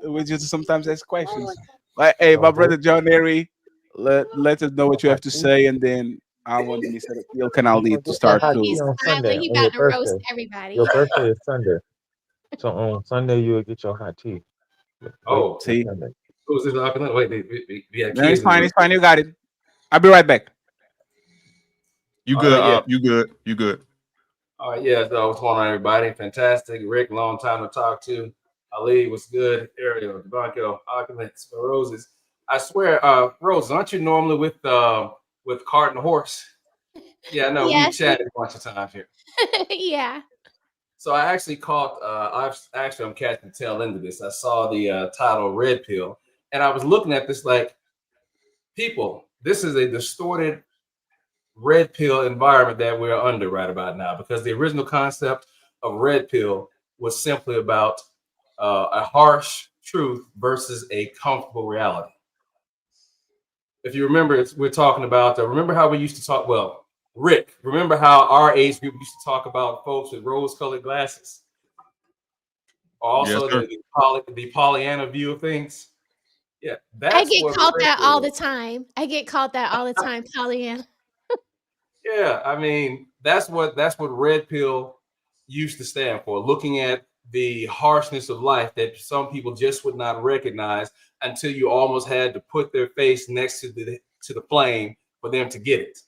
we just sometimes ask questions. Like, hey, my brother John Harry, let us know what you have to say, and then I want Mr. Phil Canali to start too. He's Sunday. He about to roast everybody. Your birthday is Sunday. So on Sunday you will get your hot tea. Oh, see. Who's this knocking on? Wait, we had No, it's fine. It's fine. You got it. I'll be right back. You good? You good? You good? All right, yeah. So what's going on, everybody? Fantastic. Rick, long time to talk to. Ali, what's good? Ariel, DeBanco, Occupants, Roses. I swear, Rose, aren't you normally with Cart and Horse? Yeah, no, we chatted a bunch of times here. Yeah. So I actually caught. I'm catching the tail end of this. I saw the title Red Pill, and I was looking at this like, people, this is a distorted red pill environment that we're under right about now, because the original concept of red pill was simply about a harsh truth versus a comfortable reality. If you remember, we're talking about, remember how we used to talk, well, Rick, remember how our age group used to talk about folks with rose-colored glasses? Also, yes, the Pollyanna view of things. Yeah, I get called that all the time. Pollyanna. Yeah, I mean, that's what red pill used to stand for, looking at the harshness of life that some people just would not recognize until you almost had to put their face next to the flame for them to get it.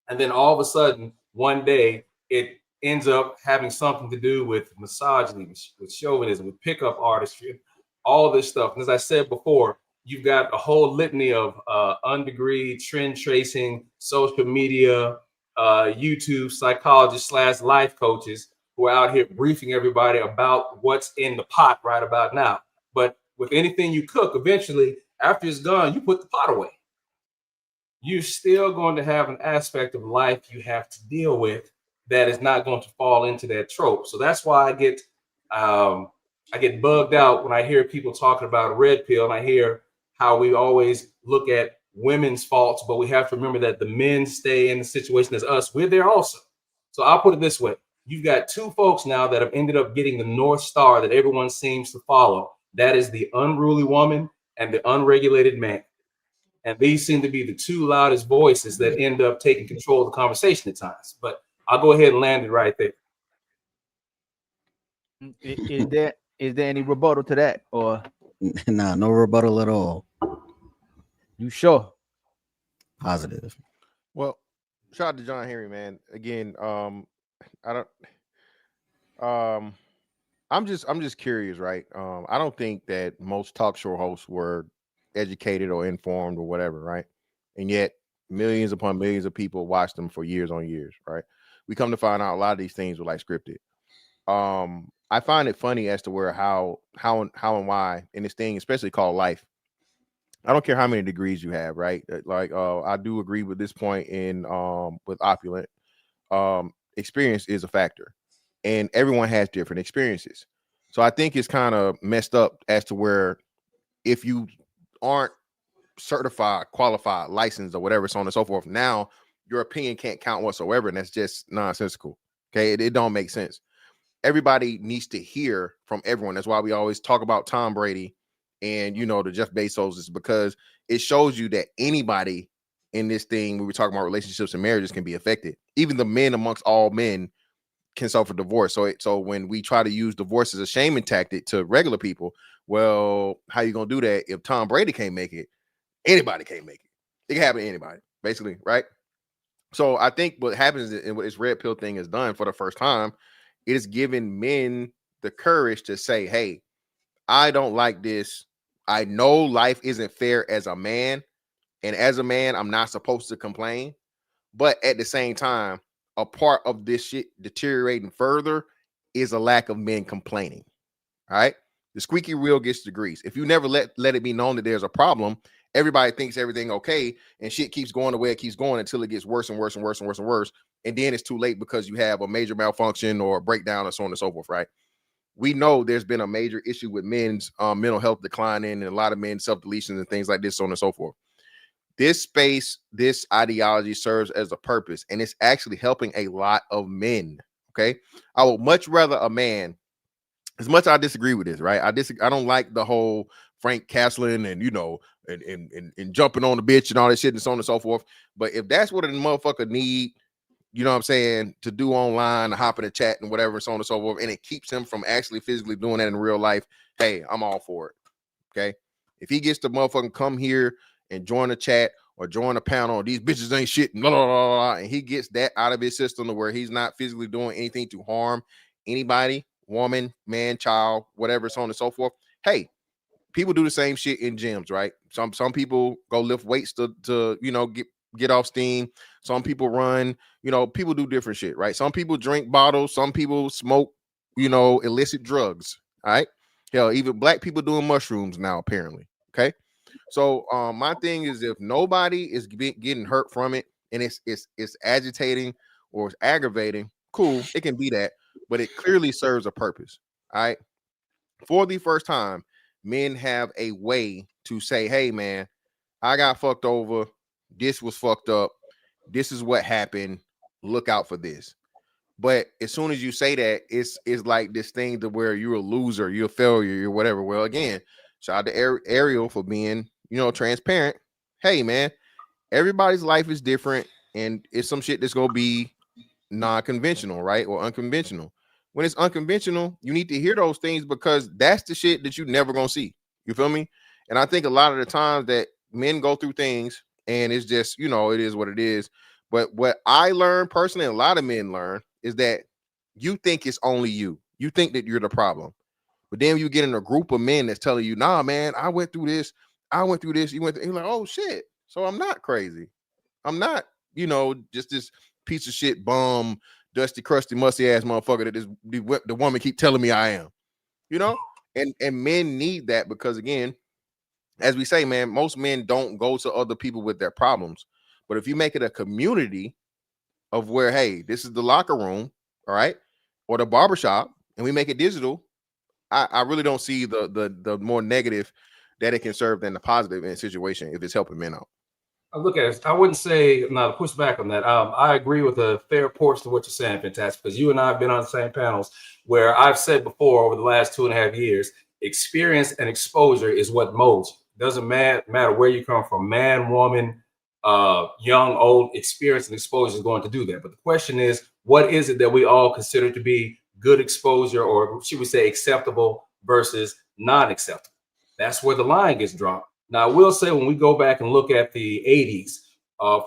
And then all of a sudden, one day, it ends up having something to do with misogyny, with chauvinism, with pickup artistry, all of this stuff. And as I said before, you've got a whole litany of undegreed trend tracing, social media, YouTube psychologists / life coaches who are out here briefing everybody about what's in the pot right about now. But with anything you cook, eventually, after it's gone, you put the pot away. You're still going to have an aspect of life you have to deal with that is not going to fall into that trope. So that's why I get bugged out when I hear people talking about red pill, and I hear how we always look at women's faults, but we have to remember that the men stay in the situation as us. We're there also. So I'll put it this way. You've got two folks now that have ended up getting the North Star that everyone seems to follow. That is the unruly woman and the unregulated man. And these seem to be the two loudest voices that end up taking control of the conversation at times. But I'll go ahead and land it right there. Is there any rebuttal to that, or Nah, no rebuttal at all. you sure? Positive. Well, shout out to John Henry, man. Again, I'm just curious, right? I don't think that most talk show hosts were educated or informed or whatever, right? And yet millions upon millions of people watched them for years on years, right? We come to find out a lot of these things were like scripted. I find it funny as to where how and why in this thing, especially called life. I don't care how many degrees you have, right? Like I do agree with this point in with opulent. Experience is a factor, and everyone has different experiences. So I think it's kind of messed up as to where if you aren't certified, qualified, licensed, or whatever, so on and so forth, now your opinion can't count whatsoever, and that's just nonsensical. Okay, it don't make sense. Everybody needs to hear from everyone. That's why we always talk about Tom Brady and the Jeff Bezos, is because it shows you that anybody in this thing, when we're talking about relationships and marriages, can be affected. Even the men amongst all men can suffer divorce. So when we try to use divorce as a shaming tactic to regular people, well, how you gonna do that if Tom Brady can't make it? Anybody can't make it. It can happen to anybody, basically, right? So I think what happens and what this red pill thing has done for the first time, it has given men the courage to say, hey, I don't like this. I know life isn't fair as a man. And as a man, I'm not supposed to complain. But at the same time, a part of this shit deteriorating further is a lack of men complaining. All right. The squeaky wheel gets the grease. If you never let it be known that there's a problem, everybody thinks everything okay, and shit keeps going the way it keeps going until it gets worse and worse and worse and worse and worse. And then it's too late because you have a major malfunction or a breakdown or so on and so forth, right? We know there's been a major issue with men's mental health declining and a lot of men self-deletions and things like this, so on and so forth. This space, this ideology serves as a purpose, and it's actually helping a lot of men. Okay, I would much rather a man, as much as I disagree with this, right? I don't like the whole Frank Castling and and jumping on the bitch and all that shit and so on and so forth. But if that's what a motherfucker need, you know what I'm saying, to do online, to hop in the chat and whatever, so on and so forth, and it keeps him from actually physically doing that in real life, hey, I'm all for it. Okay, if he gets to motherfucking come here and join the chat or join a panel, these bitches ain't shit, blah, blah, blah, blah, and he gets that out of his system to where he's not physically doing anything to harm anybody, woman, man, child, whatever, so on and so forth. Hey, people do the same shit in gyms, right? Some people go lift weights to get off steam. Some people run, people do different shit, right? Some people drink bottles, some people smoke, illicit drugs. All right. Hell, even black people doing mushrooms now, apparently. Okay. So my thing is, if nobody is getting hurt from it and it's agitating or it's aggravating, cool, it can be that, but it clearly serves a purpose. All right. For the first time, men have a way to say, hey man, I got fucked over. This was fucked up. This is what happened. Look out for this. But as soon as you say that, it's like this thing to where you're a loser, you're a failure, you're whatever. Well, again, shout out to Ariel for being, transparent. Hey, man, everybody's life is different, and it's some shit that's gonna be non-conventional, right? Or unconventional. When it's unconventional, you need to hear those things because that's the shit that you're never gonna see. You feel me? And I think a lot of the times that men go through things and it's just, it is what it is. But what I learned personally, and a lot of men learn, is that you think it's only you. You think that you're the problem. But then you get in a group of men that's telling you, nah, man, I went through this. You went through, you're like, oh shit. So I'm not crazy. I'm not, just this piece of shit bum, dusty, crusty, musty ass motherfucker that the woman keep telling me I am. And men need that because, again, as we say, man, most men don't go to other people with their problems. But if you make it a community of where, hey, this is the locker room, all right, or the barbershop, and we make it digital, I really don't see the more negative that it can serve than the positive in a situation if it's helping men out. Look at it. I wouldn't say, to push back on that. I agree with a fair portion of what you're saying, Fantastic, because you and I have been on the same panels where I've said before over the last 2.5 years, experience and exposure is what molds you. Doesn't matter where you come from, man, woman, young, old, experience and exposure is going to do that. But the question is, what is it that we all consider to be good exposure, or should we say acceptable versus non-acceptable? That's where the line gets drawn. Now, I will say when we go back and look at the 80s,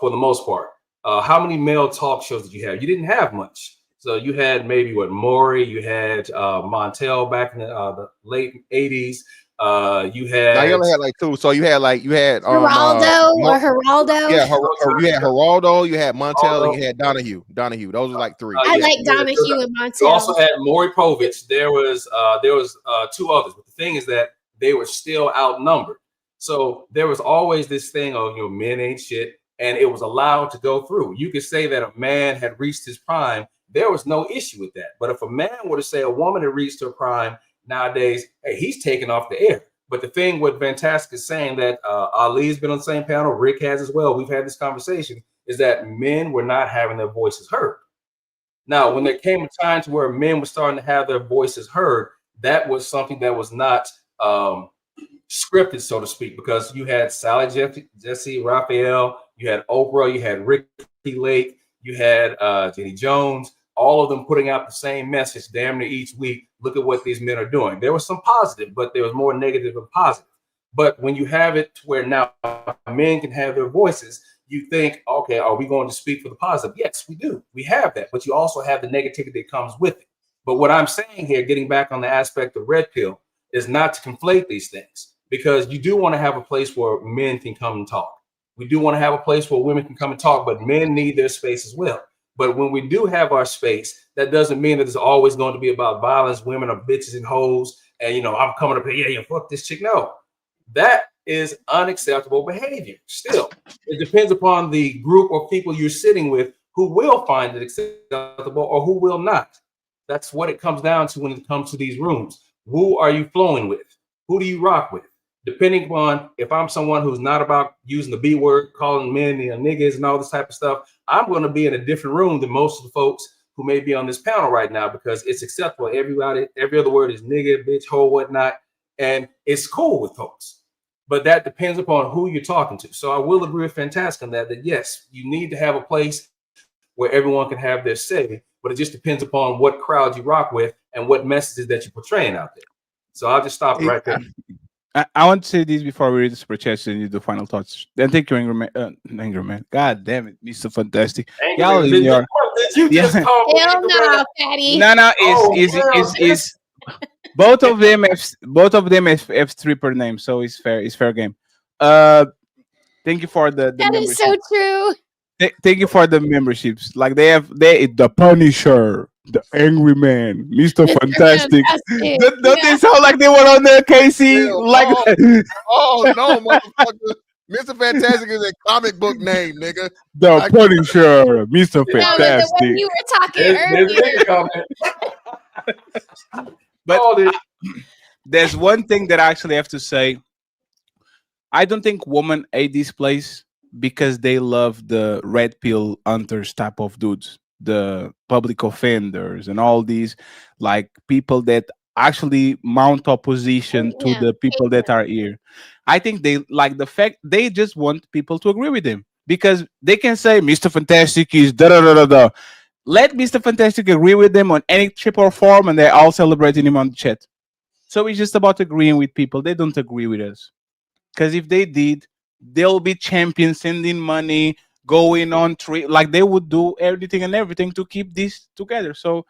for the most part, how many male talk shows did you have? You didn't have much. So you had maybe Maury, you had Montel back in the late 80s. You had. Now you only had like two. So you had Geraldo or Geraldo. Yeah, you had Geraldo, you had Montel, and you had Donahue. Those are like three. I like Donahue and Montel. You also had Maury Povich. There was two others. But the thing is that they were still outnumbered. So there was always this thing of, men ain't shit, and it was allowed to go through. You could say that a man had reached his prime. There was no issue with that. But if a man were to say a woman had reached her prime nowadays, hey, he's taken off the air. But the thing what Fantastic is saying that Ali's been on the same panel, Rick has as well, we've had this conversation, is that men were not having their voices heard. Now, when there came a time to where men were starting to have their voices heard, that was something that was not scripted, so to speak, because you had Sally Jesse Raphael, you had Oprah, you had Ricky Lake, you had Jenny Jones, all of them putting out the same message damn near each week. Look at what these men are doing. There was some positive, but there was more negative than positive. But when you have it to where now men can have their voices, you think, okay, are we going to speak for the positive? Yes, we do. We have that, but you also have the negativity that comes with it. But what I'm saying here, getting back on the aspect of Red Pill, is not to conflate these things, because you do want to have a place where men can come and talk. We do want to have a place where women can come and talk, but men need their space as well. But when we do have our space, that doesn't mean that it's always going to be about violence, women are bitches and hoes, and I'm coming up here, yeah, fuck this chick. No, that is unacceptable behavior. Still, it depends upon the group or people you're sitting with who will find it acceptable or who will not. That's what it comes down to when it comes to these rooms. Who are you flowing with? Who do you rock with? Depending upon if I'm someone who's not about using the B word, calling men niggas and all this type of stuff, I'm going to be in a different room than most of the folks who may be on this panel right now, because it's acceptable. Everybody, every other word is nigga, bitch, hoe, whatnot. And it's cool with folks. But that depends upon who you're talking to. So I will agree with Fantastic on that yes, you need to have a place where everyone can have their say, but it just depends upon what crowd you rock with and what messages that you're portraying out there. So I'll just stop right there. I want to say this before we read the super chats and do the final thoughts. Then thank you, Angry Man. God damn it, Mr. Fantastic. Y'all in your hell no, Fatty. No, is both of them have stripper names, so it's fair game. Thank you for the that is so true. Thank you for the memberships. Like they the Punisher, the Angry Man, Mr. Fantastic. Don't they sound like they were on there, Casey? No, motherfucker. Mr. Fantastic is a comic book name, nigga. The Punisher, Mr. Fantastic. No, the way you were talking earlier. But there's one thing that I actually have to say. I don't think women hate this place because they love the red pill hunters type of dudes, the public offenders and all these like people that actually mount opposition to the people that are here. I think they like the fact they just want people to agree with them, because they can say Mr. Fantastic is da da da da da. Let Mr. Fantastic agree with them on any trip or form, and they're all celebrating him on the chat. So it's just about agreeing with people. They don't agree with us, because if they did, they'll be champions, sending money, going on like they would do everything to keep this together. So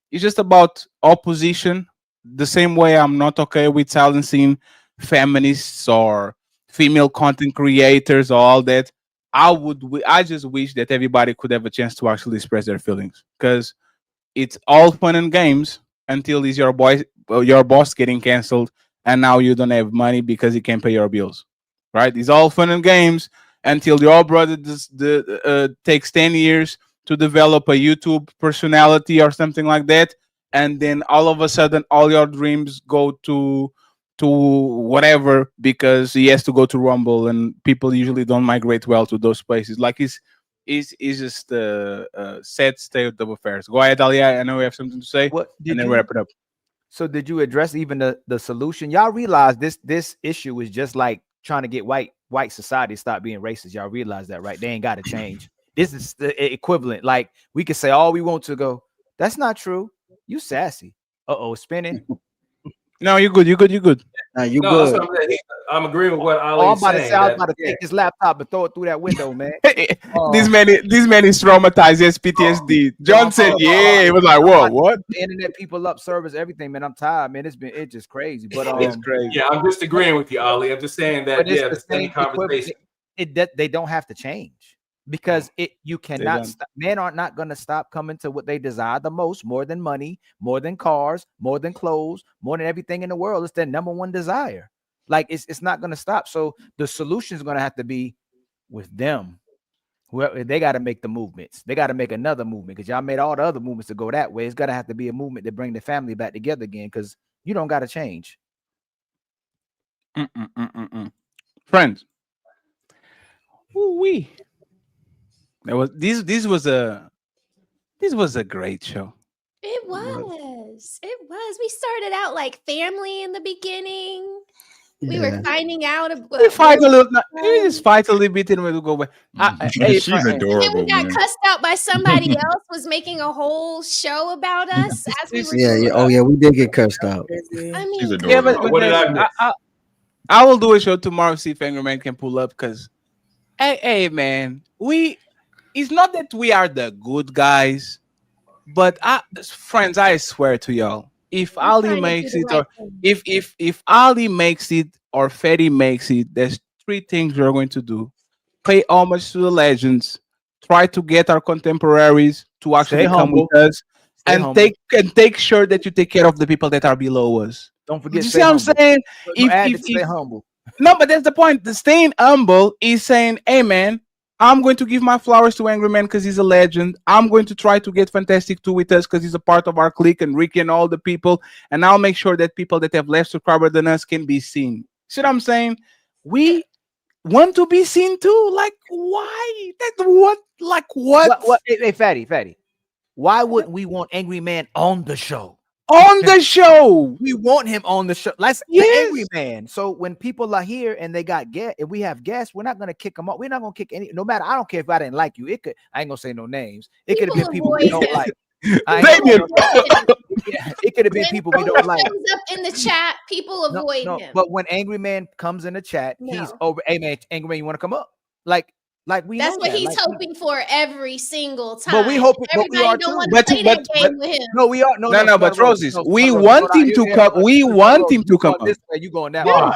it's just about opposition. The same way I'm not okay with silencing feminists or female content creators or all that. I just wish that everybody could have a chance to actually express their feelings, because it's all fun and games until is your boss getting canceled and now you don't have money because he can't pay your bills, right? It's all fun and games until your brother takes 10 years to develop a YouTube personality or something like that, and then all of a sudden all your dreams go to whatever because he has to go to Rumble, and people usually don't migrate well to those places. Like it's just a sad state of affairs. Go ahead, Alia. I know you have something to say, and then wrap it up. So did you address even the solution? Y'all realize this issue is just like trying to get white society to stop being racist. Y'all realize that, right? They ain't got to change. This is the equivalent. Like we can say all we want to go. That's not true. You sassy. Spinning. No, you're good. Nah, you No, good. I'm agreeing with what Ali I'm is about to saying. say I was that- about to take this laptop and throw it through that window, man. This man is traumatized. Yes, PTSD. John said, "Yeah." It was like, "Whoa, what?" Internet people up, servers, everything, man. I'm tired, man. It's just crazy. But It's crazy. Yeah, I'm just agreeing with you, Ali. I'm just saying that but it's yeah, the the same same conversation. they don't have to change because you cannot don't. stop. Men are not going to stop coming to what they desire the most, more than money, more than cars, more than clothes, more than everything in the world. It's their number one desire. Like it's not going to stop. So the solution is going to have to be with them. Whoever, they got to make the movements. They got to make another movement because y'all made all the other movements to go that way. It's got to have to be a movement to bring the family back together again because you don't got to change. Friends. Ooh-wee. There was this was a great show. It was. It was. We started out like family in the beginning. We were finding out. We fight a little. We just fight a little bit and we'll go away. She's And then adorable, we got man. cussed out by somebody else was making a whole show about us as we were Yeah, doing yeah. Oh yeah, we did get cursed out. I mean, She's adorable. Yeah, but What did I there's- miss? I will do a show tomorrow. See if Angry Man can pull up because, hey man, it's not that we are the good guys, but friends, I swear to y'all, if Ali trying to makes do it the or right thing. if Ali makes it or Fetty makes it, there's three things we're going to do: pay homage to the legends, try to get our contemporaries to actually Stay come humble. with us, Stay and humble. take sure that you take care of the people that are below us. Don't forget. You stay see what I'm humble. saying? Don't add to stay humble. No, but that's the point. The staying humble is saying, hey man, I'm going to give my flowers to Angry Man because he's a legend. I'm going to try to get Fantastic 2 with us because he's a part of our clique and Ricky and all the people. And I'll make sure that people that have less subscribers than us can be seen. See what I'm saying? We want to be seen too. Like, why? Hey, Fatty. Why wouldn't we want Angry Man on the show? On the show. We want him on the show. Let's the Angry Man. So when people are here and they got guests, and we have guests, we're not gonna kick them off. We're not gonna kick any. No matter. I don't care if I didn't like you. It could. I ain't gonna say no names. It could have been people we don't like. It could have been people we don't like. Shows up in the chat, people avoid him. But when Angry Man comes in the chat, he's over. Hey man, Angry Man, you want to come up? Like we. That's know what that. he's Like, hoping for every single time. But we hope. But we Everybody are don't too. want to play that game with him. No, we are. No, but Roses, we want him to come. We want him to come up. You going that Yeah. way?